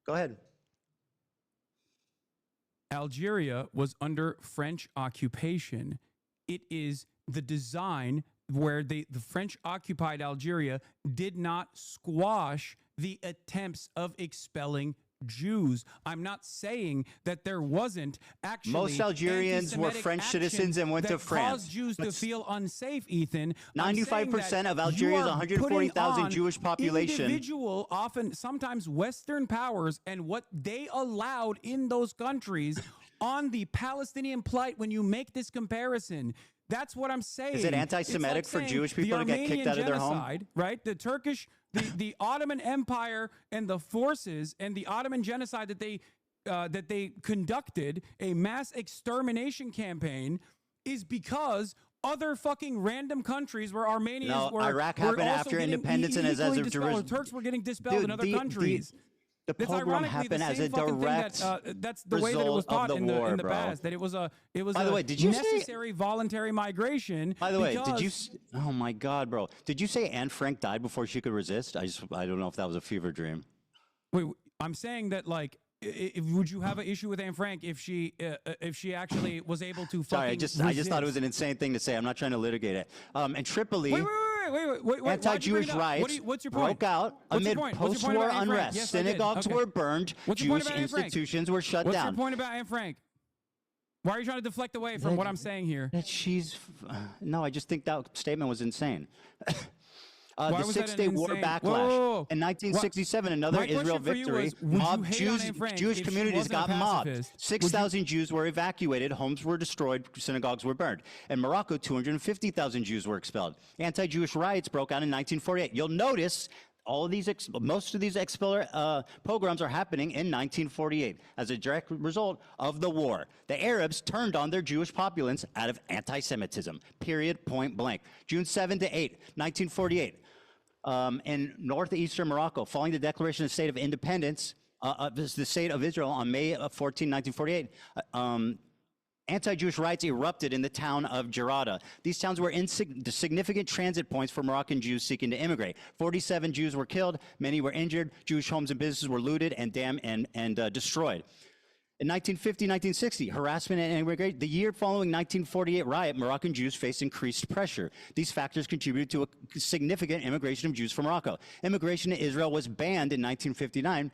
Go ahead. Algeria was under French occupation. It is the design where the French occupied Algeria did not squash the attempts of expelling Jews. I'm not saying that there wasn't actually Most Algerians were anti-Semitic French citizens and went to that France. caused Jews to feel unsafe, Ethan. 95% of Algeria's 140,000 Jewish population. Individual, often, sometimes Western powers and what they allowed in those countries on the Palestinian plight when you make this comparison. That's what I'm saying. Is it anti-Semitic It's like for saying Jewish people the to get kicked Armenian out of their home? genocide, right? The Turkish, the Ottoman Empire and the forces and the Ottoman genocide that they conducted, a mass extermination campaign, is because other fucking random countries where Armenians were Iraq were happened also after getting independence and as equally of dispelled. Jerusalem. Turks were getting dispelled in other countries. The That's pogrom ironically happened the as same a fucking thing direct that's the way that it was result of taught the in war, the bro. past. That it was a By the way, did you say- necessary voluntary migration. By the way, did you? because- Oh my God, bro! Did you say Anne Frank died before she could resist? I don't know if that was a fever dream. Wait, I'm saying that, like, would you have an issue with Anne Frank if she actually was able to? Sorry, I fucking just thought it was an insane thing to say. I'm not trying to litigate it. In Tripoli, wait, anti-Jewish riots broke out amid post-war unrest. Yes, Synagogues were burned. Jewish institutions were shut down. What's your point about Anne Frank? Why are you trying to deflect away from what I'm saying here? That she's no, I just think that statement was insane. Why the was Six-Day War insane? backlash. Whoa. In 1967, another My question Israel for you victory, was, would you mobbed hate on Anne Frank Jewish if she communities wasn't got a mobbed. pacifist? 6,000 Jews were evacuated, homes were destroyed, synagogues were burned. In Morocco, 250,000 Jews were expelled. Anti-Jewish riots broke out in 1948. You'll notice all of these, most of these pogroms are happening in 1948 as a direct result of the war. The Arabs turned on their Jewish populace out of anti-Semitism, period, point blank. June 7 to 8, 1948. In northeastern Morocco, following the declaration of the state of independence, the state of Israel on May 14, 1948, anti-Jewish riots erupted in the town of Jarada. These towns were significant transit points for Moroccan Jews seeking to immigrate. 47 Jews were killed, many were injured, Jewish homes and businesses were looted and damaged and destroyed. In 1950, 1960, harassment and immigration. The year following 1948 riot, Moroccan Jews faced increased pressure. These factors contributed to a significant immigration of Jews from Morocco. Immigration to Israel was banned in 1959,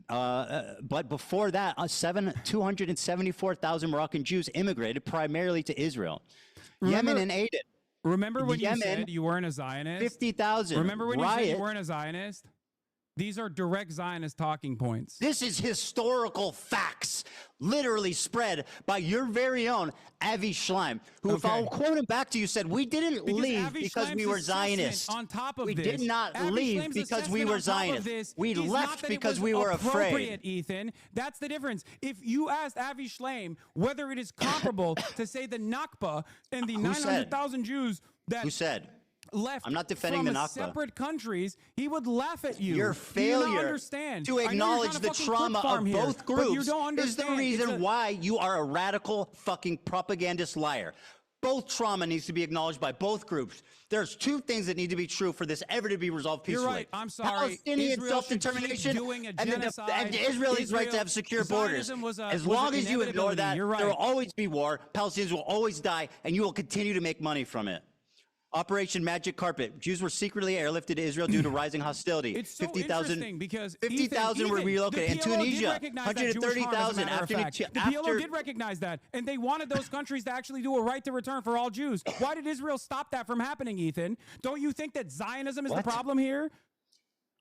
but before that, 274,000 Moroccan Jews immigrated primarily to Israel. Yemen and Aden. Remember when you said you weren't a Zionist? 50,000. Remember when you said you weren't a Zionist? These are direct Zionist talking points. This is historical facts, literally spread by your very own Avi Schleim, who, if I'll quote him back to you, said, we didn't leave because we were Zionists. On top of we this, did not leave because we were Zionists. We left because we were afraid. Ethan, that's the difference. If you asked Avi Schleim whether it is comparable to say the Nakba and the 900,000 Jews that... Who said? Left I'm not defending the Nakba. Separate countries, he would laugh at you. Your failure to acknowledge the trauma of both groups is the reason why you are a radical fucking propagandist liar. Both trauma needs to be acknowledged by both groups. There's two things that need to be true for this ever to be resolved peacefully. You're right. I'm sorry. Palestinian self-determination and the Israelis' right to have secure borders. As long as you ignore that, there will always be war. Palestinians will always die, and you will continue to make money from it. Operation Magic Carpet. Jews were secretly airlifted to Israel due to rising hostility. It's so interesting because 50,000 were relocated. In Tunisia, 130,000 after the PLO did recognize that, and they wanted those countries to actually do a right to return for all Jews. Why did Israel stop that from happening, Ethan? Don't you think that Zionism is the problem here?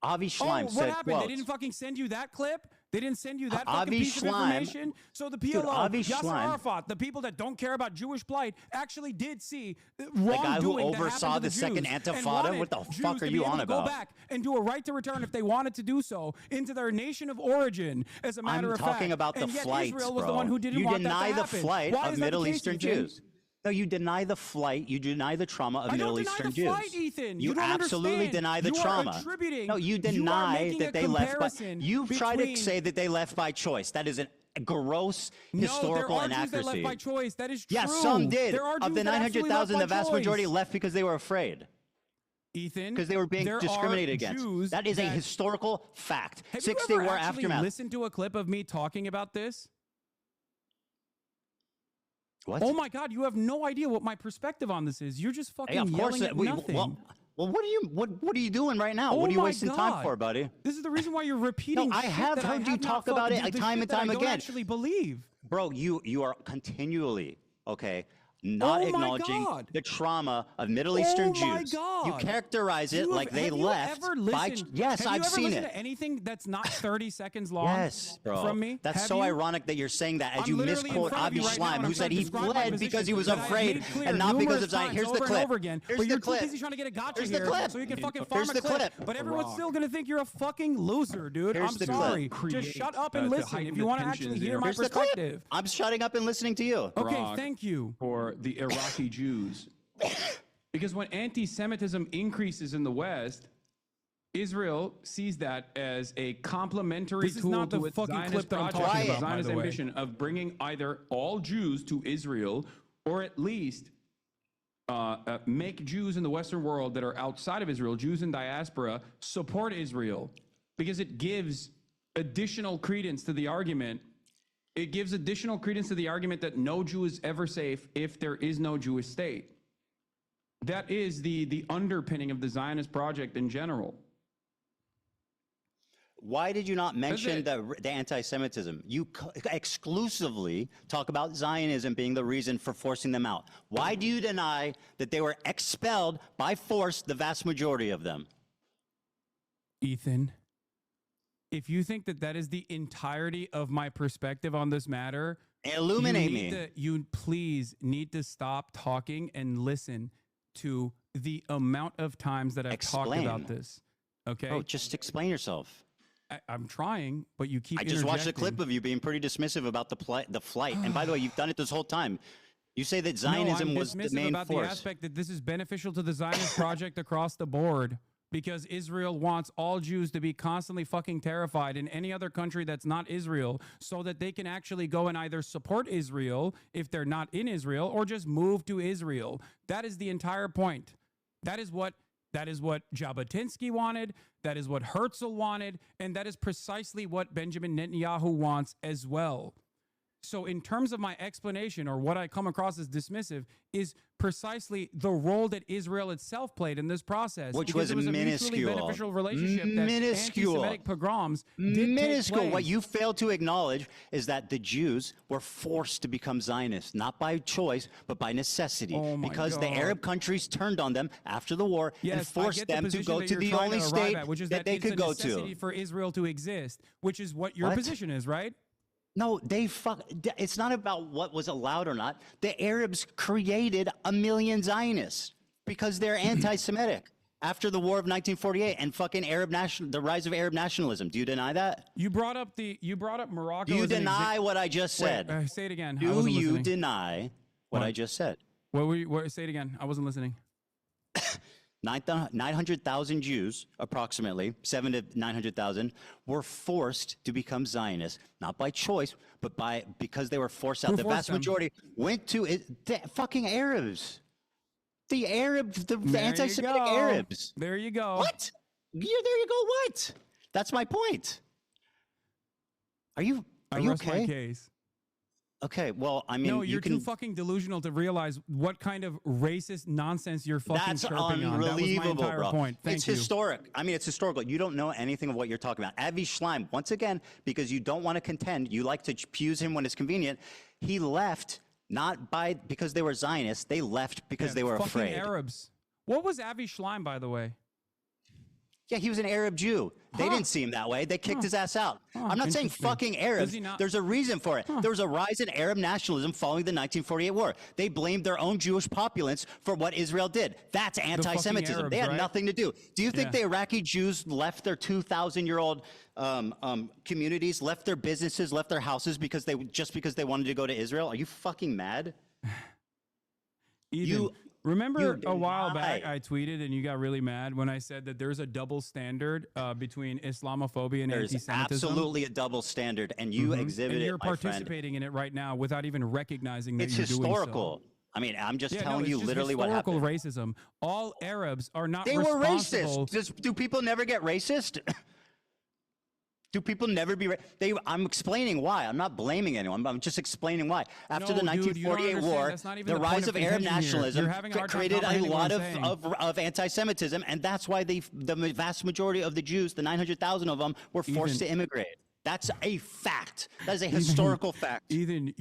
Avi Schleim said, what happened? They didn't fucking send you that clip? They didn't send you that fucking piece of information? So the PLO, Yasser Arafat, the people that don't care about Jewish plight, actually did see wrongdoing the guy who oversaw the second Intifada? What the fuck are you on about? Go back and do a right to return if they wanted to do so into their nation of origin. As a matter of fact, I'm talking about the flights, Israel was bro. the one who didn't You want deny that to the happen. flight Why of is that Middle the case, Eastern Ethan? Jews. No, you deny the flight. You deny the trauma of Middle Eastern Jews. I don't deny the flight, Ethan. You don't absolutely understand. deny the you trauma. Are attributing, no, you deny that they left by. You try to between... say that they left by choice. That is a gross historical inaccuracy. No, there are Jews that left by choice. That is true. Yes, some did. There are Jews of the 900,000, the vast majority left because they were afraid. Ethan, because they were being discriminated against. Jews that is a historical fact. Have 6-day you ever war actually aftermath. Listen to a clip of me talking about this. What? Oh my God! You have no idea what my perspective on this is. You're just fucking yelling at nothing. Well, what are you doing right now? What are you wasting time for, buddy? This is the reason why you're repeating. No, I have heard you talk about it time and time again. I don't actually believe, bro. You are continually not acknowledging the trauma of Middle Eastern Jews. You characterize it like they left by. Yes, I've seen it. To anything that's not 30 seconds long? Yes, bro. From me? That's so ironic that you're saying that as you misquote Avi Schleim, who said he fled because he was afraid and not because of Zion. Here's the clip. Here's the clip. You're too busy trying to get a gotcha here, so you can fucking farm a clip. But everyone's still gonna think you're a fucking loser, dude. I'm sorry. Just shut up and listen if you want to actually hear my perspective. I'm shutting up and listening to you. Okay, thank you. For the Iraqi Jews. Because when anti-Semitism increases in the West, Israel sees that as a complementary tool to its Zionist project, Zionist ambition of bringing either all Jews to Israel or at least make Jews in the Western world that are outside of Israel, Jews in diaspora, support Israel because it gives additional credence to the argument. It gives additional credence to the argument that no Jew is ever safe if there is no Jewish state. That is the underpinning of the Zionist project in general. Why did you not mention the anti-Semitism? You exclusively talk about Zionism being the reason for forcing them out. Why do you deny that they were expelled by force, the vast majority of them? Ethan, if you think that that is the entirety of my perspective on this matter, illuminate me. You please need to stop talking and listen to the amount of times that I've talked about this. Okay? Oh, just explain yourself. I'm trying, but you keep I just watched a clip of you being pretty dismissive about the flight. And by the way, you've done it this whole time. You say that Zionism was the main about force. The aspect that this is beneficial to the Zionist project across the board because Israel wants all Jews to be constantly fucking terrified in any other country that's not Israel so that they can actually go and either support Israel if they're not in Israel or just move to Israel. That is the entire point. That is what Jabotinsky wanted. That is what Herzl wanted. And that is precisely what Benjamin Netanyahu wants as well. So in terms of my explanation or what I come across as dismissive is precisely the role that Israel itself played in this process. Which was a minuscule. mutually beneficial relationship that anti-Semitic pogroms did take place. What you fail to acknowledge is that the Jews were forced to become Zionists, not by choice, but by necessity. Because the Arab countries turned on them after the war and forced them to go to the only state that they could go to. Which is that it's a necessity for Israel to exist, which is what your position is, right? No, it's not about what was allowed or not. The Arabs created 1 million Zionists because they're anti-Semitic after the war of 1948 and fucking the rise of Arab nationalism. Do you deny that? You brought up Morocco. Do you deny what I just said? Wait, say it again. Do you deny what I just said? Say it again. I wasn't listening. 900,000 Jews, approximately 700 to 900,000, were forced to become Zionists, not by choice, but because they were forced out. The vast majority went to the fucking Arabs. The anti-Semitic Arabs. There you go. What? There you go. What? That's my point. Are you okay? My case. Okay, well, I mean, no, you're too fucking delusional to realize what kind of racist nonsense you're fucking chirping on. That was my entire bro. point. It's historic. I mean, it's historical. You don't know anything of what you're talking about. Avi Schleim, once again, because you don't want to contend, you like to use him when it's convenient. He left because they were Zionists. They left because they were afraid. Arabs. What was Avi Schleim, by the way? Yeah, he was an Arab Jew. They didn't see him that way. They kicked his ass out. I'm not saying fucking Arabs. There's a reason for it. There was a rise in Arab nationalism following the 1948 war. They blamed their own Jewish populace for what Israel did. That's anti-Semitism. Arabs, they had right? nothing to do. Do you think the Iraqi Jews left their 2,000-year-old communities, left their businesses, left their houses because they wanted to go to Israel? Are you fucking mad? Remember a while back I tweeted and you got really mad when I said that there's a double standard between Islamophobia and There's anti-Semitism? absolutely a double standard, and you exhibit and it, you're my friend. participating in it right now without even recognizing that It's you're historical. doing so. I mean, I'm just Yeah, telling you it's just literally what happened. historical racism. All Arabs are not They were responsible. racist. Do people never get racist? Do people never be? I'm explaining why. I'm not blaming anyone. I'm just explaining why. After the 1948 war, the rise of Arab nationalism created a lot of anti-Semitism, and that's why the vast majority of the Jews, the 900,000 of them, were forced to immigrate. That's a fact. That is a historical fact. Ethan,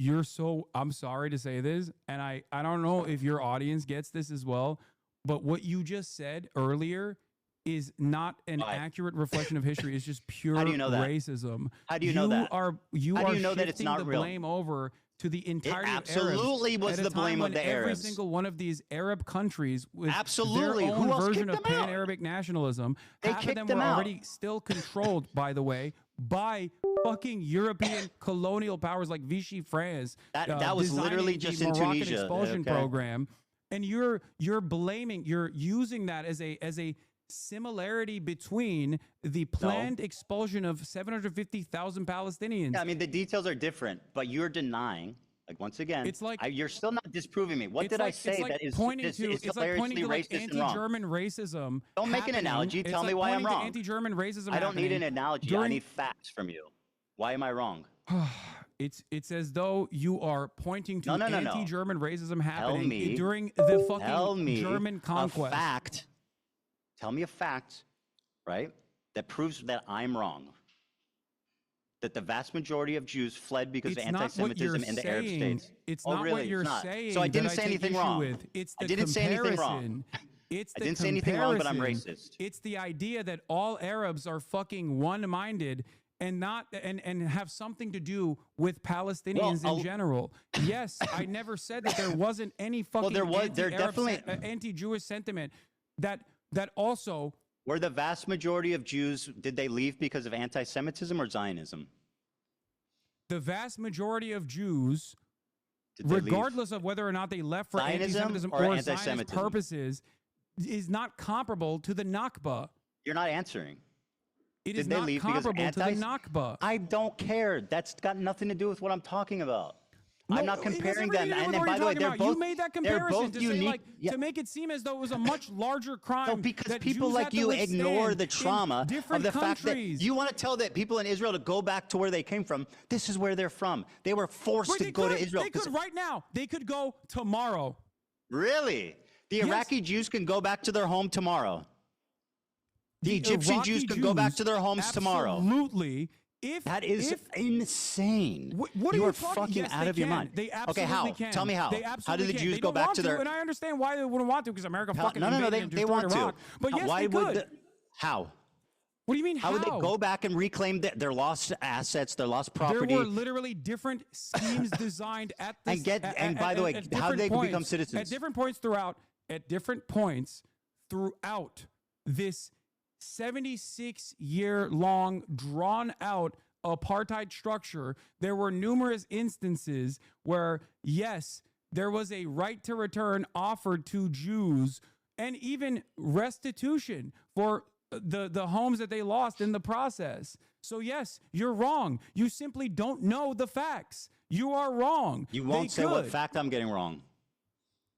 I'm sorry to say this, and I don't know if your audience gets this as well, but what you just said earlier is not an accurate reflection of history. It's just pure racism. How do you know that? You How do are you know that it's shifting not the real? blame over to the entirety It absolutely of Arabs was the blame of the every Arabs. single one of these Arab countries with Absolutely. their Who own else version kicked of them out? pan-Arabic nationalism. They Half of kicked them them were out. already still controlled, by the way, by fucking European colonial powers like Vichy France. That was literally designing just the in Moroccan Tunisia. expulsion Okay. program, and you're using that as a similarity between the planned expulsion of 750,000 Palestinians. Yeah, I mean, the details are different, but you're denying, Like, once again, It's like you're still not disproving me. What it's did I like- say it's like that is pointing to is it's like pointing hilariously to like racist and wrong? anti-German racism. Don't make an happening. analogy. It's Tell me like why I'm pointing to wrong. Anti-German racism. I don't need an happening analogy. I during- need facts from you. Why am I wrong? It's as though you are pointing to No. anti-German racism happening me- during the Tell fucking me German conquest. A fact. Tell me a fact, right? That proves that I'm wrong. That the vast majority of Jews fled because It's of not what you're anti-Semitism in the Arab saying. states. It's Oh, not really? what you're It's not. saying. So I didn't that say take anything issue wrong. With. It's the I didn't say anything wrong. comparison. It's the I didn't say anything wrong, but I'm comparison. racist. It's the idea that all Arabs are fucking one-minded and not and have something to do with Palestinians in general. Yes, I never said that there wasn't any fucking there anti-Arab definitely- anti-Jewish sentiment that also Were the vast majority of Jews, did they leave because of anti-Semitism or Zionism? the vast majority of Jews, Did they leave? regardless of whether or not they left for Zionism anti-Semitism or or Zionist anti-Semitism? purposes, is not comparable to the Nakba. You're not answering. It Did is they not leave because of comparable to the Nakba. I don't care. That's got nothing to do with what I'm talking about. I'm not it has comparing everything them. to do with And what by you're the way, talking they're about. both. You made that they're comparison both to unique. say, like, to make it seem as though it was a much larger crime. No, because that people Jews like had to you ignore withstand the in trauma of different the fact that countries. you want to tell that people in Israel to go back to where they came from. This is where they're from. They were forced Wait, to they go could, to Israel. They could right now. They could go tomorrow. Really? The Yes. Iraqi Jews can go back to their home tomorrow. The Egyptian Iraqi Jews can go back to their homes tomorrow. Absolutely. That is insane. What you are are talking? fucking Yes, out they of your can. mind. They absolutely Okay, how? can. Tell me how. They How absolutely did the can. Jews They go don't back want to their? And I understand why they wouldn't want to, because America fucking No, invaded and they destroyed want Iraq. to. But yes, Why they would could. how? What do you mean? How would they go back and reclaim their lost assets, their lost property? There were literally different schemes designed at this. And by the way, how did they become citizens? At different points throughout. At different points throughout this 76-year-long, drawn-out apartheid structure, there were numerous instances where, yes, there was a right to return offered to Jews and even restitution for the homes that they lost in the process. So yes, you're wrong. You simply don't know the facts. You are wrong. You won't say what fact I'm getting wrong.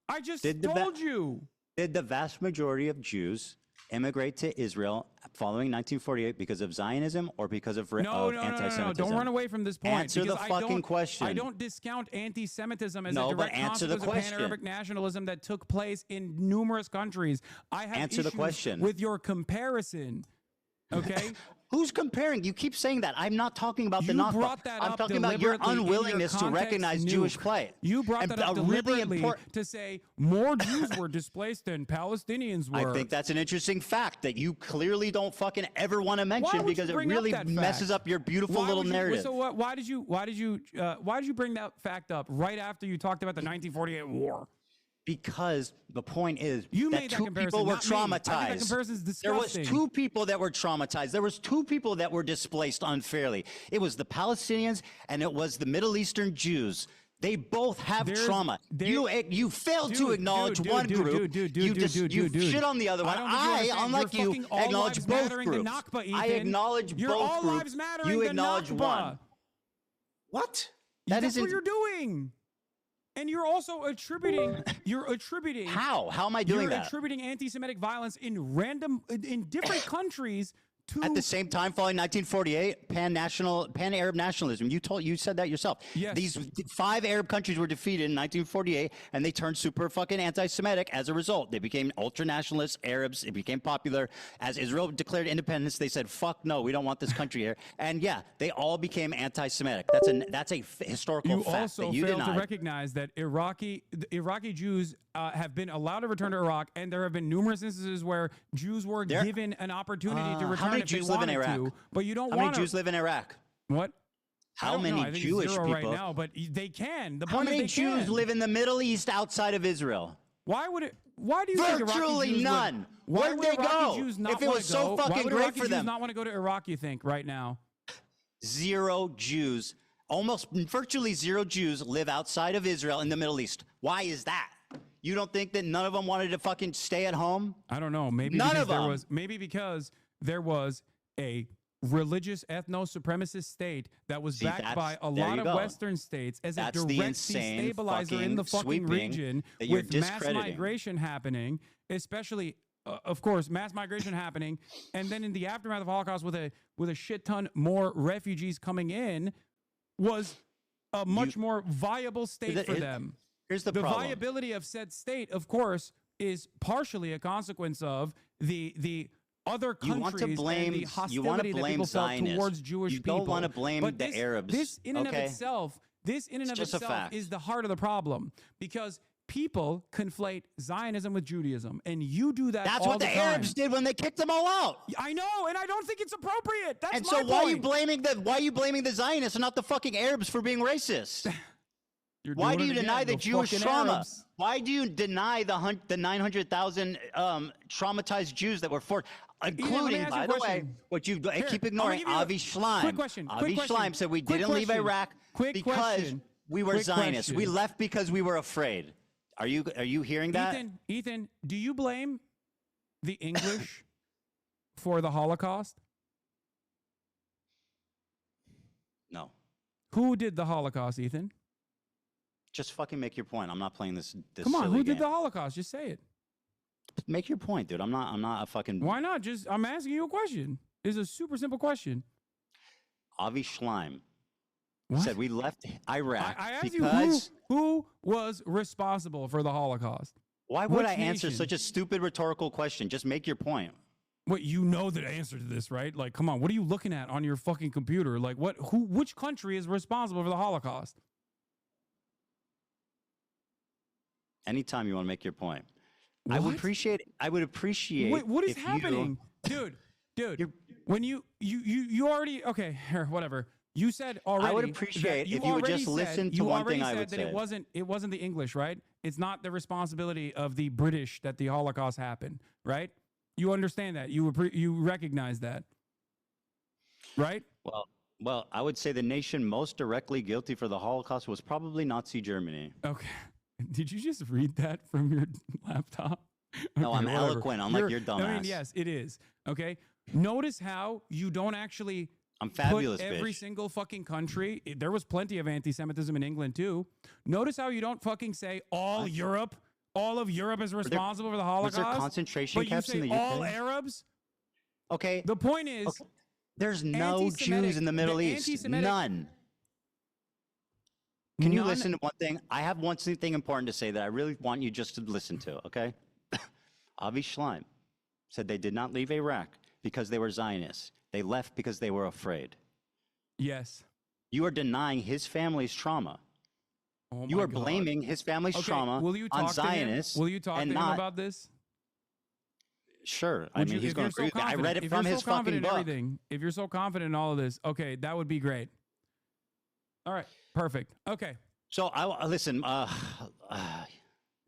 I just told you. Did the vast majority of Jews immigrate to Israel following 1948 because of Zionism or because of anti-Semitism? No. Don't run away from this point. Answer the because fucking question. I don't discount anti-Semitism as No, a but direct answer the consequence of question. pan-Arabic nationalism that took place in numerous countries. I have Answer the issues question. with your comparison. Okay? Who's comparing? You keep saying that. I'm not talking about the You Nakba. brought that I'm up talking about your deliberately in your unwillingness to context recognize nuke. Jewish plight. You brought And that up a really deliberately important- to say more Jews were displaced than Palestinians were. I think that's an interesting fact that you clearly don't fucking ever want to Why mention would because you it bring up really that messes fact? up your beautiful Why little would you- narrative. So why did you bring that fact up right after you talked about the 1948 war? Because the point is You that made that two comparison, people were not me. I think that traumatized. comparison's There was disgusting. two people that were traumatized. There was two people that were displaced unfairly. It was the Palestinians and it was the Middle Eastern Jews. They both have trauma. You failed to acknowledge one group. You shit on the other one. Unlike you, acknowledge both groups. I acknowledge You're both all groups. lives mattering You the acknowledge Nakba. one. What? That That's isn't. what you're doing. And you're also attributing. How? How am I doing You're that? attributing anti-Semitic violence in different countries to. At the same time, following 1948, pan-Arab nationalism. You said that yourself. Yes. These 5 Arab countries were defeated in 1948, and they turned super fucking anti-Semitic as a result. They became ultra-nationalist Arabs. It became popular. As Israel declared independence, they said, "Fuck no, we don't want this country here." And yeah, they all became anti-Semitic. That's a historical You fact also that you failed denied. to recognize that Iraqi Jews have been allowed to return to Iraq, and there have been numerous instances where Jews were given an opportunity to return How many if they Jews live in wanted Iraq? to, but you don't How want many Jews live in Iraq? What? I How don't know. many I think it's Jewish 0 people? right now? But they can. The How point is many they Jews can. live in the Middle East outside of Israel? Why would it? Why do you think Iraqi Virtually Jews would- none. Why Where'd would they Iraqi go? Jews not If it wanna was so go? fucking Why would great Iraqi for Jews them? not want to go to Iraq? You think right now? 0 Jews, virtually 0 Jews live outside of Israel in the Middle East. Why is that? You don't think that none of them wanted to fucking stay at home? I don't know. Maybe None because of there them. was maybe because there was a religious ethno-supremacist state that was See, backed by a there lot you of go. Western states as That's a the direct insane destabilizer in the fucking sweeping region that you're with mass discrediting. migration happening, especially, of course, mass migration happening, and then in the aftermath of the Holocaust with a shit ton more refugees coming in, was a much more viable state for them. Here's the The problem. viability of said state, of course, is partially a consequence of the other countries You want to blame, and the hostility you want to that blame people felt Zionists. towards Jewish you people. don't want to blame But the this, Arabs. This in and okay? of itself, It's just a fact. is the heart of the problem, because people conflate Zionism with Judaism, and you do that. That's all what the time. Arabs did when they kicked them all out. I know, and I don't think it's appropriate. That's And my so why are you point. blaming the Zionists and not the fucking Arabs for being racist? You're Why do doing you it deny again, the Jewish fucking trauma? Arabs. Why do you deny the 900,000 traumatized Jews that were forced, let me including, ask you by a the way, question. what you Here, keep I'm ignoring, gonna give you Avi Schleim. quick question, Avi quick Schleim question, said we quick didn't leave question, Iraq quick because question, we were quick Zionists. We question. left because we were afraid. Are you hearing that? Ethan, do you blame the English for the Holocaust? No. Who did the Holocaust, Ethan? Just fucking make your point. I'm not playing this Come on, silly who game. did the Holocaust? Just say it. Make your point, dude. I'm not a fucking. Why not? Just I'm asking you a question. It's a super simple question. Avi Schleim What? said we left Iraq I asked because. you who was responsible for the Holocaust. Why would Which I answer nation? such a stupid rhetorical question? Just make your point. What, you know the answer to this, right? Like, come on, what are you looking at on your fucking computer? Like, which country is responsible for the Holocaust? Anytime you want to make your point. I would appreciate. Wait, what is if you- happening? Dude, when you already, okay, here, whatever. You said already. I would appreciate that you if you would already just said- listen to you one already thing I said would that say. it wasn't the English, right? It's not the responsibility of the British that the Holocaust happened, right? You understand that. You recognize that, right? Well, I would say the nation most directly guilty for the Holocaust was probably Nazi Germany. Okay. Did you just read that from your laptop? No, Okay, I'm whatever. eloquent, unlike your dumbass. I mean, yes, it is. Okay. Notice how you don't actually I'm fabulous, put every bitch. single fucking country. There was plenty of anti-Semitism in England too. Notice how you don't fucking say all Europe. All of Europe is responsible for the Holocaust. Was there concentration but camps you say in the UK? all Arabs. Okay. The point is, There's no anti-Semitic- Jews in the Middle the East. anti-Semitic- None. Can you None- listen to one thing? I have one thing important to say that I really want you just to listen to, okay? Avi Schleim said they did not leave Iraq because they were Zionists. They left because they were afraid. Yes. You are denying his family's trauma. Oh You my are God. blaming his family's Okay, trauma will you on talk to him? Zionists. Will you talk to and him not, about this? Sure. I Would mean, you- he's if going you're to agree so with that. I read confident- it if from you're his so confident fucking in book. everything, if you're so confident in all of this, okay, that would be great. All right, perfect. Okay. So I listen.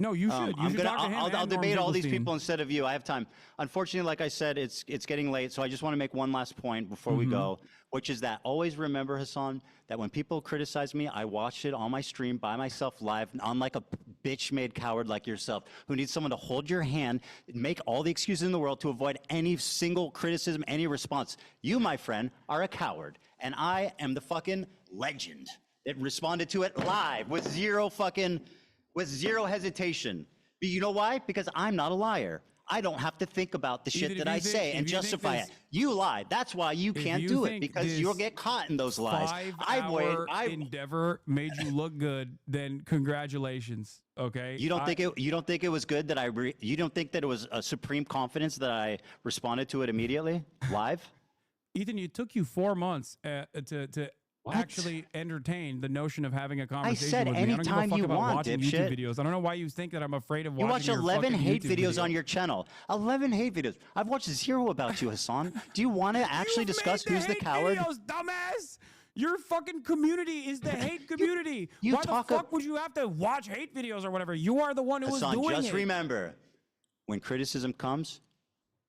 No, you should. You should talk to him I'll and Norm debate all these Finkelstein. people instead of you. I have time. Unfortunately, like I said, it's getting late, so I just want to make one last point before we go, which is that always remember, Hasan, that when people criticize me, I watch it on my stream by myself live, unlike a bitch-made coward like yourself, who needs someone to hold your hand, make all the excuses in the world to avoid any single criticism, any response. You, my friend, are a coward, and I am the fucking legend that responded to it live with zero hesitation. But you know why? Because I'm not a liar. I don't have to think about the shit Ethan, that if I you think- say if and you think justify this- it. You lied. That's why you If can't you do it, think because this you'll get caught in those lies. Five-hour endeavor made you look good, then congratulations. Okay. You don't think it was good that you don't think that it was a supreme confidence that I responded to it immediately live? Ethan, it took you 4 months to actually entertain the notion of having a conversation said with me. I don't give a anytime fuck you about want, watching dipshit. YouTube videos. I don't know why you think that I'm afraid of You watching watch your 11 fucking hate YouTube videos on your channel. 11 hate videos. I've watched 0 about you, Hasan. Do you want to actually discuss who's the hate coward? Videos, dumbass. Your fucking community is the hate community. you Why talk the fuck would you have to watch hate videos or whatever? You are the one who was Hasan, doing just it. remember, when criticism comes,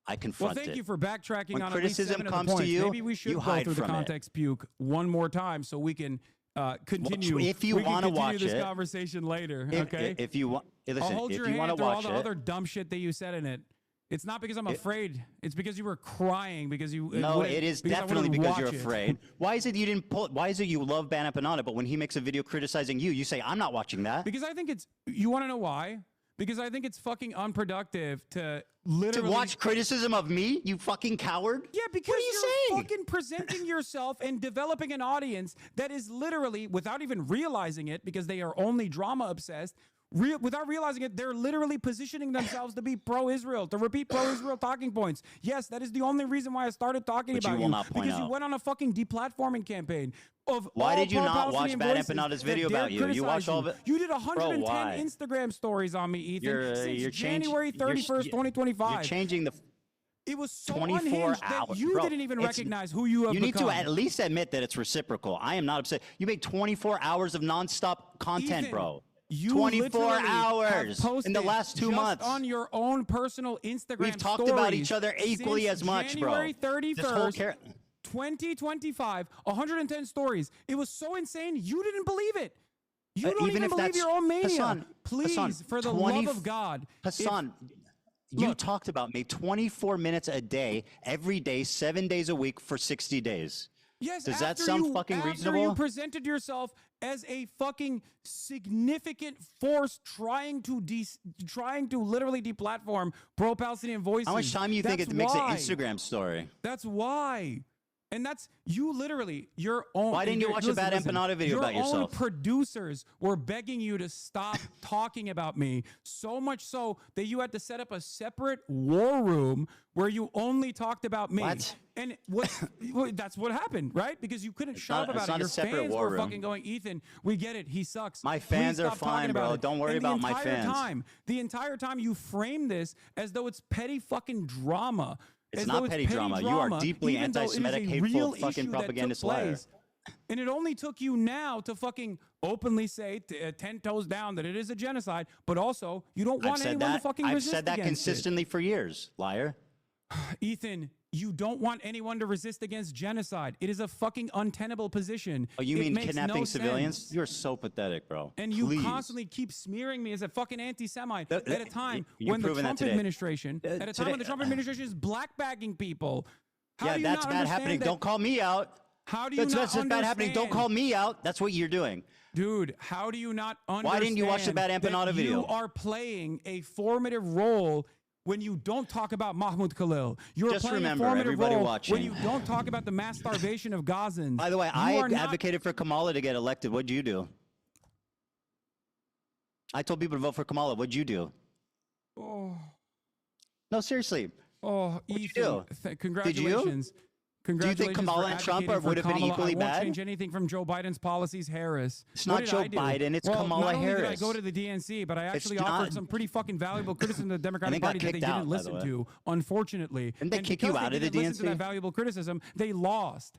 I Well, confront it. thank you for backtracking When on criticism at least 7 comes of the to points. you, Maybe we should you go hide through the from it. context puke one more time so we can continue. If you we can wanna continue watch this it- conversation later. If- okay. if you want, listen, I'll hold if your you hand want to through all watch the it, other dumb shit that you said in it. It's not because I'm afraid. It's because you were crying because you. No, it is definitely because you're watch it. afraid. Why is it you didn't pull? Why is it you love Ban Empanada, but when he makes a video criticizing you, you say I'm not watching that? Because I think it's. You want to know why? Because I think it's fucking unproductive to literally watch criticism of me, you fucking coward. Yeah, because what are you you're saying? fucking presenting yourself and developing an audience that is literally, without even realizing it, because they are only drama obsessed. Without realizing it, they're literally positioning themselves to be pro-Israel, to repeat pro-Israel talking points. Yes, that is the only reason why I started talking about you. Because you went on a fucking deplatforming campaign. Why did you not watch Bad Empanada's video about you? You watched all of it? You did 110 Instagram stories on me, Ethan, since January 31st, 2025. You're changing the... It was so 24 unhinged hours. that you didn't even recognize who you have You need become. to at least admit that it's reciprocal. I am not upset. You made 24 hours of nonstop content, Ethan, bro. You 24 literally hours have in the last 2 just months. on your own personal Instagram We've talked stories about each other equally since as much, January bro. 31st, 2025, 110 stories. It was so insane, you didn't believe it. You don't even believe your own mania. Please, for the love of God. Hassan, you talked about me 24 minutes a day, every day, 7 days a week for 60 days. Yes, does that sound fucking reasonable? After you presented yourself as a fucking significant force trying to literally deplatform pro-Palestinian voices. How much time do you think it makes an Instagram story? That's why. And that's you literally, your own. Why didn't you watch a Bad Empanada video about yourself? Your own producers were begging you to stop talking about me, so much so that you had to set up a separate war room where you only talked about me. What? And that's what happened, right? Because you couldn't shut up about not it. Your a separate fans war were room. fucking going, Ethan, we get it. He sucks. My fans Please are stop talking fine, about bro. it." Don't worry And about my fans. The entire time you frame this as though it's petty fucking drama. It's not petty drama. You are deeply anti-Semitic, hateful, fucking propagandist liar. And it only took you now to fucking openly say, 10 toes down, that it is a genocide, but also you don't want anyone to fucking resist I've said that against consistently for years, liar. Ethan, you don't want anyone to resist against genocide. It is a fucking untenable position. Oh, you It mean makes kidnapping no civilians? sense. You're so pathetic, bro. And you Please. constantly keep smearing me as a fucking anti-Semite at a time you're when the proving that Trump today. administration, is blackbagging people. How Yeah, do you that's not bad understand happening. that? Don't call me out. How do you That's not bad happening. Don't call me out. That's what you're doing. Dude, how do you not understand? Why didn't you watch the Bad Empanada that video? You are playing a formative role when you don't talk about Mahmoud Khalil. You're Just playing remember, a formative everybody role watching. when you don't talk about the mass starvation of Gazans. By the way, I advocated for Kamala to get elected. What'd you do? I told people to vote for Kamala. What'd you do? Oh. No, seriously. Oh, What'd Ethan, you do? congratulations. Do you think Kamala and Trump would have been equally I bad? won't change anything from Joe Biden's policies, Harris. It's What not did Joe I do? Biden, it's well, Kamala not only did I Harris. go to the DNC, but I actually not- offered some pretty fucking valuable criticism to the Democratic got Party that they kicked didn't out, by the listen way. to, unfortunately. Didn't they And kick you because out they of the didn't listen to DNC? that valuable criticism, they lost.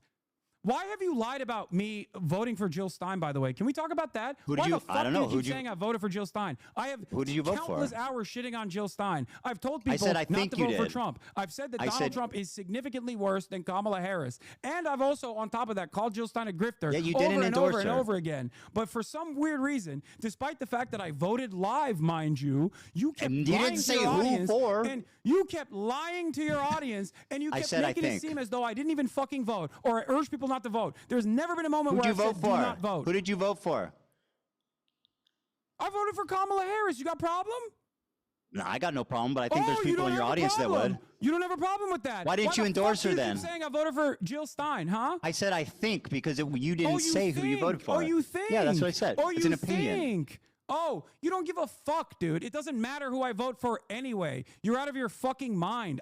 Why have you lied about me voting for Jill Stein, by the way? Can we talk about that? Who did Why you- the fuck I don't do you know. keep Who'd you- saying I voted for Jill Stein? I have Who did you vote for? countless hours shitting on Jill Stein. I've told people said I not think to you vote for did. Trump. I've said that I Donald said- Trump is significantly worse than Kamala Harris. And I've also, on top of that, called Jill Stein a grifter Yeah, you over didn't and endorse over and her. over again. But for some weird reason, despite the fact that I voted live, mind you, you kept And you lying didn't to say your who audience. for. And you kept lying to your audience, and you I kept said I making it think. seem as though I didn't even fucking vote, or I urged people not to vote. There's never been a moment Who'd where you I vote said, for? do not vote. Who did you vote for? I voted for Kamala Harris. You got a problem? No, I got no problem, but I think there's you people don't in your have a audience that problem. would. You don't have a problem with that. Why didn't you the endorse fuck her do you then? keep saying I voted for Jill Stein, huh? I said I think because you didn't you say who you voted think. for. Oh, you think? Yeah, that's what I said. Oh, it's you an opinion. think? Oh, you don't give a fuck, dude. It doesn't matter who I vote for anyway. You're out of your fucking mind.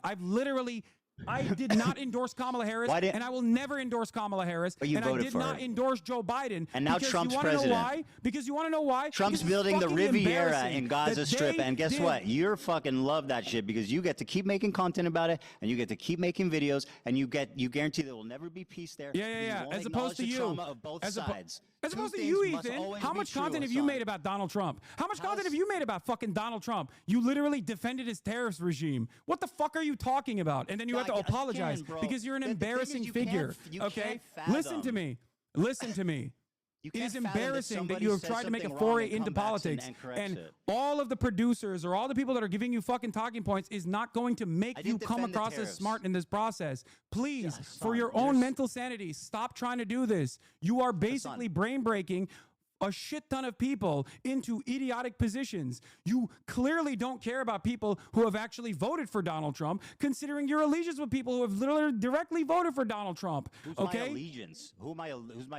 I did not endorse Kamala Harris, and I will never endorse Kamala Harris. But you and I voted did for not her. endorse Joe Biden. And now because Trump's you wanna know president. why? Because you want to know why? Trump's Because it's building the fucking Riviera embarrassing in Gaza that Strip, they and guess did- what? You're fucking love that shit because you get to keep making content about it, and you get to keep making videos, and you guarantee there will never be peace there. Yeah, because you won't As opposed acknowledge to the you. trauma of both As sides. Two opposed to things you, must Ethan. always How be much true, content have you Hassan. made about Donald Trump? How much content have you made about fucking Donald Trump? You literally defended his terrorist regime. What the fuck are you talking about? And then you have to Again, apologize bro. because you're an The thing is embarrassing you can't- figure. you Okay? can't Listen to fathom. me. Listen to me. It is can't fathom that embarrassing that somebody you have says tried to make a something wrong foray and into come back politics, and corrects and it. all of the producers or all the people that are giving you fucking talking points is not going to I make you didn't come defend the across as tariffs. smart in this process. Please, for Hassan, your own there's- mental sanity, stop trying to do this. You are basically brain breaking a shit ton of people into idiotic positions. You clearly don't care about people who have actually voted for Donald Trump, considering your allegiance with people who have literally directly voted for Donald Trump. Who's my okay? allegiance? Who's my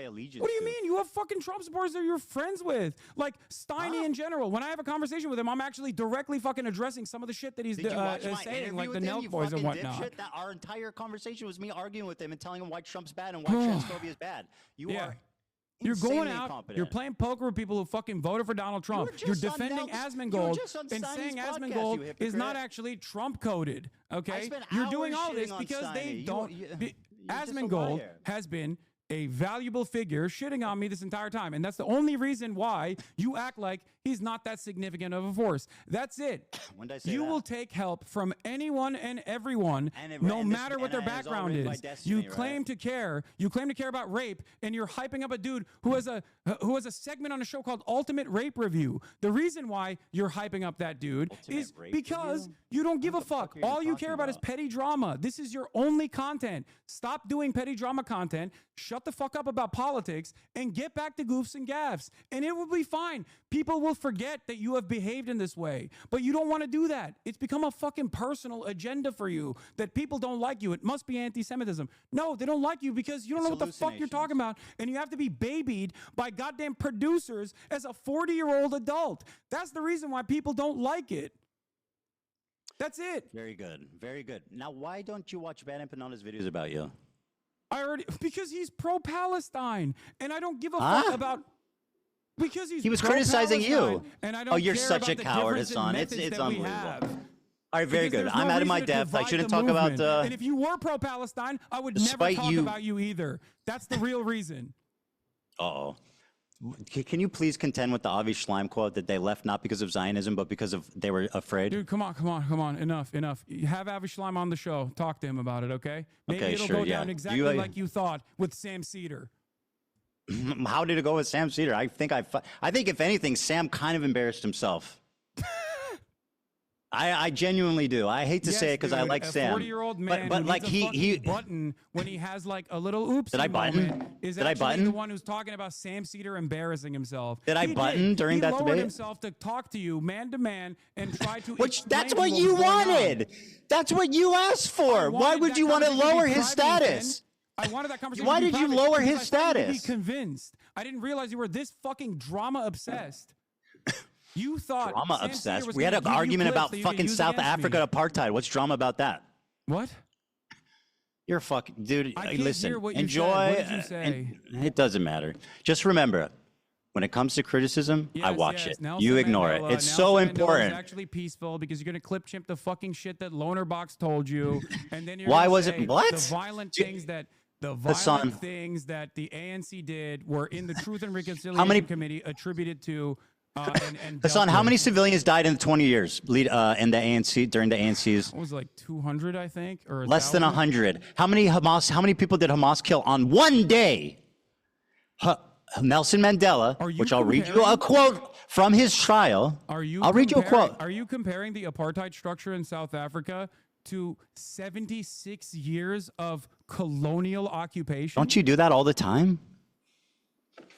allegiance? What do you to? mean? You have fucking Trump supporters that you're friends with. Like Steiny in general. When I have a conversation with him, I'm actually directly fucking addressing some of the shit that he's Did you watch my saying, interview like the with him, Nelk you boys and fucking whatnot. dipshit? That our entire conversation was me arguing with him and telling him why Trump's bad and why transphobia is bad. You Yeah. are You're going insanely out, incompetent. you're playing poker with people who fucking voted for Donald Trump. were You're just on defending Nelk's- you were Asmongold just on and Steiny's saying podcast, Asmongold you is hypocrite. not actually Trump coded. Okay? spent You're doing hours all this shitting on because they Steiny. don't. You're just a Asmongold liar. has been a valuable figure shitting on me this entire time. And that's the only reason why you act like he's not that significant of a force. That's it. When did I say You that? will take help from anyone and everyone, And it- no and this- matter what their and it's all background written by is. destiny, You right? claim to care. You claim to care about rape, and you're hyping up a dude who has a segment on a show called Ultimate Rape Review. The reason why you're hyping up that dude is Rape because Review? you don't give a fuck. are you All you talking care about is about? petty drama. This is your only content. Stop doing petty drama content. Shut the fuck up about politics and get back to goofs and gaffs. And it will be fine. People will forget that you have behaved in this way. But you don't want to do that. It's become a fucking personal agenda for you that people don't like you. It must be anti-Semitism. No, they don't like you because you don't know what the fuck you're talking about. And you have to be babied by goddamn producers as a 40-year-old adult. That's the reason why people don't like it. That's it. Very good. Very good. Now, why don't you watch Bad Empanadas videos about you? Because he's pro-Palestine, and I don't give a Huh? fuck about. Because he's He was criticizing you. pro-Palestine, and I don't Oh, you're care such about a the coward, difference in Hassan. methods It's that we unbelievable. have. All right, very Because good. there's I'm no out of my reason to depth. I divide shouldn't the talk about. movement. And if you were pro-Palestine, I would never Despite talk you- about you either. That's the real reason. Uh-oh. Can you please contend with the Avi Schleim quote that they left not because of Zionism, but because of they were afraid? Dude, come on. Enough. You have Avi Schleim on the show. Talk to him about it, okay? Maybe Okay, it'll sure, go yeah. down exactly You, like you thought with Sam Cedar. How did it go with Sam Cedar? I think if anything, Sam kind of embarrassed himself. I genuinely do. I hate to say it because I dude, like a Sam. 40-year-old man but who like needs a he fucking button when he has like a little oops Did I button? moment is Did I actually button? the one who's talking about Sam Cedar embarrassing himself. Did I He button during he that lowered debate? himself to talk to you man to man and try to That's explain what to you was going on. wanted. That's what you asked for. Why wanted would that you want to conversation to lower be his private, status? I wanted that conversation. Why to be did you private lower because his I thought you'd be status? convinced. I didn't realize you were this fucking drama obsessed. You thought Drama Sam Cedar obsessed. was We had gonna an give you argument clips about that you could fucking use South against Africa me. apartheid. What's drama about that? What? You're fucking dude. I can't Listen, hear what you enjoy. said. What did you say? It doesn't matter. Just remember, when it comes to criticism, I watch it. You ignore it. It's so It's important. actually peaceful because you're gonna clip chimp the fucking shit that Loner Box told you, and then you're Why gonna was it- say what? the violent Dude, things that the Hassan. violent things that the ANC did were in the Truth and Reconciliation Committee attributed to. And Hassan, dealt how with. many civilians died in the 20 years in the ANC during the ANC's? What was it, like 200, I think, or Less than 1,000? 100. How many people did Hamas kill on one day? Nelson Mandela, which I'll read you a quote from his trial. I'll read you a quote. Are you comparing the apartheid structure in South Africa to 76 years of colonial occupation? Don't you do that all the time?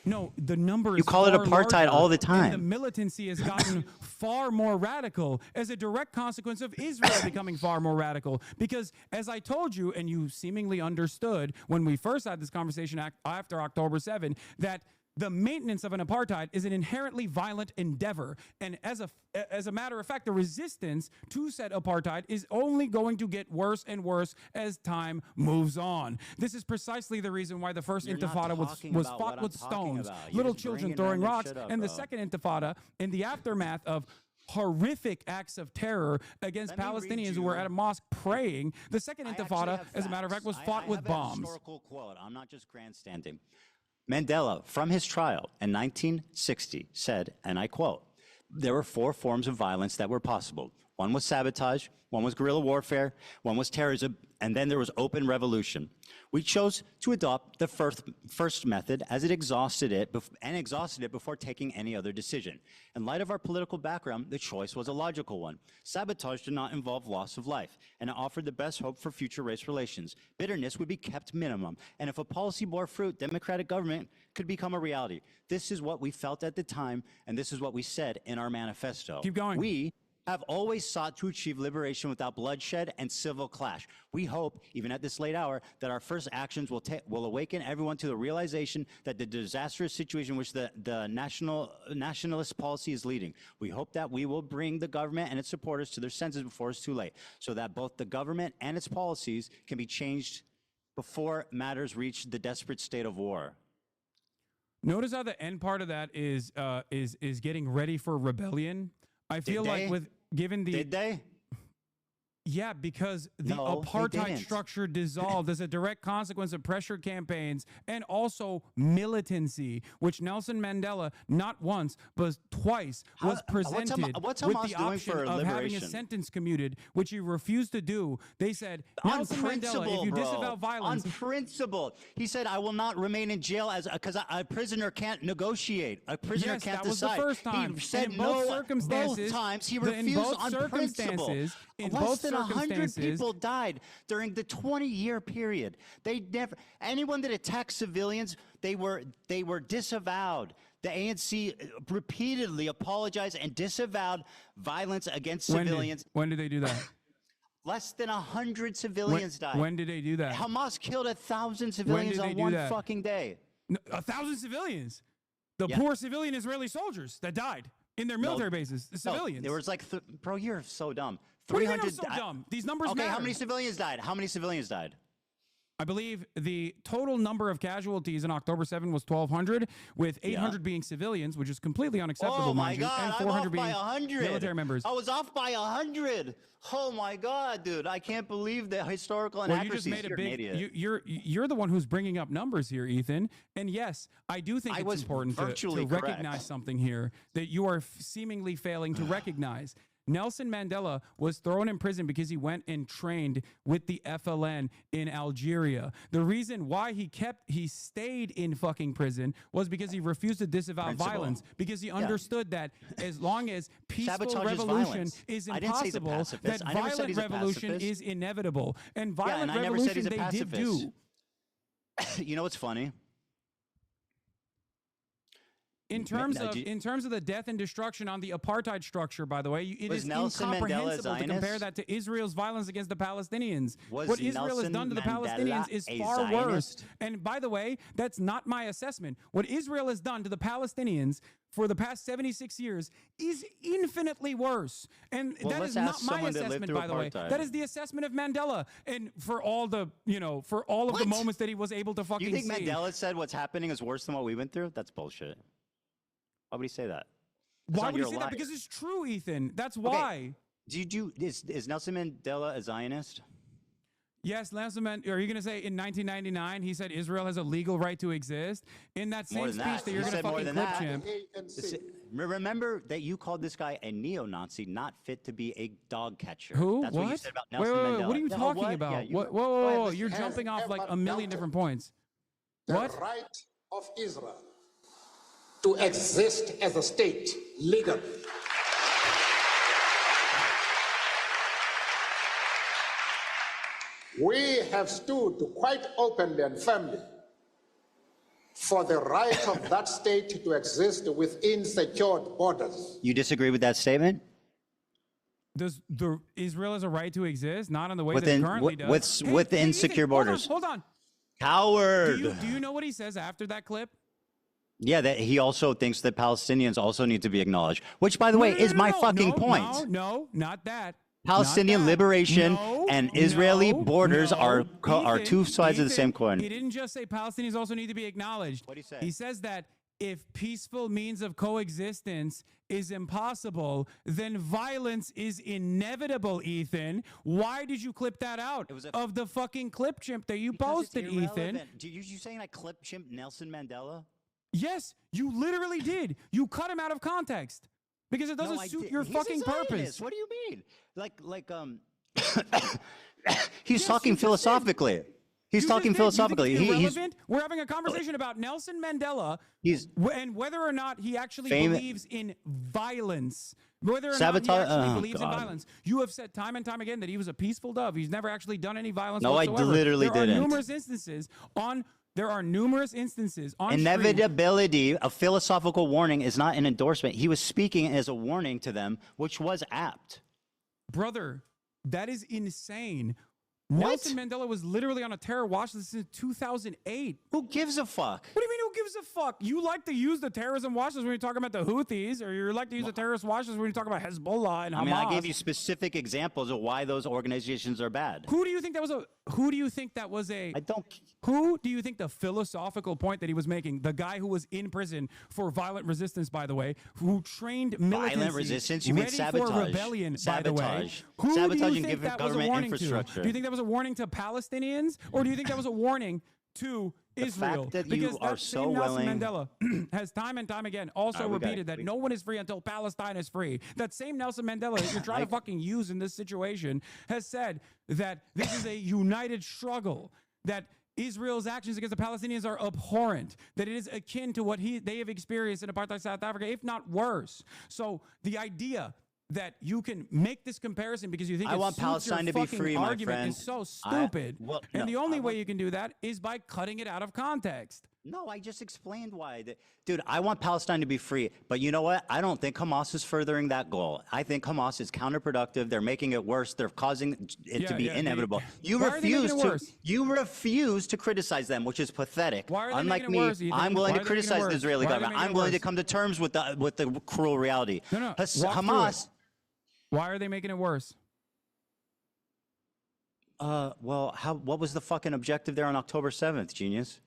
No, the number is You call it far apartheid larger, all the and time. the militancy has gotten far more radical as a direct consequence of Israel becoming far more radical. Because as I told you, and you seemingly understood when we first had this conversation after October 7, that the maintenance of an apartheid is an inherently violent endeavor. And as a matter of fact, the resistance to said apartheid is only going to get worse and worse as time moves on. This is precisely the reason why the first You're not intifada talking was about fought what I'm with talking stones, about. You're little just children bringing throwing random rocks, shit up, and the bro. second intifada in the aftermath of horrific acts of terror against Let me read Palestinians who were you- at a mosque praying. The second I actually intifada, have as a matter of facts. fact, was I fought with have a bombs. historical quote. I'm not just grandstanding. Mandela, from his trial in 1960, said, and I quote, "There were four forms of violence that were possible: One was sabotage, one was guerrilla warfare, one was terrorism, and then there was open revolution. We chose to adopt the first method as it exhausted it before taking any other decision. In light of our political background, the choice was a logical one. Sabotage did not involve loss of life, and it offered the best hope for future race relations. Bitterness would be kept minimum, and if a policy bore fruit, democratic government could become a reality. This is what we felt at the time, and this is what we said in our manifesto. Keep going. We have always sought to achieve liberation without bloodshed and civil clash. We hope, even at this late hour, that our first actions will awaken everyone to the realization that the disastrous situation which the nationalist policy is leading. We hope that we will bring the government and its supporters to their senses before it's too late, so that both the government and its policies can be changed before matters reach the desperate state of war. Notice how the end part of that is getting ready for rebellion. I feel like given the... Did they? Yeah, because the No, they apartheid didn't. structure dissolved as a direct consequence of pressure campaigns and also militancy, which Nelson Mandela not once but twice was presented what's with Hamas the doing option for of having a liberation? sentence commuted, which he refused to do. They said, Nelson Mandela, if you disavow violence... On principle. He said, I will not remain in jail because a prisoner can't negotiate. A prisoner Yes, can't that was decide. the first time. He said And in both no circumstances, both times. He in refused both on principle. circumstances, in Less both than 100 circumstances, people died during the 20-year period. Anyone that attacked civilians, they were disavowed. The ANC repeatedly apologized and disavowed violence against civilians. When did they do that? Less than 100 civilians died. When did they do that? Hamas killed 1,000 civilians on one fucking day. No, 1,000 civilians. The Yeah. poor civilian Israeli soldiers that died in their military bases. The civilians. There was like, bro, you're so dumb. What do you mean I'm so dumb? These numbers Okay, matter. how many civilians died? How many civilians died? I believe the total number of casualties in October 7 was 1,200, with 800 being civilians, which is completely unacceptable, Oh my mind you, God, and I'm 400 off by being 100. military members. I was off by 100. Oh my God, dude. I can't believe the historical Well, you inaccuracies. just made a You're an big. idiot. You're the one who's bringing up numbers here, Ethan. And yes, I do think I it's was important to virtually recognize correct. something here that you are seemingly failing to recognize. Nelson Mandela was thrown in prison because he went and trained with the FLN in Algeria. The reason why he stayed in fucking prison was because he refused to disavow Principle. violence, because he understood that as long as peaceful Sabotage is revolution violence. is I didn't say he's a impossible, pacifist. that I never said violent he's a revolution pacifist. is inevitable. And Yeah, violent and I never said revolution he's a they did pacifist. do. You know what's funny? In terms of the death and destruction on the apartheid structure, by the way, it Was is Nelson Mandela incomprehensible to compare Zionist? that to Israel's violence against the Palestinians. Was What Israel has Nelson done to the Mandela Palestinians is a far worse. Zionist? And by the way, that's not my assessment. What Israel has done to the Palestinians for the past 76 years is infinitely worse. And Well, that let's is ask not my someone that lived assessment, through by the way. apartheid. That is the assessment of Mandela. And for all the, for all of the moments that he was able to fucking You think see. Mandela said what's happening is worse than what we went through? That's bullshit. Why would he say that? That's Why not would he your say that? life. Because it's true, Ethan. That's Okay. why. Is Nelson Mandela a Zionist? Yes, Nelson Mandela. Are you going to say in 1999 he said Israel has a legal right to exist? In that More same than speech that you're He going to said more fucking than clip, that. Chimp. Remember that you called this guy a neo-Nazi, not fit to be a dog catcher. Who? That's what you said about Wait, Nelson wait, wait, Mandela. what are you No, talking what? about? Yeah, you- Whoa, whoa, whoa, whoa. You're jumping off like a million different points. What? The right of Israel to exist as a state legally. We have stood quite openly and firmly for the right of that state to exist within secured borders. You disagree with that statement? Does Israel has a right to exist? Not in the way Within- that it currently with- does. within Ethan, secure borders. Hold on. Coward. Do you know what he says after that clip? Yeah, that he also thinks that Palestinians also need to be acknowledged, which, by the way, is my fucking point. No, not that. Palestinian liberation and Israeli borders are two sides of the same coin. He didn't just say Palestinians also need to be acknowledged. What did he say? He says that if peaceful means of coexistence is impossible, then violence is inevitable, Ethan. Why did you clip that out of the fucking clip, Chimp, that you posted, Ethan? You saying I clip chimp Nelson Mandela? Yes, you literally did. You cut him out of context. Because it doesn't suit your fucking purpose. What do you mean? He's talking philosophically. He's talking philosophically. Irrelevant. We're having a conversation about Nelson Mandela and whether or not he actually believes in violence. Whether or not he actually believes in violence. You have said time and time again that he was a peaceful dove. He's never actually done any violence whatsoever. No, I literally didn't. There are numerous instances on Inevitability, a philosophical warning is not an endorsement. He was speaking as a warning to them, which was apt. Brother, that is insane. What? Nelson Mandela was literally on a terror watch list since 2008. Who gives a fuck? What do you mean who gives a fuck? You like to use the terrorism watch list when you're talking about the Houthis, or you like to use the terrorist watch list when you're talking about Hezbollah and Hamas. I mean, I gave you specific examples of why those organizations are bad. Who do you think that was Who do you think the philosophical point that he was making? The guy who was in prison for violent resistance, by the way, who trained militancy. Violent resistance? You mean sabotage? For rebellion, by the way. Who Sabotage do you and think give that was a government warning infrastructure. to? Do you think that was a warning to Palestinians, or do you think that was a warning to Israel? Fact that because you are that so same Nelson willing. Mandela has time and time again also repeated that no one is free until Palestine is free. That same Nelson Mandela that you're trying to fucking use in this situation has said that this is a united struggle, that Israel's actions against the Palestinians are abhorrent, that it is akin to what they have experienced in apartheid South Africa, if not worse. So the idea that you can make this comparison because you think I want Palestine to be free, my friend. is so stupid. The only way you can do that is by cutting it out of context. No, I just explained why. Dude, I want Palestine to be free, but you know what? I don't think Hamas is furthering that goal. I think Hamas is counterproductive. They're making it worse. They're causing it to be inevitable. You refuse to criticize them, which is pathetic. Why are they Unlike making me, it worse, Ethan? I'm willing Why to are they making it criticize the worse? Israeli Why are they government. making I'm it willing to worse? come to terms with the cruel reality. No, Hamas. Why are they making it worse? Well, what was the fucking objective there on October 7th, genius?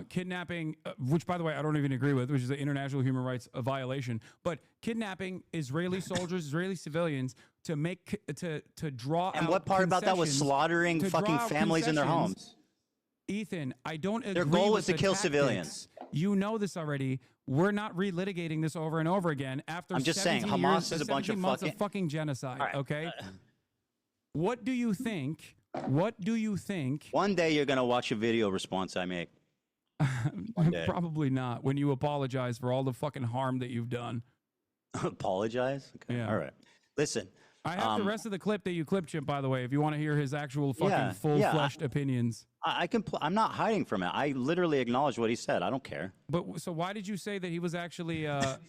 Kidnapping, which by the way I don't even agree with, which is an international human rights violation. But kidnapping Israeli soldiers, Israeli civilians to draw. And out what part about that was concessions, slaughtering to draw fucking out families in their concessions. homes? Ethan, I don't agree. Their goal was with to the kill tactics. civilians. You know this already. We're not relitigating this over and over again after. I'm just saying, 17 Hamas years, is a bunch 17 of months fucking- fucking genocide. All right. Okay. What do you think? What do you think? One day you're gonna watch a video response I make. One day. Probably not. When you apologize for all the fucking harm that you've done. Apologize? Okay. Yeah. All right. Listen. I have the rest of the clip that you clipped, Chip, by the way, if you want to hear his actual fucking full-fleshed opinions. I can. I'm not hiding from it. I literally acknowledge what he said. I don't care. But so why did you say that he was actually?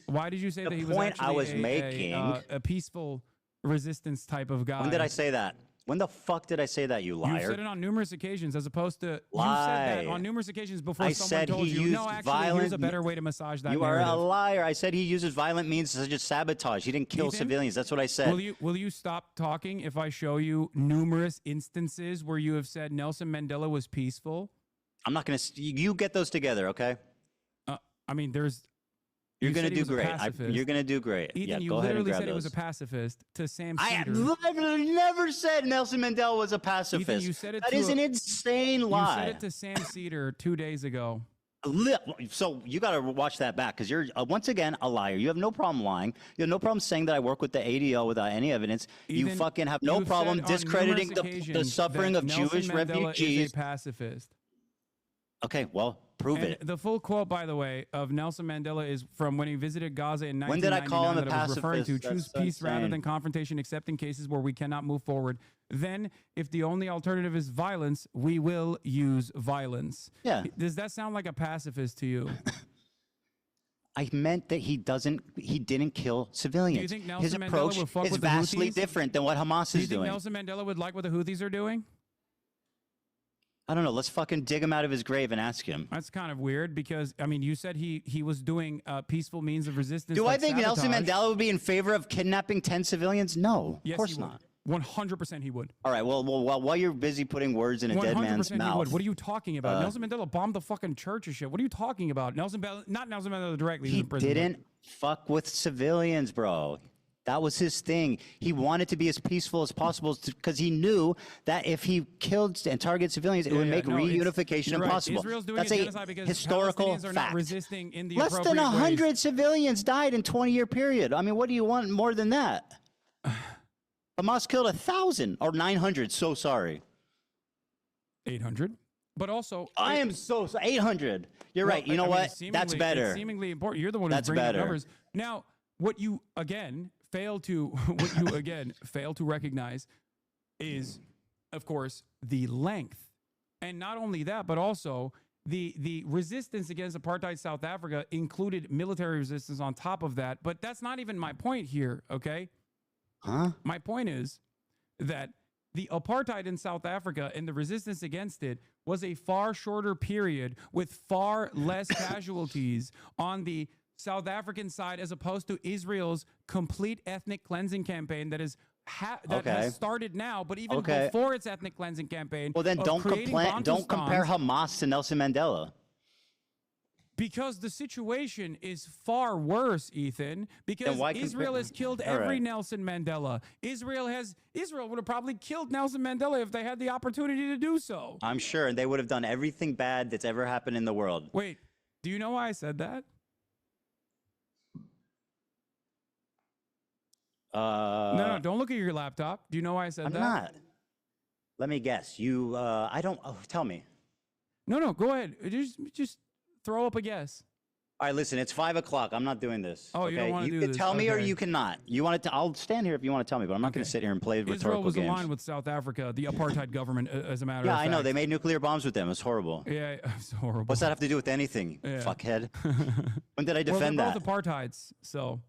Why did you say that he was point actually I was making- a peaceful resistance type of guy? When did I say that? When the fuck did I say that, you liar? You said it on numerous occasions, as opposed to you said Lie. that on numerous occasions before I someone said told he you. used No, actually, violent. here's a better way to massage that. You are a narrative. liar. I said he uses violent means such as sabotage. He didn't kill Ethan, civilians. That's what I said. Will you stop talking if I show you numerous instances where you have said Nelson Mandela was peaceful? I'm not gonna. You get those together, okay? I mean, there's. You're you gonna said he do was a great. pacifist. You're gonna do great. Ethan, Yeah, you go ahead and literally grab said he was a those. pacifist to Sam I Cedar. never said Nelson Mandela was a pacifist. Ethan, you said it That to is an insane lie. You said it to Sam Cedar 2 days ago. So you got to watch that back because you're once again a liar. You have no problem lying. You have no problem saying that I work with the ADL without any evidence. You Ethan, fucking have no you've problem said on discrediting numerous the occasions suffering that of Nelson Jewish Mandela refugees. is a pacifist. Okay, well, prove And it. the full quote, by the way, of Nelson Mandela is from when he visited Gaza in 1999. When did I call him a that I was referring to pacifist? choose That's peace rather insane. than confrontation, except in cases where we cannot move forward. Then, if the only alternative is violence, we will use violence. Yeah. Does that sound like a pacifist to you? I meant that he didn't kill civilians. Do you think Nelson His Mandela approach would fuck is with the vastly Houthis? different than what Hamas Do you is think doing. Nelson Mandela would like what the Houthis are doing? I don't know. Let's fucking dig him out of his grave and ask him. That's kind of weird because, I mean, you said he was doing peaceful means of resistance. Do I like think Nelson sabotage. Mandela would be in favor of kidnapping 10 civilians? No, Yes, of course he would. not. 100% he would. All right. Well, while you're busy putting words in a dead man's 100% he mouth, would. What are you talking about? Nelson Mandela bombed the fucking church and shit. What are you talking about? Not Nelson Mandela directly. he in prison, didn't fuck with civilians, bro. That was his thing. He wanted to be as peaceful as possible because he knew that if he killed and targeted civilians, it would make reunification impossible. Israel's doing That's a a genocide because historical Palestinians are not fact. resisting in the Less than appropriate 100 ways. civilians died in 20-year period. I mean, what do you want more than that? Hamas killed 1,000 or 900. So sorry. 800. But also, I am so 800. You're right. You know what? That's better. It's seemingly important. You're the one who's That's bringing up better. numbers. Now, what you again fail to recognize is, of course, the length, and not only that, but also the resistance against apartheid South Africa included military resistance on top of that. But that's not even my point here. Okay. Huh? My point is that the apartheid in South Africa and the resistance against it was a far shorter period with far less casualties on the South African side as opposed to Israel's complete ethnic cleansing campaign that is has started now, but even before its ethnic cleansing campaign. Well, then don't compare Hamas to Nelson Mandela. Because the situation is far worse, Ethan. Because Israel has killed every Nelson Mandela. Israel would have probably killed Nelson Mandela if they had the opportunity to do so. I'm sure, and they would have done everything bad that's ever happened in the world. Wait, do you know why I said that? No, don't look at your laptop. Do you know why I said that? I'm not. Let me guess. You, I don't. Oh, tell me. No, go ahead. Just throw up a guess. All right, listen. It's 5 o'clock. I'm not doing this. Oh, you don't want to do this? You can tell me, or you cannot. You want to? I'll stand here if you want to tell me, but I'm not going to sit here and play rhetorical Israel was games. aligned with South Africa, the apartheid government, as a matter of Yeah, fact. I know. They made nuclear bombs with them. It's horrible. Yeah, it's horrible. What's that have to do with anything, fuckhead? When did I defend well, that? Both apartheids. So.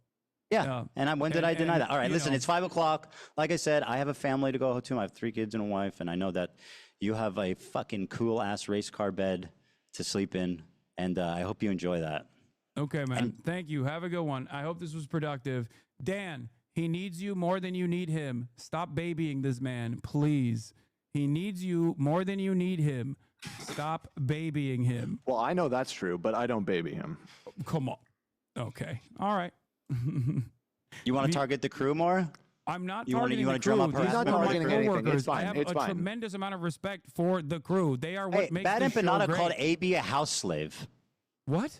Yeah, when did I deny that? All right, listen, it's 5 o'clock. Like I said, I have a family to go to. I have 3 kids and a wife, and I know that you have a fucking cool-ass race car bed to sleep in, and I hope you enjoy that. Okay, man. Thank you. Have a good one. I hope this was productive. Dan, he needs you more than you need him. Stop babying this man, please. He needs you more than you need him. Stop babying him. Well, I know that's true, but I don't baby him. Come on. Okay. All right. You want to target the crew more? I'm not you targeting want to the crew. drum up These are harassment? my anything. coworkers. It's fine. I have It's a fine. tremendous amount of respect for the crew. They are what makes Bad this show Empanada great. called AB a house slave. What?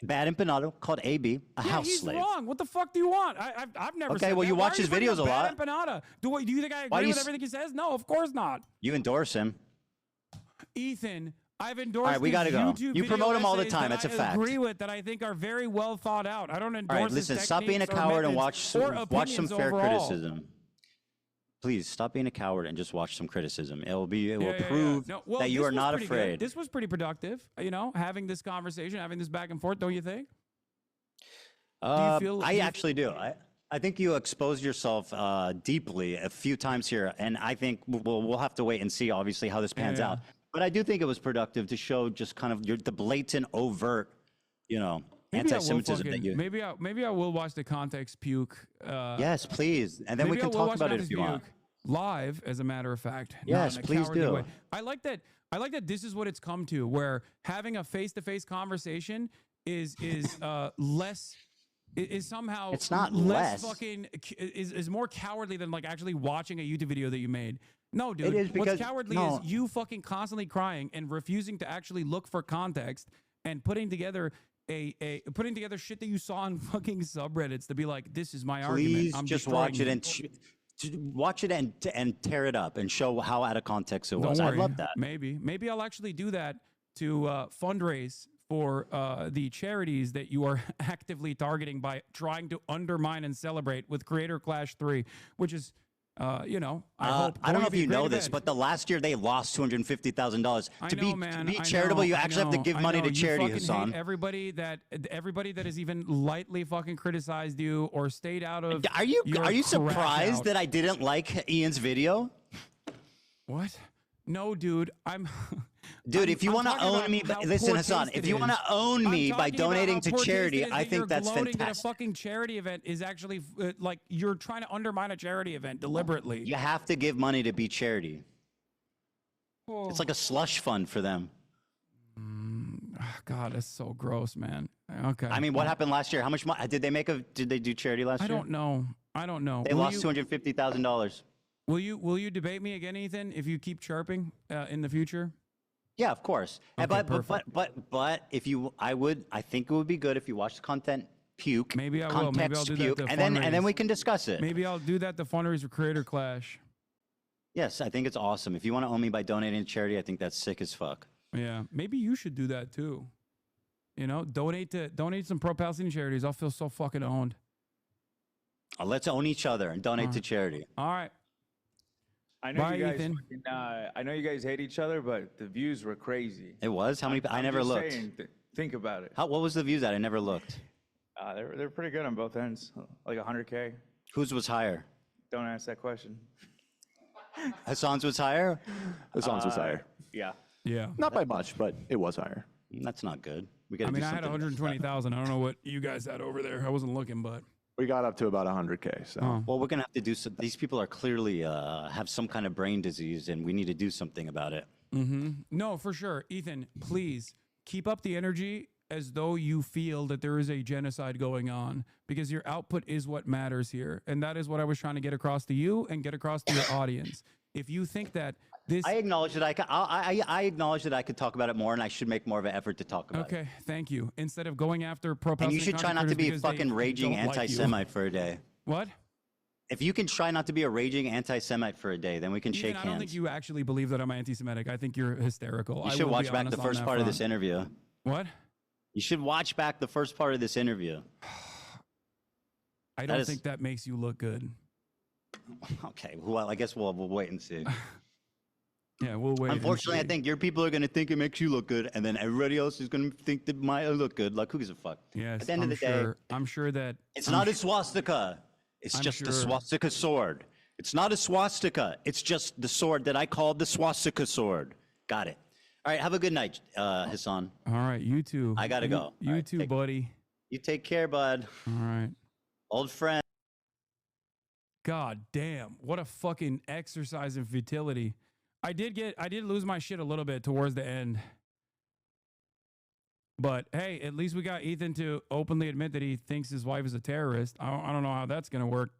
Bad Empanada called AB a house he's slave. wrong. What the fuck do you want? I've never Okay, said well, that. you Why watch are his bringing videos up a lot. Bad Empanada. Do you think I Why agree do with you everything he says? No, of course not. You endorse him. Ethan, I've endorsed All right, we these gotta go. YouTube You promote video him all the essays time. that That's a I fact. agree with that I think are very well thought out. I don't endorse All right, listen, his stop being a techniques or coward and methods watch or some opinions fair overall. criticism. Please stop being a coward and just watch some criticism. It will Yeah. prove No, well, that you this are was not pretty good. afraid. This was pretty productive, having this conversation, having this back and forth, don't you think? I actually do. I think you exposed yourself deeply a few times here, and I think we'll have to wait and see, obviously, how this pans out. But I do think it was productive to show just kind of the blatant, overt, anti-Semitism that you. Maybe I will watch the Context Puke. Yes, please, and then we maybe can I will talk watch about it Context if you want. Puke live, as a matter of fact. Yes, not in a please cowardly do. way. I like that this is what it's come to, where having a face-to-face conversation is less. Is somehow It's not less less. fucking is more cowardly than like actually watching a YouTube video that you made. No, dude. It is because- What's cowardly no. is you fucking constantly crying and refusing to actually look for context and putting together putting together shit that you saw on fucking subreddits to be like, this is my argument. Please I'm just destroying watch it you. watch it and tear it up and show how out of context it was. Don't I worry. love that. Maybe I'll actually do that to fundraise for the charities that you are actively targeting by trying to undermine and celebrate with Creator Clash 3, which is, I hope. I don't going know to if be a you great know this, event. but the last year they lost $250,000. I To know, be man. be I charitable, know, you I actually have to know, give I money know. to You charity, fucking hate Hasan. everybody that has even lightly fucking criticized you or stayed out of. Are you your surprised crash out. that I didn't like Ian's video? What? No, dude. Dude, if you want to own me, listen, Hasan. If you want to own me by donating to charity, I think that's fantastic. That a fucking charity event is actually like you're trying to undermine a charity event deliberately. You have to give money to be charity. Oh. It's like a slush fund for them. God, that's so gross, man. Okay. I mean, what happened last year? How much money did they make? Did they do charity last year? I don't know. I don't know. They lost $250,000. Will you debate me again, Ethan, if you keep chirping in the future? Yeah, of course. Okay, But if you, I think it would be good if you watch the content puke. Maybe I will. Maybe I'll do puke, that. and then we can discuss it. Maybe I'll do that. The fundraiser Creator Clash. Yes, I think it's awesome. If you want to own me by donating to charity, I think that's sick as fuck. Yeah, maybe you should do that too. You know, donate some pro-Palestinian charities. I'll feel so fucking owned. Let's own each other and donate to charity. All right. I know Bye, you guys. Ethan. I know you guys hate each other, but the views were crazy. It was? How many? I never just looked. saying, think about it. What was the views at? I never looked. They're pretty good on both ends, like 100K. Whose was higher? Don't ask that question. Hassan's was higher? Hassan's was higher. Yeah. Yeah. Not by much, but it was higher. That's not good. We I got. mean, I had 120,000. I don't know what you guys had over there. I wasn't looking, but we got up to about 100K. So, well, we're gonna have to do some. These people are clearly have some kind of brain disease, and we need to do something about it. No, for sure. Ethan, please keep up the energy as though you feel that there is a genocide going on, because your output is what matters here. And that is what I was trying to get across to you and get across to your audience. If you think that this... I acknowledge that I acknowledge that I could talk about it more, and I should make more of an effort to talk about it. Okay, thank you. Instead of going after pro And you should try not to be a fucking raging anti-Semite for a day. What? If you can try not to be a raging anti-Semite for a day, then we can shake I don't hands. think you actually believe that I'm anti-Semitic. I think you're hysterical. You should watch back the first part of this interview. What? You should watch back the first part of this interview. I don't think that makes you look good. Okay, well, I guess we'll wait and see. Yeah, we'll wait. Unfortunately, I think your people are going to think it makes you look good, and then everybody else is going to think that might look good. Like, who gives a fuck? Yes, At the end of the day, I'm sure that... it's not a swastika. It's just a swastika sword. It's not a swastika. It's just the sword that I called the swastika sword. Got it. All right, have a good night, Hasan. All right, you too. I got to go. You too, buddy. You take care, bud. All right. Old friend. God damn, what a fucking exercise in futility. I did lose my shit a little bit towards the end. But hey, at least we got Ethan to openly admit that he thinks his wife is a terrorist. I don't know how that's going to work